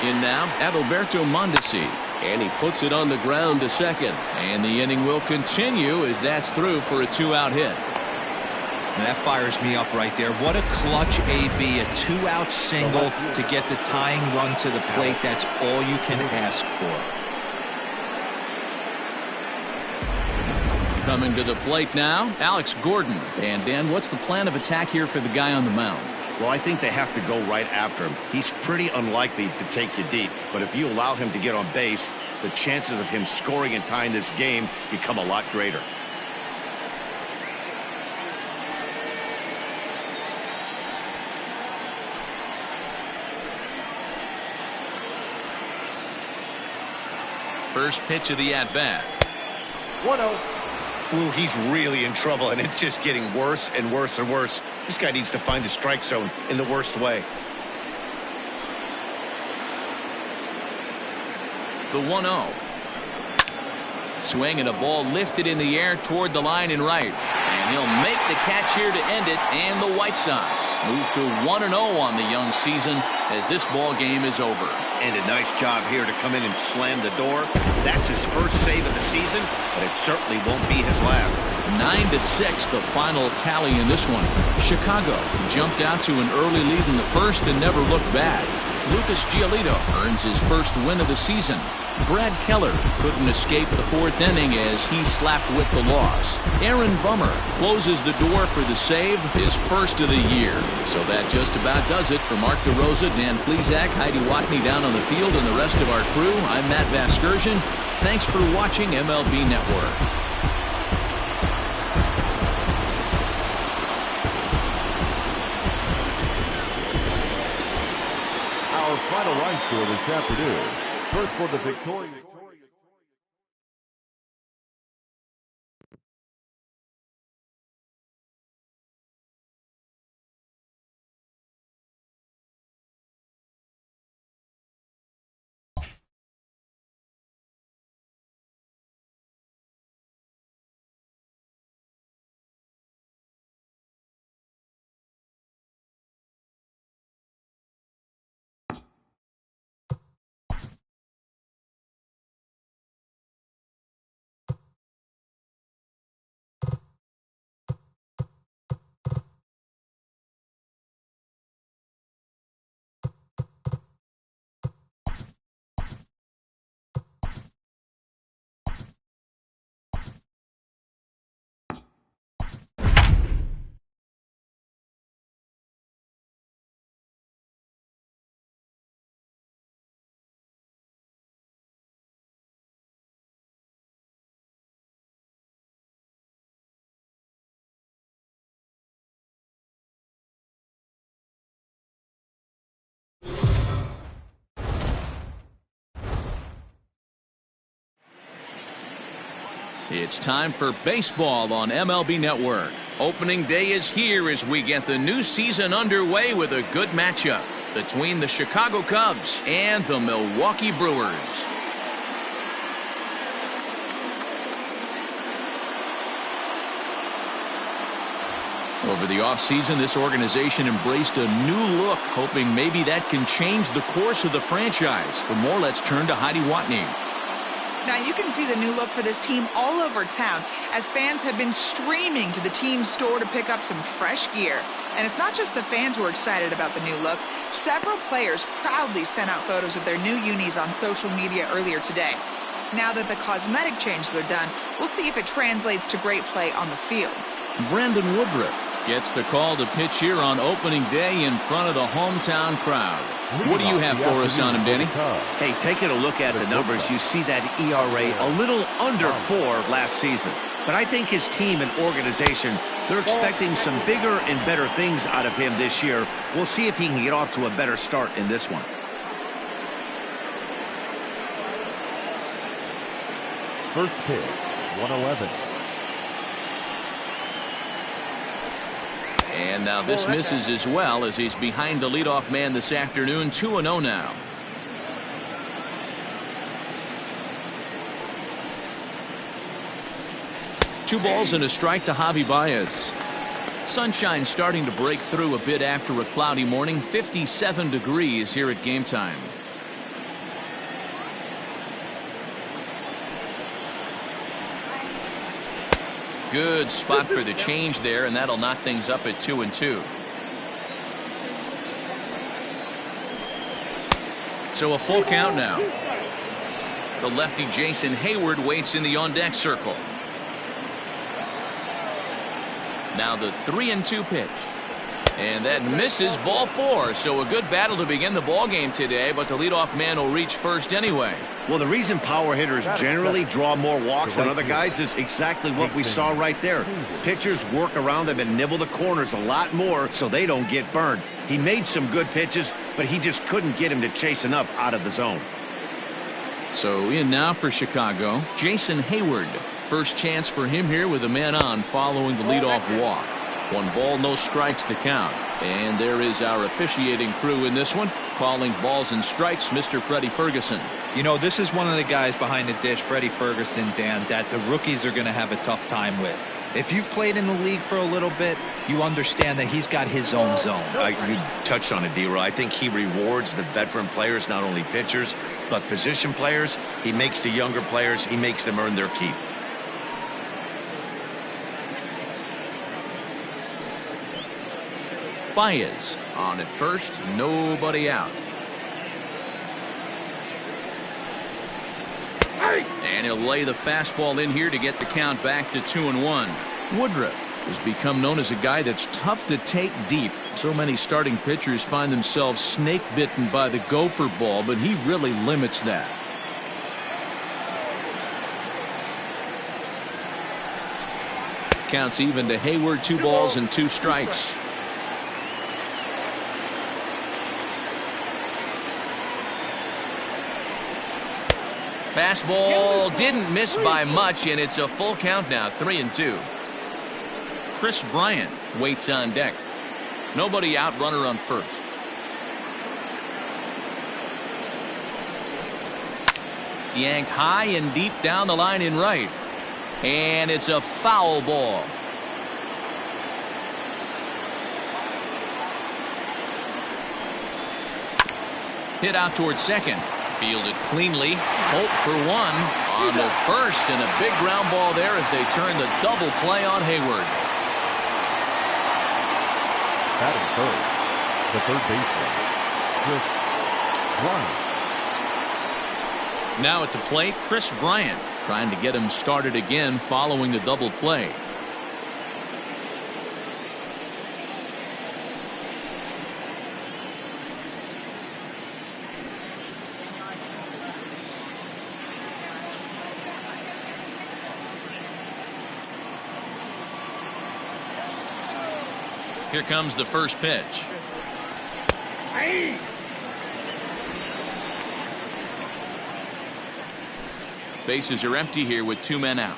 [SPEAKER 1] In now, Adalberto Mondesi. And he puts it on the ground to second. And the inning will continue as that's through for a 2-out hit.
[SPEAKER 5] And that fires me up right there. What a clutch AB. A 2-out single to get the tying run to the plate. That's all you can ask for.
[SPEAKER 1] Coming to the plate now, Alex Gordon. And Dan, what's the plan of attack here for the guy on the mound?
[SPEAKER 2] Well, I think they have to go right after him. He's pretty unlikely to take you deep, but if you allow him to get on base, the chances of him scoring and tying this game become a lot greater.
[SPEAKER 1] First pitch of the at-bat.
[SPEAKER 4] 1-0.
[SPEAKER 2] Ooh, he's really in trouble, and it's just getting worse and worse and worse. This guy needs to find the strike zone in the worst way.
[SPEAKER 1] The 1-0. Swing and a ball lifted in the air toward the line and right. And he'll make the catch here to end it, and the White Sox move to 1-0 on the young season as this ball game is over.
[SPEAKER 2] And a nice job here to come in and slam the door. That's his first save of the season, but it certainly won't be his last.
[SPEAKER 1] 9-6 the final tally in this one. Chicago jumped out to an early lead in the first and never looked bad. Lucas Giolito earns his first win of the season. Brad Keller couldn't escape the 4th inning as he slapped with the loss. Aaron Bummer closes the door for the save, his first of the year. So that just about does it for Mark DeRosa, Dan Plesac, Heidi Watney down on the field, and the rest of our crew. I'm Matt Vasgersian. Thanks for watching MLB Network.
[SPEAKER 3] Our final line score this afternoon. First for the victorious.
[SPEAKER 1] It's time for baseball on MLB Network. Opening day is here as we get the new season underway with a good matchup between the Chicago Cubs and the Milwaukee Brewers. Over the offseason, this organization embraced a new look, hoping maybe that can change the course of the franchise. For more, let's turn to Heidi Watney.
[SPEAKER 7] Now you can see the new look for this team all over town as fans have been streaming to the team store to pick up some fresh gear. And it's not just the fans who are excited about the new look. Several players proudly sent out photos of their new unis on social media earlier today. Now that the cosmetic changes are done, we'll see if it translates to great play on the field.
[SPEAKER 1] Brandon Woodruff gets the call to pitch here on opening day in front of the hometown crowd. What do you have for us on him, Danny?
[SPEAKER 2] Hey, taking a look at the numbers, you see that ERA a little under 4 last season. But I think his team and organization, they're expecting some bigger and better things out of him this year. We'll see if he can get off to a better start in this one.
[SPEAKER 3] First pitch, 111.
[SPEAKER 1] And now this misses as well as he's behind the leadoff man this afternoon. 2-0 now. Two balls and a strike to Javi Baez. Sunshine starting to break through a bit after a cloudy morning. 57 degrees here at game time. Good spot for the change there, and that'll knock things up at 2-2. So a full count now. The lefty Jason Hayward waits in the on-deck circle. Now the 3-2 pitch. And that misses, ball 4. So a good battle to begin the ball game today, but the leadoff man will reach first anyway.
[SPEAKER 2] Well, the reason power hitters generally draw more walks than other guys is exactly what we saw right there. Pitchers work around them and nibble the corners a lot more so they don't get burned. He made some good pitches, but he just couldn't get him to chase enough out of the zone.
[SPEAKER 1] So in now for Chicago, Jason Hayward. First chance for him here with a man on following the leadoff walk. 1 ball, no strikes the count. And there is our officiating crew in this one, calling balls and strikes, Mr. Freddie Ferguson.
[SPEAKER 5] You know, this is one of the guys behind the dish, Freddie Ferguson, Dan, that the rookies are going to have a tough time with. If you've played in the league for a little bit, you understand that he's got his own zone.
[SPEAKER 2] You touched on it, D-Roy. I think he rewards the veteran players, not only pitchers, but position players. He makes the younger players, he makes them earn their keep.
[SPEAKER 1] Baez on at first, nobody out. And he'll lay the fastball in here to get the count back to 2-1. Woodruff has become known as a guy that's tough to take deep. So many starting pitchers find themselves snake bitten by the gopher ball, but he really limits that. Counts even to Hayward, 2 balls and 2 strikes. Fastball didn't miss by much, and it's a full count now, 3-2. Chris Bryant waits on deck. Nobody out, runner on first. Yanked high and deep down the line in right. And it's a foul ball. Hit out towards second. Fielded cleanly. Hope for 1 on the first, and a big ground ball there as they turn the double play on Hayward.
[SPEAKER 3] Batting third, the third baseman, Chris Bryant.
[SPEAKER 1] Now at the plate, Chris Bryant trying to get him started again following the double play. Here comes the first pitch. Bases are empty here with 2 men out.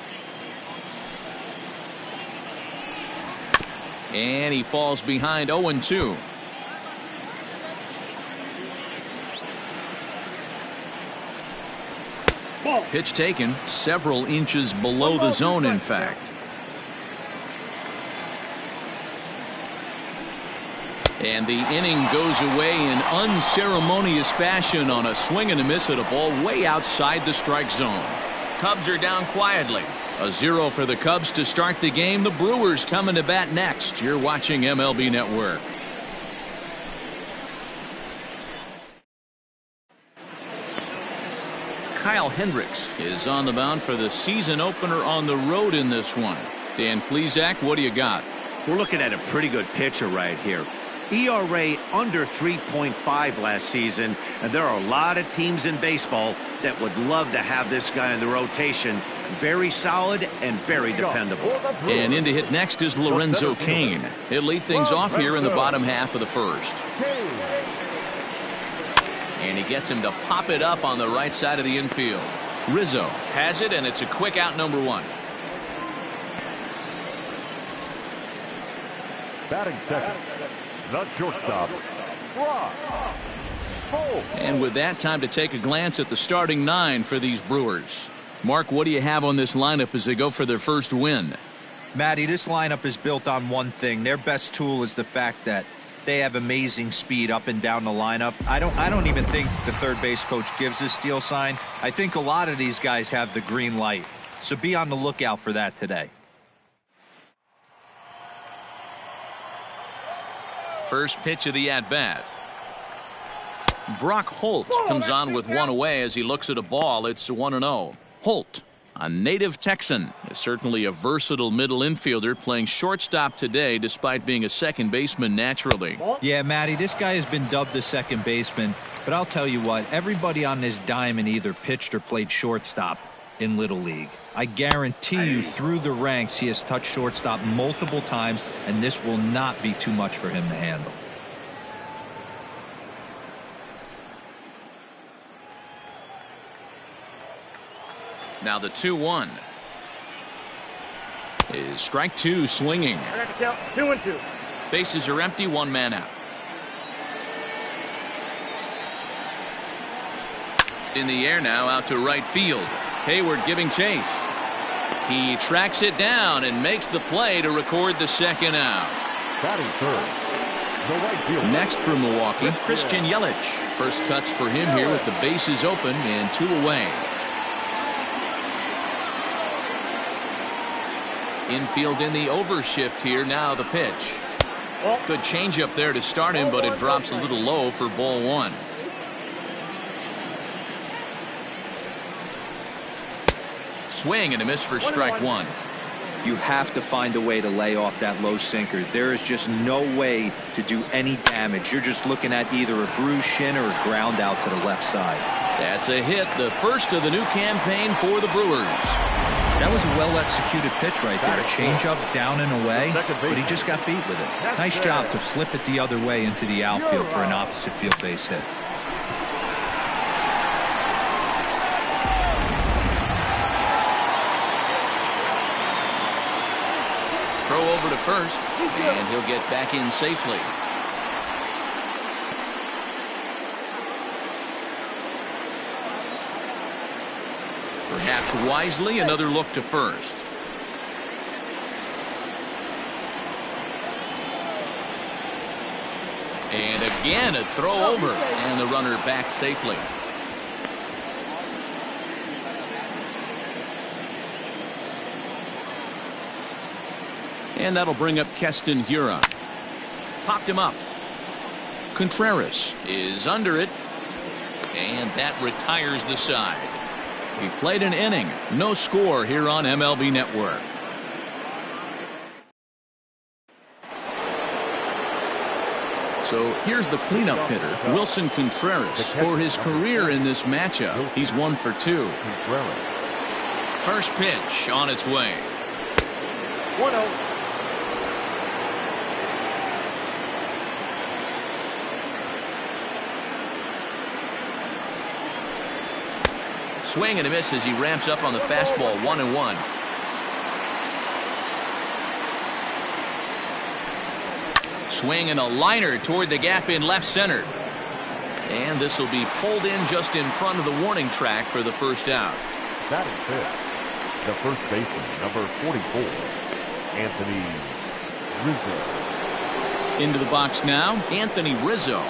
[SPEAKER 1] And he falls behind 0-2. Pitch taken several inches below the zone, in fact. And the inning goes away in unceremonious fashion on a swing and a miss at a ball way outside the strike zone. Cubs are down quietly. A 0 for the Cubs to start the game. The Brewers coming to bat next. You're watching MLB Network. Kyle Hendricks is on the mound for the season opener on the road in this one. Dan Plesac, what do you got?
[SPEAKER 2] We're looking at a pretty good pitcher right here. ERA under 3.5 last season, and there are a lot of teams in baseball that would love to have this guy in the rotation. Very solid and very dependable.
[SPEAKER 1] And in to hit next is Lorenzo Cain. He'll lead things off here in the bottom half of the first. And he gets him to pop it up on the right side of the infield. Rizzo has it, and it's a quick out, number 1.
[SPEAKER 3] Batting second, the shortstop, Brock Holt.
[SPEAKER 1] And with that, time to take a glance at the starting 9 for these Brewers. Mark, what do you have on this lineup as they go for their first win?
[SPEAKER 5] Matty, this lineup is built on one thing. Their best tool is the fact that they have amazing speed up and down the lineup. I don't even think the third base coach gives a steal sign. I think a lot of these guys have the green light. So be on the lookout for that today.
[SPEAKER 1] First pitch of the at-bat. Brock Holt comes on with one away as he looks at a ball. It's 1-0. Holt, a native Texan, is certainly a versatile middle infielder, playing shortstop today despite being a second baseman naturally.
[SPEAKER 5] Yeah, Matty, this guy has been dubbed the second baseman, but I'll tell you what, everybody on this diamond either pitched or played shortstop in Little League. I guarantee you through the ranks he has touched shortstop multiple times, and this will not be too much for him to handle.
[SPEAKER 1] Now the 2-1 is strike 2, swinging.
[SPEAKER 4] 2-2.
[SPEAKER 1] Bases are empty, 1 man out. In the air now, out to right field. Hayward giving chase. He tracks it down and makes the play to record the second out.
[SPEAKER 3] Batting third, the right fielder. Next
[SPEAKER 1] for Milwaukee, Christian Yelich. First cuts for him here with the bases open and 2 away. Infield in the overshift here. Now the pitch. Good changeup there to start him, but it drops a little low for ball 1. Swing and a miss for strike 1.
[SPEAKER 5] You have to find a way to lay off that low sinker. There is just no way to do any damage. You're just looking at either a bruised shin or a ground out to the left side.
[SPEAKER 1] That's a hit, the first of the new campaign for the Brewers.
[SPEAKER 5] That was a well-executed pitch right there. A changeup down and away, but he just got beat with it. Nice job to flip it the other way into the outfield for an opposite field base hit.
[SPEAKER 1] Throw over to first, and he'll get back in safely. Perhaps wisely, another look to first. And again, a throw over, and the runner back safely. And that'll bring up Keston Hiura. Popped him up. Contreras is under it, and that retires the side. He played an inning, no score here on MLB Network. So here's the cleanup hitter, Wilson Contreras. For his career in this matchup, he's 1 for 2. First pitch on its way.
[SPEAKER 4] 1-0.
[SPEAKER 1] Swing and a miss as he ramps up on the fastball. 1-1. Swinging a liner toward the gap in left center. And this will be pulled in just in front of the warning track for the first out.
[SPEAKER 3] That is it. The first baseman, number 44, Anthony Rizzo.
[SPEAKER 1] Into the box now, Anthony Rizzo.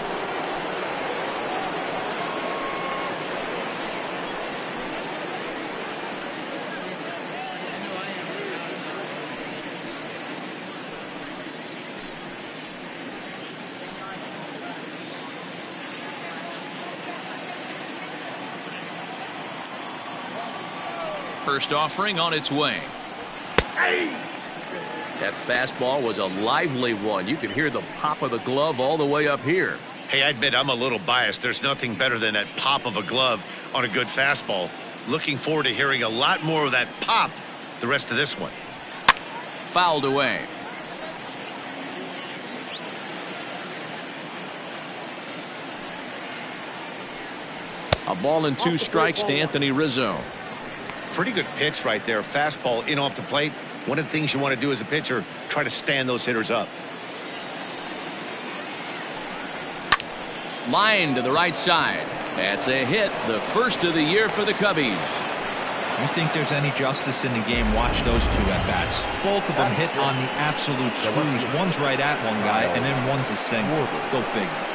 [SPEAKER 1] First offering on its way. That fastball was a lively one. You could hear the pop of the glove all the way up here.
[SPEAKER 8] Hey, I admit I'm a little biased. There's nothing better than that pop of a glove on a good fastball. Looking forward to hearing a lot more of that pop the rest of this one.
[SPEAKER 1] Fouled away. A ball and 2 strikes to Anthony Rizzo.
[SPEAKER 8] Pretty good pitch right there. Fastball in off the plate. One of the things you want to do as a pitcher, try to stand those hitters up.
[SPEAKER 1] Line to the right side. That's a hit, the first of the year for the Cubbies.
[SPEAKER 5] You think there's any justice in the game? Watch those 2 at-bats. Both of them hit on the absolute screws. One's right at one guy, and then one's a single. Go figure.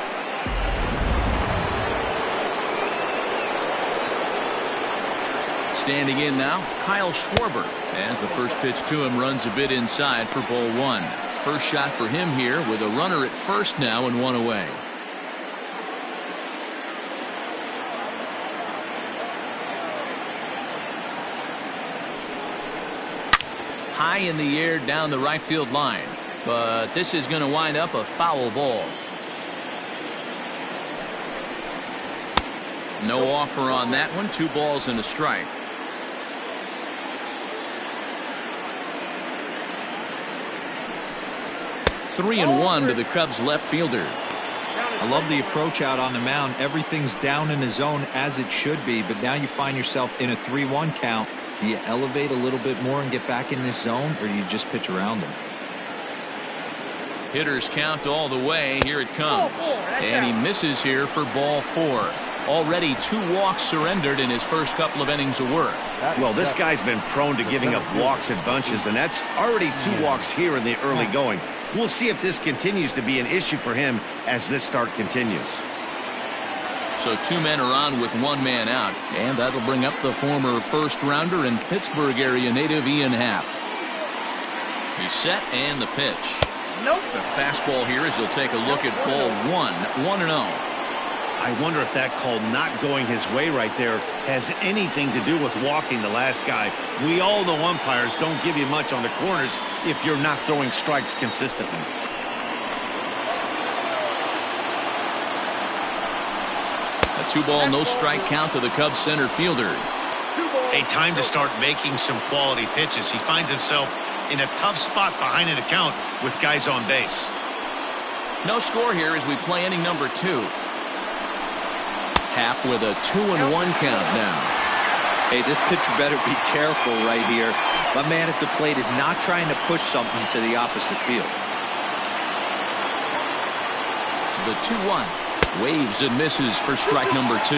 [SPEAKER 1] Standing in now, Kyle Schwarber, as the first pitch to him runs a bit inside for ball 1. First shot for him here with a runner at first now and 1 away. High in the air down the right field line, but this is going to wind up a foul ball. No offer on that one. 2 balls and a strike. Three and 1 to the Cubs left fielder.
[SPEAKER 5] I love the approach out on the mound. Everything's down in the zone as it should be, but now you find yourself in a 3-1 count. Do you elevate a little bit more and get back in this zone, or do you just pitch around them?
[SPEAKER 1] Hitters count all the way. Here it comes. And he misses here for ball 4. Already 2 walks surrendered in his first couple of innings of work.
[SPEAKER 2] Well, this guy's been prone to giving up walks in bunches, and that's already 2 walks here in the early going. We'll see if this continues to be an issue for him as this start continues.
[SPEAKER 1] So 2 men are on with 1 man out, and that'll bring up the former first-rounder and Pittsburgh area native Ian Happ. He's set, and the pitch. The fastball here as he'll take a look at ball 1, 1-0.
[SPEAKER 2] I wonder if that call not going his way right there has anything to do with walking the last guy. We all know umpires don't give you much on the corners if you're not throwing strikes consistently.
[SPEAKER 1] A 2-ball, no strike count to the Cubs center fielder.
[SPEAKER 8] Hey, time to start making some quality pitches. He finds himself in a tough spot behind an account with guys on base.
[SPEAKER 1] No score here as we play inning number 2. Happ with a 2-1 count now.
[SPEAKER 5] Hey, this pitcher better be careful right here. My man at the plate is not trying to push something to the opposite field.
[SPEAKER 1] The 2-1. Waves and misses for strike number 2.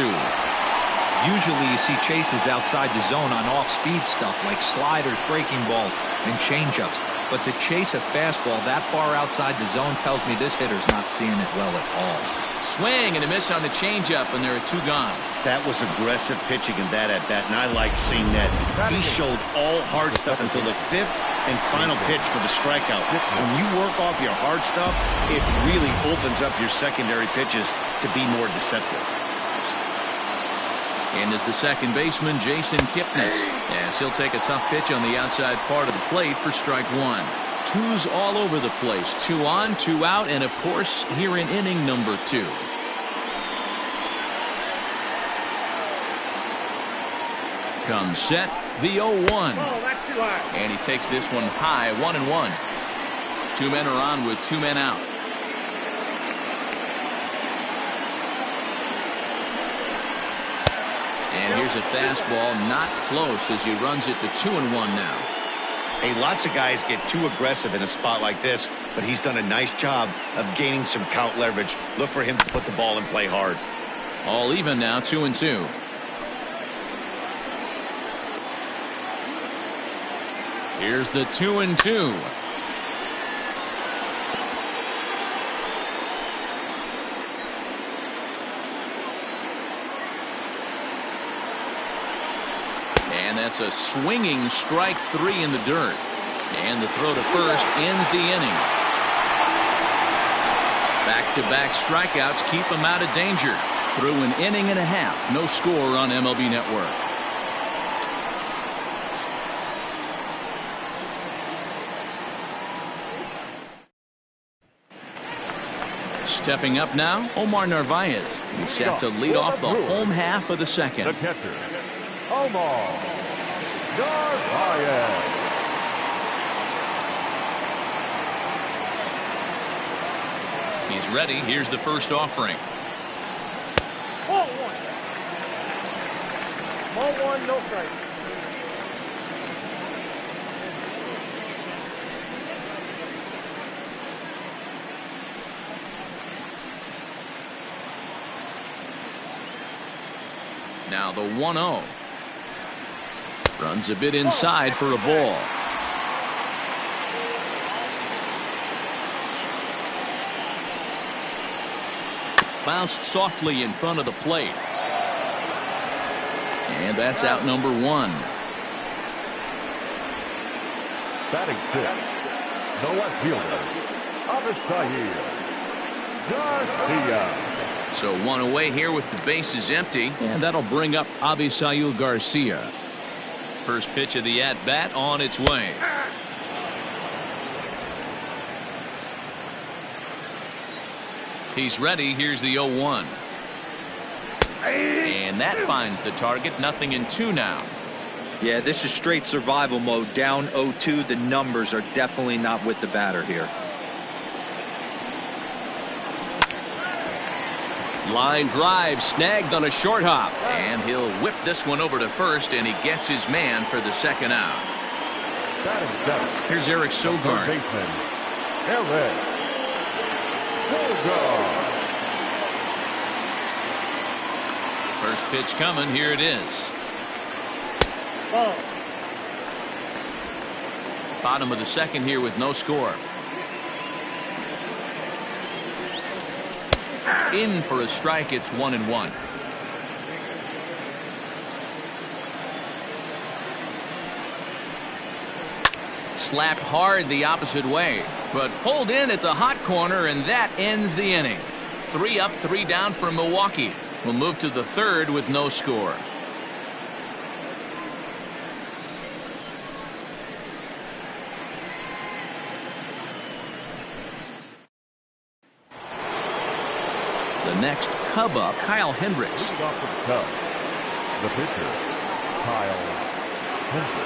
[SPEAKER 5] Usually you see chases outside the zone on off-speed stuff like sliders, breaking balls, and changeups. But to chase a fastball that far outside the zone tells me this hitter's not seeing it well at all.
[SPEAKER 1] Swing and a miss on the changeup, and there are 2 gone.
[SPEAKER 2] That was aggressive pitching in that at-bat, and I like seeing that. He showed all hard stuff until the 5th and final pitch for the strikeout. When you work off your hard stuff, it really opens up your secondary pitches to be more deceptive.
[SPEAKER 1] And is the second baseman, Jason Kipnis, as he'll take a tough pitch on the outside part of the plate for strike 1. 2's all over the place. 2 on, 2 out, and of course, here in inning number 2. Comes set, the 0-1. And he takes this one high, 1-1. 2 men are on with 2 men out. And here's a fastball, not close as he runs it to 2-1 now.
[SPEAKER 2] Hey, lots of guys get too aggressive in a spot like this, but he's done a nice job of gaining some count leverage. Look for him to put the ball in play hard.
[SPEAKER 1] All even now, 2-2. Here's the 2-2. And that's a swinging strike 3 in the dirt. And the throw to first ends the inning. Back-to-back strikeouts keep him out of danger. Through an inning and a half, no score on MLB Network. Stepping up now, Omar Narvaez. He's set to lead off the home half of the second.
[SPEAKER 3] The catcher, Omar Narvaez.
[SPEAKER 1] He's ready. Here's the first offering.
[SPEAKER 4] Ball one, no strike.
[SPEAKER 1] Now the 1-0. Runs a bit inside for a ball. Bounced softly in front of the plate. And that's out number 1.
[SPEAKER 3] Batting 6th, the left fielder, Avisail Garcia.
[SPEAKER 1] So one away here with the bases empty, and that'll bring up Avisail Garcia. First pitch of the at-bat on its way. He's ready. Here's the 0-1. And that finds the target. 0-2 now.
[SPEAKER 5] Yeah, this is straight survival mode. Down 0-2. The numbers are definitely not with the batter here.
[SPEAKER 1] Line drive snagged on a short hop, and he'll whip this one over to first, and he gets his man for the second out. Here's Eric Sogard. First pitch coming. Here it is. Bottom of the second here with no score. In for a strike. It's 1-1. Slapped hard the opposite way, but pulled in at the hot corner, and that ends the inning. 3 up, 3 down for Milwaukee. We'll move to the third with no score. The next Cub up, Kyle Hendricks.
[SPEAKER 3] The pitcher, Kyle Hendricks.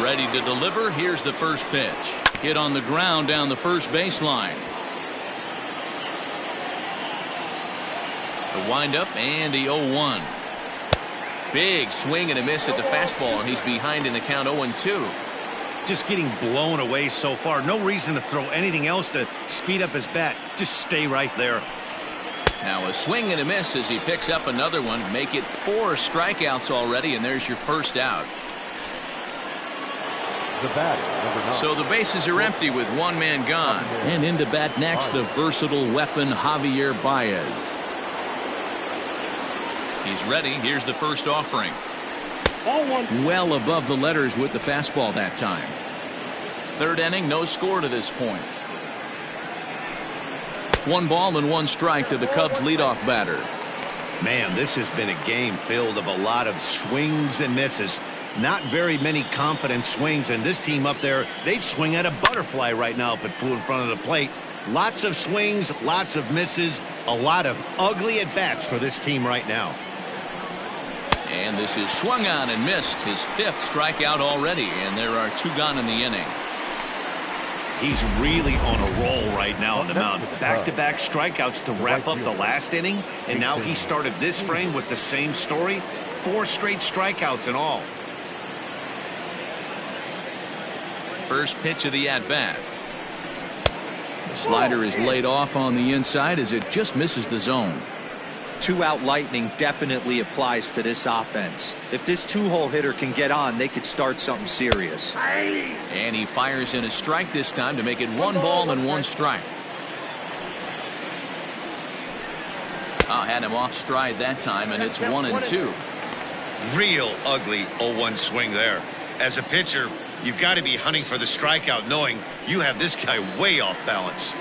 [SPEAKER 1] Ready to deliver. Here's the first pitch. Hit on the ground down the first baseline. The windup and the 0-1. Big swing and a miss at the fastball, and he's behind in the count 0-2.
[SPEAKER 2] Just getting blown away so far. No reason to throw anything else to speed up his bat. Just stay right there.
[SPEAKER 1] Now a swing and a miss as he picks up another one. Make it 4 strikeouts already, and there's your first out.
[SPEAKER 3] The batter, number 9.
[SPEAKER 1] So the bases are empty with one man gone. And in to bat next, the versatile weapon Javier Baez. He's ready. Here's the first offering. Well above the letters with the fastball that time. Third inning, no score to this point. 1 ball and 1 strike to the Cubs leadoff batter.
[SPEAKER 2] Man, this has been a game filled of a lot of swings and misses. Not very many confident swings, and this team up there, they'd swing at a butterfly right now if it flew in front of the plate. Lots of swings, lots of misses, a lot of ugly at-bats for this team right now.
[SPEAKER 1] And this is swung on and missed. His 5th strikeout already, and there are 2 gone in the inning.
[SPEAKER 2] He's really on a roll right now on the mound. Back-to-back strikeouts to wrap up the last inning, and now he started this frame with the same story. 4 straight strikeouts in all.
[SPEAKER 1] first pitch of the at-bat. The slider is laid off on the inside as it just misses the zone.
[SPEAKER 5] 2-out lightning definitely applies to this offense. If this 2-hole hitter can get on, they could start something serious.
[SPEAKER 1] And he fires in a strike this time to make it 1 ball and 1 strike. Had him off stride that time, and it's 1-2.
[SPEAKER 8] Real ugly 0-1 swing there. As a pitcher, you've got to be hunting for the strikeout, knowing you have this guy way off balance.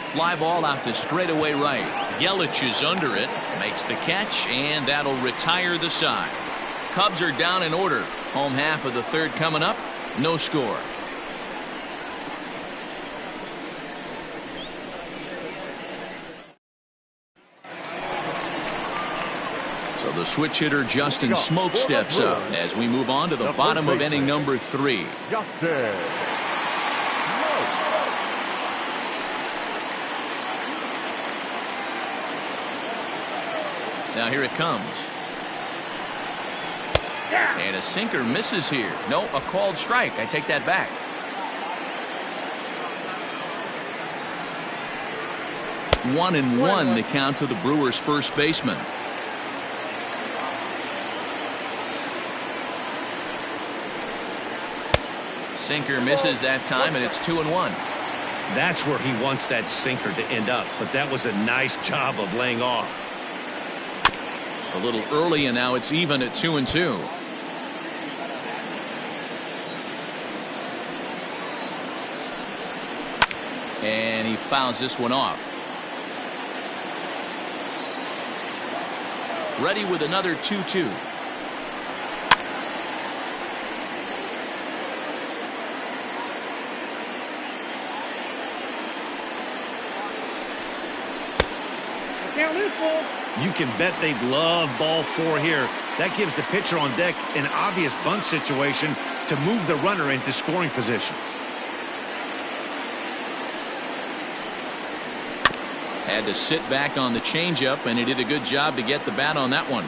[SPEAKER 1] Fly ball out to straightaway right. Yelich is under it, makes the catch, and that'll retire the side. Cubs are down in order. Home half of the third coming up. No score. So the switch hitter Justin Smoke steps up as we move on to the bottom of inning number 3.
[SPEAKER 3] Justin.
[SPEAKER 1] Now here it comes. And a sinker misses here. No, a called strike. I take that back. One and one the count to the Brewers' first baseman. Sinker misses that time, and it's 2-1.
[SPEAKER 2] That's where he wants that sinker to end up, but that was a nice job of laying off.
[SPEAKER 1] A little early, and now it's even at 2-2. And he fouls this one off. Ready with another 2-2.
[SPEAKER 2] You can bet they'd love ball 4 here. That gives the pitcher on deck an obvious bunt situation to move the runner into scoring position.
[SPEAKER 1] Had to sit back on the changeup, and he did a good job to get the bat on that one.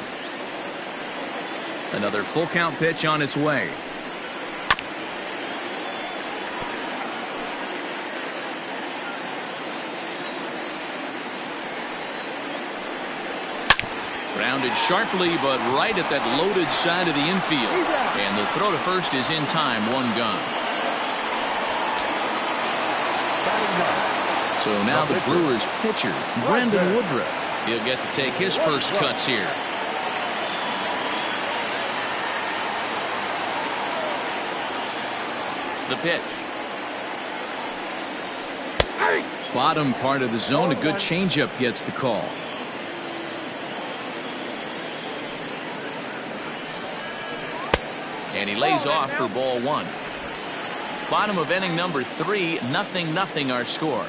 [SPEAKER 1] Another full count pitch on its way. Grounded sharply, but right at that loaded side of the infield. And the throw to first is in time, 1 gone. So now the Brewers pitcher, Brandon Woodruff. He'll get to take his first cuts here. The pitch. Bottom part of the zone, a good changeup gets the call. And he lays off for ball 1. Bottom of inning number 3, 0-0 our score.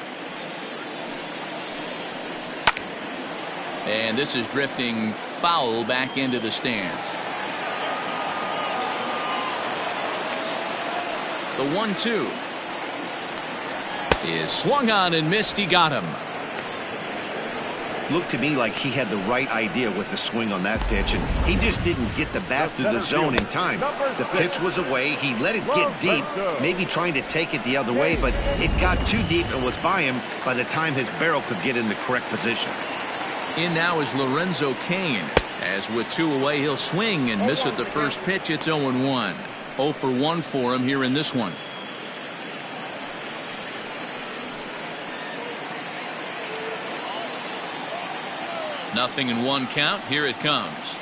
[SPEAKER 1] And this is drifting foul back into the stands. The 1-2 is swung on and missed. He got him.
[SPEAKER 2] Looked to me like he had the right idea with the swing on that pitch, and he just didn't get the bat through the zone in time. The pitch was away. He let it get deep, maybe trying to take it the other way, but it got too deep and was by him by the time his barrel could get in the correct position.
[SPEAKER 1] In now is Lorenzo Cain. As with 2 away, he'll swing and miss at the first pitch. It's 0-1. 0 for 1 for him here in this one. Nothing in 1 count. Here it comes.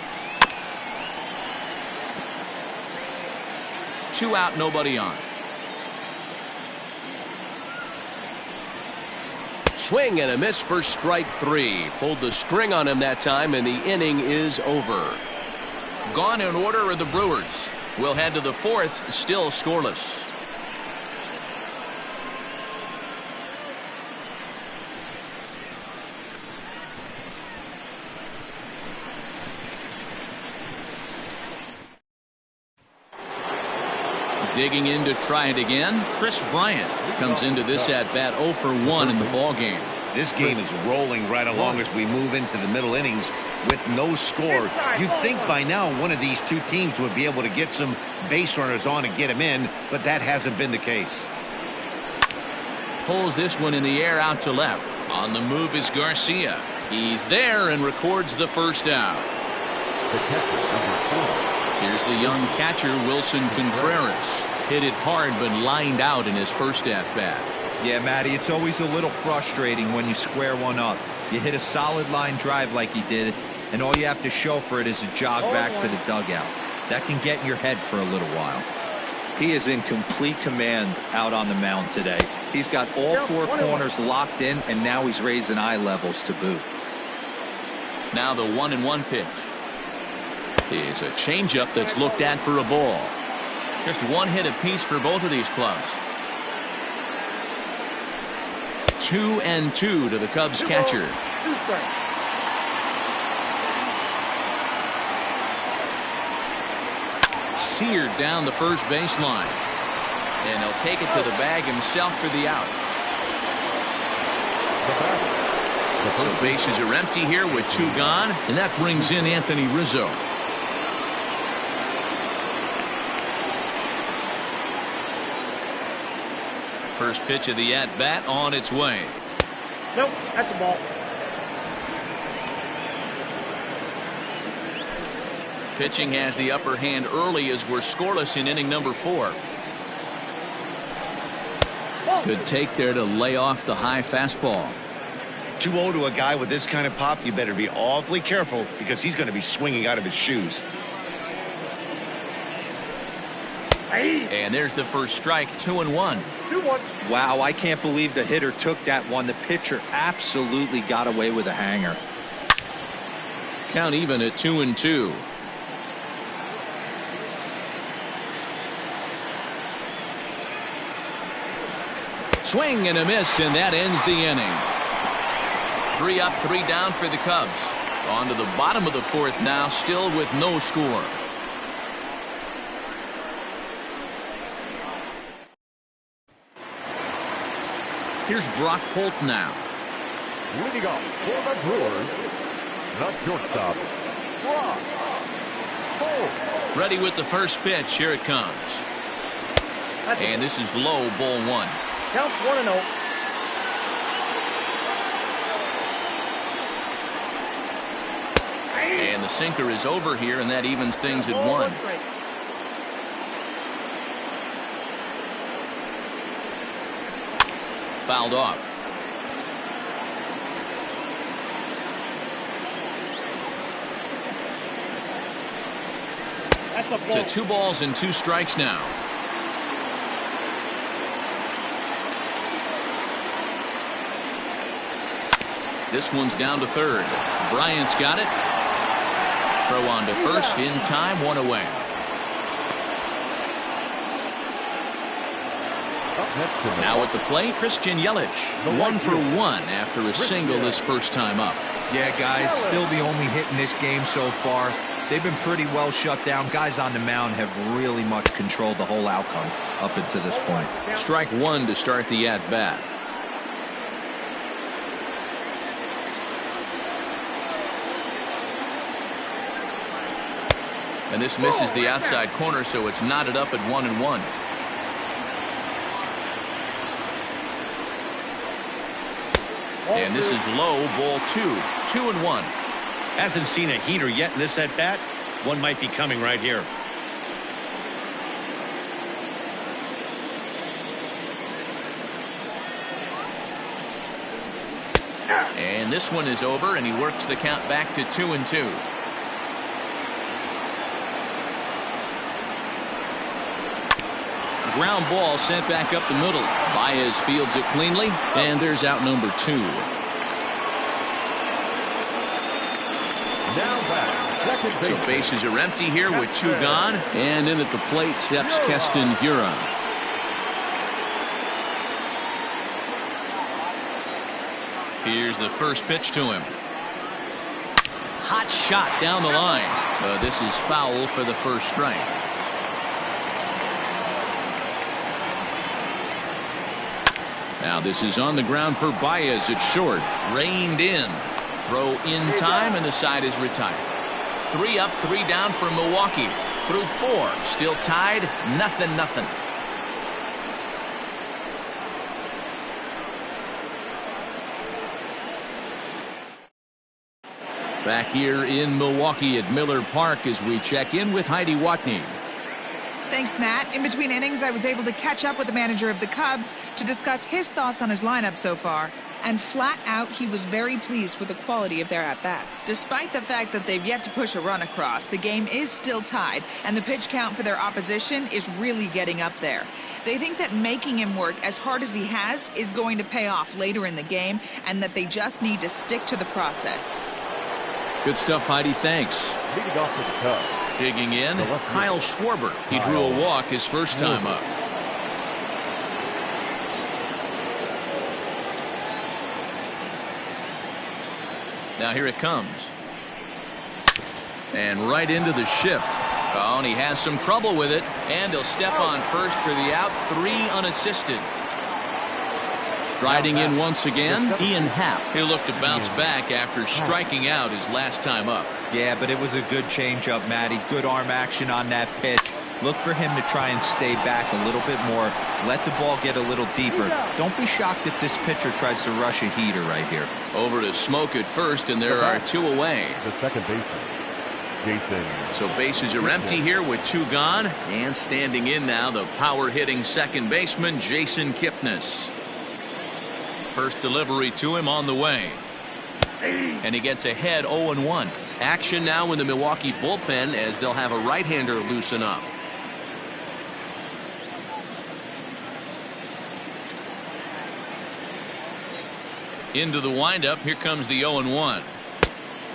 [SPEAKER 1] 2 out, nobody on.
[SPEAKER 6] Swing and a miss for strike 3. Pulled the string on him that time, and the inning is over.
[SPEAKER 1] Gone in order are the Brewers. We'll head to the 4th, still scoreless. Digging in to try it again, Chris Bryant comes into this at bat 0 for 1 in the ball game.
[SPEAKER 2] This game is rolling right along as we move into the middle innings. with no score. You'd think by now one of these two teams would be able to get some base runners on and get them in, but that hasn't been the case.
[SPEAKER 1] Pulls this one in the air out to left. On the move is Garcia. He's there and records the first out.
[SPEAKER 3] The catcher, number 4.
[SPEAKER 1] Here's the young catcher, Wilson Contreras. Hit it hard, but lined out in his first at-bat.
[SPEAKER 5] Yeah, Matty, it's always a little frustrating when you square one up. You hit a solid line drive like he did, and all you have to show for it is a jog back for the dugout. That can get in your head for a little while. He is in complete command out on the mound today. He's got all 4 corners locked in, and now he's raising eye levels to boot.
[SPEAKER 1] Now the 1-1 pitch is a changeup that's looked at for a ball. Just one hit apiece for both of these clubs. 2-2 to the Cubs catcher. Seared down the first baseline, and he'll take it to the bag himself for the out. So bases are empty here with 2 gone, and that brings in Anthony Rizzo. First pitch of the at-bat on its way.
[SPEAKER 4] Nope, that's a ball.
[SPEAKER 1] Pitching has the upper hand early as we're scoreless in inning number 4. Good take there to lay off the high fastball.
[SPEAKER 2] 2-0 to a guy with this kind of pop, you better be awfully careful because he's going to be swinging out of his shoes.
[SPEAKER 1] And there's the first strike, 2-1.
[SPEAKER 4] 2-1.
[SPEAKER 5] Wow, I can't believe the hitter took that one. The pitcher absolutely got away with a hanger.
[SPEAKER 1] Count even at 2-2. Swing and a miss, and that ends the inning. 3 up, 3 down for the Cubs. On to the bottom of the 4th now, still with no score. Here's Brock Holt now.
[SPEAKER 3] Leading off for the Brewers, the shortstop, Brock Holt.
[SPEAKER 1] Ready with the first pitch. Here it comes. And this is low, ball 1.
[SPEAKER 4] Count 1-0.
[SPEAKER 1] And the sinker is over here, and that evens things at 1. Fouled off. To 2 balls and 2 strikes now. This one's down to 3rd. Bryant's got it. Throw on to first in time, 1 away. Now at the plate, Christian Yelich, 1 for 1 after a single this first time up.
[SPEAKER 5] Yeah, guys, still the only hit in this game so far. They've been pretty well shut down. Guys on the mound have really much controlled the whole outcome up until this point.
[SPEAKER 1] Strike 1 to start the at-bat. And this misses the outside corner, so it's knotted up at 1-1. And this is low, ball 2. 2-1.
[SPEAKER 2] Hasn't seen a heater yet in this at-bat. One might be coming right here.
[SPEAKER 1] And this one is over, and he works the count back to 2-2. Ground ball sent back up the middle. Baez fields it cleanly, and there's out number 2.
[SPEAKER 3] Now back, second base.
[SPEAKER 1] So bases are empty here with 2 gone, and in at the plate steps Keston Hiura. Here's the first pitch to him. Hot shot down the line. This is foul for the first strike. Now this is on the ground for Baez at short. Reined in. Throw in time, and the side is retired. 3 up, 3 down for Milwaukee. Through 4, still tied, 0-0. Back here in Milwaukee at Miller Park as we check in with Heidi Watney.
[SPEAKER 7] Thanks, Matt. In between innings, I was able to catch up with the manager of the Cubs to discuss his thoughts on his lineup so far. And flat out, he was very pleased with the quality of their at-bats. Despite the fact that they've yet to push a run across, the game is still tied, and the pitch count for their opposition is really getting up there. They think that making him work as hard as he has is going to pay off later in the game, and that they just need to stick to the process.
[SPEAKER 1] Good stuff, Heidi. Thanks.
[SPEAKER 3] Leading off for the Cubs.
[SPEAKER 1] Digging in, Kyle Schwarber. He drew a walk his first time up. Now here it comes. And right into the shift. Oh, and he has some trouble with it. And he'll step on first for the out. 3 unassisted. Striding in once again, Ian Happ. He'll look to bounce back after striking out his last time up.
[SPEAKER 5] Yeah, but it was a good changeup, Matty. Good arm action on that pitch. Look for him to try and stay back a little bit more. Let the ball get a little deeper. Don't be shocked if this pitcher tries to rush a heater right here.
[SPEAKER 1] Over to Smoke at first, and there are 2 away.
[SPEAKER 3] The second baseman, Jason.
[SPEAKER 1] So bases are empty here with 2 gone. And standing in now, the power-hitting second baseman, Jason Kipnis. First delivery to him on the way. And he gets ahead 0-1. Action now in the Milwaukee bullpen as they'll have a right-hander loosen up. Into the windup. Here comes the 0-1.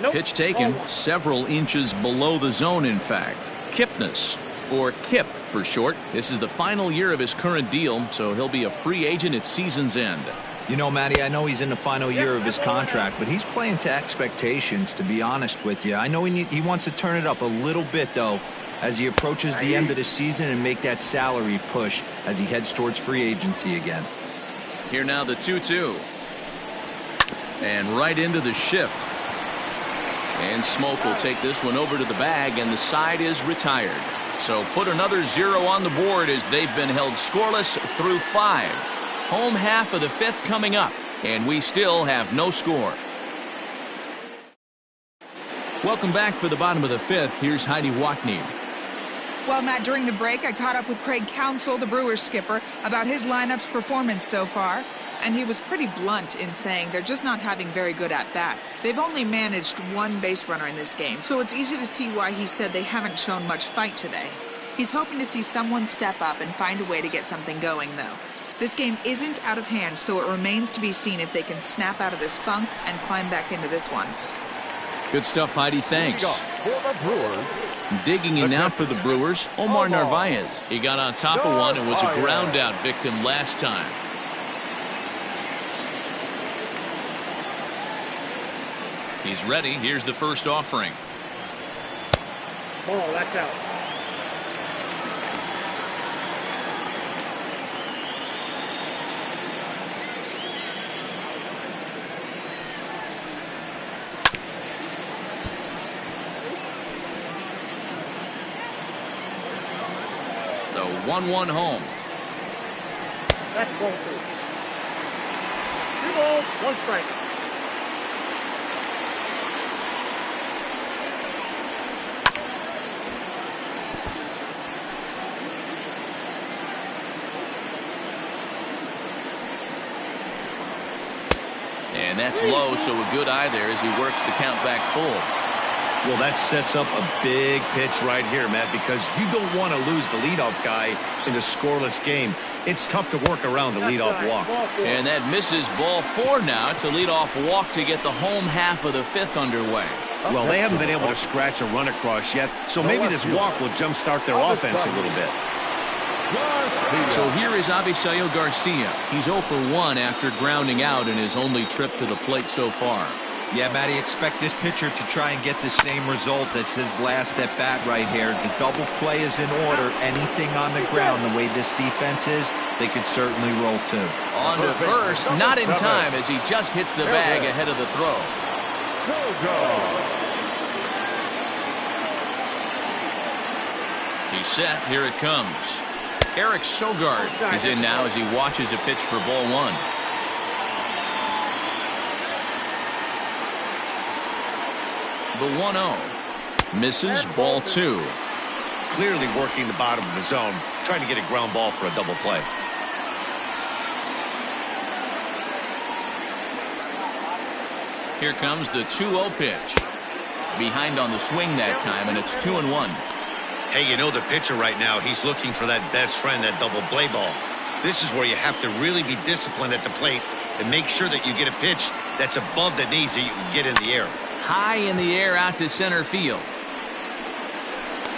[SPEAKER 1] Nope. Pitch taken several inches below the zone, in fact. Kipnis, or Kip for short. This is the final year of his current deal, so he'll be a free agent at season's end.
[SPEAKER 5] You know, Matty, I know he's in the final year of his contract, but he's playing to expectations, to be honest with you. I know he wants to turn it up a little bit, though, as he approaches the end of the season and make that salary push as he heads towards free agency again.
[SPEAKER 1] Here now the 2-2. And right into the shift. And Smoke will take this one over to the bag, and the side is retired. So put another 0 on the board as they've been held scoreless through 5. Home half of the 5th coming up, and we still have no score. Welcome back for the bottom of the 5th. Here's Heidi Watney.
[SPEAKER 7] Well, Matt, during the break, I caught up with Craig Counsell, the Brewers skipper, about his lineup's performance so far. And he was pretty blunt in saying they're just not having very good at-bats. They've only managed 1 base runner in this game, so it's easy to see why he said they haven't shown much fight today. He's hoping to see someone step up and find a way to get something going, though. This game isn't out of hand, so it remains to be seen if they can snap out of this funk and climb back into this one.
[SPEAKER 1] Good stuff, Heidi. Thanks. Digging in now for the Brewers, Omar Narvaez. He got on top of one and was a ground-out victim last time. He's ready. Here's the first offering.
[SPEAKER 4] Ball, that's out.
[SPEAKER 1] The 1-1 home.
[SPEAKER 4] That's ball 2. 2 balls, 1 strike.
[SPEAKER 1] And that's low, so a good eye there as he works the count back full.
[SPEAKER 2] Well, that sets up a big pitch right here, Matt, because you don't want to lose the leadoff guy in a scoreless game. It's tough to work around a leadoff walk.
[SPEAKER 1] And that misses ball 4 now. It's a leadoff walk to get the home half of the 5th underway.
[SPEAKER 2] Well, they haven't been able to scratch a run across yet, so maybe this walk will jumpstart their offense a little bit.
[SPEAKER 1] So here is Avisail Garcia. He's 0 for 1 after grounding out in his only trip to the plate so far.
[SPEAKER 5] Yeah, Matty, expect this pitcher to try and get the same result as his last at bat right here. The double play is in order. Anything on the ground, the way this defense is, they could certainly roll too.
[SPEAKER 1] On to first, not in time as he just hits the bag ahead of the throw. He's set. Here it comes. Eric Sogard is in now as he watches a pitch for ball one. The 1-0. Misses, ball two.
[SPEAKER 2] Clearly working the bottom of the zone, trying to get a ground ball for a double play.
[SPEAKER 1] Here comes the 2-0 pitch. Behind on the swing that time, and it's 2-1.
[SPEAKER 2] Hey, you know the pitcher right now, he's looking for that best friend, that double play ball. This is where you have to really be disciplined at the plate and make sure that you get a pitch that's above the knees that you can get in the air.
[SPEAKER 1] High in the air out to center field.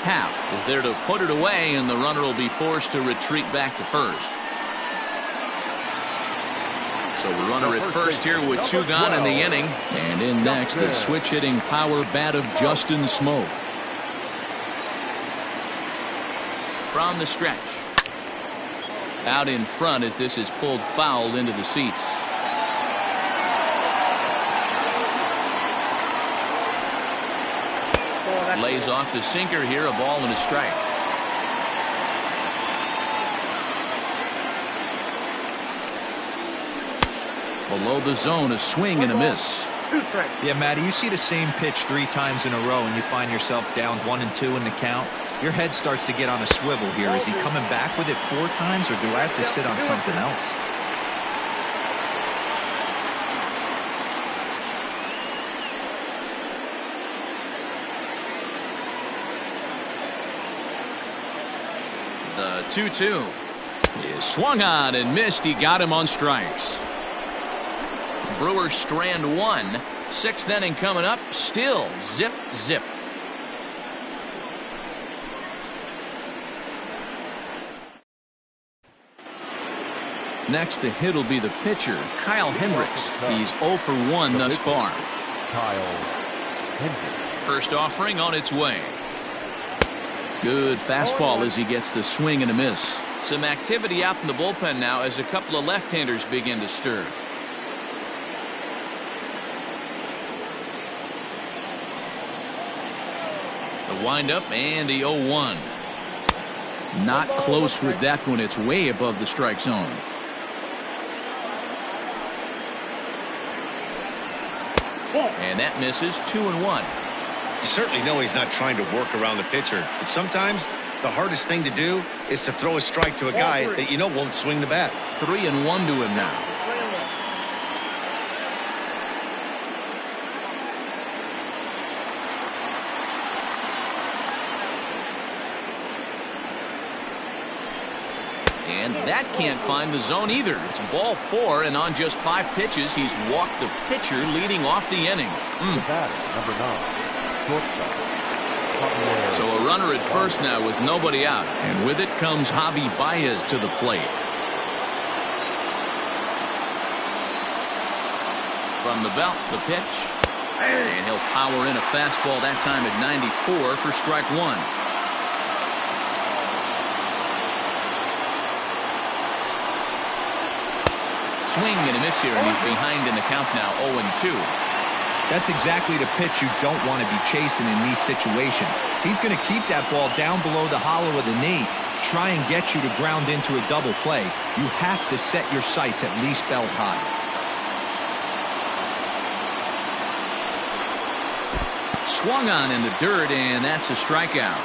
[SPEAKER 1] Howe is there to put it away, and the runner will be forced to retreat back to first. So the runner at first here with two gone in the inning. And in next, the switch-hitting power bat of Justin Smoke. From the stretch. Out in front as this is pulled foul into the seats. Lays off the sinker here, a ball and a strike. Below the zone, a swing and a miss.
[SPEAKER 5] Yeah, Matty, you see the same pitch 3 times in a row and you find yourself down 1-2 in the count. Your head starts to get on a swivel here. Is he coming back with it 4 times, or do I have to sit on something else?
[SPEAKER 1] The 2-2 is swung on and missed. He got him on strikes. Brewers strand 1. 6th inning coming up. Still zip, zip. Next to hit will be the pitcher, Kyle Hendricks. He's 0 for 1 thus far.
[SPEAKER 3] Kyle Hendricks.
[SPEAKER 1] First offering on its way. Good fastball as he gets the swing and a miss. Some activity out in the bullpen now as a couple of left-handers begin to stir. The windup and the 0-1. Not close with that one. It's way above the strike zone. And that misses. 2-1.
[SPEAKER 2] You certainly know he's not trying to work around the pitcher, but sometimes the hardest thing to do is to throw a strike to a guy that you know won't swing the bat.
[SPEAKER 1] 3-1 to him now. And that can't find the zone either. It's ball 4, and on just 5 pitches, he's walked the pitcher leading off the inning.
[SPEAKER 3] The batter, number 9, shortstop.
[SPEAKER 1] So a runner at first now with nobody out. And with it comes Javi Baez to the plate. From the belt, the pitch. And he'll power in a fastball that time at 94 for strike 1. Swing and a miss here, and he's behind in the count now, 0-2.
[SPEAKER 5] That's exactly the pitch you don't want to be chasing in these situations. He's going to keep that ball down below the hollow of the knee, try and get you to ground into a double play. You have to set your sights at least belt high.
[SPEAKER 1] Swung on in the dirt, and that's a strikeout.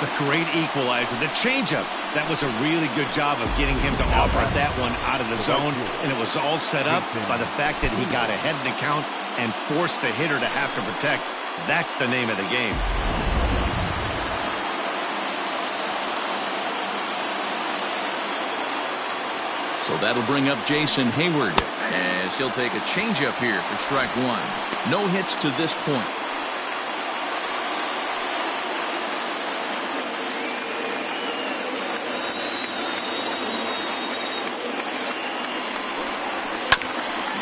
[SPEAKER 2] The great equalizer, the changeup. That was a really good job of getting him to offer that one out of the zone, and it was all set up by the fact that he got ahead in the count and forced the hitter to have to protect. That's the name of the game.
[SPEAKER 1] So that'll bring up Jason Hayward as he'll take a changeup here for strike 1. No hits to this point.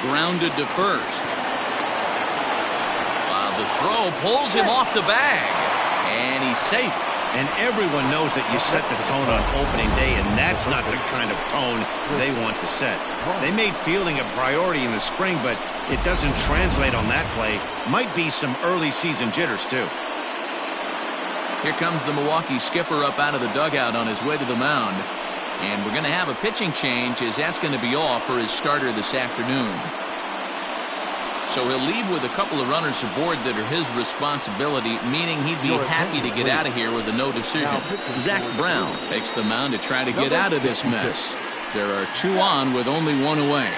[SPEAKER 1] Grounded to first. The throw pulls him off the bag, and he's safe.
[SPEAKER 2] And everyone knows that you set the tone on opening day, and that's not the kind of tone they want to set. They made fielding a priority in the spring, but it doesn't translate on that play. Might be some early season jitters, too.
[SPEAKER 1] Here comes the Milwaukee skipper up out of the dugout on his way to the mound. And we're going to have a pitching change, as that's going to be all for his starter this afternoon. So he'll leave with a couple of runners aboard that are his responsibility, meaning he'd be happy to get out of here with a no decision. Zach Brown takes the mound to try to get out of this mess. There are 2 on with only 1 away.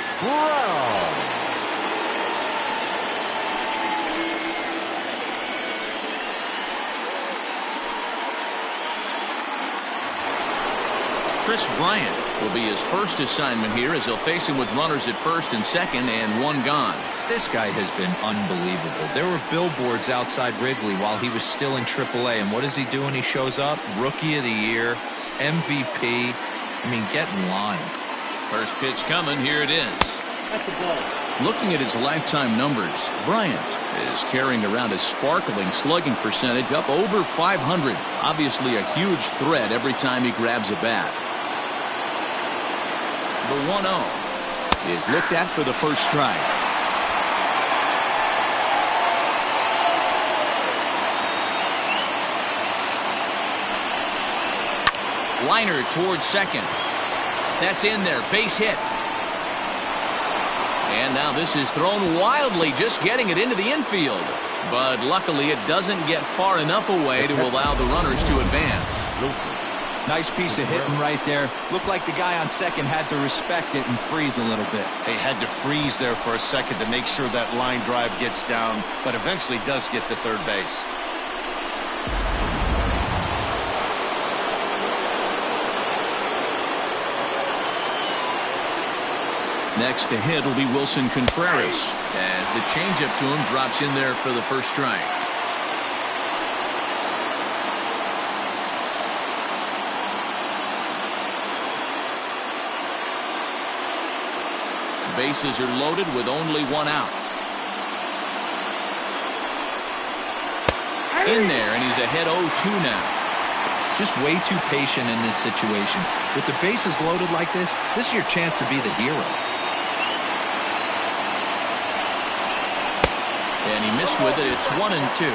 [SPEAKER 1] Chris Bryant will be his first assignment here, as he'll face him with runners at first and second and 1 gone.
[SPEAKER 5] This guy has been unbelievable. There were billboards outside Wrigley while he was still in AAA, and what does he do when he shows up? Rookie of the Year, MVP. I mean, get in line.
[SPEAKER 1] First pitch coming. Here it is. Looking at his lifetime numbers, Bryant is carrying around a sparkling slugging percentage up over 500. Obviously a huge threat every time he grabs a bat. The 1-0 is looked at for the first strike. Liner towards second. That's in there. Base hit. And now this is thrown wildly, just getting it into the infield. But luckily it doesn't get far enough away to allow the runners to advance.
[SPEAKER 5] Nice piece of hitting right there. Looked like the guy on second had to respect it and freeze a little bit.
[SPEAKER 2] They had to freeze there for a second to make sure that line drive gets down, but eventually does get to third base.
[SPEAKER 1] Next to hit will be Wilson Contreras, as the changeup to him drops in there for the first strike. Bases are loaded with only 1 out. In there, and he's ahead 0-2 now.
[SPEAKER 5] Just way too patient in this situation. With the bases loaded like this is your chance to be the hero.
[SPEAKER 1] And he missed with it. It's 1-2.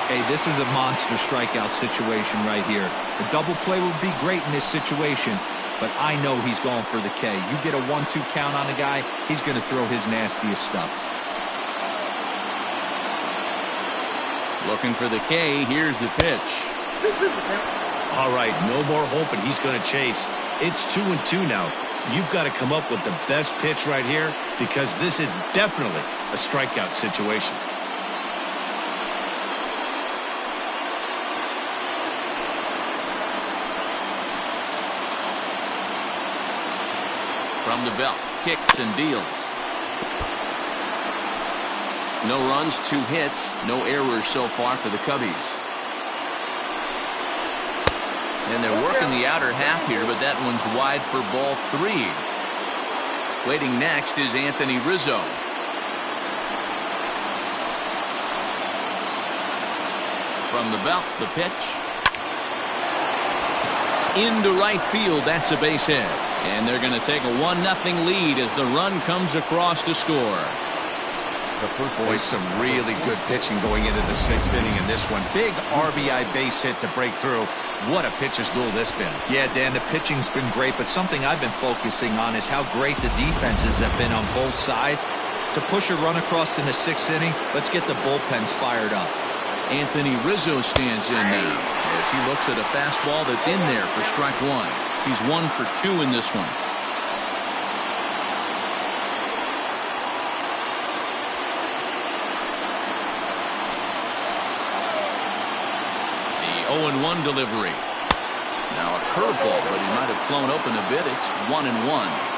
[SPEAKER 5] Hey, this is a monster strikeout situation right here. A double play would be great in this situation, but I know he's going for the K. You get a 1-2 count on a guy, he's going to throw his nastiest stuff.
[SPEAKER 1] Looking for the K. Here's the pitch.
[SPEAKER 2] All right, no more hoping he's going to chase. It's 2-2 now. You've got to come up with the best pitch right here, because this is definitely a strikeout situation.
[SPEAKER 1] From the belt, kicks and deals. No runs, 2 hits, no errors so far for the Cubbies. And they're working the outer half here, but that one's wide for ball 3. Waiting next is Anthony Rizzo. From the belt, the pitch. Into right field, that's a base hit. And they're going to take a 1-0 lead as the run comes across to score.
[SPEAKER 2] Boy, some really good pitching going into the 6th inning in this one. Big RBI base hit to break through. What a pitcher's duel this been.
[SPEAKER 5] Yeah, Dan, the pitching's been great, but something I've been focusing on is how great the defenses have been on both sides. To push a run across in the 6th inning, let's get the bullpens fired up.
[SPEAKER 1] Anthony Rizzo stands in now as he looks at a fastball that's in there for strike 1. He's 1 for 2 in this one. The 0-1 delivery. Now a curveball, but he might have flown open a bit. It's 1-1.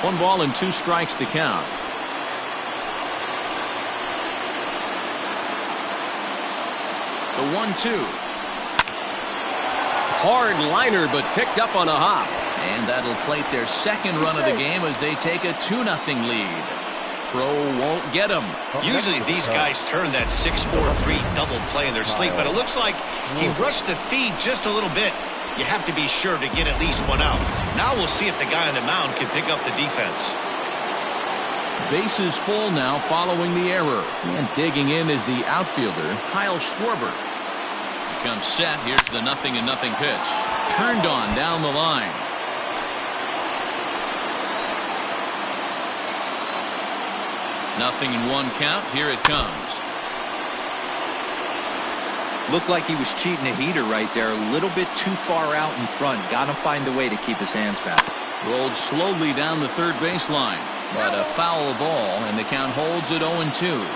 [SPEAKER 1] One ball and 2 strikes to count. The 1-2.
[SPEAKER 6] Hard liner, but picked up on a hop.
[SPEAKER 1] And that'll plate their second run of the game as they take a 2-0 lead. Throw won't get him.
[SPEAKER 8] Usually these guys turn that 6-4-3 double play in their sleep, but it looks like he rushed the feed just a little bit. You have to be sure to get at least one out. Now we'll see if the guy on the mound can pick up the defense.
[SPEAKER 1] Bases full now following the error. And digging in is the outfielder, Kyle Schwarber. He comes set. Here's the 0-0 pitch. Turned on down the line. Nothing in one count. Here it comes.
[SPEAKER 5] Looked like he was cheating a heater right there. A little bit too far out in front. Got to find a way to keep his hands back.
[SPEAKER 1] Rolled slowly down the third baseline. But a foul ball, and the count holds at 0-2.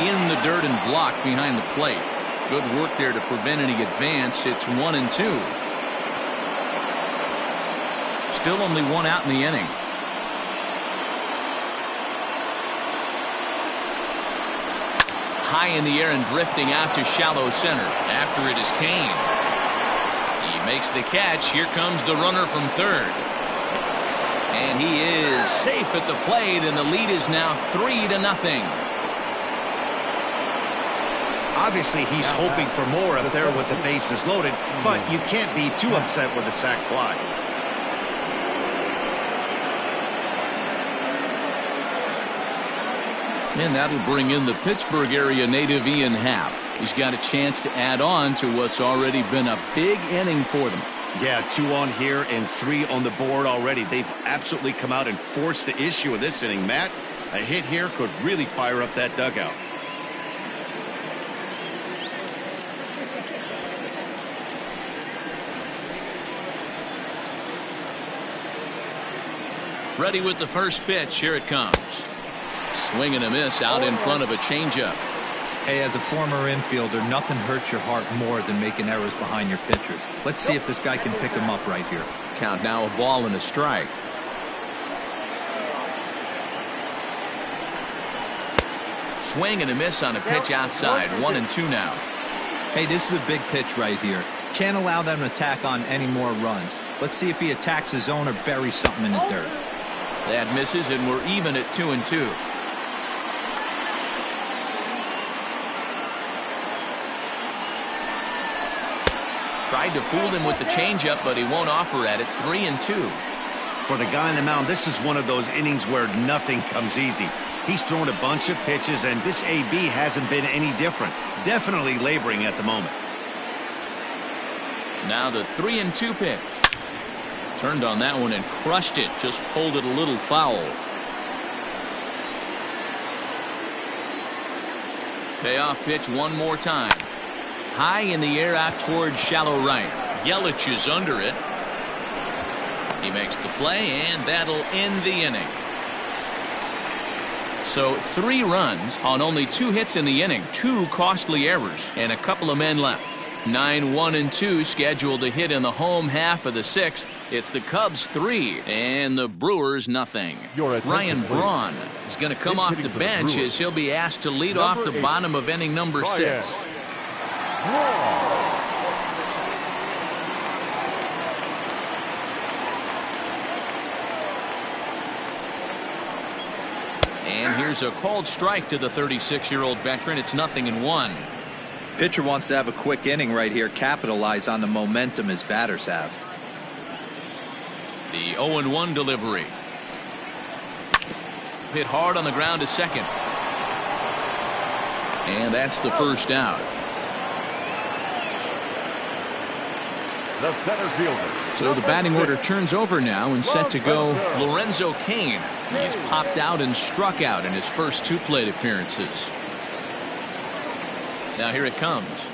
[SPEAKER 1] In the dirt and blocked behind the plate. Good work there to prevent any advance. It's 1-2. Still only one out in the inning. High in the air and drifting out to shallow center. After it is Kane. He makes the catch. Here comes the runner from third. And he is safe at the plate, and the lead is now 3-0.
[SPEAKER 2] Obviously, he's hoping for more up there with the bases loaded, but you can't be too upset with a sac fly.
[SPEAKER 1] And that'll bring in the Pittsburgh area native Ian Happ. He's got a chance to add on to what's already been a big inning for them.
[SPEAKER 2] Yeah, 2 on here and 3 on the board already. They've absolutely come out and forced the issue of this inning. Matt, a hit here could really fire up that dugout.
[SPEAKER 1] Ready with the first pitch. Here it comes. Swing and a miss out in front of a changeup.
[SPEAKER 5] Hey, as a former infielder, nothing hurts your heart more than making errors behind your pitchers. Let's see if this guy can pick him up right here.
[SPEAKER 1] Count now a ball and a strike. Swing and a miss on a pitch outside. 1-2 now.
[SPEAKER 5] Hey, this is a big pitch right here. Can't allow them to tack on any more runs. Let's see if he attacks his zone or buries something in the dirt.
[SPEAKER 1] That misses, and we're even at 2-2. Tried to fool him with the changeup, but he won't offer at it. 3-2.
[SPEAKER 2] For the guy on the mound, this is one of those innings where nothing comes easy. He's thrown a bunch of pitches, and this AB hasn't been any different. Definitely laboring at the moment.
[SPEAKER 1] Now the 3-2 pitch. Turned on that one and crushed it. Just pulled it a little foul. Payoff pitch one more time. High in the air out towards shallow right. Yelich is under it. He makes the play, and that'll end the inning. So 3 runs on only 2 hits in the inning. 2 costly errors and a couple of men left. 9-1-2 scheduled to hit in the home half of the 6th. It's the Cubs 3 and the Brewers nothing. Ryan Braun is going to come off the bench as he'll be asked to lead off the bottom of inning number 6. And here's a called strike to the 36-year-old veteran. It's 0-1.
[SPEAKER 5] Pitcher wants to have a quick inning right here, capitalize on the momentum his batters have.
[SPEAKER 1] The 0-1 delivery. Hit hard on the ground to second. And that's the first out.
[SPEAKER 3] The center fielder.
[SPEAKER 1] So the batting order turns over now and set to go Lorenzo Cain. He's popped out and struck out in his first 2 plate appearances. Now here it comes.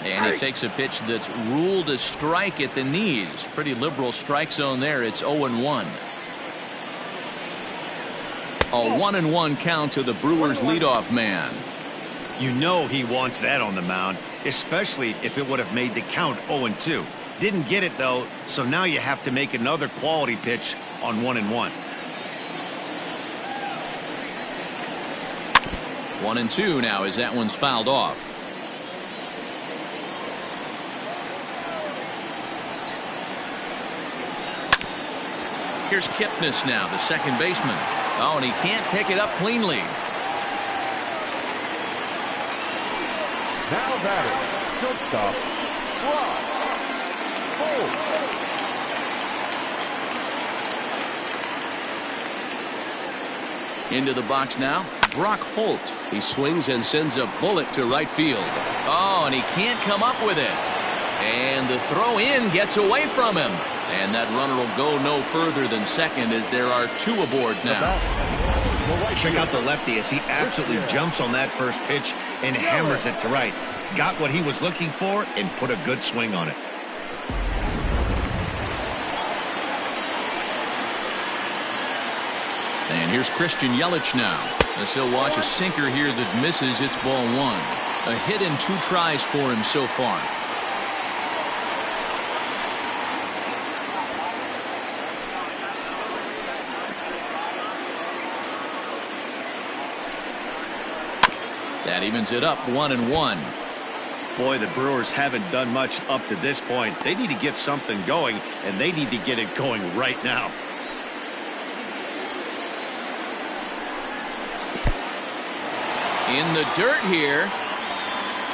[SPEAKER 1] And he takes a pitch that's ruled a strike at the knees. Pretty liberal strike zone there. It's 0-1. A 1-1 count to the Brewers leadoff man.
[SPEAKER 2] You know he wants that on the mound, especially if it would have made the count 0-2. Didn't get it, though, so now you have to make another quality pitch on 1-1.
[SPEAKER 1] 1-2 now as that one's fouled off. Here's Kipnis now, the second baseman. Oh, and he can't pick it up cleanly.
[SPEAKER 3] Now batting, shortstop, Brock Holt.
[SPEAKER 1] Into the box now, Brock Holt.
[SPEAKER 6] He swings and sends a bullet to right field.
[SPEAKER 1] Oh, and he can't come up with it. And the throw in gets away from him. And that runner will go no further than second as there are two aboard now.
[SPEAKER 2] Check out the lefty as he absolutely jumps on that first pitch and hammers it to right. Got what he was looking for and put a good swing on it.
[SPEAKER 1] And here's Christian Yelich now, as he'll watch a sinker here that misses. It's ball one. A hit in 2 tries for him so far. That evens it up 1-1.
[SPEAKER 2] Boy, the Brewers haven't done much up to this point. They need to get something going, and they need to get it going right now.
[SPEAKER 1] In the dirt here.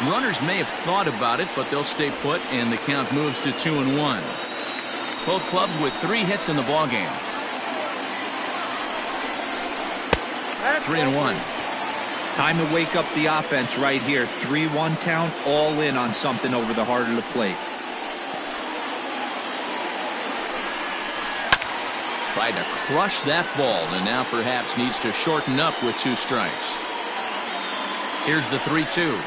[SPEAKER 1] Runners may have thought about it, but they'll stay put, and the count moves to 2-1. Both clubs with 3 hits in the ballgame. 3-1.
[SPEAKER 5] Time to wake up the offense right here. 3-1 count, all in on something over the heart of the plate.
[SPEAKER 1] Tried to crush that ball, and now perhaps needs to shorten up with 2 strikes. Here's the 3-2.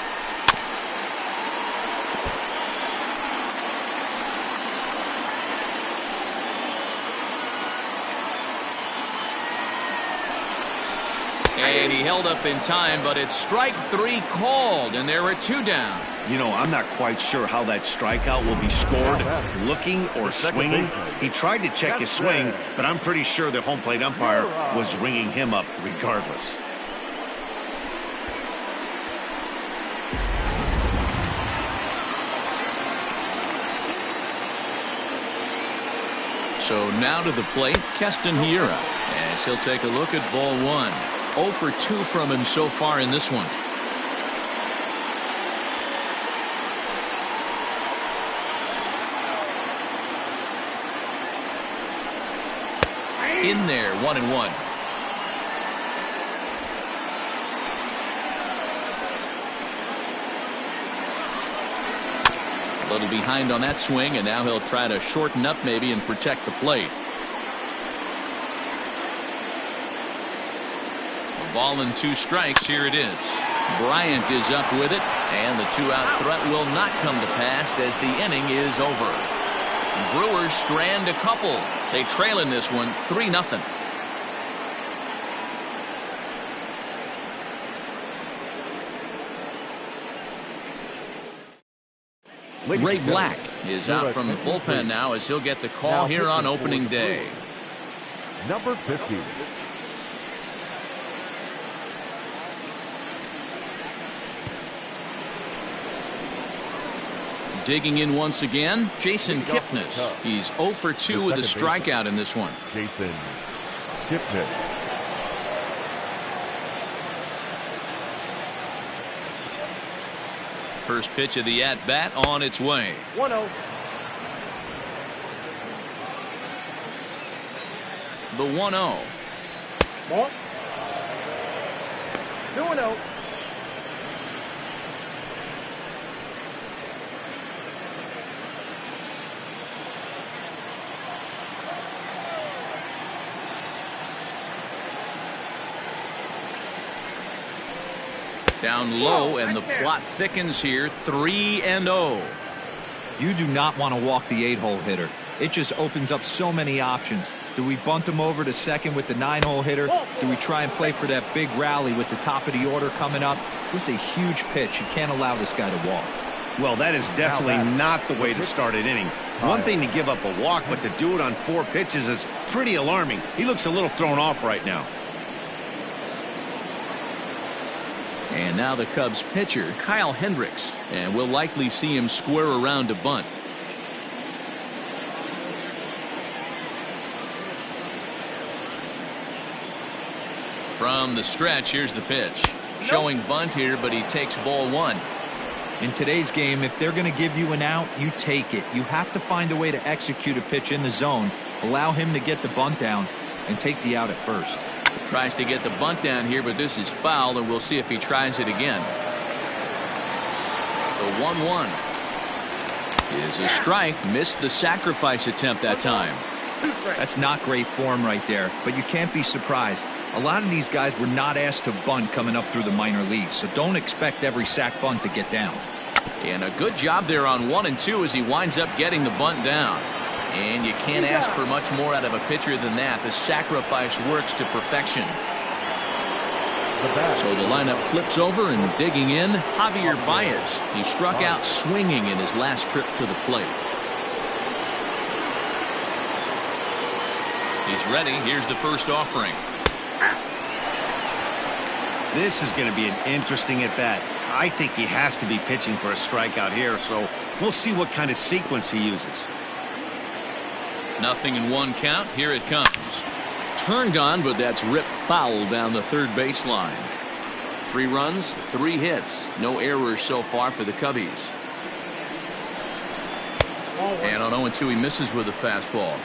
[SPEAKER 1] And he held up in time, but it's strike 3 called, and there are 2 down.
[SPEAKER 2] You know, I'm not quite sure how that strikeout will be scored, looking or swinging. He tried to check his swing, but I'm pretty sure the home plate umpire was ringing him up regardless.
[SPEAKER 1] So now to the plate, Keston Hiura, as he'll take a look at ball 1. 0 for 2 from him so far in this one. In there, 1-1. A little behind on that swing, and now he'll try to shorten up maybe and protect the plate. A ball and 2 strikes. Here it is. Bryant is up with it, and the 2-out threat will not come to pass as the inning is over. Brewers strand a couple. They trail in this one 3-0. Ray Black is out from the bullpen now as he'll get the call here on opening day.
[SPEAKER 3] Number 50.
[SPEAKER 1] Digging in once again, Jason Kipnis. He's 0 for 2 with a strikeout in this one.
[SPEAKER 3] Jason Kipnis.
[SPEAKER 1] First pitch of the at-bat on its way.
[SPEAKER 4] 1-0.
[SPEAKER 1] The 1-0.
[SPEAKER 4] Ball. 2-0.
[SPEAKER 1] Down low, and the plot thickens here. 3-0.
[SPEAKER 5] You do not want to walk the 8-hole hitter. It just opens up so many options. Do we bunt him over to second with the 9-hole hitter? Do we try and play for that big rally with the top of the order coming up? This is a huge pitch. You can't allow this guy to walk.
[SPEAKER 2] Well, that is definitely not the way to start an inning. One thing to give up a walk, but to do it on 4 pitches is pretty alarming. He looks a little thrown off right now.
[SPEAKER 1] And now the Cubs pitcher, Kyle Hendricks, and we'll likely see him square around to bunt. From the stretch, here's the pitch. Showing bunt here, but he takes ball one.
[SPEAKER 5] In today's game, if they're going to give you an out, you take it. You have to find a way to execute a pitch in the zone, allow him to get the bunt down, and take the out at first.
[SPEAKER 1] Tries to get the bunt down here, but this is foul, and we'll see if he tries it again. The 1-1 is a strike. Missed the sacrifice attempt that time.
[SPEAKER 5] That's not great form right there, but you can't be surprised. A lot of these guys were not asked to bunt coming up through the minor leagues, so don't expect every sac bunt to get down.
[SPEAKER 1] And a good job there on 1 and 2 as he winds up getting the bunt down. And you can't ask for much more out of a pitcher than that. The sacrifice works to perfection. So the lineup flips over, and digging in, Javier Baez. He struck out swinging in his last trip to the plate. He's ready. Here's the first offering.
[SPEAKER 2] This is going to be an interesting at bat. I think he has to be pitching for a strikeout here, so we'll see what kind of sequence he uses.
[SPEAKER 1] 0-1 count. Here it comes. Turned on, but that's ripped foul down the third baseline. 3 runs, 3 hits. No errors so far for the Cubbies. And on 0-2, he misses with a fastball.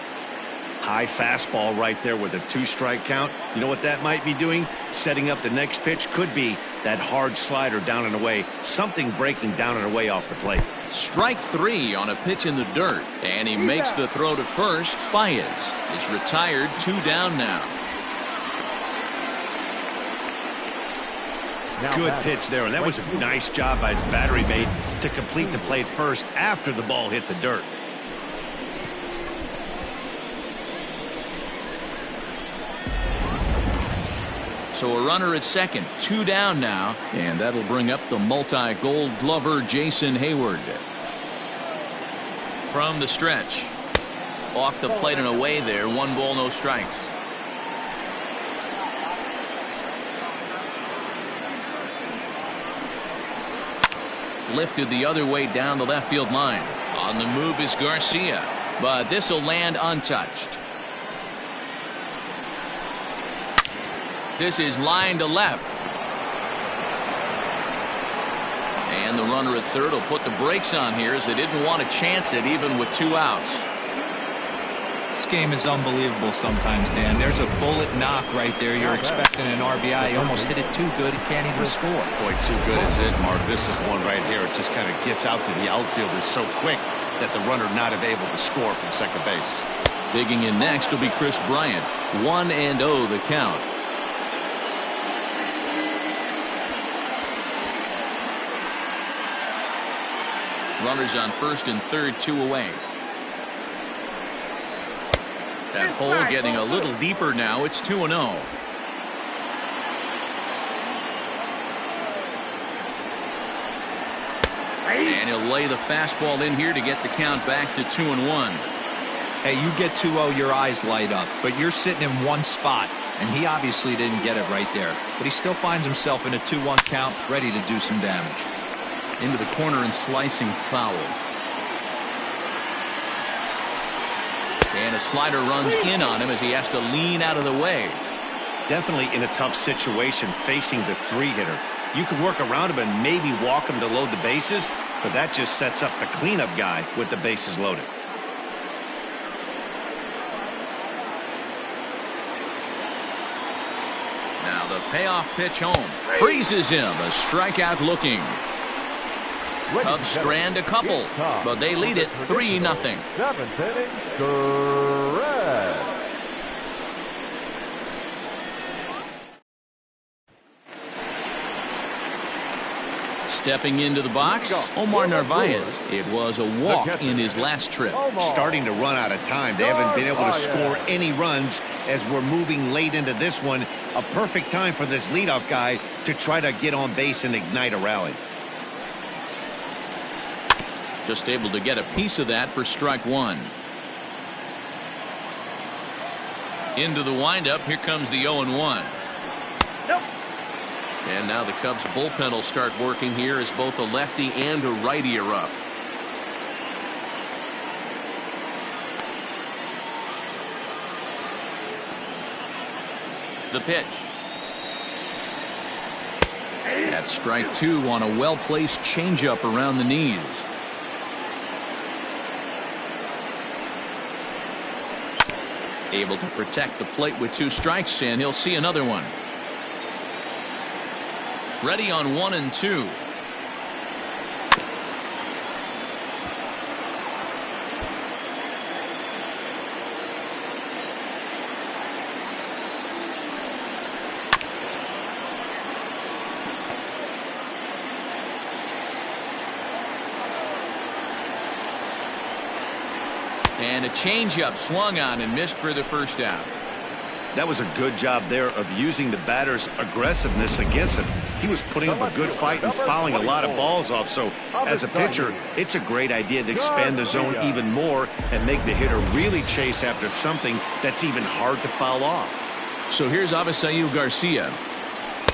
[SPEAKER 2] High fastball right there with a 2-strike count. You know what that might be doing? Setting up the next pitch. Could be that hard slider down and away. Something breaking down and away off the plate.
[SPEAKER 1] Strike 3 on a pitch in the dirt. And he makes the throw to first. Baez is retired. 2 down now.
[SPEAKER 2] Good pitch there. And that was a nice job by his battery mate to complete the play first after the ball hit the dirt.
[SPEAKER 1] So a runner at second, 2 down now, and that'll bring up the multi-gold glover Jason Hayward. From the stretch, off the plate and away there, 1 ball, no strikes. Lifted the other way down the left field line. On the move is Garcia, but this will land untouched. This is line to left. And the runner at third will put the brakes on here as they didn't want to chance it even with 2 outs.
[SPEAKER 5] This game is unbelievable sometimes, Dan. There's a bullet knock right there. You're expecting an RBI. He almost hit it too good. He can't even score.
[SPEAKER 2] Boy, too good is it, Mark. This is one right here. It just kind of gets out to the outfielder so quick that the runner not able to score from second base.
[SPEAKER 1] Digging in next will be Chris Bryant. 1-0 the count. Runners on first and third, 2 away. That hole getting a little deeper now. It's 2-0. And he'll lay the fastball in here to get the count back to 2-1.
[SPEAKER 5] Hey, you get 2-0, your eyes light up, but you're sitting in one spot, and he obviously didn't get it right there. But he still finds himself in a 2-1 count, ready to do some damage.
[SPEAKER 1] Into the corner and slicing foul. And a slider runs in on him as he has to lean out of the way.
[SPEAKER 2] Definitely in a tough situation facing the 3-hitter. You could work around him and maybe walk him to load the bases, but that just sets up the cleanup guy with the bases loaded.
[SPEAKER 1] Now the payoff pitch home. Freezes him. A strikeout looking. Cubs strand a couple, but they lead it 3-0.
[SPEAKER 3] 7th inning, correct.
[SPEAKER 1] Stepping into the box, Omar Narvaez. It was a walk in his last trip.
[SPEAKER 2] Starting to run out of time. They haven't been able to score any runs as we're moving late into this one. A perfect time for this leadoff guy to try to get on base and ignite a rally.
[SPEAKER 1] Just able to get a piece of that for strike 1. Into the windup. Here comes the 0-1. And now the Cubs bullpen will start working here as both a lefty and a righty are up. The pitch. That's strike two on a well-placed changeup around the knees. Able to protect the plate with 2 strikes, and he'll see another one. Ready on 1 and 2. And a changeup swung on and missed for the first out.
[SPEAKER 2] That was a good job there of using the batter's aggressiveness against him. He was putting up a good fight and fouling a lot of balls off. So as a pitcher, it's a great idea to expand the zone even more and make the hitter really chase after something that's even hard to foul off.
[SPEAKER 1] So here's Avisail Garcia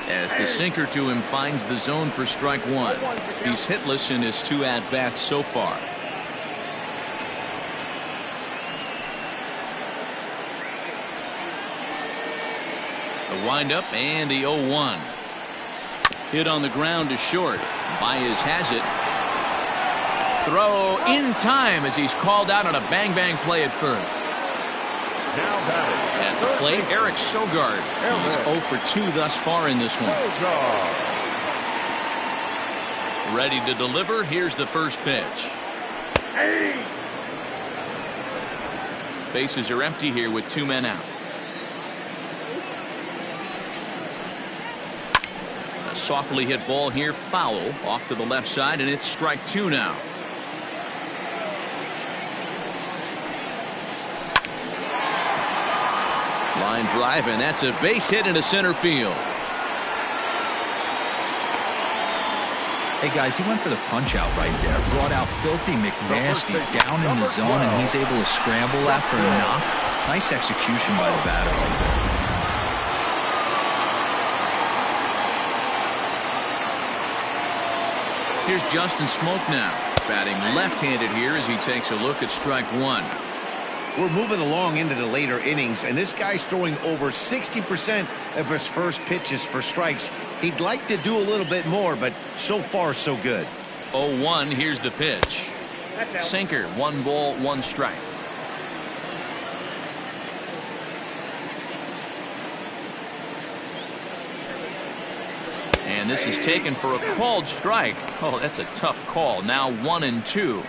[SPEAKER 1] as the sinker to him finds the zone for strike 1. He's hitless in his 2 at-bats so far. The windup and the 0-1. Hit on the ground to short. Baez has it. Throw in time as he's called out on a bang-bang play at first. At the plate, Eric Sogard. He's 0 for 2 thus far in this one. Ready to deliver. Here's the first pitch. Bases are empty here with 2 men out. A softly hit ball here, foul off to the left side, and it's strike 2 now. Line drive, and that's a base hit into center field.
[SPEAKER 5] Hey guys, he went for the punch out right there. Brought out Filthy McNasty down in the zone, and he's able to scramble that for a knock. Nice execution by the batter right there.
[SPEAKER 1] Here's Justin Smoke now, batting left-handed here as he takes a look at strike 1.
[SPEAKER 2] We're moving along into the later innings, and this guy's throwing over 60% of his first pitches for strikes. He'd like to do a little bit more, but so far so good.
[SPEAKER 1] 0-1, here's the pitch. Sinker, 1 ball, 1 strike. And this is taken for a called strike. Oh, that's a tough call. Now 1 and 2.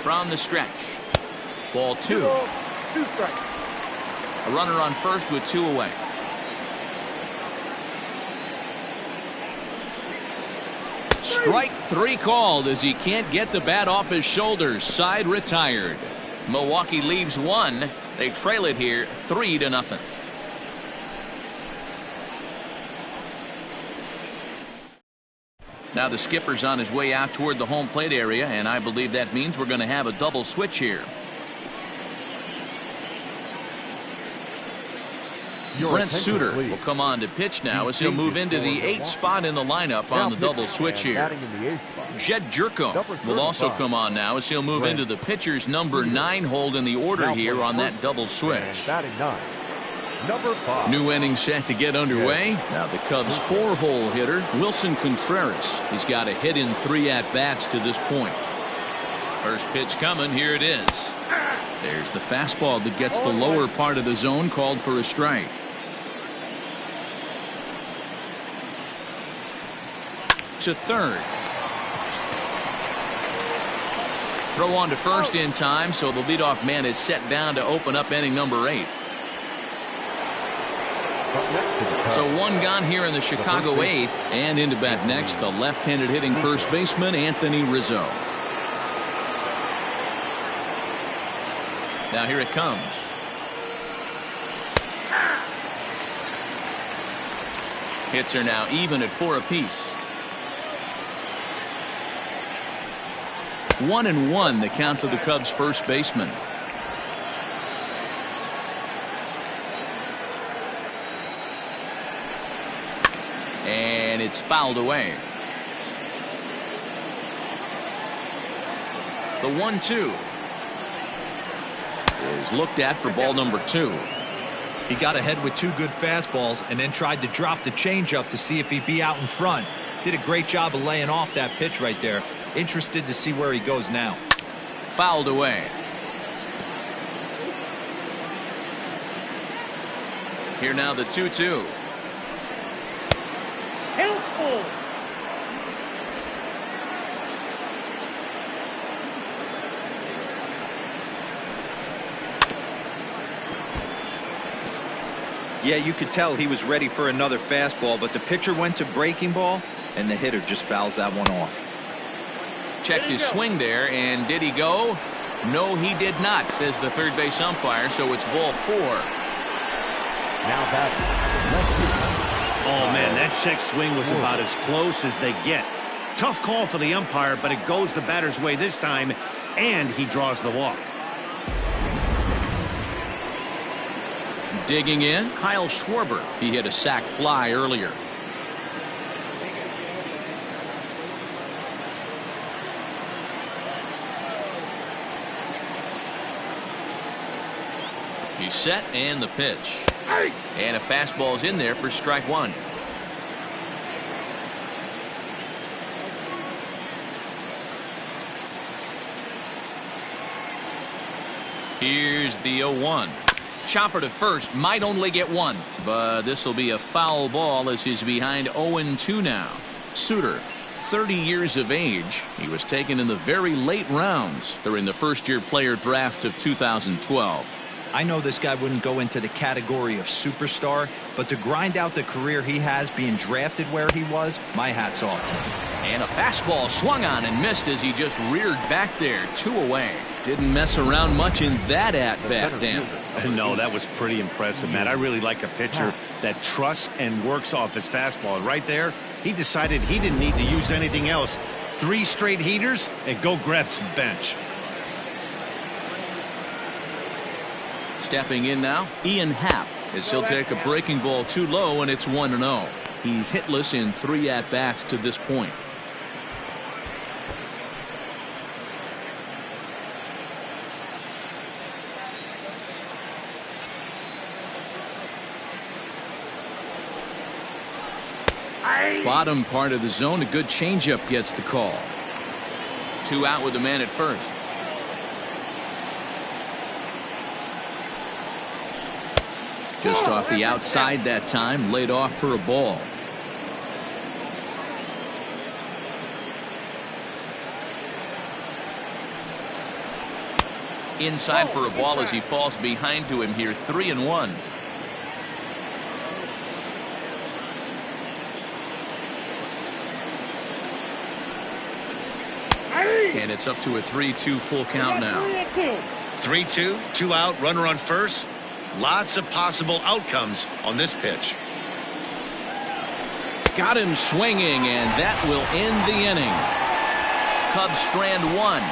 [SPEAKER 1] From the stretch. Ball 2.
[SPEAKER 4] 2 strikes.
[SPEAKER 1] A runner on first with 2 away. Strike 3 called as he can't get the bat off his shoulders. Side retired. Milwaukee leaves 1. They trail it here 3-0. Now the skipper's on his way out toward the home plate area, and I believe that means we're going to have a double switch here. Brent Suter will come on to pitch now as he'll move into the 8th spot in the lineup on the double switch here. Jed Jerko will also come on now as he'll move into the pitcher's number 9 hold in the order here on that double switch. New inning set to get underway. Now the Cubs' 4-hole hitter, Wilson Contreras. He's got a hit in 3 at-bats to this point. First pitch coming. Here it is. There's the fastball that gets the lower part of the zone, called for a strike. To third. Throw on to first in time, so the leadoff man is set down to open up inning number 8. So 1 gone here in the Chicago 8th, and into bat next, the left-handed hitting first baseman Anthony Rizzo. Now here it comes. Hits are now even at 4 apiece. 1-1, the count to the Cubs first baseman. And it's fouled away. The 1-2 is looked at for ball number 2.
[SPEAKER 5] He got ahead with 2 good fastballs and then tried to drop the changeup to see if he'd be out in front. Did a great job of laying off that pitch right there. Interested to see where he goes now.
[SPEAKER 1] Fouled away. Here now the 2-2.
[SPEAKER 4] Helpful.
[SPEAKER 5] Yeah, you could tell he was ready for another fastball, but the pitcher went to breaking ball, and the hitter just fouls that one off.
[SPEAKER 1] Checked his swing there, and did he go? No, he did not, says the third base umpire, so it's ball 4.
[SPEAKER 3] Now
[SPEAKER 2] Oh, man, that check swing was about as close as they get. Tough call for the umpire, but it goes the batter's way this time, and he draws the walk.
[SPEAKER 1] Digging in, Kyle Schwarber. He hit a sac fly earlier. He's set, and the pitch. And a fastball's in there for strike 1. Here's the 0-1. Chopper to first, might only get 1, but this will be a foul ball as he's behind 0-2 now. Suter, 30 years of age. He was taken in the very late rounds during the first-year player draft of 2012.
[SPEAKER 5] I know this guy wouldn't go into the category of superstar, but to grind out the career he has being drafted where he was, my hat's off.
[SPEAKER 1] And a fastball swung on and missed as he just reared back there, 2 away. Didn't mess around much in that at-bat, Dan.
[SPEAKER 2] No, that was pretty impressive, Matt. I really like a pitcher that trusts and works off his fastball. Right there, he decided he didn't need to use anything else. 3 straight heaters and go grab some bench.
[SPEAKER 1] Stepping in now, Ian Happ, as he'll take a breaking ball too low, and it's 1-0. He's hitless in 3 at-bats to this point. Bottom part of the zone, a good changeup gets the call. 2 out with the man at first. Just off the outside that time, laid off for a ball. Inside for a ball as he falls behind to him here, 3-1. And it's up to a 3-2 full count now.
[SPEAKER 2] 3-2, 2 out, runner on first. Lots of possible outcomes on this pitch.
[SPEAKER 1] Got him swinging, and that will end the inning. Cubs strand 1.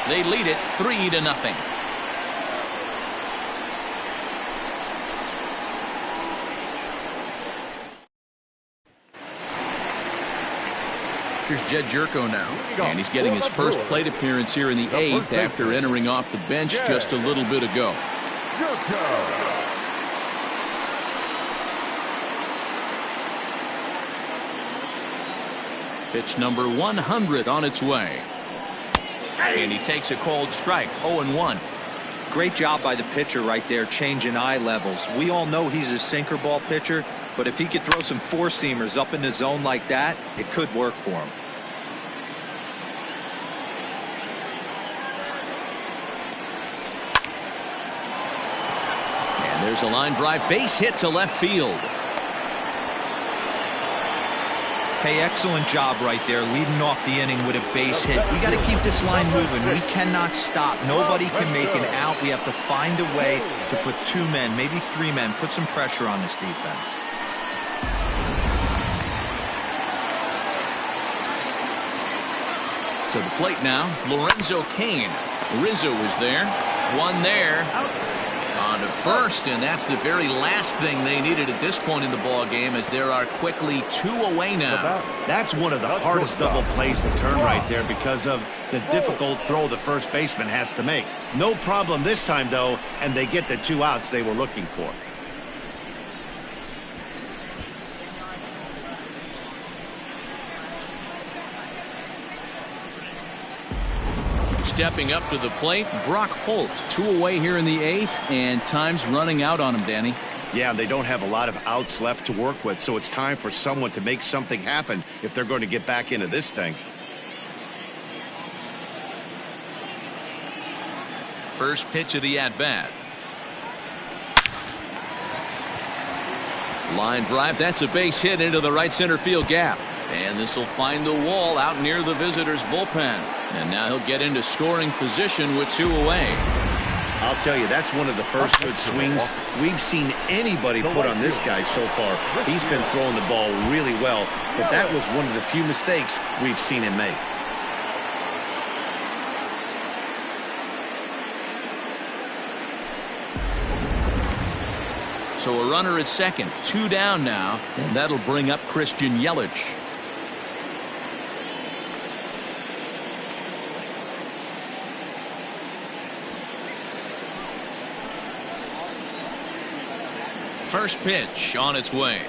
[SPEAKER 1] They lead it 3-0. Here's Jed Jerko now, and he's getting his first plate appearance here in the 8th after entering off the bench just a little bit ago. Pitch number 100 on its way. And he takes a cold strike, 0-1.
[SPEAKER 5] Great job by the pitcher right there, changing eye levels. We all know he's a sinker ball pitcher, but if he could throw some four-seamers up in the zone like that, it could work for him.
[SPEAKER 1] And there's a line drive, base hit to left field.
[SPEAKER 5] Hey, excellent job right there, leading off the inning with a base hit. We got to keep this line moving. We cannot stop. Nobody can make an out. We have to find a way to put 2 men, maybe 3 men, put some pressure on this defense.
[SPEAKER 1] To the plate now, Lorenzo Cain. Rizzo is there. One there. On to first, and that's the very last thing they needed at this point in the ball game, as there are quickly 2 away now.
[SPEAKER 2] That's one of the hardest double plays to turn right there because of the difficult throw the first baseman has to make. No problem this time, though, and they get the 2 outs they were looking for.
[SPEAKER 1] Stepping up to the plate, Brock Holt. 2 away here in the 8th, and time's running out on him, Danny.
[SPEAKER 2] Yeah, they don't have a lot of outs left to work with, so it's time for someone to make something happen if they're going to get back into this thing.
[SPEAKER 1] First pitch of the at-bat. Line drive, that's a base hit into the right center field gap. And this will find the wall out near the visitors' bullpen. And now he'll get into scoring position with 2 away.
[SPEAKER 2] I'll tell you, that's one of the first good swings we've seen anybody put on this guy so far. He's been throwing the ball really well, but that was one of the few mistakes we've seen him make.
[SPEAKER 1] So a runner at second, 2 down now, and that'll bring up Christian Yelich. First pitch on its way.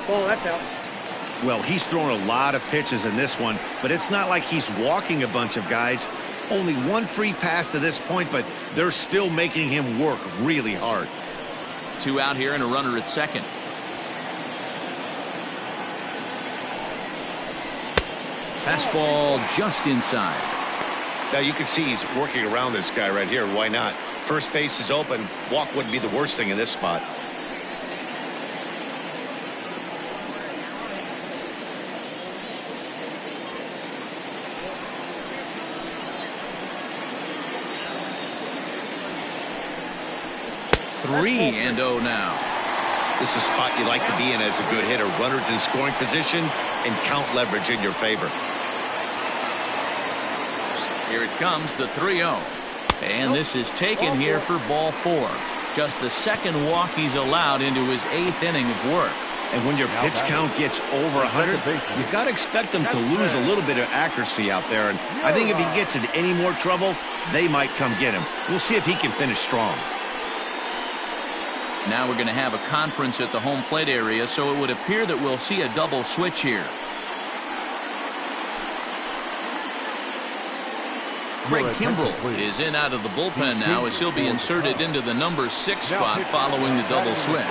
[SPEAKER 4] Oh, that's out.
[SPEAKER 2] Well, he's throwing a lot of pitches in this one, but it's not like he's walking a bunch of guys. Only 1 free pass to this point, but they're still making him work really hard.
[SPEAKER 1] 2 out here and a runner at second. Fastball just inside.
[SPEAKER 2] Now you can see he's working around this guy right here. Why not? First base is open. Walk wouldn't be the worst thing in this spot.
[SPEAKER 1] Three and 0 now.
[SPEAKER 2] This is a spot you like to be in as a good hitter. Runners in scoring position and count leverage in your favor.
[SPEAKER 1] Here it comes, the 3-0. And this is taken here for ball 4. Just the second walk he's allowed into his 8th inning of work.
[SPEAKER 2] And when your pitch count gets over 100, you've got to expect them to lose a little bit of accuracy out there. And I think if he gets in any more trouble, they might come get him. We'll see if he can finish strong.
[SPEAKER 1] Now we're going to have a conference at the home plate area, so it would appear that we'll see a double switch here. Craig Kimbrell is in out of the bullpen now, as he'll be inserted into the number 6 spot following the double switch.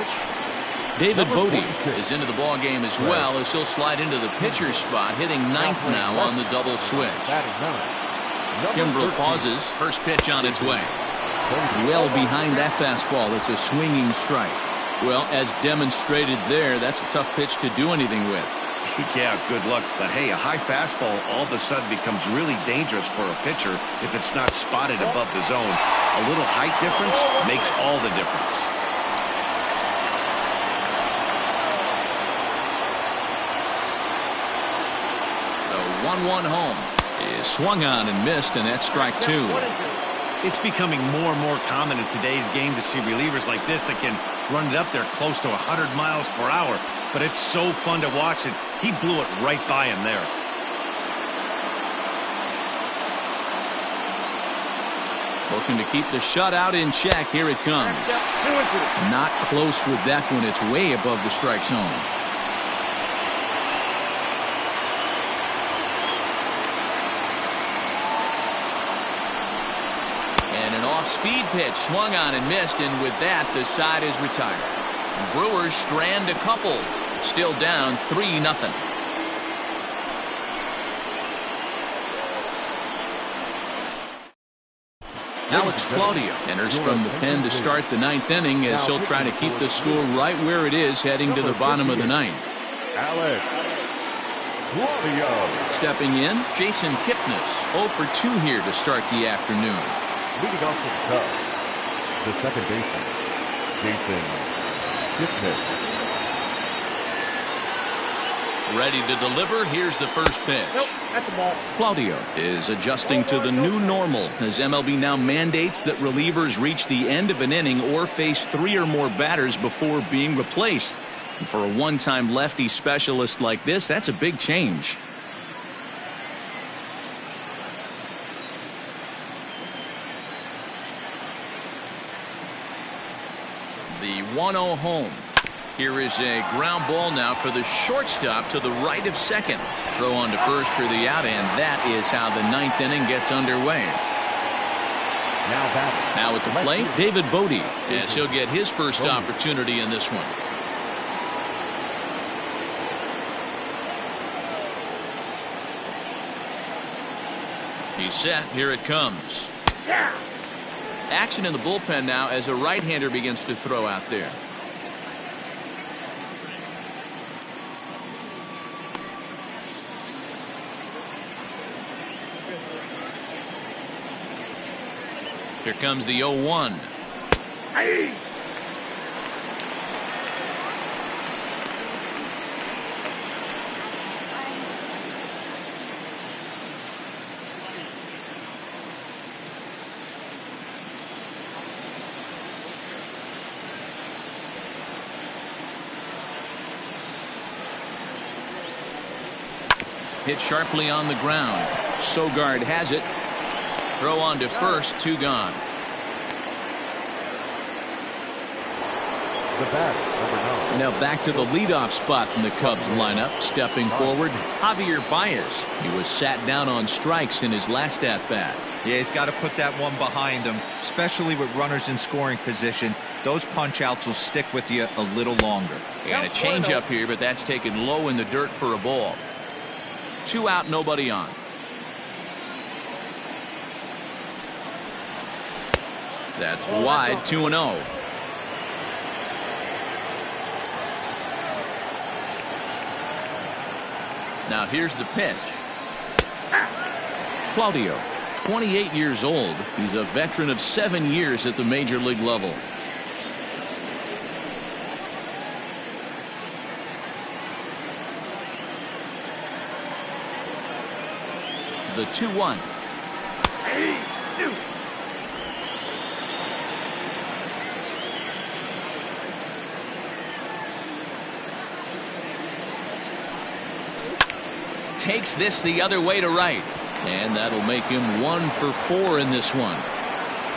[SPEAKER 1] David Bodie is into the ball game as well, as he'll slide into the pitcher's spot, hitting 9th now on the double switch. Kimbrell pauses. First pitch on its way. Well behind that fastball. It's a swinging strike. Well, as demonstrated there, that's a tough pitch to do anything with.
[SPEAKER 2] Yeah, good luck. But hey, a high fastball all of a sudden becomes really dangerous for a pitcher if it's not spotted above the zone. A little height difference makes all the difference.
[SPEAKER 1] The 1-1 home is swung on and missed, and that's strike 2.
[SPEAKER 2] It's becoming more and more common in today's game to see relievers like this that can run it up there close to 100 miles per hour. But it's so fun to watch it. He blew it right by him there.
[SPEAKER 1] Looking to keep the shutout in check. Here it comes. Not close with that one. It's way above the strike zone. And an off-speed pitch swung on and missed, and with that, the side is retired. Brewers strand a couple. Still down 3-0. Alex Claudio enters from the pen to start the 9th inning, as he'll try to keep the score right where it is heading to the bottom of the 9th.
[SPEAKER 3] Alex Claudio.
[SPEAKER 1] Stepping in, Jason Kipnis, 0 for 2 here to start the afternoon.
[SPEAKER 3] Leading off the Cubs, the second baseman, Jason Kipnis.
[SPEAKER 1] Ready to deliver. Here's the first pitch.
[SPEAKER 4] Nope, at the ball.
[SPEAKER 1] Claudio is adjusting to the new normal as MLB now mandates that relievers reach the end of an inning or face 3 or more batters before being replaced. And for a one-time lefty specialist like this, that's a big change. The 1-0 home. Here is a ground ball now for the shortstop to the right of second. Throw on to first for the out, and that is how the 9th inning gets underway. Now at the plate, David Bodie, as he'll get his first opportunity in this one. He's set. Here it comes. Action in the bullpen now as a right-hander begins to throw out there. Here comes the 0-1. Hit sharply on the ground. Sogard has it. Throw on to first, 2 gone.
[SPEAKER 3] The batter,
[SPEAKER 1] Now back to the leadoff spot in the Cubs lineup. Stepping forward, Javier Baez. He was sat down on strikes in his last at-bat.
[SPEAKER 5] Yeah, he's got to put that one behind him, especially with runners in scoring position. Those punch-outs will stick with you a little longer.
[SPEAKER 1] And a change-up here, but that's taken low in the dirt for a ball. 2 out, nobody on. That's wide, 2-0. Now here's the pitch. Claudio, 28 years old. He's a veteran of 7 years at the major league level. The 2-1. Takes this the other way to right. And that'll make him 1 for 4 in this one.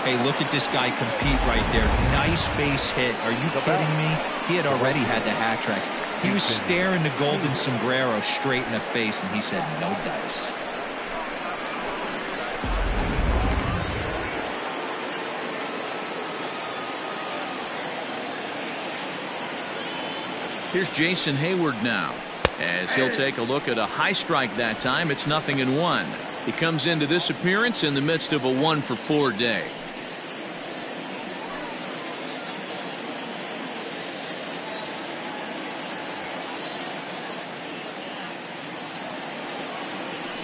[SPEAKER 5] Hey, look at this guy compete right there. Nice base hit. Are you kidding me? He had already had the hat trick. He was staring the golden sombrero straight in the face, and he said, no dice.
[SPEAKER 1] Here's Jason Hayward now, as he'll take a look at a high strike that time. It's 0-1. He comes into this appearance in the midst of a 1 for 4 day.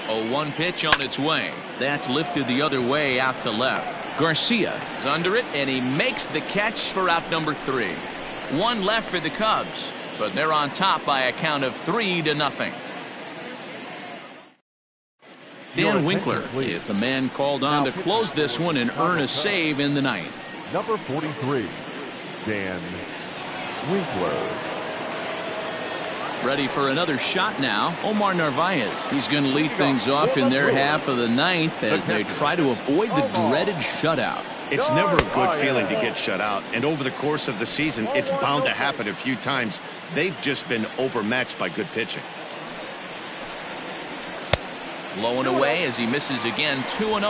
[SPEAKER 1] A 1 pitch on its way. That's lifted the other way out to left. Garcia is under it, and he makes the catch for out number 3. 1 left for the Cubs, but they're on top by a count of 3-0. Dan Winkler is the man called on to close this one and earn a save in the 9th.
[SPEAKER 3] Number 43, Dan Winkler.
[SPEAKER 1] Ready for another shot now. Omar Narvaez. He's going to lead things off in their half of the 9th as they try to avoid the dreaded shutout.
[SPEAKER 2] It's never a good feeling to get shut out, and over the course of the season, it's bound to happen a few times. They've just been overmatched by good pitching.
[SPEAKER 1] Low and away as he misses again, 2-0.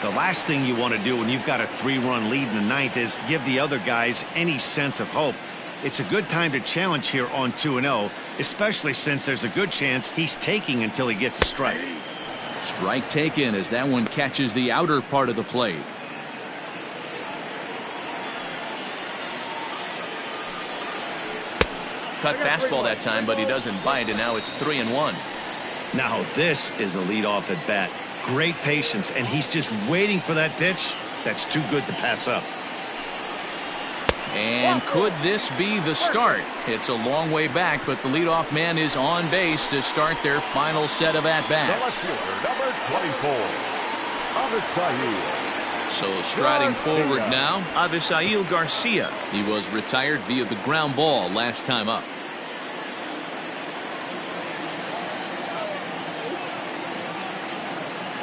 [SPEAKER 2] The last thing you want to do when you've got a 3-run lead in the 9th is give the other guys any sense of hope. It's a good time to challenge here on 2-0, especially since there's a good chance he's taking until he gets a strike.
[SPEAKER 1] Strike taken as that one catches the outer part of the plate. Cut fastball that time, but he doesn't bite, and now it's 3-1.
[SPEAKER 2] Now this is a leadoff at bat. Great patience, and he's just waiting for that pitch. That's too good to pass up.
[SPEAKER 1] And could this be the start? It's a long way back, but the leadoff man is on base to start their final set of at-bats.
[SPEAKER 3] Number 24, Avisail.
[SPEAKER 1] So striding forward now, Avisail Garcia. He was retired via the ground ball last time up.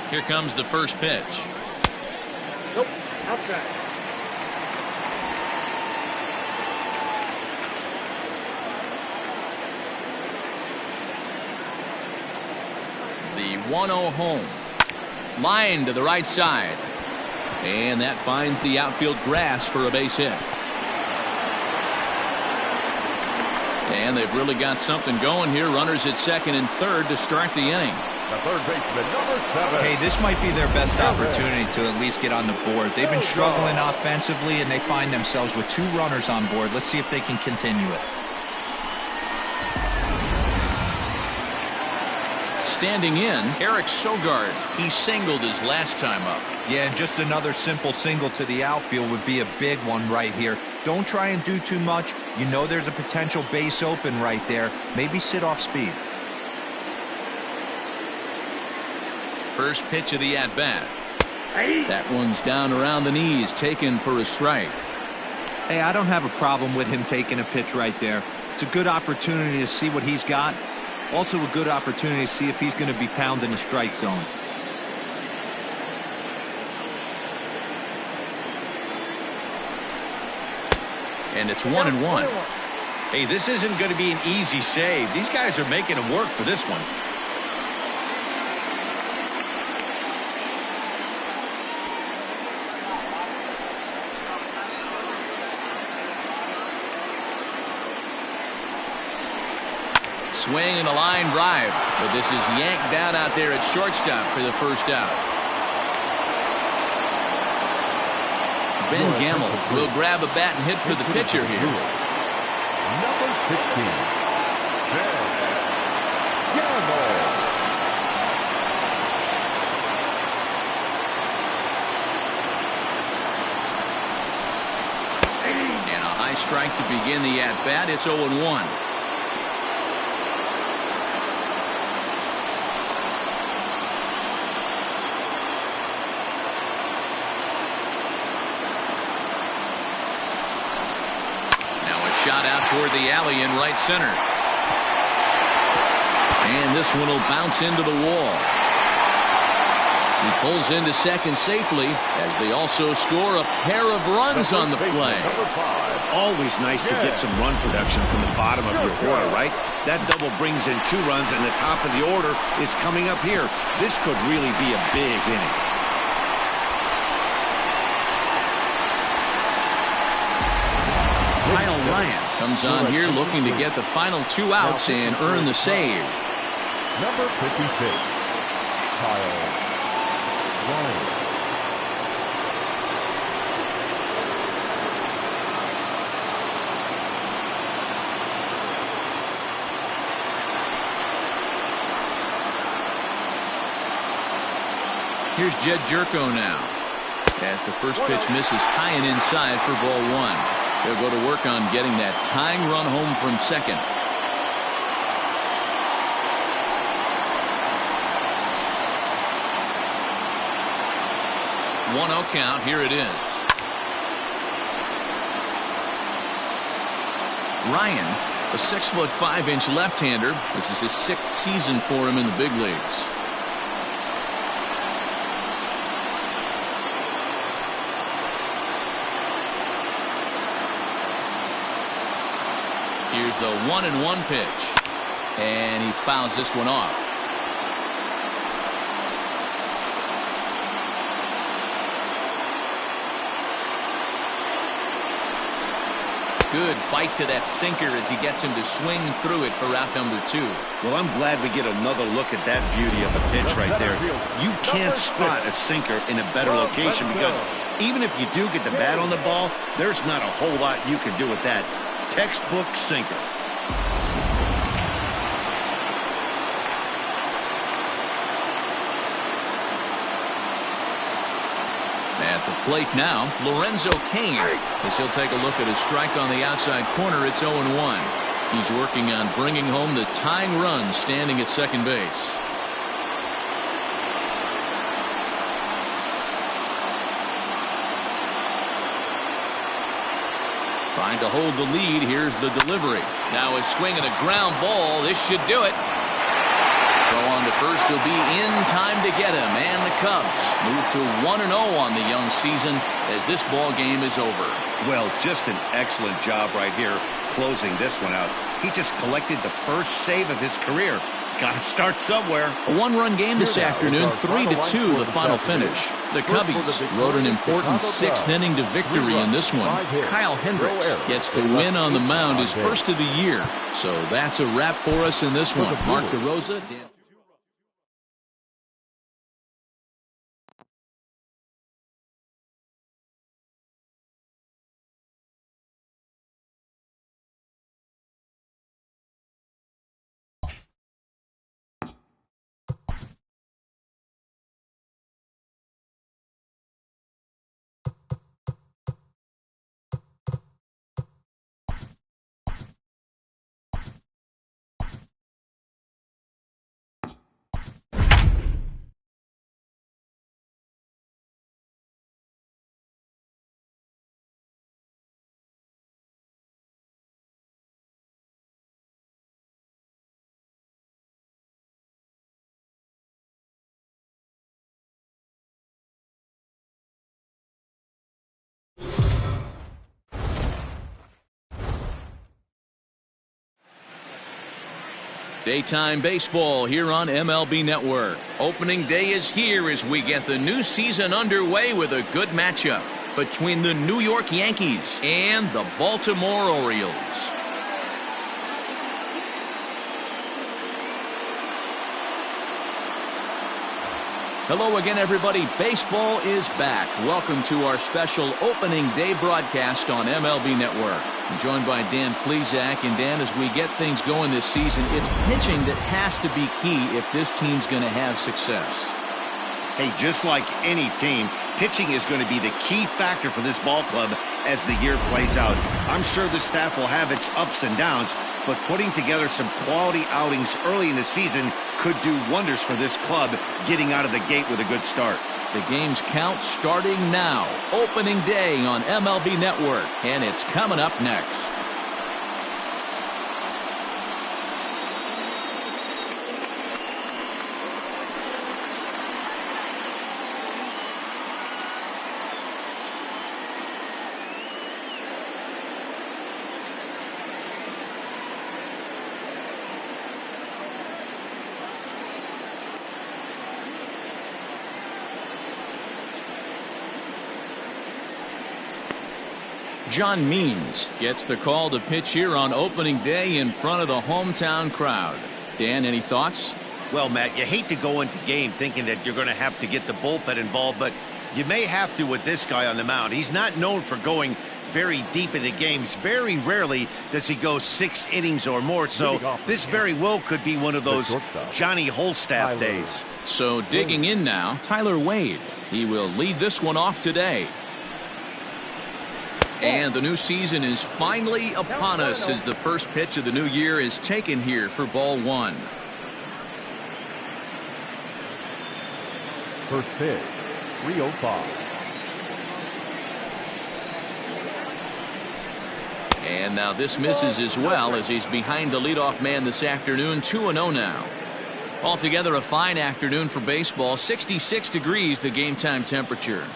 [SPEAKER 1] Here comes the first pitch.
[SPEAKER 4] Nope. Outside.
[SPEAKER 1] The 1-0 home. Line to the right side. And that finds the outfield grass for a base hit. And they've really got something going here. Runners at second and third to start the inning.
[SPEAKER 3] The third baseman, number 7.
[SPEAKER 5] Hey, this might be their best opportunity to at least get on the board. They've been struggling offensively, and they find themselves with 2 runners on board. Let's see if they can continue it.
[SPEAKER 1] Standing in, Eric Sogard. He singled his last time up.
[SPEAKER 5] Yeah, and just another simple single to the outfield would be a big one right here. Don't try and do too much. You know there's a potential base open right there. Maybe sit off speed.
[SPEAKER 1] First pitch of the at-bat. That one's down around the knees, taken for a strike.
[SPEAKER 5] Hey, I don't have a problem with him taking a pitch right there. It's a good opportunity to see what he's got. Also a good opportunity to see if he's going to be pounding the strike zone.
[SPEAKER 1] And it's 1-1.
[SPEAKER 2] Hey, this isn't going to be an easy save. These guys are making him work for this one.
[SPEAKER 1] Swing and a line drive, but this is yanked down out there at shortstop for the first out. Ben Gamble will grab a bat and hit for the pitcher here.
[SPEAKER 3] Number 16, Ben Gamble.
[SPEAKER 1] And a high strike to begin the at-bat. It's 0-1. Shot out toward the alley in right center. And this one will bounce into the wall. He pulls into second safely as they also score a pair of runs on the play.
[SPEAKER 2] Always nice to get some run production from the bottom of your order, right? That double brings in 2 runs, and the top of the order is coming up here. This could really be a big inning.
[SPEAKER 1] Kyle Ryan comes on here looking to get the final 2 outs and earn the save.
[SPEAKER 3] Number 56, Kyle Ryan.
[SPEAKER 1] Here's Jed Jerko now. As the first pitch misses high and inside for ball 1. They'll go to work on getting that tying run home from second. 1-0 count. Here it is. Ryan, a 6'5" left-hander. This is his 6th season for him in the big leagues. Here's the 1-1 pitch. And he fouls this one off. Good bite to that sinker as he gets him to swing through it for out number 2.
[SPEAKER 2] Well, I'm glad we get another look at that beauty of a pitch right there. You can't spot a sinker in a better location because even if you do get the bat on the ball, there's not a whole lot you can do with that. Textbook sinker.
[SPEAKER 1] At the plate now, Lorenzo Cain. As he'll take a look at a strike on the outside corner, it's 0-1. He's working on bringing home the tying run standing at second base. Trying to hold the lead. Here's the delivery. Now a swing and a ground ball. This should do it. Throw on to first will be in time to get him. And the Cubs move to 1-0 on the young season as this ball game is over.
[SPEAKER 2] Well, just an excellent job right here closing this one out. He just collected the first save of his career. Got to start somewhere.
[SPEAKER 1] A one-run game this afternoon, 3-2 the final finish. The Cubbies rode an important sixth-inning to victory in this one. Kyle Hendricks gets the win on the mound, his first of the year. So that's a wrap for us in this one. Mark DeRosa. Daytime baseball here on MLB Network. Opening day is here as we get the new season underway with a good matchup between the New York Yankees and the Baltimore Orioles. Hello again, everybody. Baseball is back. Welcome to our special opening day broadcast on MLB Network. I'm joined by Dan Plesac. And Dan, as we get things going this season, it's pitching that has to be key if this team's going to have success.
[SPEAKER 2] Hey, just like any team, pitching is going to be the key factor for this ball club as the year plays out. I'm sure the staff will have its ups and downs, but putting together some quality outings early in the season could do wonders for this club getting out of the gate with a good start.
[SPEAKER 1] The game's count starting now. Opening day on MLB Network, and it's coming up next. John Means gets the call to pitch here on opening day in front of the hometown crowd. Dan, any thoughts?
[SPEAKER 2] Well, Matt, you hate to go into game thinking that you're going to have to get the bullpen involved, but you may have to with this guy on the mound. He's not known for going very deep in the games. Very rarely does he go 6 innings or more, so this very well could be one of those Johnny Holstaff days.
[SPEAKER 1] So digging in now, Tyler Wade. He will lead this one off today. And the new season is finally upon us as the first pitch of the new year is taken here for ball one.
[SPEAKER 3] First pitch, 305.
[SPEAKER 1] And now this misses as well as he's behind the leadoff man this afternoon. 2-0 now. Altogether a fine afternoon for baseball. 66 degrees the game time temperature.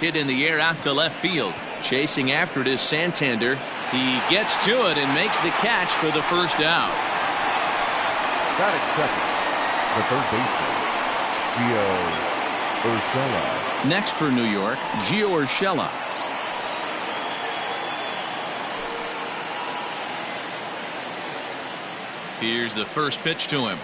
[SPEAKER 1] Hit in the air out to left field. Chasing after it is Santander. He gets to it and makes the catch for the first out.
[SPEAKER 3] Got it second. The third baseman, Gio Urshela.
[SPEAKER 1] Next for New York, Gio Urshela. Here's the first pitch to him.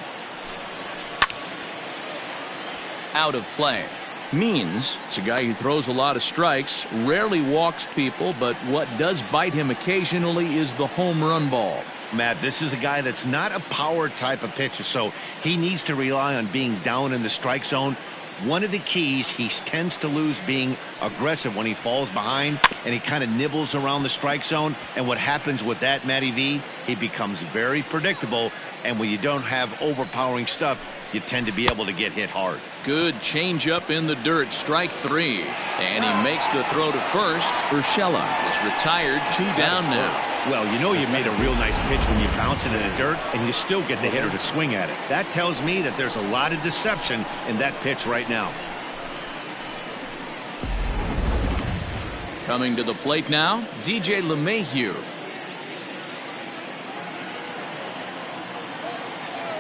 [SPEAKER 1] Out of play. Means it's a guy who throws a lot of strikes, rarely walks people, but what does bite him occasionally is the home run ball.
[SPEAKER 2] Matt, this is a guy that's not a power type of pitcher, so he needs to rely on being down in the strike zone. One of the keys, he tends to lose being aggressive when he falls behind and he kind of nibbles around the strike zone. And what happens with that, Matty V, he becomes very predictable. And when you don't have overpowering stuff, you tend to be able to get hit hard.
[SPEAKER 1] Good changeup in the dirt, strike 3. And he makes the throw to first. Urshela is retired, 2 down now.
[SPEAKER 2] Well, you know you made a real nice pitch when you bounce it in the dirt and you still get the hitter to swing at it. That tells me that there's a lot of deception in that pitch right now.
[SPEAKER 1] Coming to the plate now, DJ LeMahieu.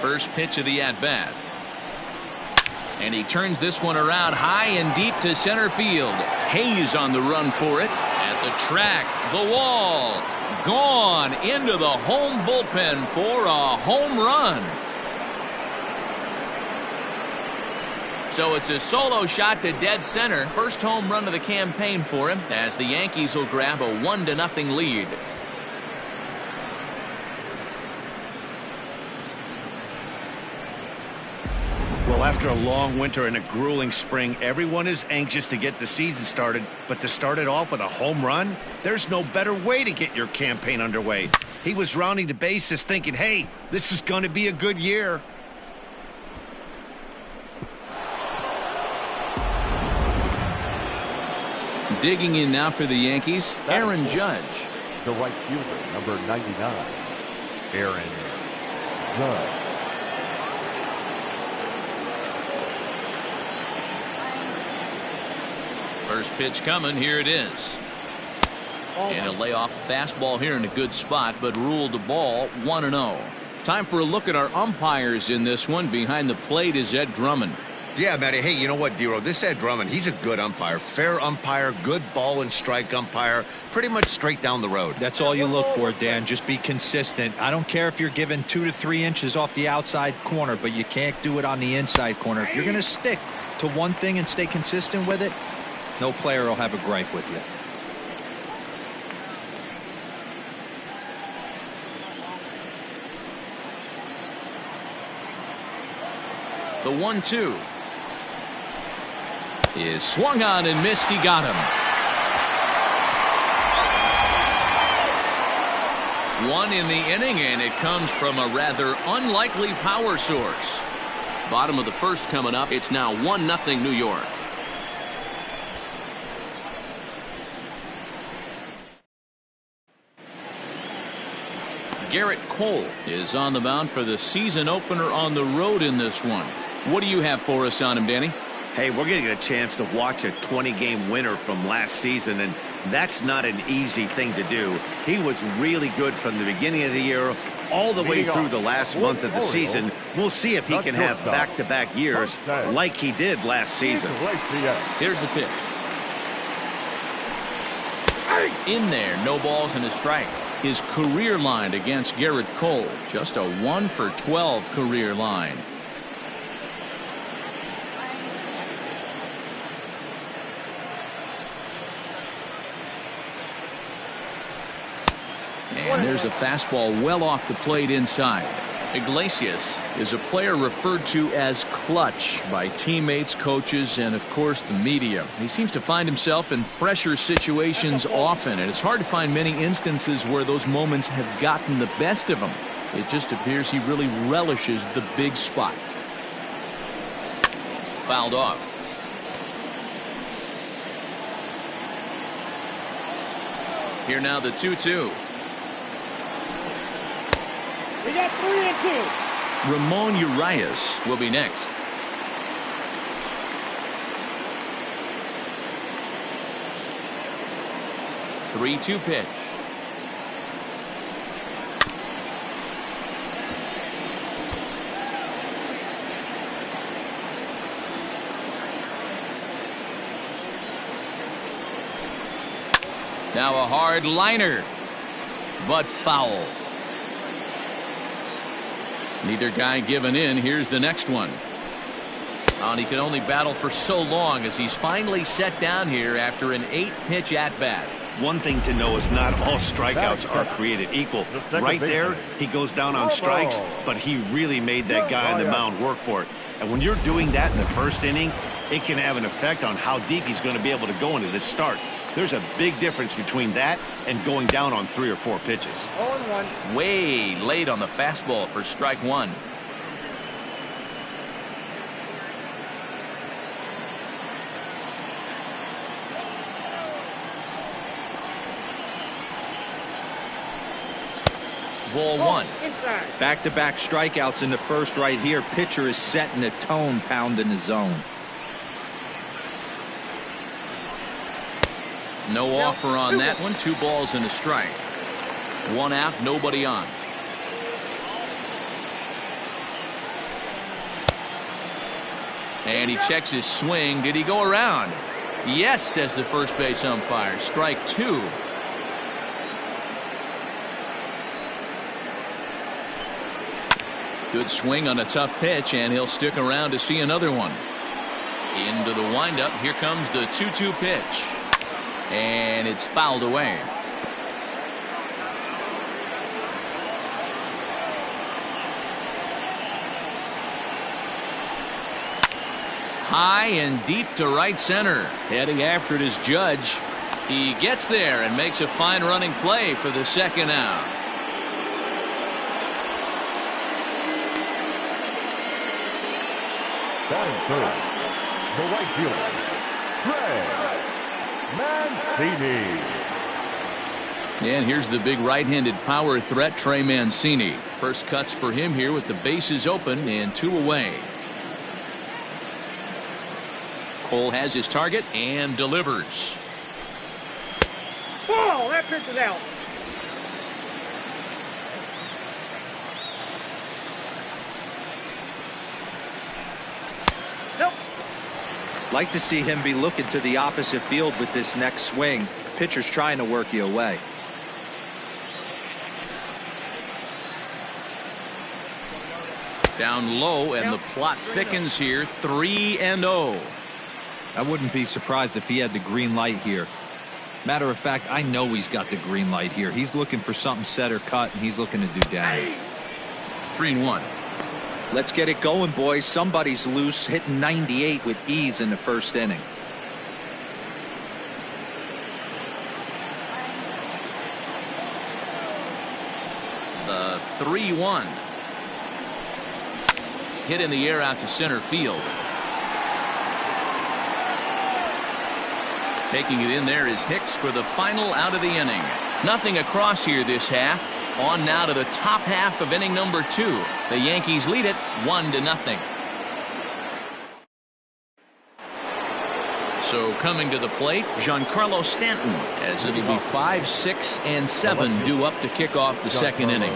[SPEAKER 1] First pitch of the at-bat. And he turns this one around high and deep to center field. Hayes on the run for it. At the track, the wall. Gone into the home bullpen for a home run. So it's a solo shot to dead center. First home run of the campaign for him as the Yankees will grab a 1-0 lead.
[SPEAKER 2] Well, after a long winter and a grueling spring, everyone is anxious to get the season started. But to start it off with a home run, there's no better way to get your campaign underway. He was rounding the bases thinking, hey, this is going to be a good year.
[SPEAKER 1] Digging in now for the Yankees, Aaron Judge.
[SPEAKER 3] The right fielder, number 99, Aaron Judge.
[SPEAKER 1] First pitch coming. Here it is. And a layoff fastball here in a good spot, but ruled the ball 1-0. Time for a look at our umpires in this one. Behind the plate is Ed Drummond.
[SPEAKER 2] Yeah, Matty. Hey, you know what, Dero? This Ed Drummond, he's a good umpire. Fair umpire, good ball and strike umpire. Pretty much straight down the road.
[SPEAKER 5] That's all you look for, Dan. Just be consistent. I don't care if you're given 2 to 3 inches off the outside corner, but you can't do it on the inside corner. If you're going to stick to one thing and stay consistent with it, no player will have a gripe with you.
[SPEAKER 1] The 1-2 is swung on and missed. He got him. One in the inning, and it comes from a rather unlikely power source. Bottom of the first coming up. It's now 1-0 New York. Garrett Cole is on the mound for the season opener on the road in this one. What do you have for us on him, Danny?
[SPEAKER 2] Hey, we're getting a chance to watch a 20-game winner from last season, and that's not an easy thing to do. He was really good from the beginning of the year all the way through the last month of the season. We'll see if he can have back-to-back years like he did last season.
[SPEAKER 1] Here's the pitch. In there, no balls and a strike. His career line against Garrett Cole, just a 1-for-12 career line. And there's a fastball well off the plate inside. Iglesias is a player referred to as clutch by teammates, coaches, and of course the media. He seems to find himself in pressure situations often, and it's hard to find many instances where those moments have gotten the best of him. It just appears he really relishes the big spot. Fouled off. Here now the 2-2.
[SPEAKER 4] We got 3-2.
[SPEAKER 1] Ramon Urias will be next. Three-two pitch. Now a hard liner, but foul. Neither guy giving in. Here's the next one. And he can only battle for so long as he's finally set down here after an 8-pitch at-bat.
[SPEAKER 2] one thing to know is not all strikeouts are created equal. Right there, he goes down on strikes, but he really made that guy on the mound work for it. And when you're doing that in the first inning, it can have an effect on how deep he's going to be able to go into this start. There's a big difference between that and going down on 3 or 4 pitches.
[SPEAKER 4] 0-1.
[SPEAKER 1] Way late on the fastball for strike one. Ball one.
[SPEAKER 5] Back-to-back strikeouts in the first right here. Pitcher is setting the tone, pounding the zone.
[SPEAKER 1] No offer on that one. 2 balls and a strike. 1 out, nobody on. And he checks his swing. Did he go around? Yes, says the first base umpire. Strike 2. Good swing on a tough pitch, and he'll stick around to see another one. Into the windup. Here comes the 2-2 pitch. And it's fouled away. High and deep to right center. Heading after it is Judge. He gets there and makes a fine running play for the second out.
[SPEAKER 3] Batting third, the right fielder, Trey Mancini.
[SPEAKER 1] And here's the big right-handed power threat, Trey Mancini. First cuts for him here with the bases open and 2 away. Cole has his target and delivers.
[SPEAKER 4] Ball, that pitch is out.
[SPEAKER 5] Like to see him be looking to the opposite field with this next swing. Pitcher's trying to work you away.
[SPEAKER 1] Down low, and the plot thickens here. 3-0.
[SPEAKER 5] I wouldn't be surprised if he had the green light here. Matter of fact, I know he's got the green light here. He's looking for something set or cut, and he's looking to do damage.
[SPEAKER 1] 3-1.
[SPEAKER 5] Let's get it going, boys. Somebody's loose, hitting 98 with ease in the first inning.
[SPEAKER 1] The 3-1. Hit in the air out to center field. Taking it in there is Hicks for the final out of the inning. Nothing across here this half. On now to the top half of inning number 2. The Yankees lead it 1-0. So coming to the plate, Giancarlo Stanton, as it'll be 5, 6, and 7 due up to kick off the second inning.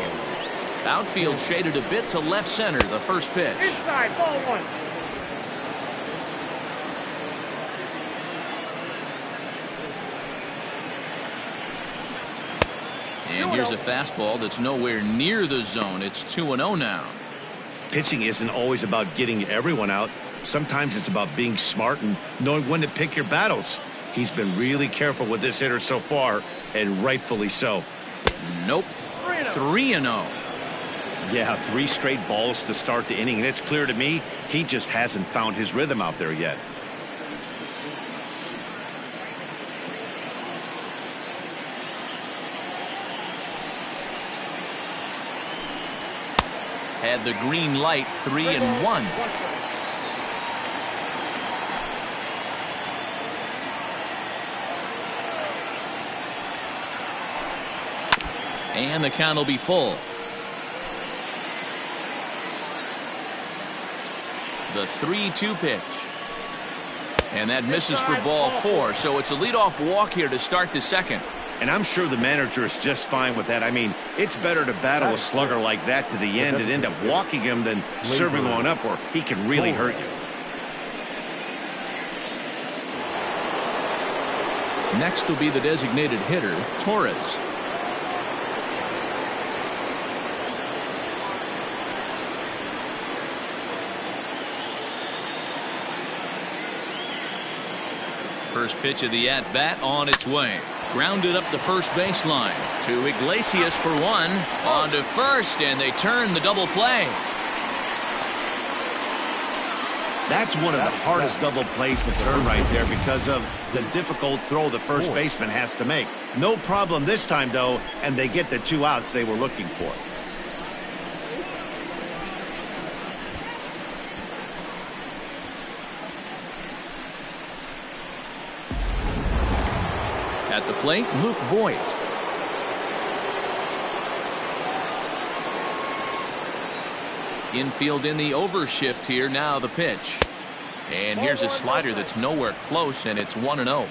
[SPEAKER 1] Outfield shaded a bit to left center, the first pitch.
[SPEAKER 4] Inside, ball 1.
[SPEAKER 1] And here's a fastball that's nowhere near the zone. It's 2-0 now.
[SPEAKER 2] Pitching isn't always about getting everyone out. Sometimes it's about being smart and knowing when to pick your battles. He's been really careful with this hitter so far, and rightfully so.
[SPEAKER 1] Nope. 3-0.
[SPEAKER 2] Yeah, 3 straight balls to start the inning, and it's clear to me he just hasn't found his rhythm out there yet.
[SPEAKER 1] Had the green light, 3-1. And the count will be full. The 3-2 pitch. And that misses for ball 4. So it's a leadoff walk here to start the second.
[SPEAKER 2] And I'm sure the manager is just fine with that. I mean, it's better to battle a slugger like that to the end and end up walking him than serving one up where he can really hurt you.
[SPEAKER 1] Next will be the designated hitter, Torres. First pitch of the at-bat on its way. Grounded up the first baseline to Iglesias for one. On to first, and they turn the double play.
[SPEAKER 2] That's one of the hardest double plays to turn right there because of the difficult throw the first baseman has to make. No problem this time, though, and they get the 2 outs they were looking for.
[SPEAKER 1] At the plate, Luke Voigt. Infield in the overshift here. Now the pitch. And here's a slider that's nowhere close, and it's 1-0.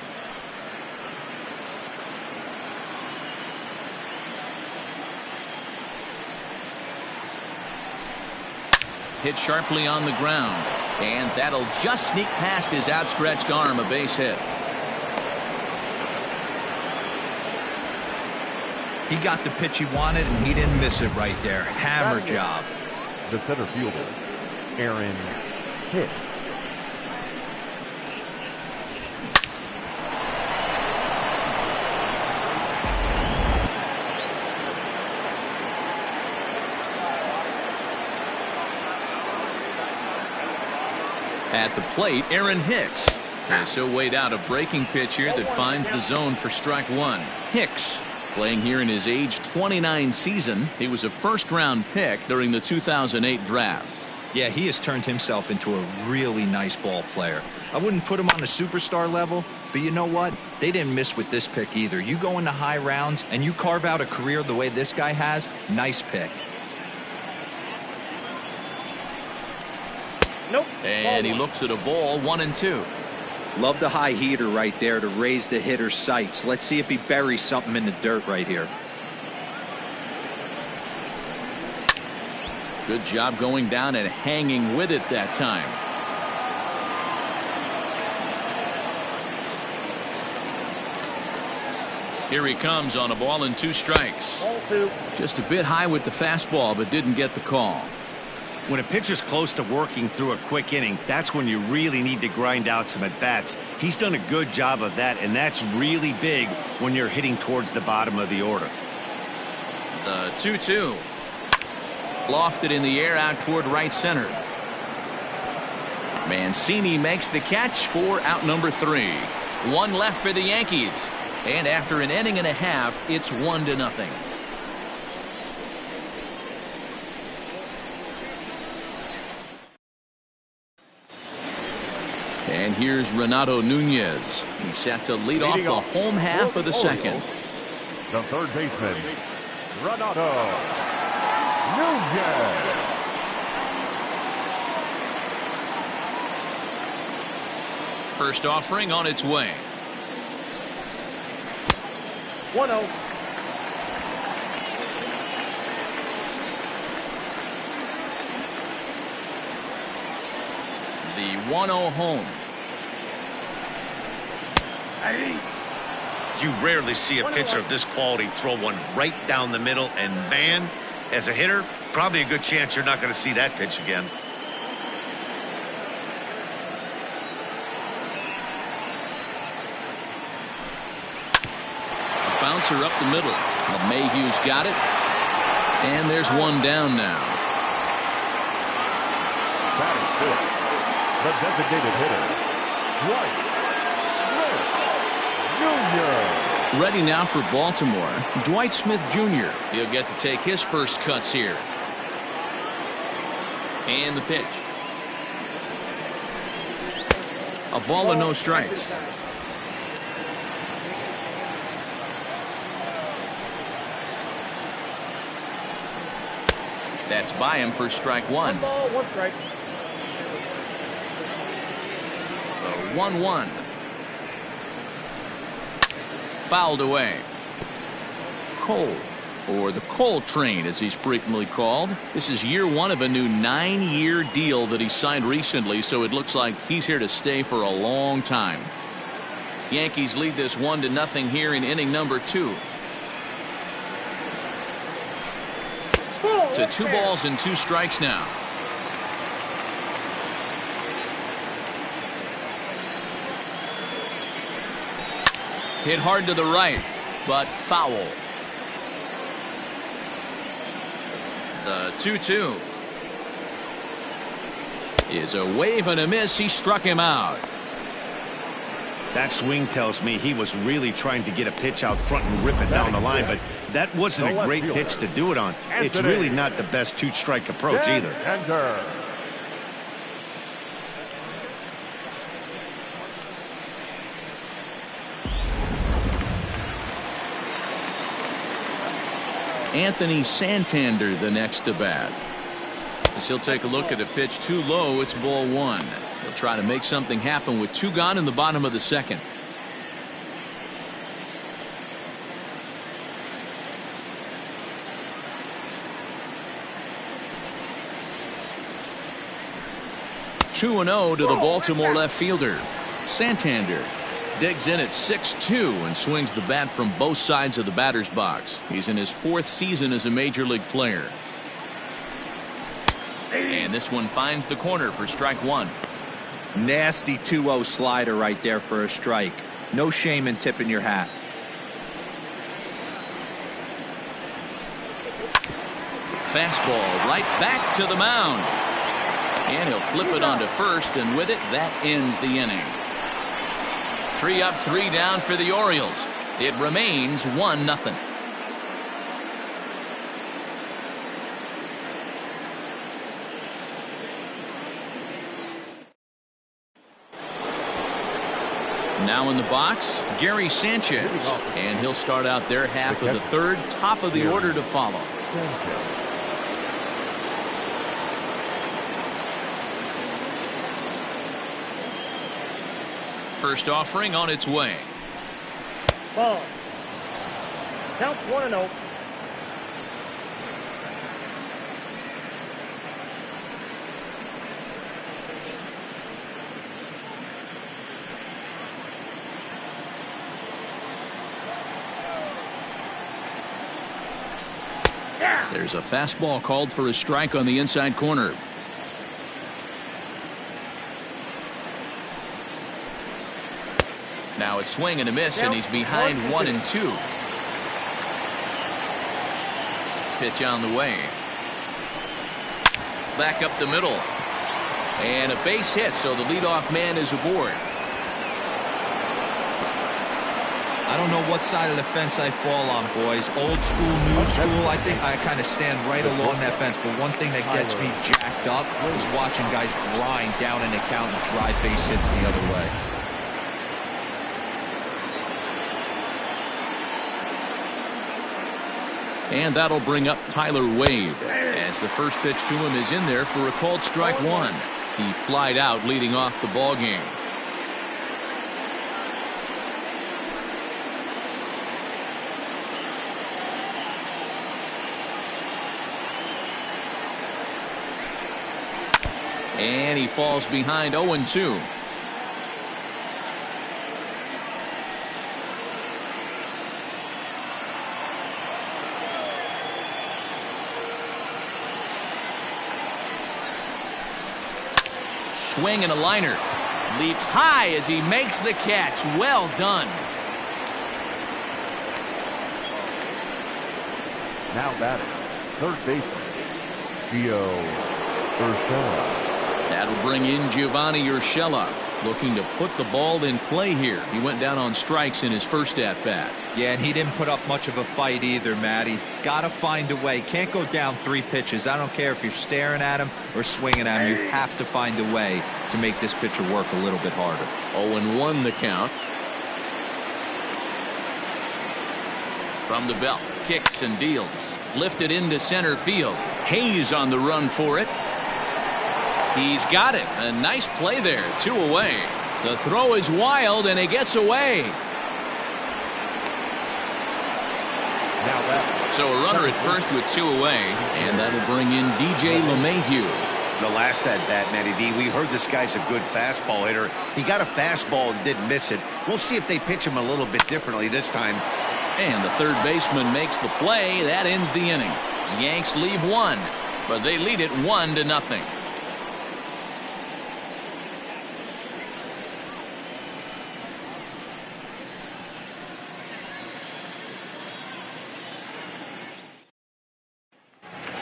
[SPEAKER 1] Hit sharply on the ground, and that'll just sneak past his outstretched arm, a base hit.
[SPEAKER 5] He got the pitch he wanted, and he didn't miss it right there. Hammer job.
[SPEAKER 3] The center fielder, Aaron Hicks.
[SPEAKER 1] At the plate, Aaron Hicks. So weighed out a breaking pitch here that finds the zone for strike one. Hicks, playing here in his age 29 season. He was a first-round pick during the 2008 draft.
[SPEAKER 5] Yeah, he has turned himself into a really nice ball player. I wouldn't put him on the superstar level, but you know what? They didn't miss with this pick either. You go into high rounds and you carve out a career the way this guy has, nice pick.
[SPEAKER 4] Nope.
[SPEAKER 1] And he looks at a ball, 1-2.
[SPEAKER 5] Love the high heater right there to raise the hitter's sights. Let's see if he buries something in the dirt right here.
[SPEAKER 1] Good job going down and hanging with it that time. Here he comes on a ball and 2 strikes. Just a bit high with the fastball, but didn't get the call.
[SPEAKER 2] When a pitcher's close to working through a quick inning, that's when you really need to grind out some at-bats. He's done a good job of that, and that's really big when you're hitting towards the bottom of the order.
[SPEAKER 1] The 2-2. Lofted in the air out toward right center. Mancini makes the catch for out number 3. 1 left for the Yankees. And after an inning and a half, it's 1-0. And here's Renato Nunez. He's set to lead off the home half of the second.
[SPEAKER 3] The third baseman, Renato Nunez.
[SPEAKER 1] First offering on its way.
[SPEAKER 4] 1-0.
[SPEAKER 1] The 1-0 home.
[SPEAKER 2] You rarely see a pitcher of this quality throw one right down the middle, and man, as a hitter, probably a good chance you're not going to see that pitch again.
[SPEAKER 1] A bouncer up the middle. Mayhew's got it. And there's one down now.
[SPEAKER 3] Batting fifth, the designated hitter, Dwight Jr.
[SPEAKER 1] Ready now for Baltimore, Dwight Smith Jr. He'll get to take his first cuts here. And the pitch. A ball and no strikes. That's by him for strike one.
[SPEAKER 4] 1 ball, 1 strike.
[SPEAKER 1] The 1-1. Fouled away. Cole, or the Cole Train as he's frequently called. This is year 1 of a new 9-year deal that he signed recently, so it looks like he's here to stay for a long time. Yankees lead this 1-0 here in inning number 2. To 2 balls and 2 strikes now. Hit hard to the right. but foul. The 2-2 is a wave and a miss. He struck him out.
[SPEAKER 2] That swing tells me he was really trying to get a pitch out front and rip it down the line, but that wasn't a great pitch to do it on. It's really not the best two-strike approach either.
[SPEAKER 1] Anthony Santander the next to bat. As he'll take a look at a pitch too low, it's ball one. He'll try to make something happen with two gone in the bottom of the second. Two 2-0 to the Baltimore left fielder. Santander digs in at 6-2 and swings the bat from both sides of the batter's box. He's in his fourth season as a major league player. And this one finds the corner for strike one.
[SPEAKER 5] Nasty 2-0 slider right there for a strike. No shame in tipping your hat.
[SPEAKER 1] Fastball right back to the mound. And he'll flip it onto first, and with it, that ends the inning. 3 up, 3 down for the Orioles. It remains 1-0. Now in the box, Gary Sanchez. And he'll start out their half of the third, top of the order to follow. First offering on its way.
[SPEAKER 4] Ball. Count 1-0.
[SPEAKER 1] There's a fastball called for a strike on the inside corner. Now it's swing and a miss, and he's behind 1-2. Pitch on the way. Back up the middle. And a base hit, so the leadoff man is aboard.
[SPEAKER 5] I don't know what side of the fence I fall on, boys. Old school, new school. I think I kind of stand right along that fence. But one thing that gets me jacked up is watching guys grind down in the count and drive base hits the other way.
[SPEAKER 1] And that'll bring up Tyler Wade, as the first pitch to him is in there for a called strike one. He flied out leading off the ball game. And he falls behind 0-2. Swing and a liner. Leaps high as he makes the catch. Well done.
[SPEAKER 3] Now batting, third baseman, Gio Urshela.
[SPEAKER 1] That'll bring in Giovanni Urshela, looking to put the ball in play here. He went down on strikes in his first at-bat.
[SPEAKER 5] Yeah, and he didn't put up much of a fight either, Matty. Got to find a way. Can't go down 3 pitches. I don't care if you're staring at him or swinging at him. You have to find a way to make this pitcher work a little bit harder.
[SPEAKER 1] 0-1 the count. From the belt, kicks and deals. Lifted into center field. Hayes on the run for it. He's got it. A nice play there. 2 away. The throw is wild, and it gets away. So a runner at first with 2 away, and that'll bring in DJ LeMahieu.
[SPEAKER 2] The last at bat, Matty V, we heard this guy's a good fastball hitter. He got a fastball and didn't miss it. We'll see if they pitch him a little bit differently this time.
[SPEAKER 1] And the third baseman makes the play. That ends the inning. Yanks leave 1, but they lead it 1-0.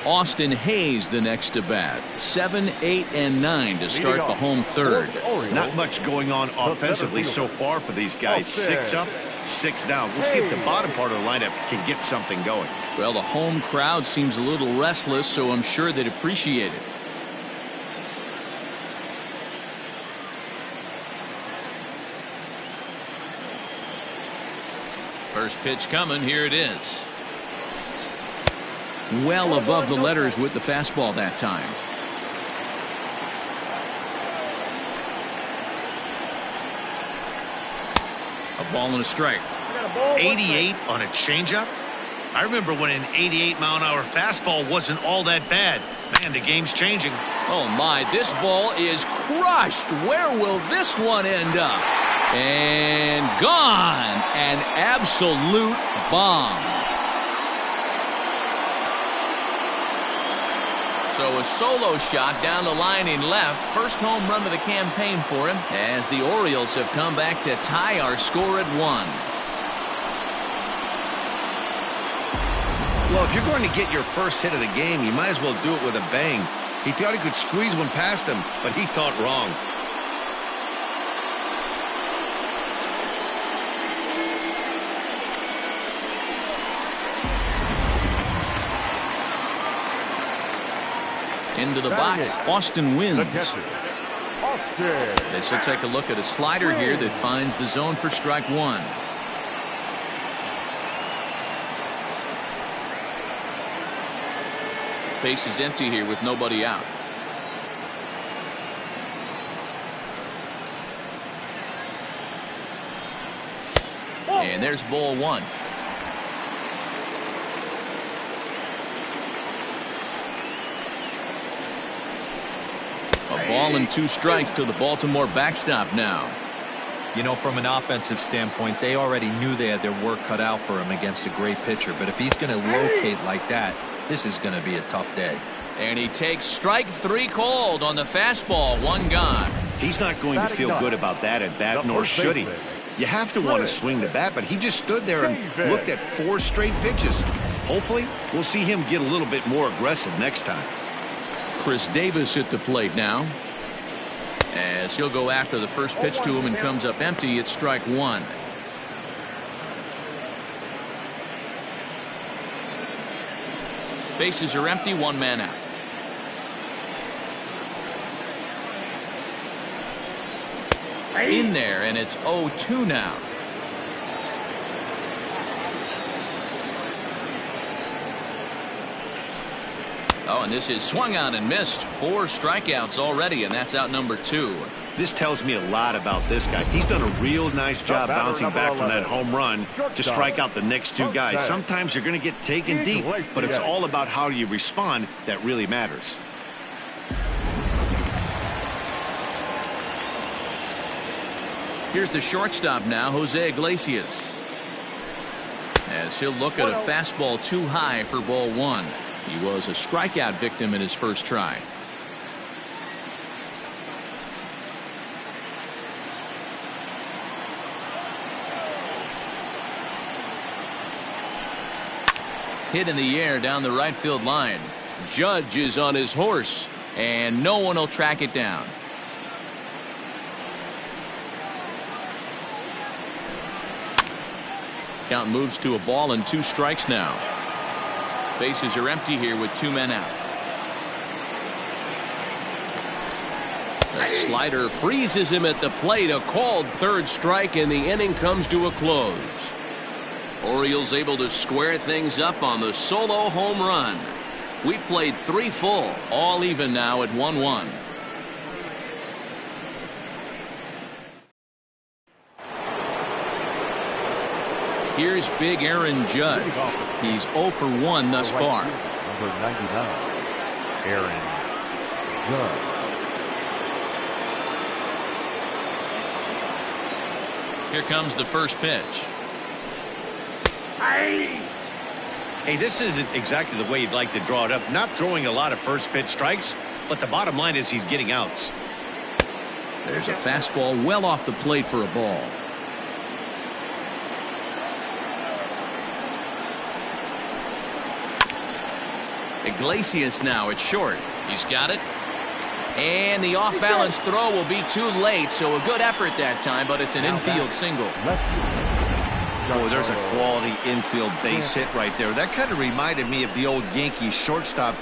[SPEAKER 1] Austin Hayes the next to bat. 7, 8, and 9 to start the home third.
[SPEAKER 2] Not much going on offensively so far for these guys. 6 up, 6 down. We'll see if the bottom part of the lineup can get something going.
[SPEAKER 1] Well, the home crowd seems a little restless, so I'm sure they'd appreciate it. First pitch coming. Here it is. Well above the letters with the fastball that time. A ball and a strike.
[SPEAKER 8] 88 on a changeup. I remember when an 88-mile-an-hour fastball wasn't all that bad. Man, the game's changing.
[SPEAKER 1] Oh my, this ball is crushed. Where will this one end up? And gone. An absolute bomb. So a solo shot down the line in left. First home run of the campaign for him, as the Orioles have come back to tie our score at 1.
[SPEAKER 2] Well, if you're going to get your first hit of the game, you might as well do it with a bang. He thought he could squeeze one past him, but he thought wrong.
[SPEAKER 1] Into the box, Austin wins. This will take a look at a slider here that finds the zone for strike 1. Base is empty here with nobody out. And there's ball 1. A ball and 2 strikes to the Baltimore backstop now.
[SPEAKER 5] You know, from an offensive standpoint, they already knew they had their work cut out for him against a great pitcher. But if he's going to locate like that, this is going to be a tough day.
[SPEAKER 1] And he takes strike 3 called on the fastball. 1 gone.
[SPEAKER 2] He's not going to feel good about that at bat, nor should he. You have to want to swing the bat, but he just stood there and looked at 4 straight pitches. Hopefully, we'll see him get a little bit more aggressive next time.
[SPEAKER 1] Chris Davis at the plate now, as he'll go after the first pitch to him and comes up empty. It's strike 1. Bases are empty, 1 man out. In there, and it's 0-2 now. Oh, and this is swung on and missed. 4 strikeouts already, and that's out number 2.
[SPEAKER 2] This tells me a lot about this guy. He's done a real nice job bouncing back from that home run to strike out the next 2 guys. Sometimes you're going to get taken deep, but it's all about how you respond that really matters.
[SPEAKER 1] Here's the shortstop now, Jose Iglesias, as he'll look at a fastball too high for ball 1. He was a strikeout victim in his first try. Hit in the air down the right field line. Judge is on his horse, and no one will track it down. Count moves to a ball and 2 strikes now. Bases are empty here with 2 men out. The slider freezes him at the plate. A called 3rd strike, and the inning comes to a close. Orioles able to square things up on the solo home run. We played 3 full, all even now at 1-1. Here's big Aaron Judge. He's 0 for 1 thus far.
[SPEAKER 3] Number 99, Aaron Judge.
[SPEAKER 1] Here comes the first pitch.
[SPEAKER 2] Hey, this isn't exactly the way you'd like to draw it up. Not throwing a lot of first pitch strikes, but the bottom line is he's getting outs.
[SPEAKER 1] There's a fastball well off the plate for a ball. Iglesias now at short. He's got it. And the off-balance throw will be too late, so a good effort that time, but it's an infield single.
[SPEAKER 2] Oh, there's a quality infield base hit right there. That kind of reminded me of the old Yankees shortstop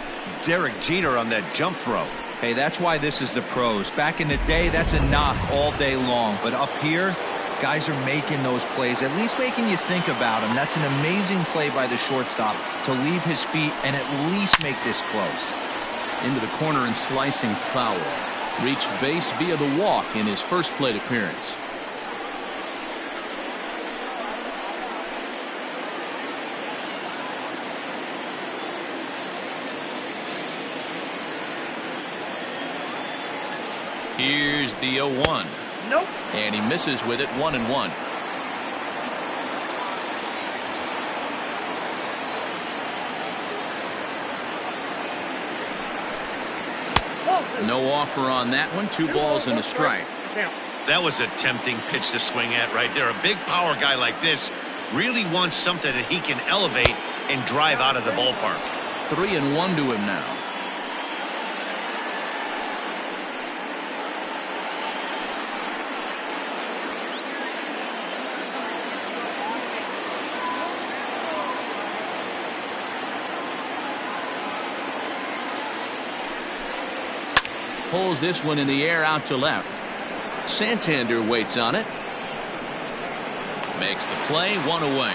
[SPEAKER 2] Derek Jeter on that jump throw.
[SPEAKER 5] Hey, that's why this is the pros. Back in the day, that's a knock all day long. But up here, guys are making those plays, at least making you think about them. That's an amazing play by the shortstop to leave his feet and at least make this close.
[SPEAKER 1] Into the corner and slicing foul. Reached base via the walk in his first plate appearance. Here's the 0-1.
[SPEAKER 4] Nope.
[SPEAKER 1] And he misses with it, 1-1. No offer on that one. 2 balls and a strike.
[SPEAKER 8] That was a tempting pitch to swing at right there. A big power guy like this really wants something that he can elevate and drive out of the ballpark.
[SPEAKER 1] 3-1 to him now. Pulls this one in the air out to left. Santander waits on it. Makes the play, 1 away.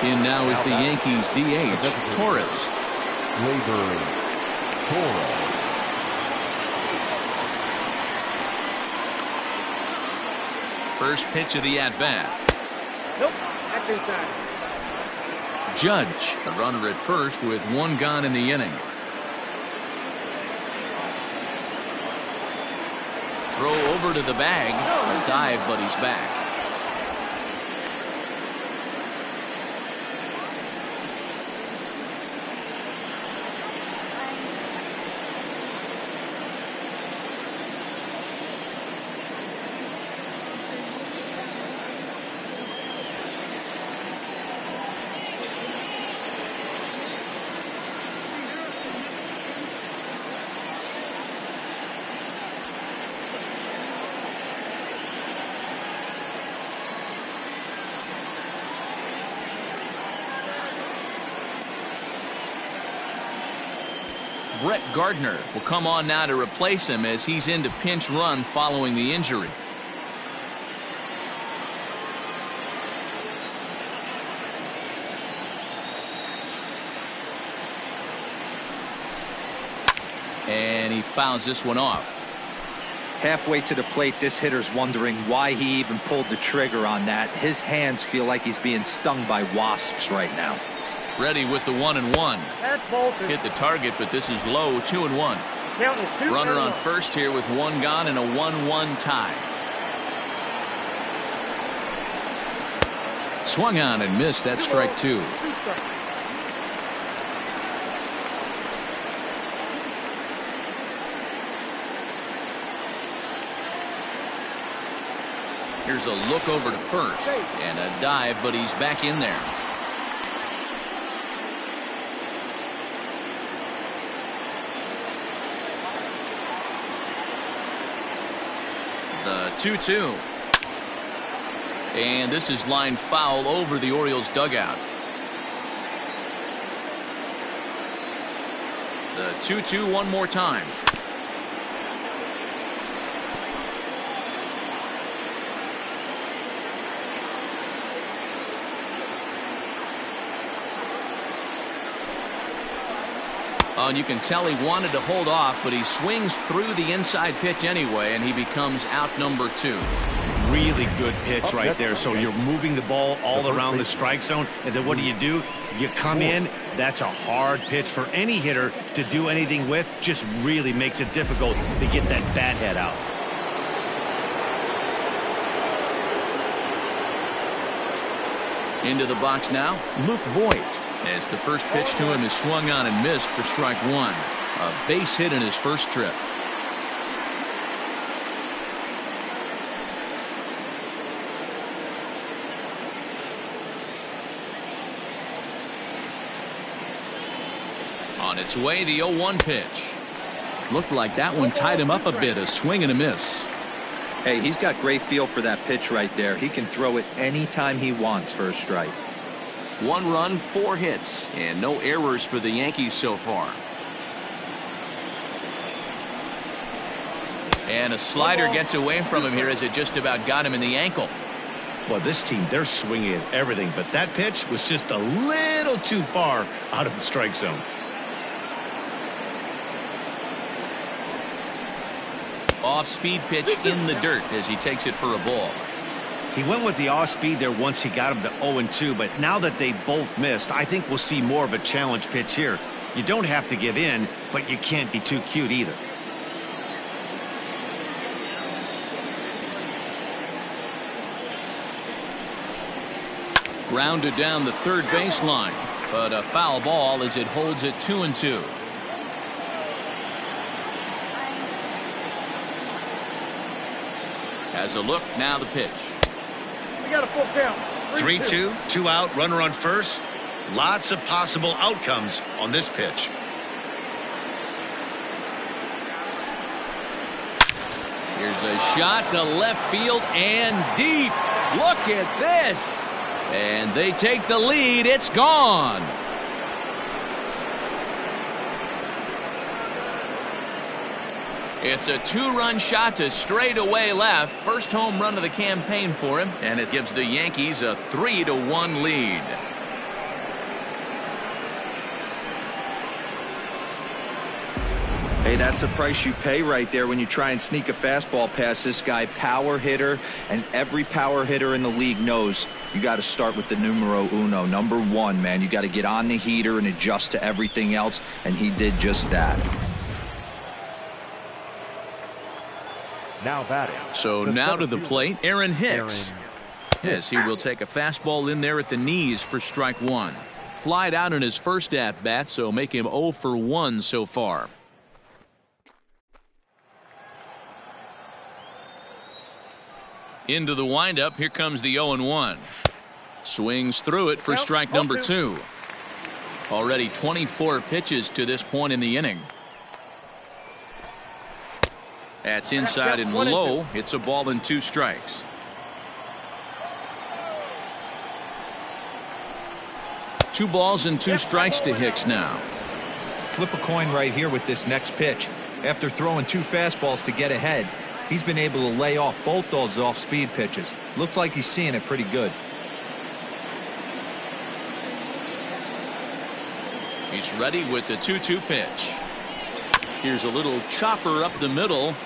[SPEAKER 1] In now is the Yankees DH, Torres.
[SPEAKER 3] Torres.
[SPEAKER 1] First pitch of the at-bat.
[SPEAKER 4] Nope. That's inside.
[SPEAKER 1] Judge, the runner at first with 1 gone in the inning. Throw over to the bag. A dive, but he's back. Brett Gardner will come on now to replace him as he's into pinch run following the injury. And he fouls this one off.
[SPEAKER 5] Halfway to the plate, this hitter's wondering why he even pulled the trigger on that. His hands feel like he's being stung by wasps right now.
[SPEAKER 1] Ready with the 1-1. Hit the target, but this is low, 2-1. Runner on first here with 1 gone and a 1-1 tie. Swung on and missed. That strike 2. Here's a look over to first and a dive, but he's back in there. The 2-2. And this is line foul over the Orioles dugout. The 2-2 one more time. And you can tell he wanted to hold off, but he swings through the inside pitch anyway, and he becomes out number 2.
[SPEAKER 2] Really good pitch right there. So you're moving the ball all around the strike zone, and then what do? You come in. That's a hard pitch for any hitter to do anything with. Just really makes it difficult to get that bat head out.
[SPEAKER 1] Into the box now, Luke Voigt, as the first pitch to him is swung on and missed for strike 1. A base hit in his first trip. On its way, the 0-1 pitch. Looked like that one tied him up a bit. A swing and a miss.
[SPEAKER 5] Hey, he's got great feel for that pitch right there. He can throw it anytime he wants for a strike.
[SPEAKER 1] 1 run, 4 hits, and no errors for the Yankees so far. And a slider gets away from him here as it just about got him in the ankle.
[SPEAKER 2] Well, this team, they're swinging at everything, but that pitch was just a little too far out of the strike zone.
[SPEAKER 1] Off-speed pitch in the dirt as he takes it for a ball.
[SPEAKER 2] He went with the off-speed there once he got him to 0-2, but now that they both missed, I think we'll see more of a challenge pitch here. You don't have to give in, but you can't be too cute either.
[SPEAKER 1] Grounded down the third baseline, but a foul ball as it holds it 2-2. Has a look, now the pitch.
[SPEAKER 4] We got a full count.
[SPEAKER 2] 3-2, 2 out, runner on first. Lots of possible outcomes on this pitch.
[SPEAKER 1] Here's a shot to left field and deep. Look at this. And they take the lead. It's gone. It's a 2-run shot to straightaway left. First home run of the campaign for him, and it gives the Yankees a 3-1 lead.
[SPEAKER 5] Hey, that's the price you pay right there when you try and sneak a fastball past this guy. Power hitter, and every power hitter in the league knows you got to start with the numero uno, number 1, man. You got to get on the heater and adjust to everything else, and he did just that.
[SPEAKER 3] Now batting.
[SPEAKER 1] So now to the plate, Aaron Hicks. Yes, he will take a fastball in there at the knees for strike 1. Flied out in his first at-bat, so make him 0 for 1 so far. Into the windup, here comes the 0-1. Swings through it for strike number 2. Already 24 pitches to this point in the inning. That's inside and low. It's a ball and 2 strikes. Two balls and 2 strikes to Hicks now.
[SPEAKER 5] Flip a coin right here with this next pitch. After throwing 2 fastballs to get ahead, he's been able to lay off both those off-speed pitches. Looked like he's seeing it pretty good.
[SPEAKER 1] He's ready with the 2-2 pitch. Here's a little chopper up the middle.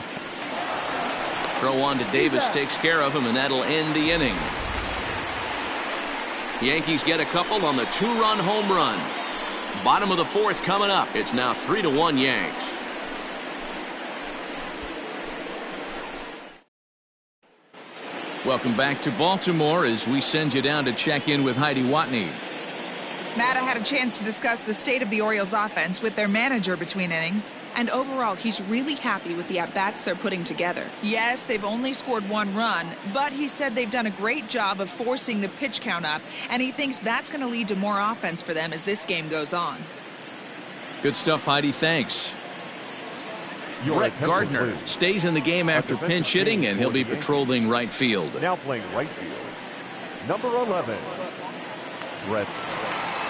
[SPEAKER 1] Throw on to Davis takes care of him, and that'll end the inning. Yankees get a couple on the 2-run home run. Bottom of the 4th coming up. It's now 3-1 Yanks. Welcome back to Baltimore as we send you down to check in with Heidi Watney.
[SPEAKER 7] Matt, I had a chance to discuss the state of the Orioles offense with their manager between innings. And overall, he's really happy with the at-bats they're putting together. Yes, they've only scored 1 run, but he said they've done a great job of forcing the pitch count up, and he thinks that's going to lead to more offense for them as this game goes on.
[SPEAKER 1] Good stuff, Heidi. Thanks. Brett Gardner stays in the game after pinch hitting, and he'll be patrolling right field.
[SPEAKER 3] Now playing right field, number 11, Brett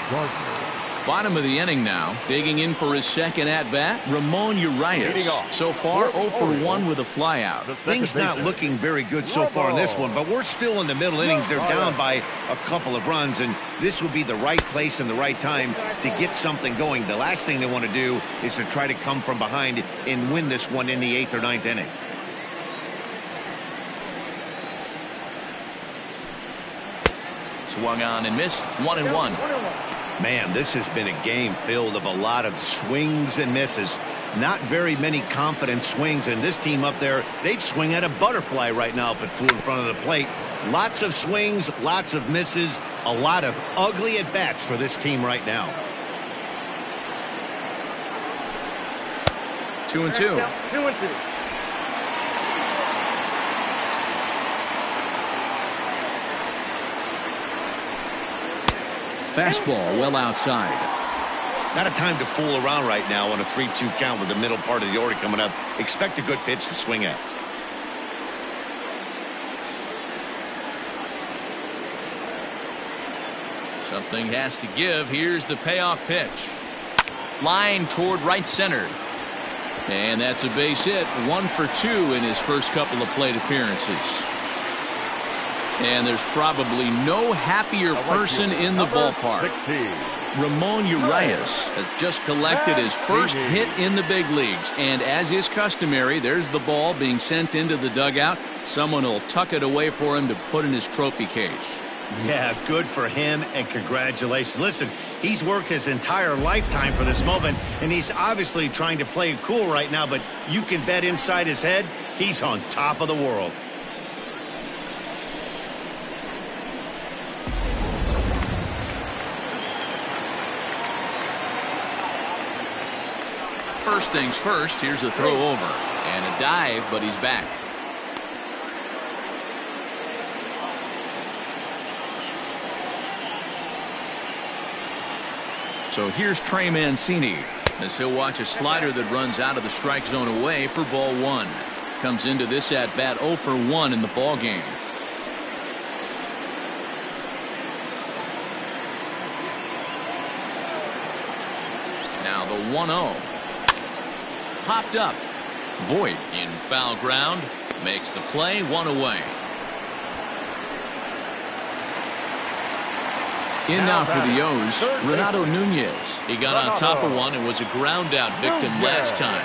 [SPEAKER 3] Gardner.
[SPEAKER 1] Bottom of the inning now, digging in for his second at-bat, Ramon Urias. So far, 0 for 1 with a flyout.
[SPEAKER 2] Things not looking very good so far in this one, but we're still in the middle innings. They're down by a couple of runs, and this would be the right place and the right time to get something going. The last thing they want to do is to try to come from behind and win this one in the 8th or 9th inning.
[SPEAKER 1] Swung on and missed. 1-1.
[SPEAKER 2] Man, this has been a game filled of a lot of swings and misses. Not very many confident swings, and this team up there, they'd swing at a butterfly right now if it flew in front of the plate. Lots of swings, lots of misses, a lot of ugly at-bats for this team right now.
[SPEAKER 1] 2-2.
[SPEAKER 4] 2-2.
[SPEAKER 1] Fastball well outside.
[SPEAKER 2] Not a time to fool around right now on a 3-2 count with the middle part of the order coming up. Expect a good pitch to swing at.
[SPEAKER 1] Something has to give. Here's the payoff pitch. Line toward right center. And that's a base hit. 1 for 2 in his first couple of plate appearances. And there's probably no happier person in the ballpark. Ramon Urias has just collected his first hit in the big leagues. And as is customary, there's the ball being sent into the dugout. Someone will tuck it away for him to put in his trophy case.
[SPEAKER 2] Yeah, good for him, and congratulations. Listen, he's worked his entire lifetime for this moment, and he's obviously trying to play it cool right now, but you can bet inside his head, he's on top of the world.
[SPEAKER 1] First things first, here's a throw over and a dive, but he's back. So here's Trey Mancini as he'll watch a slider that runs out of the strike zone away for ball 1. Comes into this at bat 0 for 1 in the ball game. Now the 1-0. Popped up. Voit in foul ground. Makes the play, 1 away. In now for the O's, Renato Nunez. He got on top of one and was a ground out victim last time.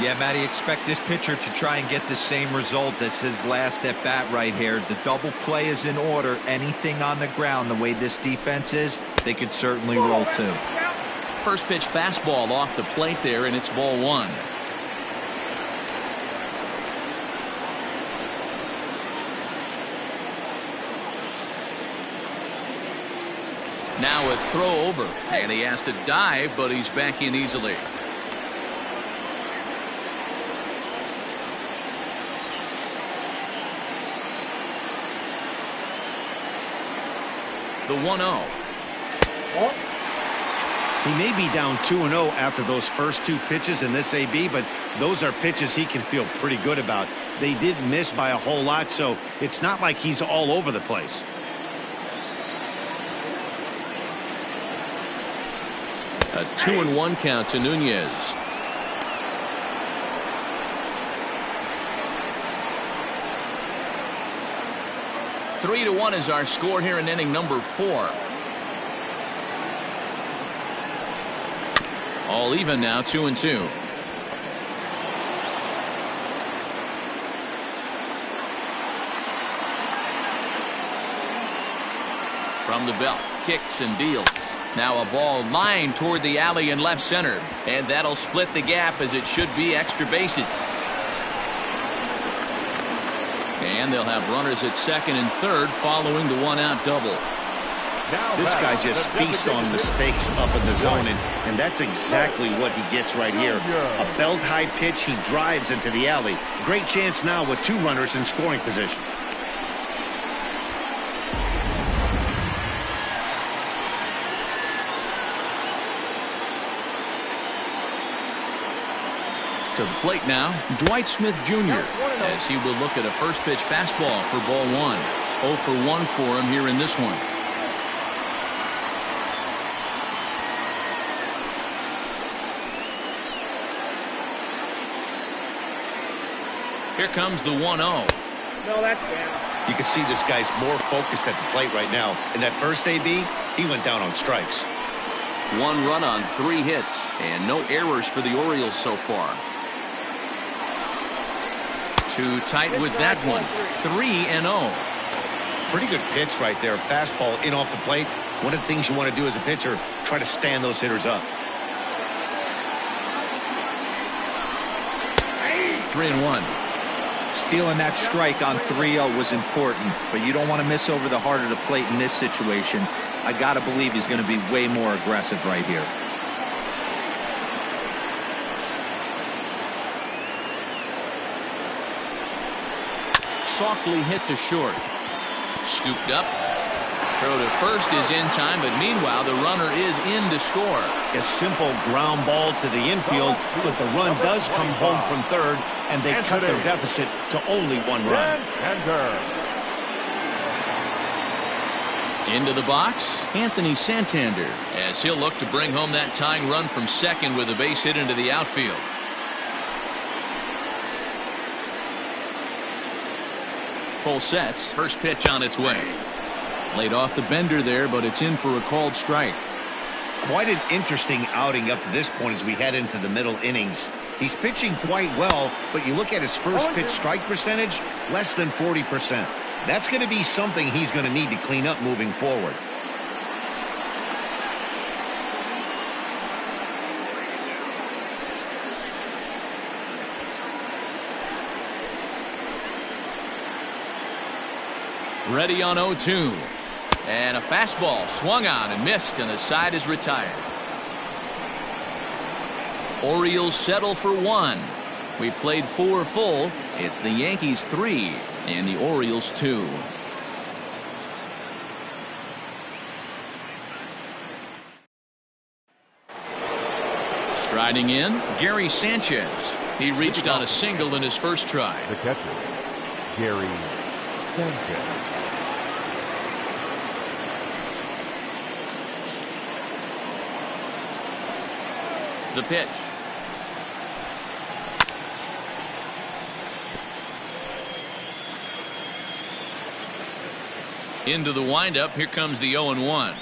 [SPEAKER 5] Yeah, Matty, expect this pitcher to try and get the same result as his last at bat right here. The double play is in order. Anything on the ground, the way this defense is, they could certainly roll too.
[SPEAKER 1] First pitch fastball off the plate there, and it's ball 1. Now a throw over, and he has to dive, but he's back in easily. The 1-0.
[SPEAKER 2] He may be down 2-0 after those first 2 pitches in this AB, but those are pitches he can feel pretty good about. They did miss by a whole lot, so it's not like he's all over the place.
[SPEAKER 1] A 2-1 count to Nunez. Three to 1 is our score here in inning number 4. All even now, 2-2. From the belt, kicks and deals. Now a ball lined toward the alley in left center. And that'll split the gap as it should be extra bases. And they'll have runners at second and third following the 1-out double.
[SPEAKER 2] This guy just feasts on mistakes up in the zone, and that's exactly what he gets right here. A belt-high pitch, he drives into the alley. Great chance now with 2 runners in scoring position.
[SPEAKER 1] To the plate now, Dwight Smith Jr. as he will look at a first pitch fastball for ball 1. 0 for 1 for him here in this one. Here comes the 1-0.
[SPEAKER 4] No, that's down.
[SPEAKER 2] You can see this guy's more focused at the plate right now. In that first AB, he went down on strikes.
[SPEAKER 1] 1 run on 3 hits and no errors for the Orioles so far. Too tight with that one. 3-0.
[SPEAKER 2] Pretty good pitch right there. Fastball in off the plate. One of the things you want to do as a pitcher, try to stand those hitters up.
[SPEAKER 1] 3-1.
[SPEAKER 5] Stealing that strike on 3-0 was important, but you don't want to miss over the heart of the plate in this situation. I got to believe he's going to be way more aggressive right here.
[SPEAKER 1] Softly hit to short. Scooped up. Throw to first is in time, but meanwhile the runner is in to score.
[SPEAKER 2] A simple ground ball to the infield, but the run does come home from third, and they cut their deficit to only 1 run.
[SPEAKER 1] Into the box, Anthony Santander, as he'll look to bring home that tying run from second with a base hit into the outfield. Full sets, first pitch on its way. Laid off the bender there, but it's in for a called strike.
[SPEAKER 2] Quite an interesting outing up to this point as we head into the middle innings. He's pitching quite well, but you look at his first pitch strike percentage, less than 40%. That's going to be something he's going to need to clean up moving forward.
[SPEAKER 1] Ready on 0-2. And a fastball swung on and missed, and the side is retired. Orioles settle for 1. We played 4 full. It's the Yankees 3 and the Orioles 2. Striding in, Gary Sanchez. He reached on a single in his first try.
[SPEAKER 3] The catcher, Gary Sanchez.
[SPEAKER 1] The pitch. Into the windup. Here comes the 0-1.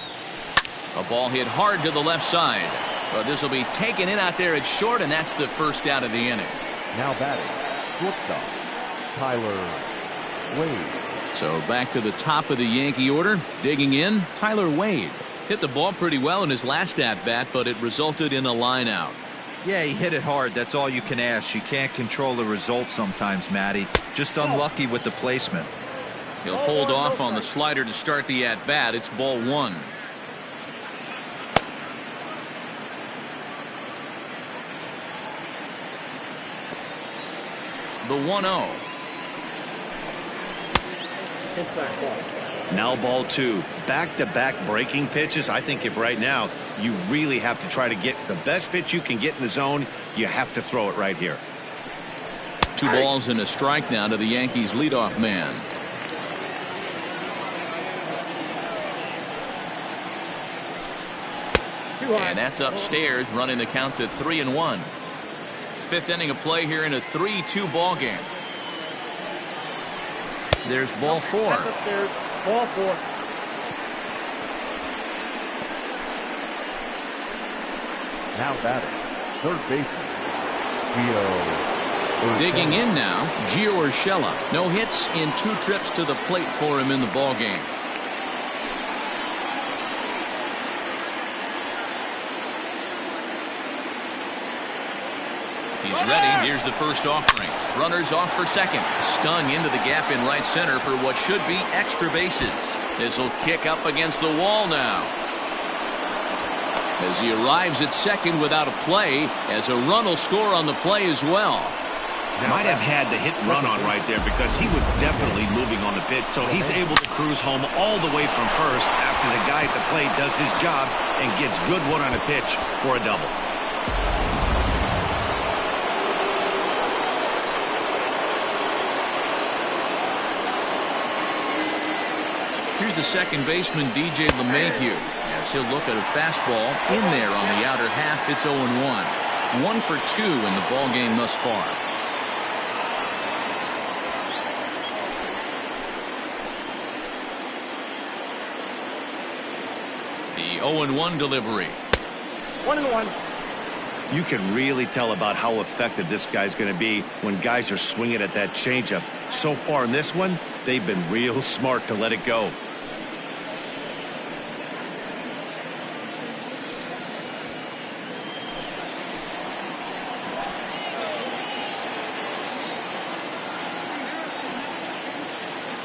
[SPEAKER 1] A ball hit hard to the left side. But this will be taken in out there at short, and that's the first out of the inning.
[SPEAKER 3] Now batting, shortstop, Tyler Wade.
[SPEAKER 1] So back to the top of the Yankee order. Digging in, Tyler Wade. Hit the ball pretty well in his last at-bat, but it resulted in a line out.
[SPEAKER 5] Yeah, he hit it hard. That's all you can ask. You can't control the result sometimes, Matty. Just unlucky with the placement.
[SPEAKER 1] He'll hold off on the slider to start the at-bat. It's ball 1. The 1-0.
[SPEAKER 2] Now ball 2. Back-to-back breaking pitches. I think if right now you really have to try to get the best pitch you can get in the zone, you have to throw it right here.
[SPEAKER 1] 2 balls and a strike now to the Yankees leadoff man. And that's upstairs, running the count to 3-1. 5th inning of play here in a 3-2 ball game. There's ball 4.
[SPEAKER 4] Ball 4.
[SPEAKER 3] Now batting, third baseman, Gio.
[SPEAKER 1] Digging in now, Gio Urshela. No hits in 2 trips to the plate for him in the ball game. He's ready. Here's the first offering. Runners off for second. Stung into the gap in right center for what should be extra bases. This will kick up against the wall now. As he arrives at second without a play, as a run will score on the play as well.
[SPEAKER 2] Might have had the hit and run on right there because he was definitely moving on the pitch, so he's able to cruise home all the way from first after the guy at the plate does his job and gets good one on a pitch for a double.
[SPEAKER 1] Here's the second baseman, DJ LeMahieu, as he'll look at a fastball in there on the outer half. It's 0-1. 1 for 2 in the ball game thus far. The 0-1 delivery.
[SPEAKER 4] 1-1.
[SPEAKER 2] You can really tell about how effective this guy's going to be when guys are swinging at that changeup. So far in this one, they've been real smart to let it go.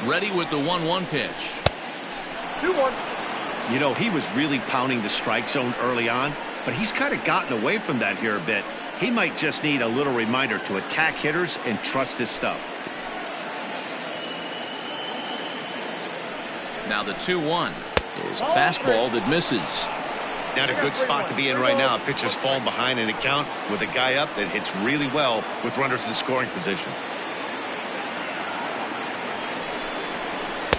[SPEAKER 1] Ready with the 1-1 pitch.
[SPEAKER 4] 2-1.
[SPEAKER 2] You know, he was really pounding the strike zone early on, but he's kind of gotten away from that here a bit. He might just need a little reminder to attack hitters and trust his stuff.
[SPEAKER 1] Now the 2-1. is a fastball that misses.
[SPEAKER 2] Not a good spot to be in right now. Pitcher's falling behind in the count with a guy up that hits really well with runners in scoring position.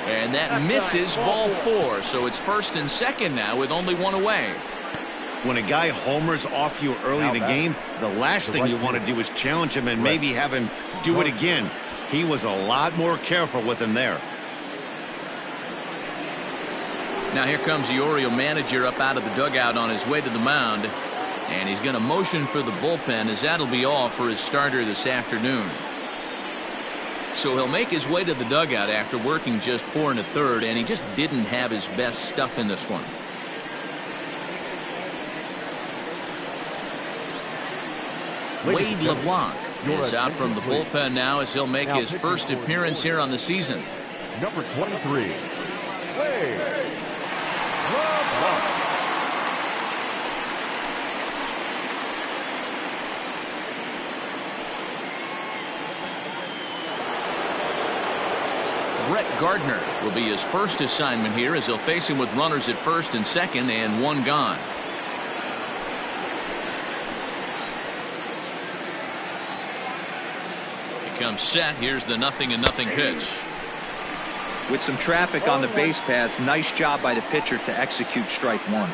[SPEAKER 1] And that misses, ball 4. So it's first and second now with only one away.
[SPEAKER 2] When a guy homers off you early in the game, the last thing you want to do is challenge him and maybe have him do it again. He was a lot more careful with him there.
[SPEAKER 1] Now here comes the Oriole manager up out of the dugout on his way to the mound. And he's going to motion for the bullpen, as that'll be all for his starter this afternoon. So he'll make his way to the dugout after working just 4 1/3, and he just didn't have his best stuff in this one. Wade LeBlanc is out from the bullpen now as he'll make his first appearance here on the season.
[SPEAKER 3] Number 23, Wade LeBlanc.
[SPEAKER 1] Brett Gardner will be his first assignment here as he'll face him with runners at first and second and one gone. He comes set. Here's the 0-0 pitch.
[SPEAKER 5] With some traffic on the base paths, nice job by the pitcher to execute strike 1.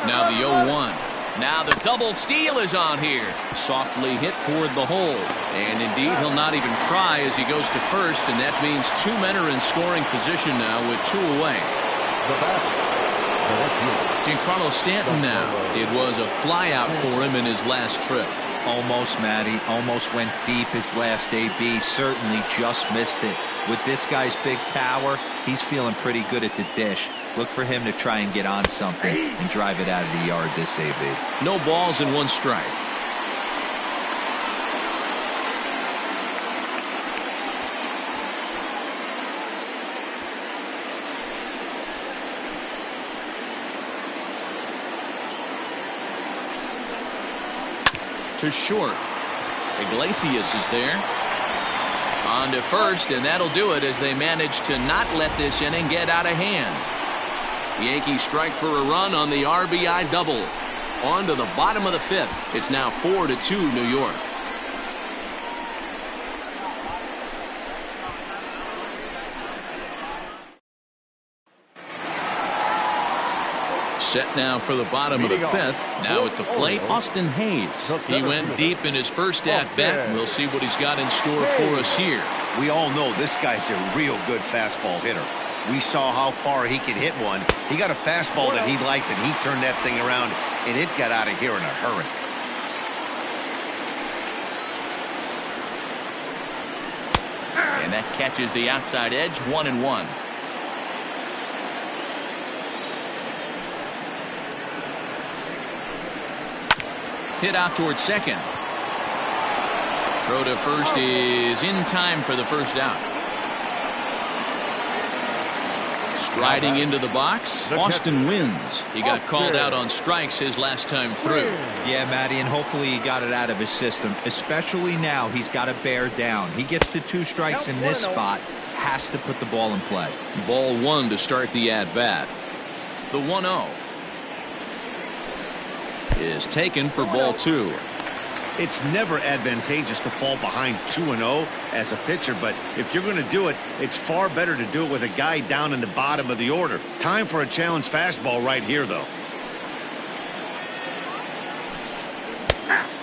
[SPEAKER 1] Now the 0-1. Now the double steal is on here. Softly hit toward the hole. And indeed, he'll not even try as he goes to first. And that means 2 men are in scoring position now with 2 away. Giancarlo Stanton now. It was a flyout for him in his last trip.
[SPEAKER 5] Almost, Matty. Almost went deep his last AB. Certainly just missed it. With this guy's big power, he's feeling pretty good at the dish. Look for him to try and get on something and drive it out of the yard this AB.
[SPEAKER 1] No balls and 1 strike. To short. Iglesias is there. On to first, and that'll do it as they manage to not let this inning get out of hand. Yankees strike for a run on the RBI double. On to the bottom of the 5th. It's now 4-2 New York. Set now for the bottom of the 5th. Now at the plate, Austin Hayes. He went deep in his first at-bat. We'll see what he's got in store for us here.
[SPEAKER 2] We all know this guy's a real good fastball hitter. We saw how far he could hit one. He got a fastball that he liked, and he turned that thing around, and it got out of here in a hurry.
[SPEAKER 1] And that catches the outside edge, 1-1. Hit out towards second. Throw to first is in time for the first out. Striding into the box, Austin wins. He got called out on strikes his last time through.
[SPEAKER 5] Yeah, Matty, and hopefully he got it out of his system. Especially now, he's got to bear down. He gets the 2 strikes in this spot, has to put the ball in play.
[SPEAKER 1] Ball 1 to start the at-bat. The 1-0 is taken for ball 2.
[SPEAKER 2] It's never advantageous to fall behind 2-0 as a pitcher, but if you're going to do it, it's far better to do it with a guy down in the bottom of the order. Time for a challenge fastball right here, though.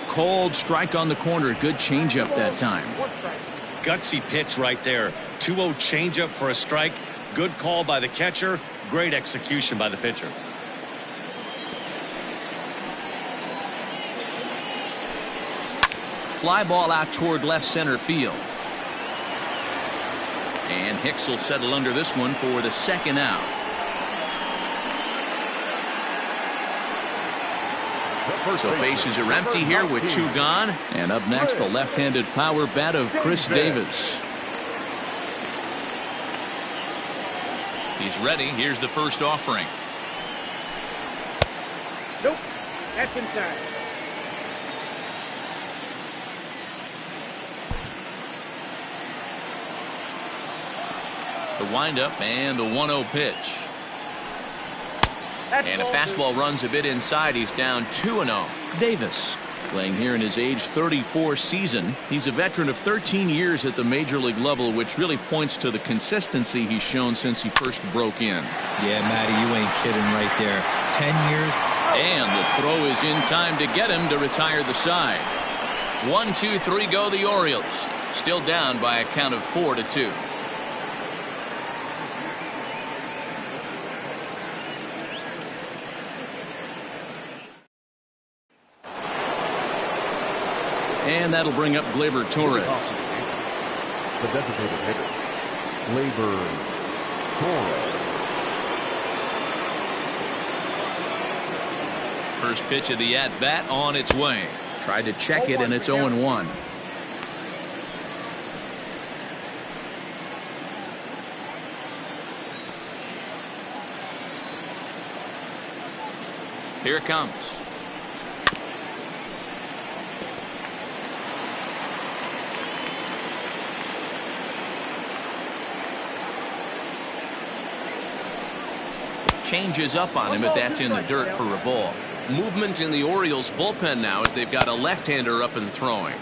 [SPEAKER 1] Cold strike on the corner. Good changeup that time.
[SPEAKER 2] Gutsy pitch right there. 2-0 changeup for a strike. Good call by the catcher. Great execution by the pitcher.
[SPEAKER 1] Fly ball out toward left center field. And Hicks will settle under this one for the second out. So bases are empty here with 2 gone. And up next, the left-handed power bat of Chris Davis. He's ready. Here's the first offering.
[SPEAKER 4] Nope. That's inside.
[SPEAKER 1] The windup and the 1-0 pitch. And a fastball runs a bit inside. He's down 2-0. Davis playing here in his age 34 season. He's a veteran of 13 years at the major league level, which really points to the consistency he's shown since he first broke in.
[SPEAKER 5] Yeah, Matty, you ain't kidding right there. 10 years.
[SPEAKER 1] And the throw is in time to get him to retire the side. 1-2-3 go the Orioles. Still down by a count of 4-2. And that'll bring up Gleyber Torres.
[SPEAKER 3] The designated hitter, Gleyber Torres.
[SPEAKER 1] First pitch of the at-bat on its way. Tried to check it, and it's 0-1. Here it comes. Changes up on him, but that's in the dirt for a ball. Movement in the Orioles bullpen now as they've got a left-hander up and throwing.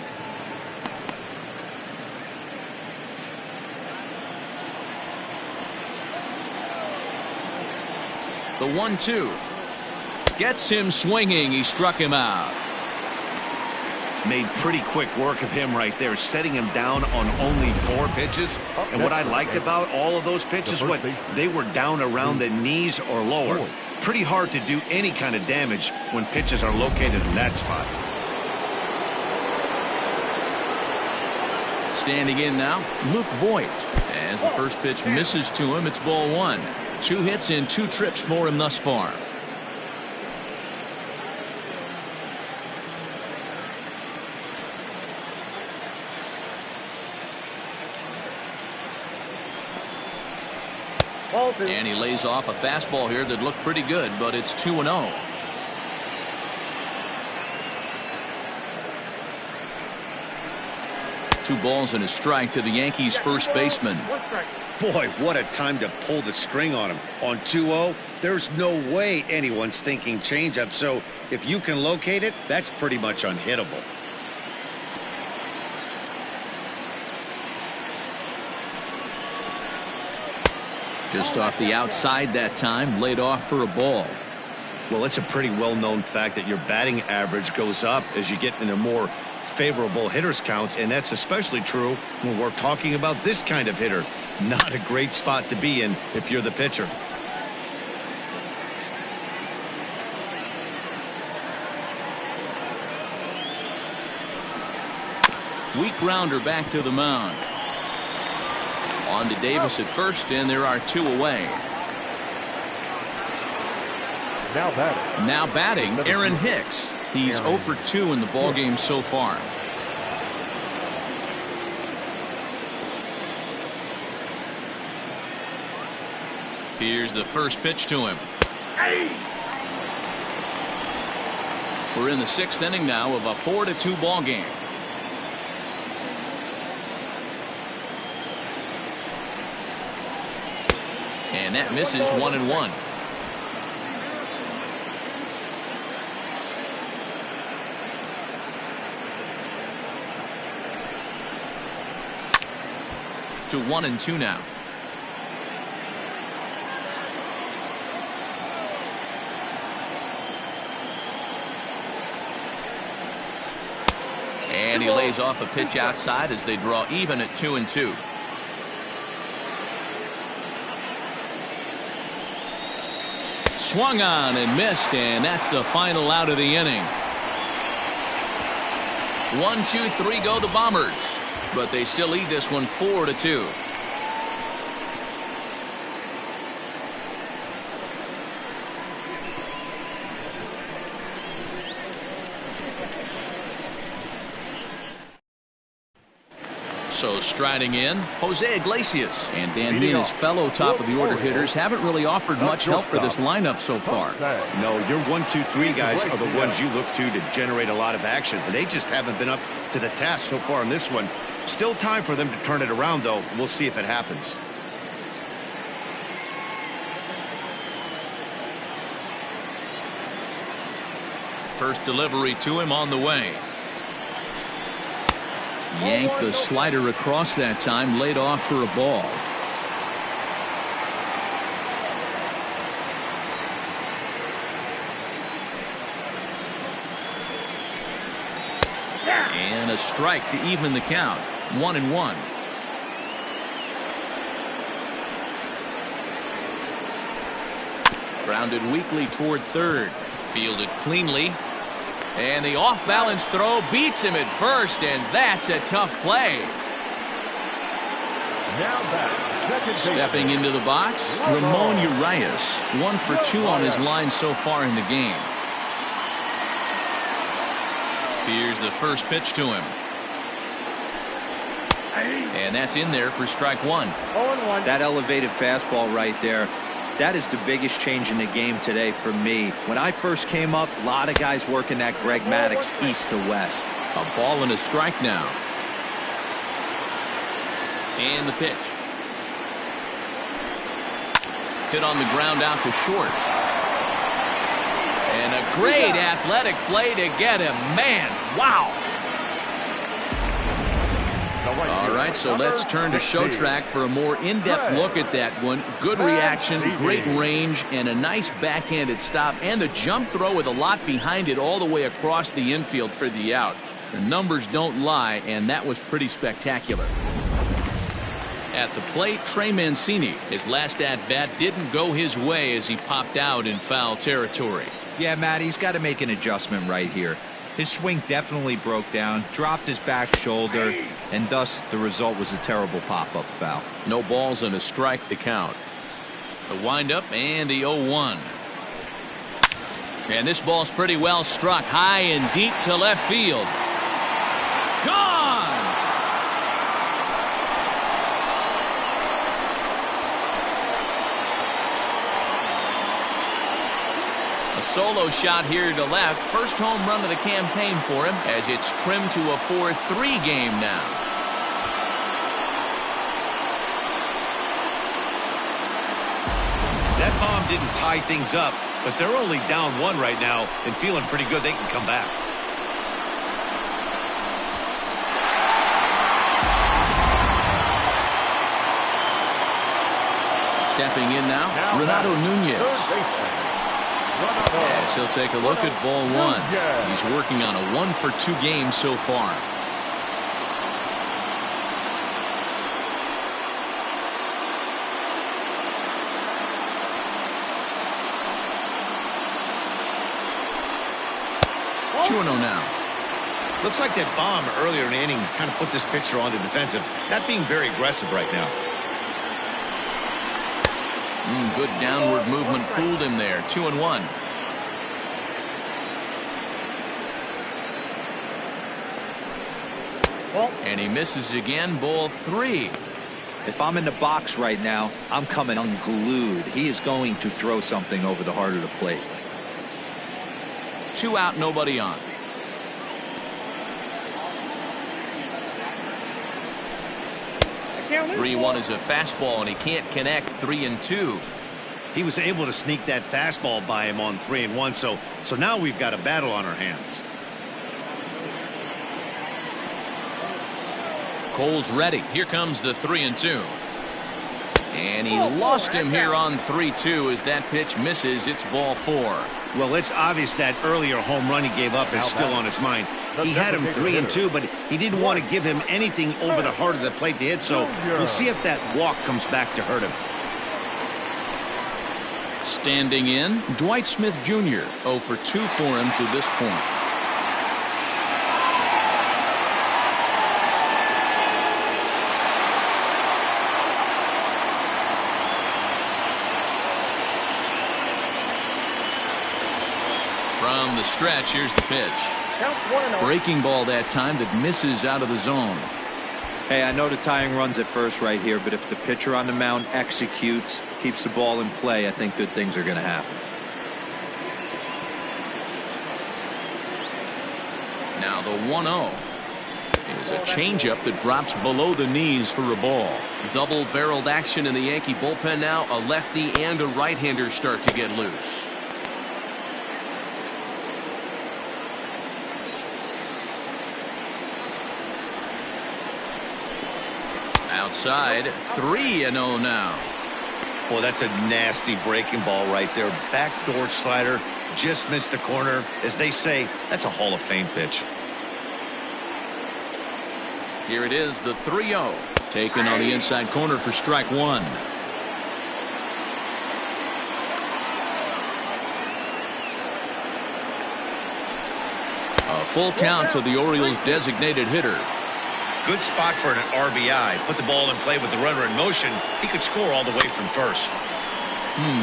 [SPEAKER 1] The 1-2 gets him swinging. He struck him out.
[SPEAKER 2] Made pretty quick work of him right there, setting him down on only 4 pitches. And what I liked about all of those pitches, what they were down around the knees or lower. Pretty hard to do any kind of damage when pitches are located in that spot.
[SPEAKER 1] Standing in now, Luke Voigt. As the first pitch misses to him, it's ball 1. 2 hits in 2 trips for him thus far. And he lays off a fastball here that looked pretty good, but it's 2-0. Two balls and a strike to the Yankees first baseman.
[SPEAKER 2] Boy, what a time to pull the string on him. On 2-0, there's no way anyone's thinking changeup, so if you can locate it, that's pretty much unhittable.
[SPEAKER 1] Just off the outside that time, laid off for a ball.
[SPEAKER 2] Well, it's a pretty well-known fact that your batting average goes up as you get into more favorable hitters counts, and that's especially true when we're talking about this kind of hitter. Not a great spot to be in if you're the pitcher.
[SPEAKER 1] Weak grounder back to the mound. On to Davis at first, and there are 2 away. Now batting, Aaron Hicks. He's 0 for 2 in the ballgame so far. Here's the first pitch to him. We're in the 6th inning now of a 4-2 ballgame. And that misses 1-1. To 1-2 now. And he lays off a pitch outside as they draw even at 2-2. Swung on and missed, and that's the final out of the inning. 1-2-3 go the Bombers, but they still lead this one 4-2. So striding in, Jose Iglesias. And Dan Dean, his fellow top-of-the-order hitters, haven't really offered much help for this lineup so far.
[SPEAKER 2] No, your 1-2-3 guys are the ones you look to generate a lot of action, and they just haven't been up to the task so far in this one. Still time for them to turn it around, though. We'll see if it happens.
[SPEAKER 1] First delivery to him on the way. Yanked the slider across that time, laid off for a ball. And a strike to even the count. 1-1. Grounded weakly toward third. Fielded cleanly. And the off-balance throw beats him at first, and that's a tough play.
[SPEAKER 3] Now back,
[SPEAKER 1] stepping into the box, Ramon Urias, 1 for 2 on his line so far in the game. Here's the first pitch to him. And that's in there for strike 1.
[SPEAKER 5] That elevated fastball right there, that is the biggest change in the game today for me. When I first came up, a lot of guys working that Greg Maddux east to west.
[SPEAKER 1] A ball and a strike now. And the pitch. Hit on the ground out to short. And a great athletic play to get him. Man, wow. All right, so let's turn to Show Track for a more in-depth look at that one. Good reaction, great range, and a nice backhanded stop. And the jump throw with a lot behind it all the way across the infield for the out. The numbers don't lie, and that was pretty spectacular. At the plate, Trey Mancini. His last at-bat didn't go his way as he popped out in foul territory.
[SPEAKER 5] Yeah, Matt, he's got to make an adjustment right here. His swing definitely broke down, dropped his back shoulder, and thus the result was a terrible pop-up foul.
[SPEAKER 1] No balls and a strike to count. The windup and the 0-1. And this ball's pretty well struck high and deep to left field. Gone! A solo shot here to left. First home run of the campaign for him as it's trimmed to a 4-3 game now.
[SPEAKER 2] That bomb didn't tie things up, but they're only down 1 right now and feeling pretty good they can come back.
[SPEAKER 1] Stepping in now Renato Nunez. Yes, he'll take a look at ball 1. He's working on a 1 for 2 game so far. Now.
[SPEAKER 2] Looks like that bomb earlier in the inning kind of put this pitcher on the defensive. Not being very aggressive right now.
[SPEAKER 1] Good downward movement fooled him there. 2-1. And he misses again. Ball 3.
[SPEAKER 5] If I'm in the box right now, I'm coming unglued. He is going to throw something over the heart of the plate.
[SPEAKER 1] 2 out, nobody on. 3-1 is a fastball, and he can't connect. 3-2.
[SPEAKER 2] He was able to sneak that fastball by him on 3-1, so now we've got a battle on our hands.
[SPEAKER 1] Cole's ready. Here comes the 3-2. And he lost him here on 3-2 as that pitch misses. It's ball 4.
[SPEAKER 2] Well, it's obvious that earlier home run he gave up is still on his mind. He had him 3-2, but he didn't want to give him anything over the heart of the plate to hit, so we'll see if that walk comes back to hurt him.
[SPEAKER 1] Standing in, Dwight Smith Jr. 0 for 2 for him to this point. From the stretch, here's the pitch. Breaking ball that time that misses out of the zone.
[SPEAKER 5] Hey, I know the tying run's at first right here, but if the pitcher on the mound executes, keeps the ball in play, I think good things are going to happen.
[SPEAKER 1] Now the 1-0 is a changeup that drops below the knees for a ball. Double-barreled action in the Yankee bullpen now. A lefty and a right-hander start to get loose. outside. 3-0 now.
[SPEAKER 2] Well, that's a nasty breaking ball right there. Backdoor slider, just missed the corner. As they say, that's a Hall of Fame pitch.
[SPEAKER 1] Here it is, the 3-0. Taken on the inside corner for strike one. A full count to the Orioles' designated hitter.
[SPEAKER 8] Good spot for an RBI. Put the ball in play with the runner in motion. He could score all the way from first.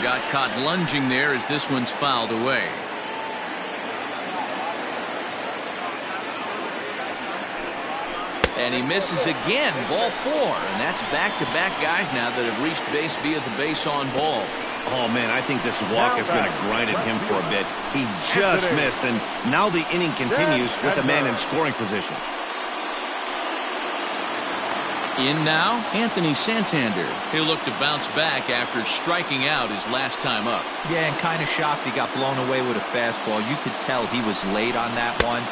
[SPEAKER 1] Got caught lunging there as this one's fouled away. And he misses again. Ball 4. And that's back-to-back guys now that have reached base via the base on ball.
[SPEAKER 2] Oh, man, I think this walk is going to grind at him for a bit. He just missed, and now the inning continues with the man in scoring position.
[SPEAKER 1] In now, Anthony Santander. He'll look to bounce back after striking out his last time up.
[SPEAKER 5] Yeah, and kind of shocked he got blown away with a fastball. You could tell he was late on that one,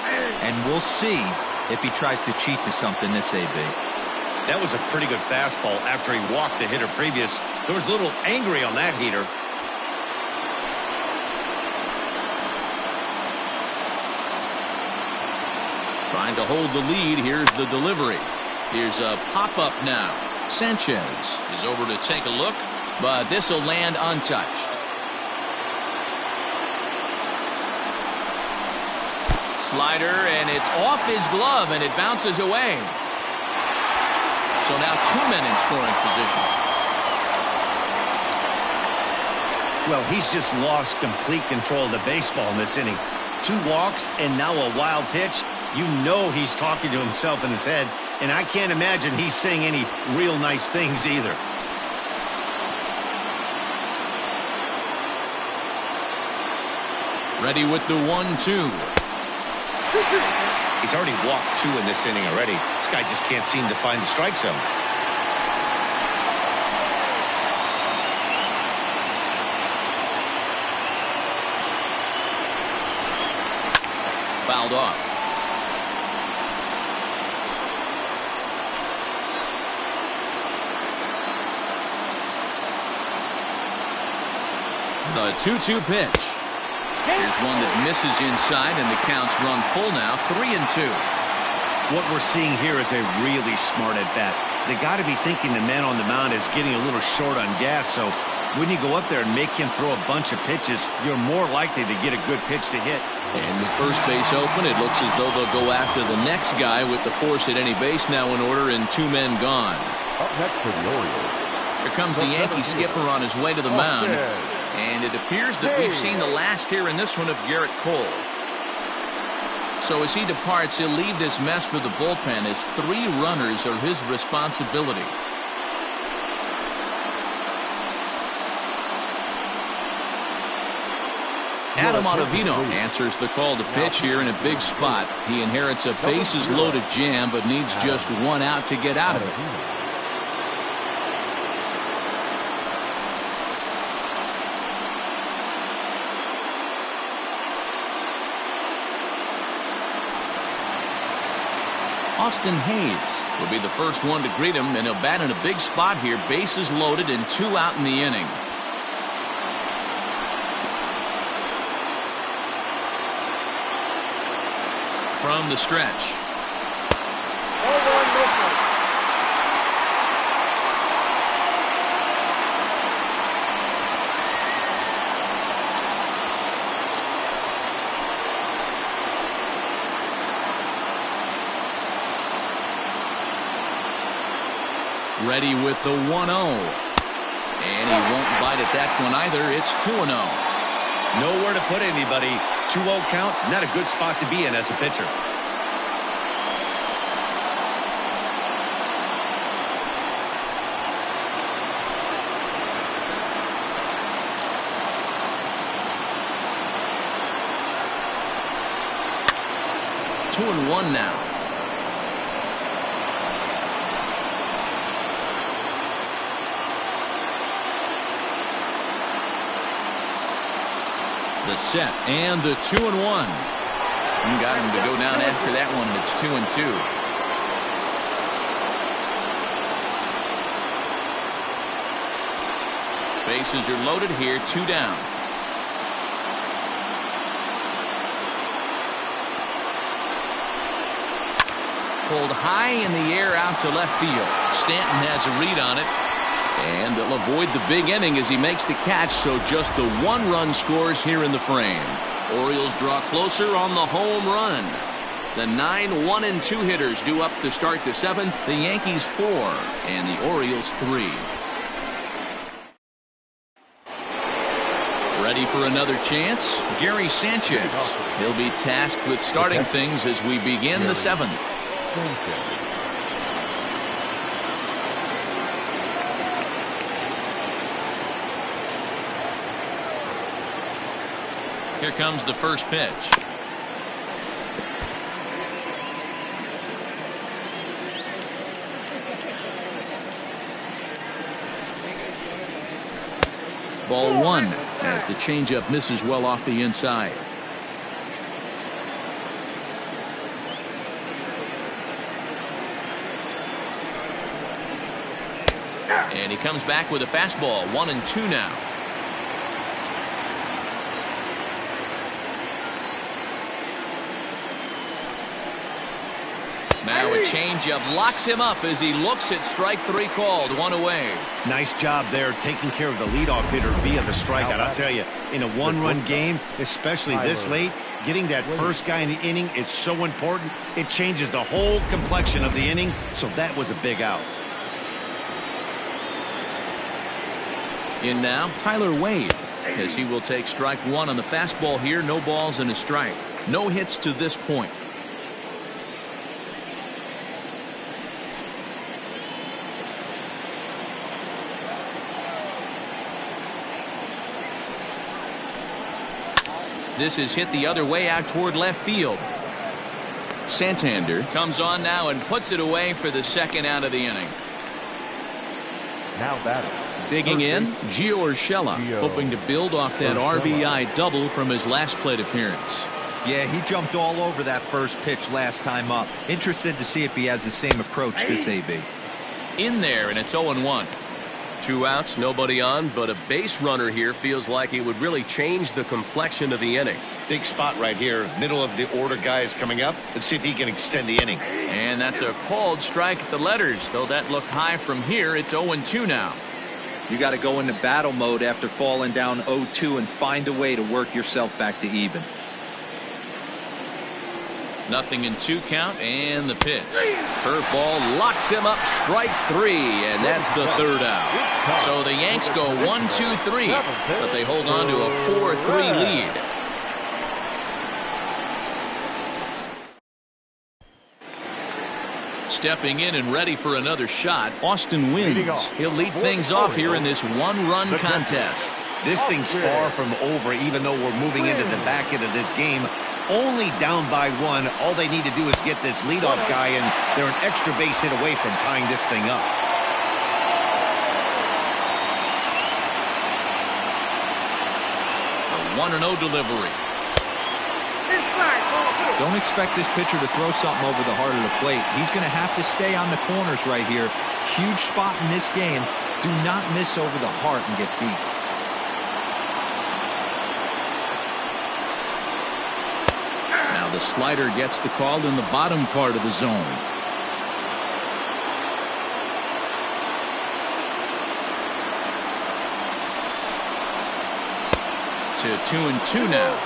[SPEAKER 5] and we'll see if he tries to cheat to something this AB.
[SPEAKER 2] That was a pretty good fastball after he walked the hitter previous. There was a little angry on that heater.
[SPEAKER 1] Trying to hold the lead. Here's the delivery. Here's a pop-up now. Sanchez is over to take a look, but this will land untouched. Slider, and it's off his glove, and it bounces away. So now 2 men in scoring position.
[SPEAKER 2] Well, he's just lost complete control of the baseball in this inning. 2 walks and now a wild pitch. You know he's talking to himself in his head, and I can't imagine he's saying any real nice things either.
[SPEAKER 1] Ready with the 1-2.
[SPEAKER 2] He's already walked 2 in this inning already. This guy just can't seem to find the strike zone.
[SPEAKER 1] Fouled off. The 2-2 pitch. Here's one that misses inside, and the count's run full now, 3-2.
[SPEAKER 2] What we're seeing here is a really smart at-bat. They got to be thinking the man on the mound is getting a little short on gas, so when you go up there and make him throw a bunch of pitches, you're more likely to get a good pitch to hit.
[SPEAKER 1] And with first base open, it looks as though they'll go after the next guy with the force at any base now in order and 2 men gone.
[SPEAKER 3] Up next for the Orioles.
[SPEAKER 1] Here comes the Yankee skipper on his way to the mound. And it appears that we've seen the last here in this one of Garrett Cole. So as he departs, he'll leave this mess for the bullpen as 3 runners are his responsibility. Adam Ottavino answers the call to pitch here in a big spot. He inherits a bases-loaded jam, but needs just 1 out to get out of it. Austin Hayes will be the first one to greet him, and he'll bat in a big spot here. Bases loaded and 2 out in the inning. From the stretch. Ready with the 1-0. And he won't bite at that one either. It's 2-0.
[SPEAKER 2] Nowhere to put anybody. 2-0 count, not a good spot to be in as a pitcher.
[SPEAKER 1] Two and 1 now. The set and the 2-1. Got him to go down after that one. It's 2-2. Bases are loaded here, 2 down. Pulled high in the air out to left field. Stanton has a read on it. And they'll avoid the big inning as he makes the catch, so just the 1 run scores here in the frame. Orioles draw closer on the home run. The 9 1-2 hitters due up to start the 7th. The Yankees 4 and the Orioles 3. Ready for another chance? Gary Sanchez. He'll be tasked with starting things as we begin the 7th. Here comes the first pitch. Ball 1 as the changeup misses well off the inside. And he comes back with a fastball. 1-2 now. Now a changeup locks him up as he looks at strike 3 called. 1 away.
[SPEAKER 2] Nice job there taking care of the leadoff hitter via the strikeout. I'll tell you, in a 1-run game, especially this late, getting that first guy in the inning is so important. It changes the whole complexion of the inning, so that was a big out.
[SPEAKER 1] In now, Tyler Wade, as he will take strike 1 on the fastball here. No balls and a strike. No hits to this point. This is hit the other way out toward left field. Santander comes on now and puts it away for the 2nd out of the inning.
[SPEAKER 3] Now batting.
[SPEAKER 1] Digging in, Gio Urshela, hoping to build off that RBI double from his last plate appearance.
[SPEAKER 5] Yeah, he jumped all over that first pitch last time up. Interested to see if he has the same approach this AB.
[SPEAKER 1] In there, and it's 0-1.
[SPEAKER 6] 2 outs, nobody on, but a base runner here feels like it would really change the complexion of the inning.
[SPEAKER 8] Big spot right here. Middle of the order guy is coming up. Let's see if he can extend the inning.
[SPEAKER 1] And that's a called strike at the letters. Though that looked high from here, it's 0-2 now.
[SPEAKER 5] You got to go into battle mode after falling down 0-2 and find a way to work yourself back to even.
[SPEAKER 1] 0-2 count, and the pitch. Curveball locks him up, strike 3, and that's the 3rd out. So the Yanks go 1-2-3, but they hold on to a 4-3 lead. Stepping in and ready for another shot, Austin Wynns. He'll lead things off here in this 1-run contest.
[SPEAKER 2] This thing's far from over, even though we're moving into the back end of this game. Only down by 1. All they need to do is get this leadoff guy, and they're an extra base hit away from tying this thing up.
[SPEAKER 1] A 1-0 delivery.
[SPEAKER 5] Don't expect this pitcher to throw something over the heart of the plate. He's going to have to stay on the corners right here. Huge spot in this game. Do not miss over the heart and get beat.
[SPEAKER 1] Now the slider gets the call in the bottom part of the zone. To 2-2 now.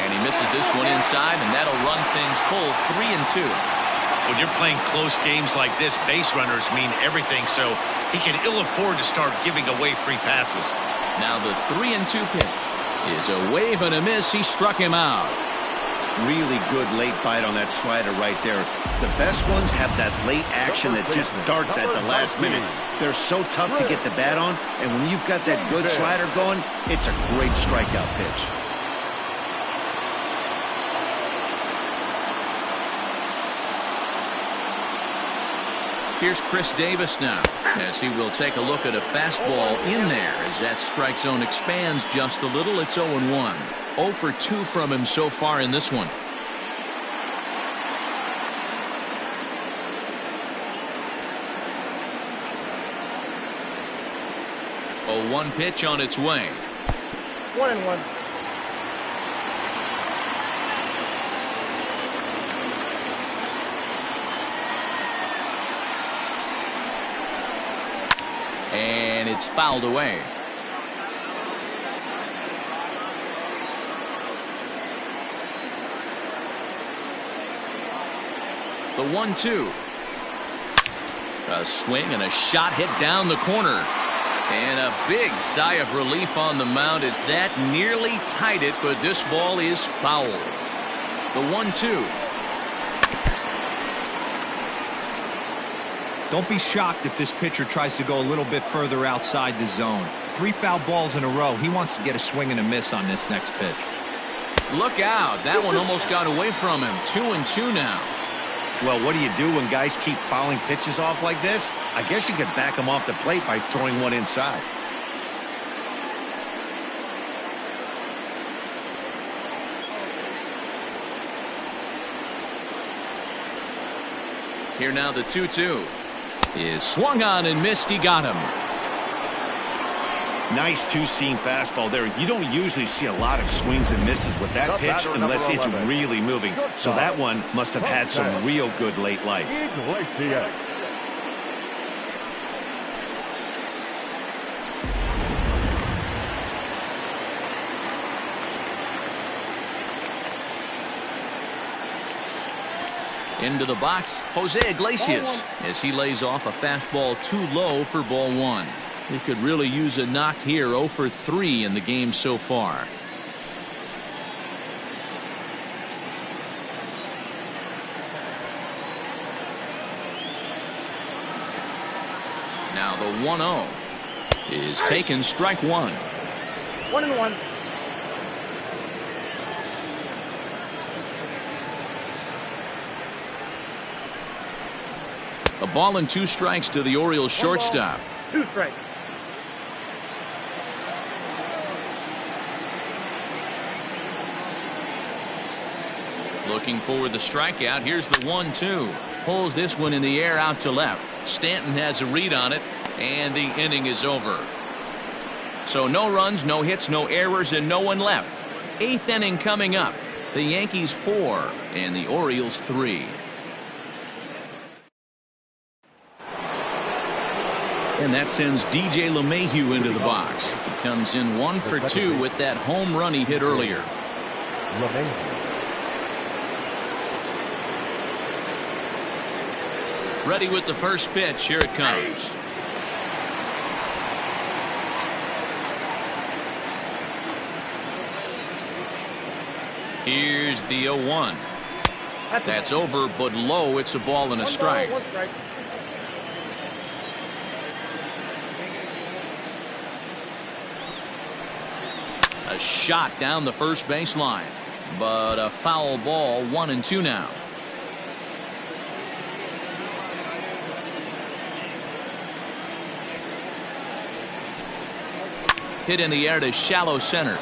[SPEAKER 1] And he misses this one inside, and that'll run things full. 3-2.
[SPEAKER 8] When you're playing close games like this, base runners mean everything, so he can ill afford to start giving away free passes.
[SPEAKER 1] Now the 3-2 pitch is a wave and a miss. He struck him out.
[SPEAKER 2] Really good late bite on that slider right there. The best ones have that late action that just darts at the last minute. They're so tough to get the bat on, and when you've got that good slider going, it's a great strikeout pitch.
[SPEAKER 1] Here's Chris Davis now, as he will take a look at a fastball in there as that strike zone expands just a little. It's 0-1. 0 for 2 from him so far in this one. one pitch on its way.
[SPEAKER 4] 1-1.
[SPEAKER 1] And it's fouled away. The 1-2. A swing and a shot hit down the corner. And a big sigh of relief on the mound as that nearly tied it, but this ball is foul. The 1-2.
[SPEAKER 5] Don't be shocked if this pitcher tries to go a little bit further outside the zone. 3 foul balls in a row. He wants to get a swing and a miss on this next pitch.
[SPEAKER 1] Look out. That one almost got away from him. 2-2 now.
[SPEAKER 2] Well, what do you do when guys keep fouling pitches off like this? I guess you could back them off the plate by throwing one inside.
[SPEAKER 1] Here now the 2-2 is swung on and missed. He got him.
[SPEAKER 2] Nice two-seam fastball there. You don't usually see a lot of swings and misses with that pitch unless it's really moving. So that one must have had some real good late life.
[SPEAKER 1] Into the box, Jose Iglesias, as he lays off a fastball too low for ball 1. He could really use a knock here. 0 for 3 in the game so far. Now the 1-0 is taken. Strike 1.
[SPEAKER 4] 1-1.
[SPEAKER 1] A ball and 2 strikes to the Orioles shortstop.
[SPEAKER 4] 2 strikes.
[SPEAKER 1] Looking for the strikeout. Here's the 1-2. Pulls this one in the air out to left. Stanton has a read on it, and the inning is over. So no runs, no hits, no errors, and no one left. 8th inning coming up. The Yankees 4 and the Orioles 3. And that sends DJ LeMahieu into the box. He comes in 1 for 2 with that home run he hit earlier. Ready with the first pitch. Here it comes. Here's the 0-1. That's over, but low. It's a ball and a strike. A shot down the first baseline, but a foul ball. 1-2 now. Hit in the air to shallow center.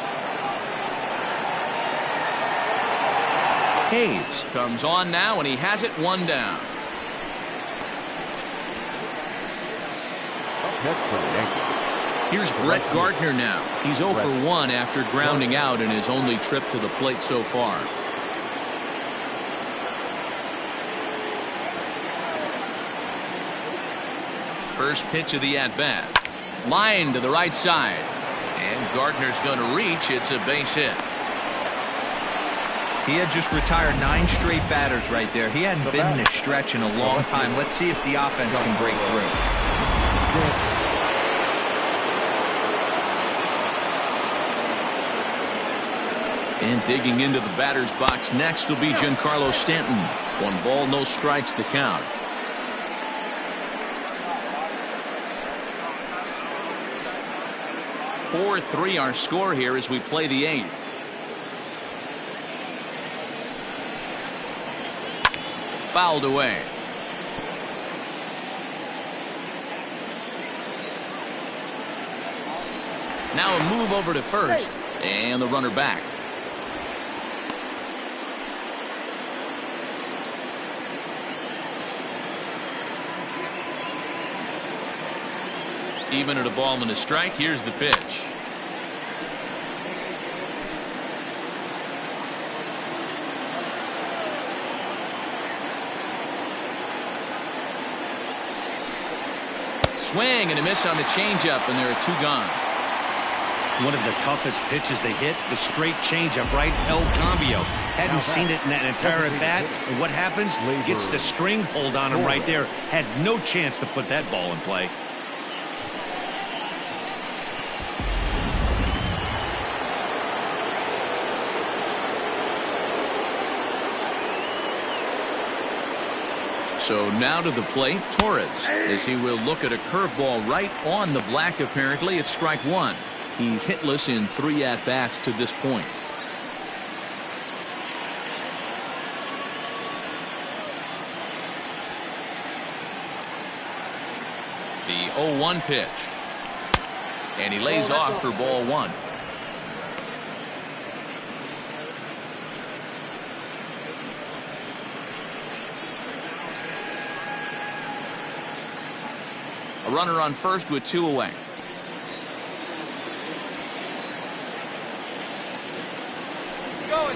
[SPEAKER 1] Hayes comes on now, and he has it 1 down. Here's Brett Gardner now. He's 0 for 1 after grounding out in his only trip to the plate so far. First pitch of the at-bat. Line to the right side. And Gardner's going to reach. It's a base hit.
[SPEAKER 5] He had just retired 9 straight batters right there. He hadn't been in a stretch in a long time. Let's see if the offense can break through.
[SPEAKER 1] And digging into the batter's box next will be Giancarlo Stanton. 1 ball, no strikes, the count. (4-3) our score here as we play the 8th. Fouled away. Now a move over to first, and the runner back. Even at a ball and a strike, here's the pitch. Swing and a miss on the changeup, and there are 2 gone.
[SPEAKER 2] One of the toughest pitches they hit, the straight changeup, right? El Cambio. Hadn't seen it in that entire at bat. And what happens? Gets the string pulled on him right there. Had no chance to put that ball in play.
[SPEAKER 1] So now to the plate, Torres, as he will look at a curveball right on the black. Apparently, it's strike 1. He's hitless in 3 at-bats to this point. The 0-1 pitch. And he lays off for ball 1. A runner on first with 2 away.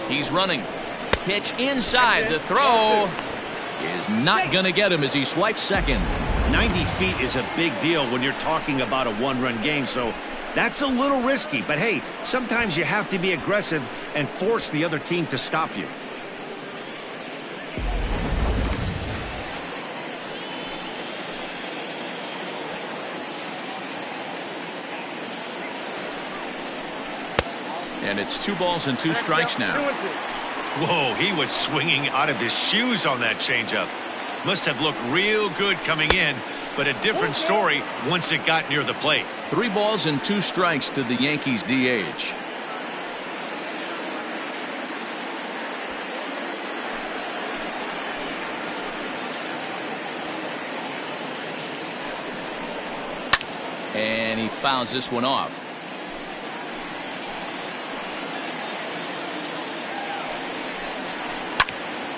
[SPEAKER 1] He's running. Pitch inside. The throw is not going to get him as he swipes second.
[SPEAKER 2] 90 feet is a big deal when you're talking about a 1-run game, so that's a little risky. But hey, sometimes you have to be aggressive and force the other team to stop you.
[SPEAKER 1] And it's 2 balls and 2 strikes now.
[SPEAKER 8] Whoa, he was swinging out of his shoes on that changeup. Must have looked real good coming in, but a different story once it got near the plate.
[SPEAKER 1] 3 balls and 2 strikes to the Yankees DH. And he fouls this one off.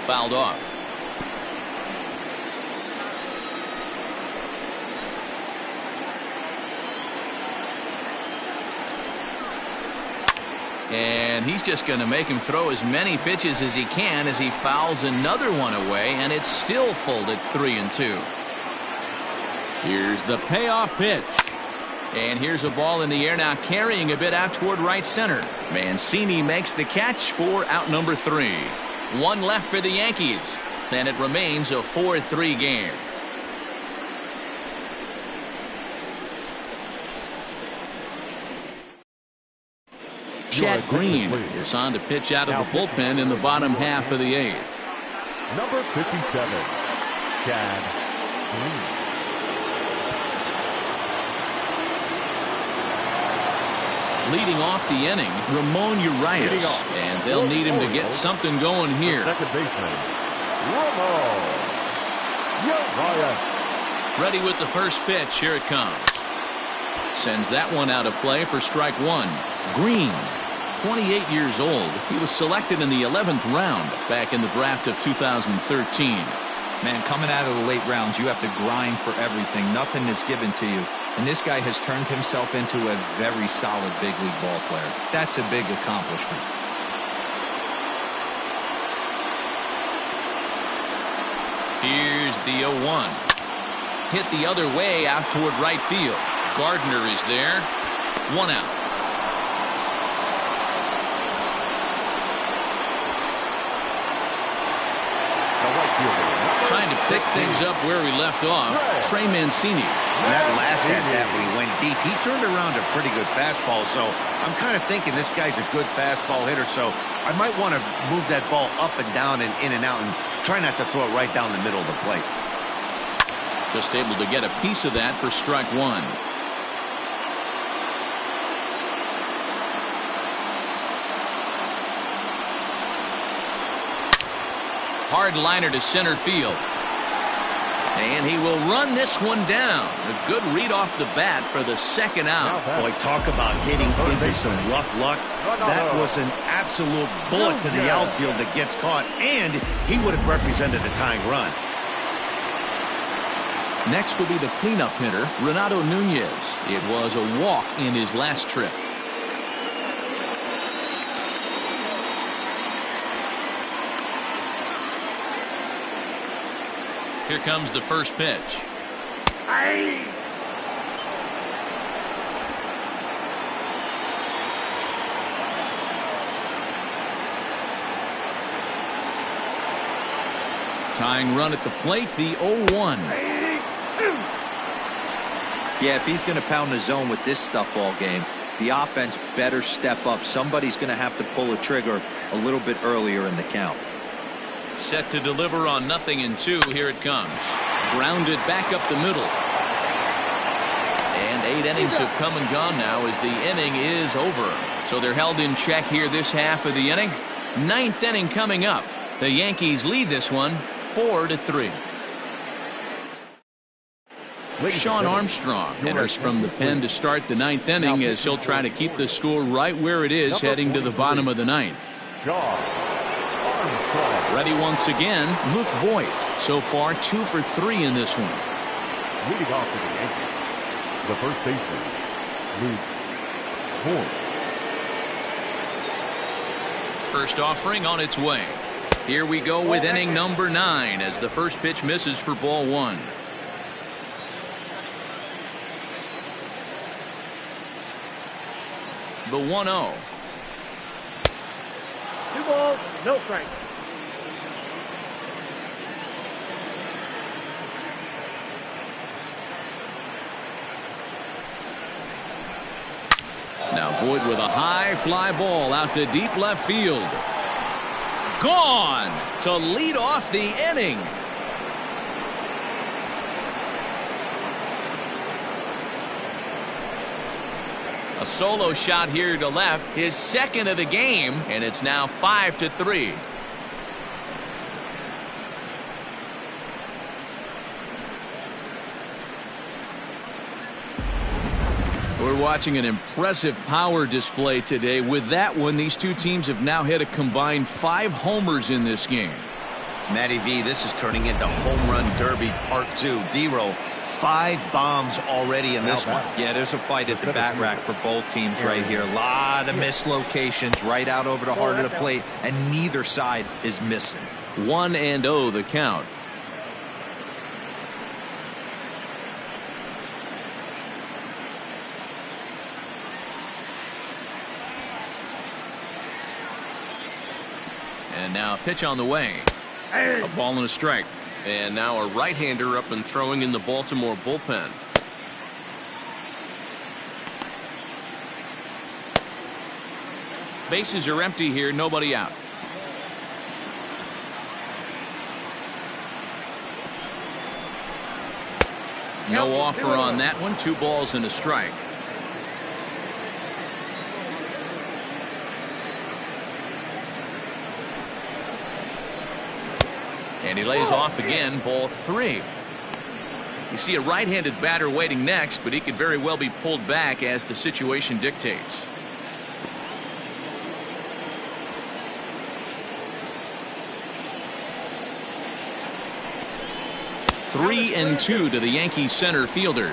[SPEAKER 1] Fouled off. And he's just going to make him throw as many pitches as he can as he fouls another one away, and it's still folded 3-2. Here's the payoff pitch. And here's a ball in the air now, carrying a bit out toward right center. Mancini makes the catch for out number 3. 1 left for the Yankees, and it remains a 4-3 game. Chad Green is on to pitch out of the bullpen in the bottom half of the 8th.
[SPEAKER 3] Number 57, Chad Green.
[SPEAKER 1] Leading off the inning, Ramon Urias, and they'll need him to get something going here.
[SPEAKER 3] Second baseman, Ramon Urias.
[SPEAKER 1] Ready with the first pitch. Here it comes. Sends that one out of play for strike 1. Green, 28 years old. He was selected in the 11th round back in the draft of 2013.
[SPEAKER 5] Man, coming out of the late rounds, you have to grind for everything. Nothing is given to you. And this guy has turned himself into a very solid big league ball player. That's a big accomplishment.
[SPEAKER 1] Here's the 0-1. Hit the other way out toward right field. Gardner is there. 1 out. Trying to pick things up where we left off. Trey Mancini.
[SPEAKER 2] That last at-bat when he went deep, he turned around a pretty good fastball. So I'm kind of thinking this guy's a good fastball hitter. So I might want to move that ball up and down and in and out and try not to throw it right down the middle of the plate.
[SPEAKER 1] Just able to get a piece of that for strike 1. Hard liner to center field. And he will run this one down. A good read off the bat for the second out.
[SPEAKER 2] Boy, talk about hitting into some rough luck. That was an absolute bullet to the outfield that gets caught, and he would have represented a tying run.
[SPEAKER 1] Next will be the cleanup hitter, Renato Nunez. It was a walk in his last trip. Here comes the first pitch. Tying run at the plate, the 0-1.
[SPEAKER 5] Yeah, if he's going to pound the zone with this stuff all game, the offense better step up. Somebody's going to have to pull a trigger a little bit earlier in the count.
[SPEAKER 1] Set to deliver on 0-2. Here it comes. Grounded back up the middle. And 8 innings have come and gone now as the inning is over. So they're held in check here this half of the inning. 9th inning coming up. The Yankees lead this one 4-3. Sean Armstrong enters from the pen to start the 9th inning as he'll try to keep the score right where it is heading to the bottom of the 9th. Ready once again, Luke Voigt. So far 2 for 3 in this one.
[SPEAKER 3] Leading off for the Yankees, the first baseman, Luke Voigt.
[SPEAKER 1] First offering on its way. Here we go with inning number 9 as the first pitch misses for ball 1. The 1-0.
[SPEAKER 4] 2 balls, no strikes.
[SPEAKER 1] Now Voigt with a high fly ball out to deep left field. Gone to lead off the inning. A solo shot here to left, his second of the game, and it's now 5-3. We're watching an impressive power display today. With that one, these two teams have now hit a combined 5 homers in this game.
[SPEAKER 2] Matty V, this is turning into home run derby part 2. D-Row, 5 bombs already in this one.
[SPEAKER 5] Yeah, there's a fight at the bat rack for both teams right here. A lot of mislocations right out over the heart of the plate, and neither side is missing.
[SPEAKER 1] 1-0 the count. And now a pitch on the way. A ball and a strike. And now a right-hander up and throwing in the Baltimore bullpen. Bases are empty here, nobody out. No offer on that one. 2 balls and a strike. And he lays off again, ball 3. You see a right-handed batter waiting next, but he could very well be pulled back as the situation dictates. Three and 2 to the Yankees center fielder.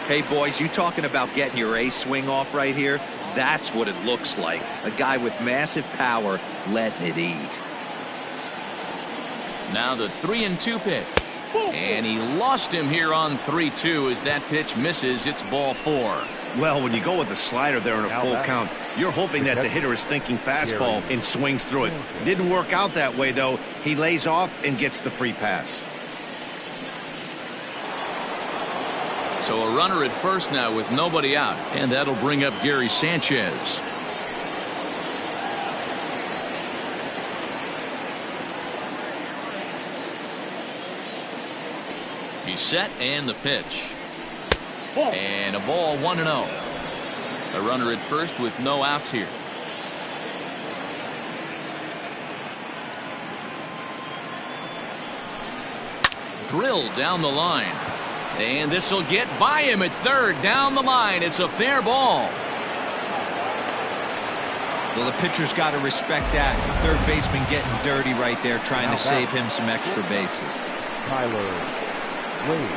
[SPEAKER 5] Hey, boys, you talking about getting your A swing off right here? That's what it looks like. A guy with massive power letting it eat.
[SPEAKER 1] Now the 3-2 pitch. And he lost him here on 3-2 as that pitch misses. It's ball 4.
[SPEAKER 2] Well, when you go with a slider there in a full count, you're hoping that the hitter is thinking fastball and swings through it. Didn't work out that way, though. He lays off and gets the free pass.
[SPEAKER 1] So a runner at first now with nobody out. And that'll bring up Gary Sanchez. He's set and the pitch. And a ball 1-0. A runner at first with no outs here. Drilled down the line. And this will get by him at third. Down the line. It's a fair ball.
[SPEAKER 5] Well, the pitcher's got to respect that. Third baseman getting dirty right there, trying to save him some extra bases.
[SPEAKER 3] Tyler Wade.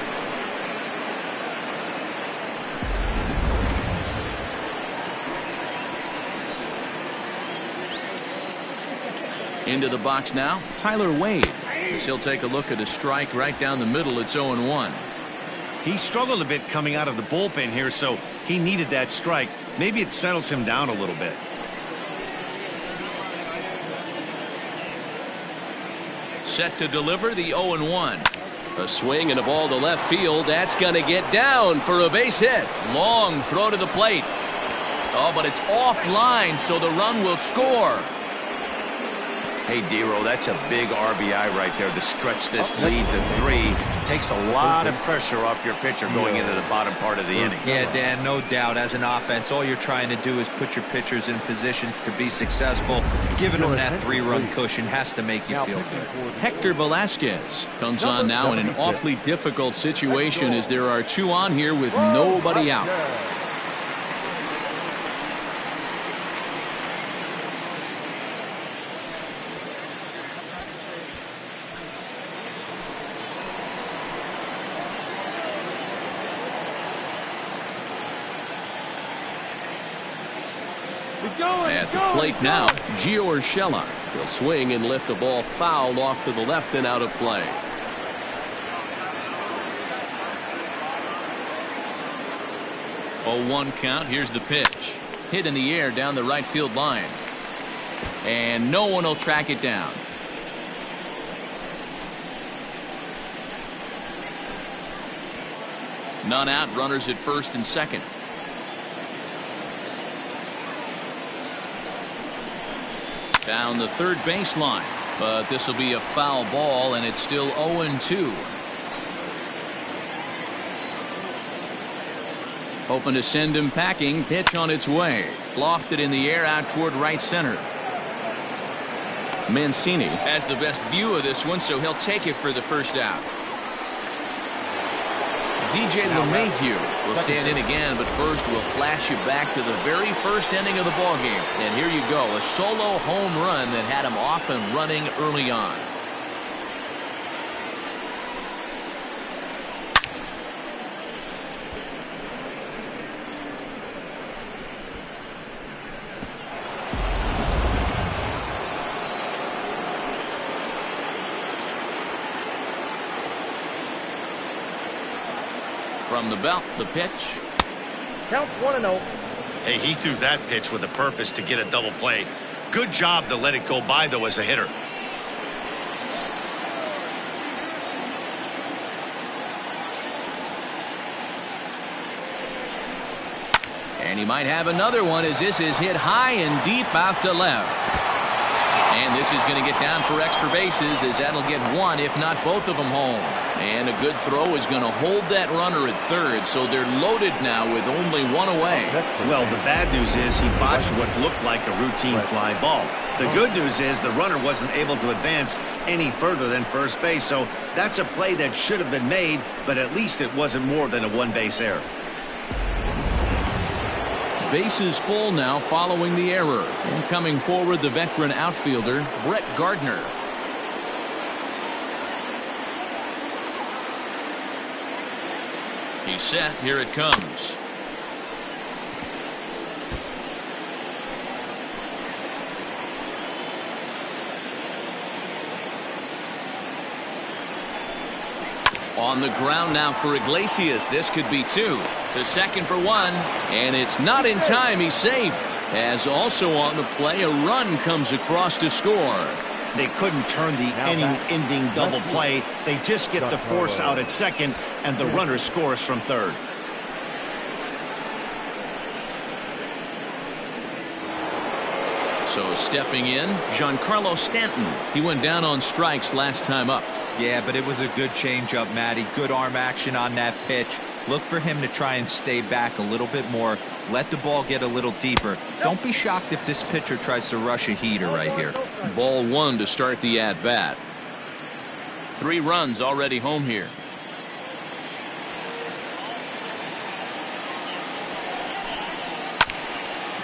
[SPEAKER 1] Into the box now, Tyler Wade. As he'll take a look at a strike right down the middle. It's 0-1.
[SPEAKER 2] He struggled a bit coming out of the bullpen here, so he needed that strike. Maybe it settles him down a little bit.
[SPEAKER 1] Set to deliver the 0-1. A swing and a ball to left field. That's going to get down for a base hit. Long throw to the plate. Oh, but it's offline, so the run will score.
[SPEAKER 2] Hey, Dero, that's a big RBI right there to stretch this lead to 3. Takes a lot of pressure off your pitcher going into the bottom part of the inning.
[SPEAKER 5] Yeah, Dan, no doubt. As an offense, all you're trying to do is put your pitchers in positions to be successful. Giving them that 3-run cushion has to make you feel good.
[SPEAKER 1] Hector Velasquez comes on now in an awfully difficult situation as there are 2 on here with nobody out. At the plate now, Gio Urshela. He'll swing and lift the ball foul off to the left and out of play. Oh, 1 count. Here's the pitch. Hit in the air down the right field line. And no one will track it down. None out. Runners at first and second. Down the third baseline, but this will be a foul ball, and it's still 0-2. Hoping to send him packing. Pitch on its way. Lofted in the air out toward right center. Mancini has the best view of this one, so he'll take it for the first out. DJ LeMahieu will stand in again, but first we'll flash you back to the very first inning of the ballgame. And here you go, a solo home run that had him off and running early on. From the belt, the pitch.
[SPEAKER 4] Counts 1-0.
[SPEAKER 8] Hey, he threw that pitch with a purpose to get a double play. Good job to let it go by, though, as a hitter.
[SPEAKER 1] And he might have another one as this is hit high and deep out to left. And this is going to get down for extra bases as that'll get 1, if not both of them, home. And a good throw is going to hold that runner at third, so they're loaded now with only 1 away.
[SPEAKER 2] Well, the bad news is he botched what looked like a routine fly ball. The good news is the runner wasn't able to advance any further than first base, so that's a play that should have been made, but at least it wasn't more than a 1-base error.
[SPEAKER 1] Bases full now following the error. And coming forward, the veteran outfielder, Brett Gardner. He's set. Here it comes. On the ground now for Iglesias. This could be 2. To second for 1. And it's not in time. He's safe. As also on the play, a run comes across to score.
[SPEAKER 2] They couldn't turn the inning-ending double play. They just get the force out at second, and the runner scores from third.
[SPEAKER 1] So stepping in, Giancarlo Stanton. He went down on strikes last time up.
[SPEAKER 5] Yeah, but it was a good changeup, Matty. Good arm action on that pitch. Look for him to try and stay back a little bit more. Let the ball get a little deeper. Don't be shocked if this pitcher tries to rush a heater right here.
[SPEAKER 1] Ball 1 to start the at-bat. 3 runs already home here.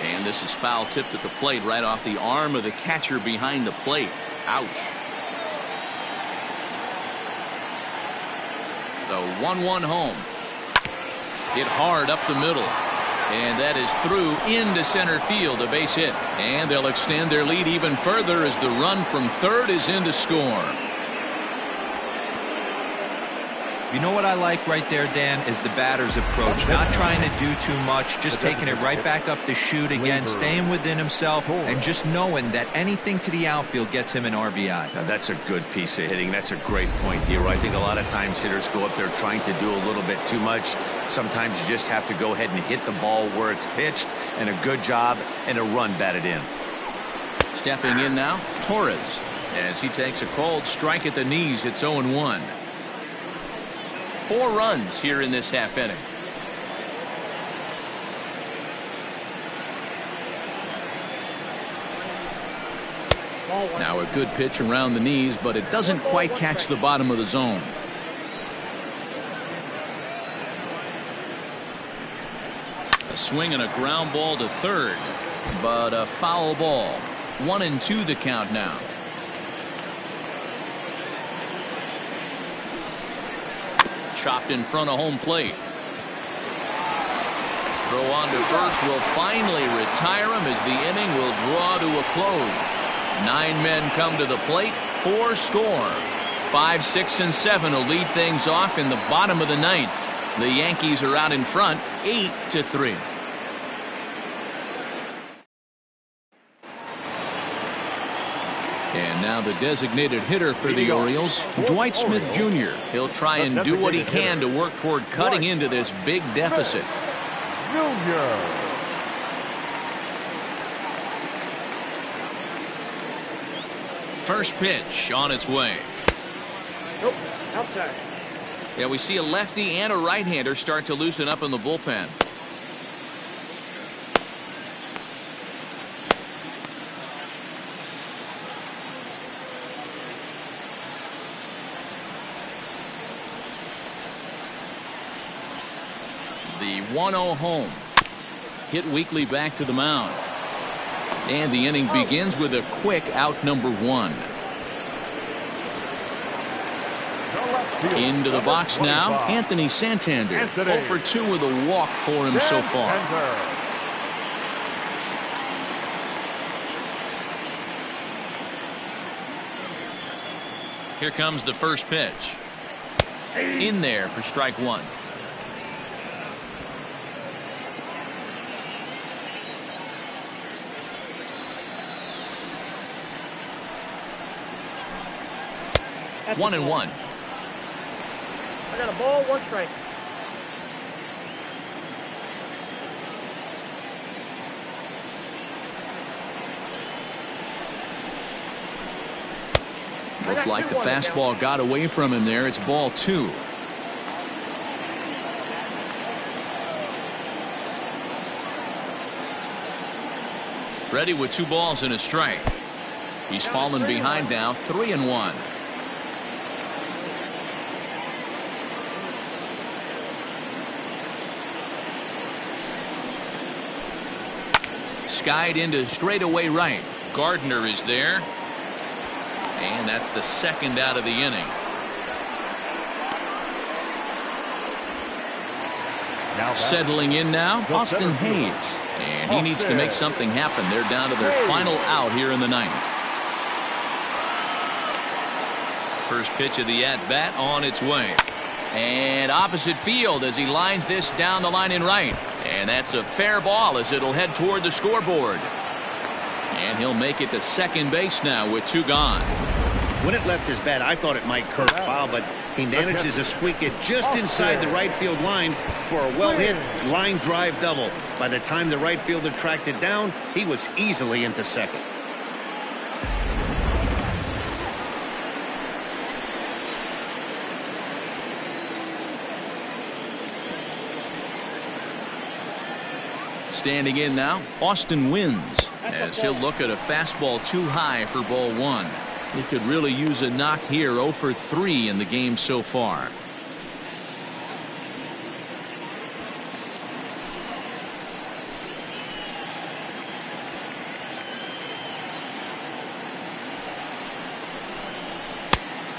[SPEAKER 1] And this is foul tipped at the plate right off the arm of the catcher behind the plate. Ouch. The 1-1 home. Hit hard up the middle. And that is through into center field, a base hit. And they'll extend their lead even further as the run from third is in to score.
[SPEAKER 5] You know what I like right there, Dan, is the batter's approach. Not trying to do too much, just taking it right back up the chute again, staying within himself, and just knowing that anything to the outfield gets him an RBI.
[SPEAKER 2] Now, that's a good piece of hitting. That's a great point, Dero. I think a lot of times hitters go up there trying to do a little bit too much. Sometimes you just have to go ahead and hit the ball where it's pitched, and a good job and a run batted in.
[SPEAKER 1] Stepping in now, Torres. As he takes a cold strike at the knees, it's 0-1. 4 runs here in this half inning. Now a good pitch around the knees, but it doesn't quite catch the bottom of the zone. A swing and a ground ball to third, but a foul ball. 1-2 the count now. Chopped in front of home plate. Throw on to first will finally retire him as the inning will draw to a close. 9 men come to the plate, 4 score. 5, 6, and 7 will lead things off in the bottom of the 9th. The Yankees are out in front, 8-3. And now the designated hitter for the Orioles, Dwight Smith Jr. He'll try and do what he can to work toward cutting into this big deficit. First pitch on its way.
[SPEAKER 4] Nope, outside.
[SPEAKER 1] Yeah, we see a lefty and a right-hander start to loosen up in the bullpen. The 1-0 home. Hit weakly back to the mound. And the inning begins with a quick out number 1. Into the box now, Anthony Santander. 0 for 2 with a walk for him so far. Here comes the first pitch. In there for strike 1.
[SPEAKER 4] That's
[SPEAKER 1] 1-1.
[SPEAKER 4] I got a ball, 1 strike.
[SPEAKER 1] Looked like the fastball got away from him there. It's ball 2. Ready with 2 balls and a strike. He's fallen behind now, 3-1. Skied into straightaway right. Gardner is there. And that's the second out of the inning. Settling in now, Austin Hayes. And he needs to make something happen. They're down to their final out here in the 9th. First pitch of the at-bat on its way. And opposite field as he lines this down the line in right. And that's a fair ball as it'll head toward the scoreboard. And he'll make it to second base now with 2 gone.
[SPEAKER 2] When it left his bat, I thought it might curve foul, but he manages to squeak it just inside the right field line for a well-hit line drive double. By the time the right fielder tracked it down, he was easily into second.
[SPEAKER 1] Standing in now, Austin Wins, as he'll look at a fastball too high for ball 1. He could really use a knock here. 0 for 3 in the game so far.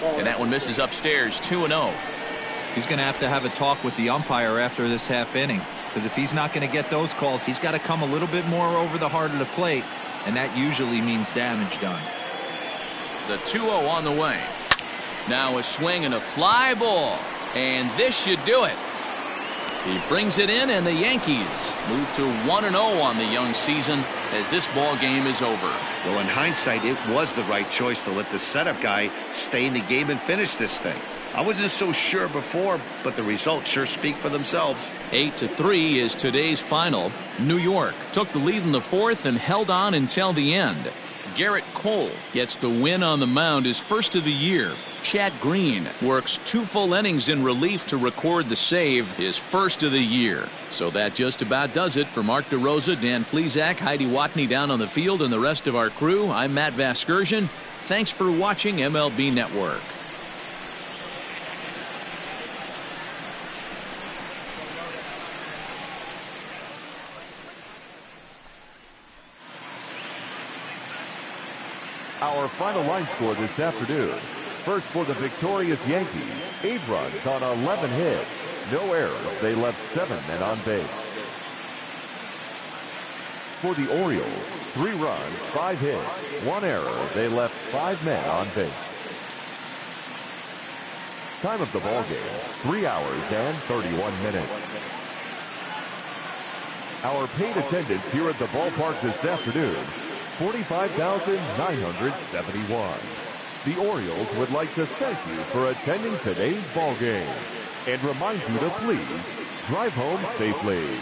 [SPEAKER 1] And that one misses upstairs, 2-0.
[SPEAKER 5] He's going to have a talk with the umpire after this half inning, because if he's not going to get those calls, he's got to come a little bit more over the heart of the plate, and that usually means damage done.
[SPEAKER 1] The 2-0 on the way. Now a swing and a fly ball, and this should do it. He brings it in, and the Yankees move to 1-0 on the young season as this ball game is over.
[SPEAKER 2] Well, in hindsight, it was the right choice to let the setup guy stay in the game and finish this thing. I wasn't so sure before, but the results sure speak for themselves.
[SPEAKER 1] 8-3 is today's final. New York took the lead in the fourth and held on until the end. Garrett Cole gets the win on the mound, his first of the year. Chad Green works 2 full innings in relief to record the save, his first of the year. So that just about does it. For Mark DeRosa, Dan Plesac, Heidi Watney down on the field, and the rest of our crew, I'm Matt Vasgersian. Thanks for watching MLB Network.
[SPEAKER 3] Our final line score this afternoon. First for the victorious Yankees, 8 runs on 11 hits. No errors. They left 7 men on base. For the Orioles, 3 runs, 5 hits, 1 error. They left 5 men on base. Time of the ball game, 3 hours and 31 minutes. Our paid attendance here at the ballpark this afternoon, 45,971. The Orioles would like to thank you for attending today's ball game and remind you to please drive home safely.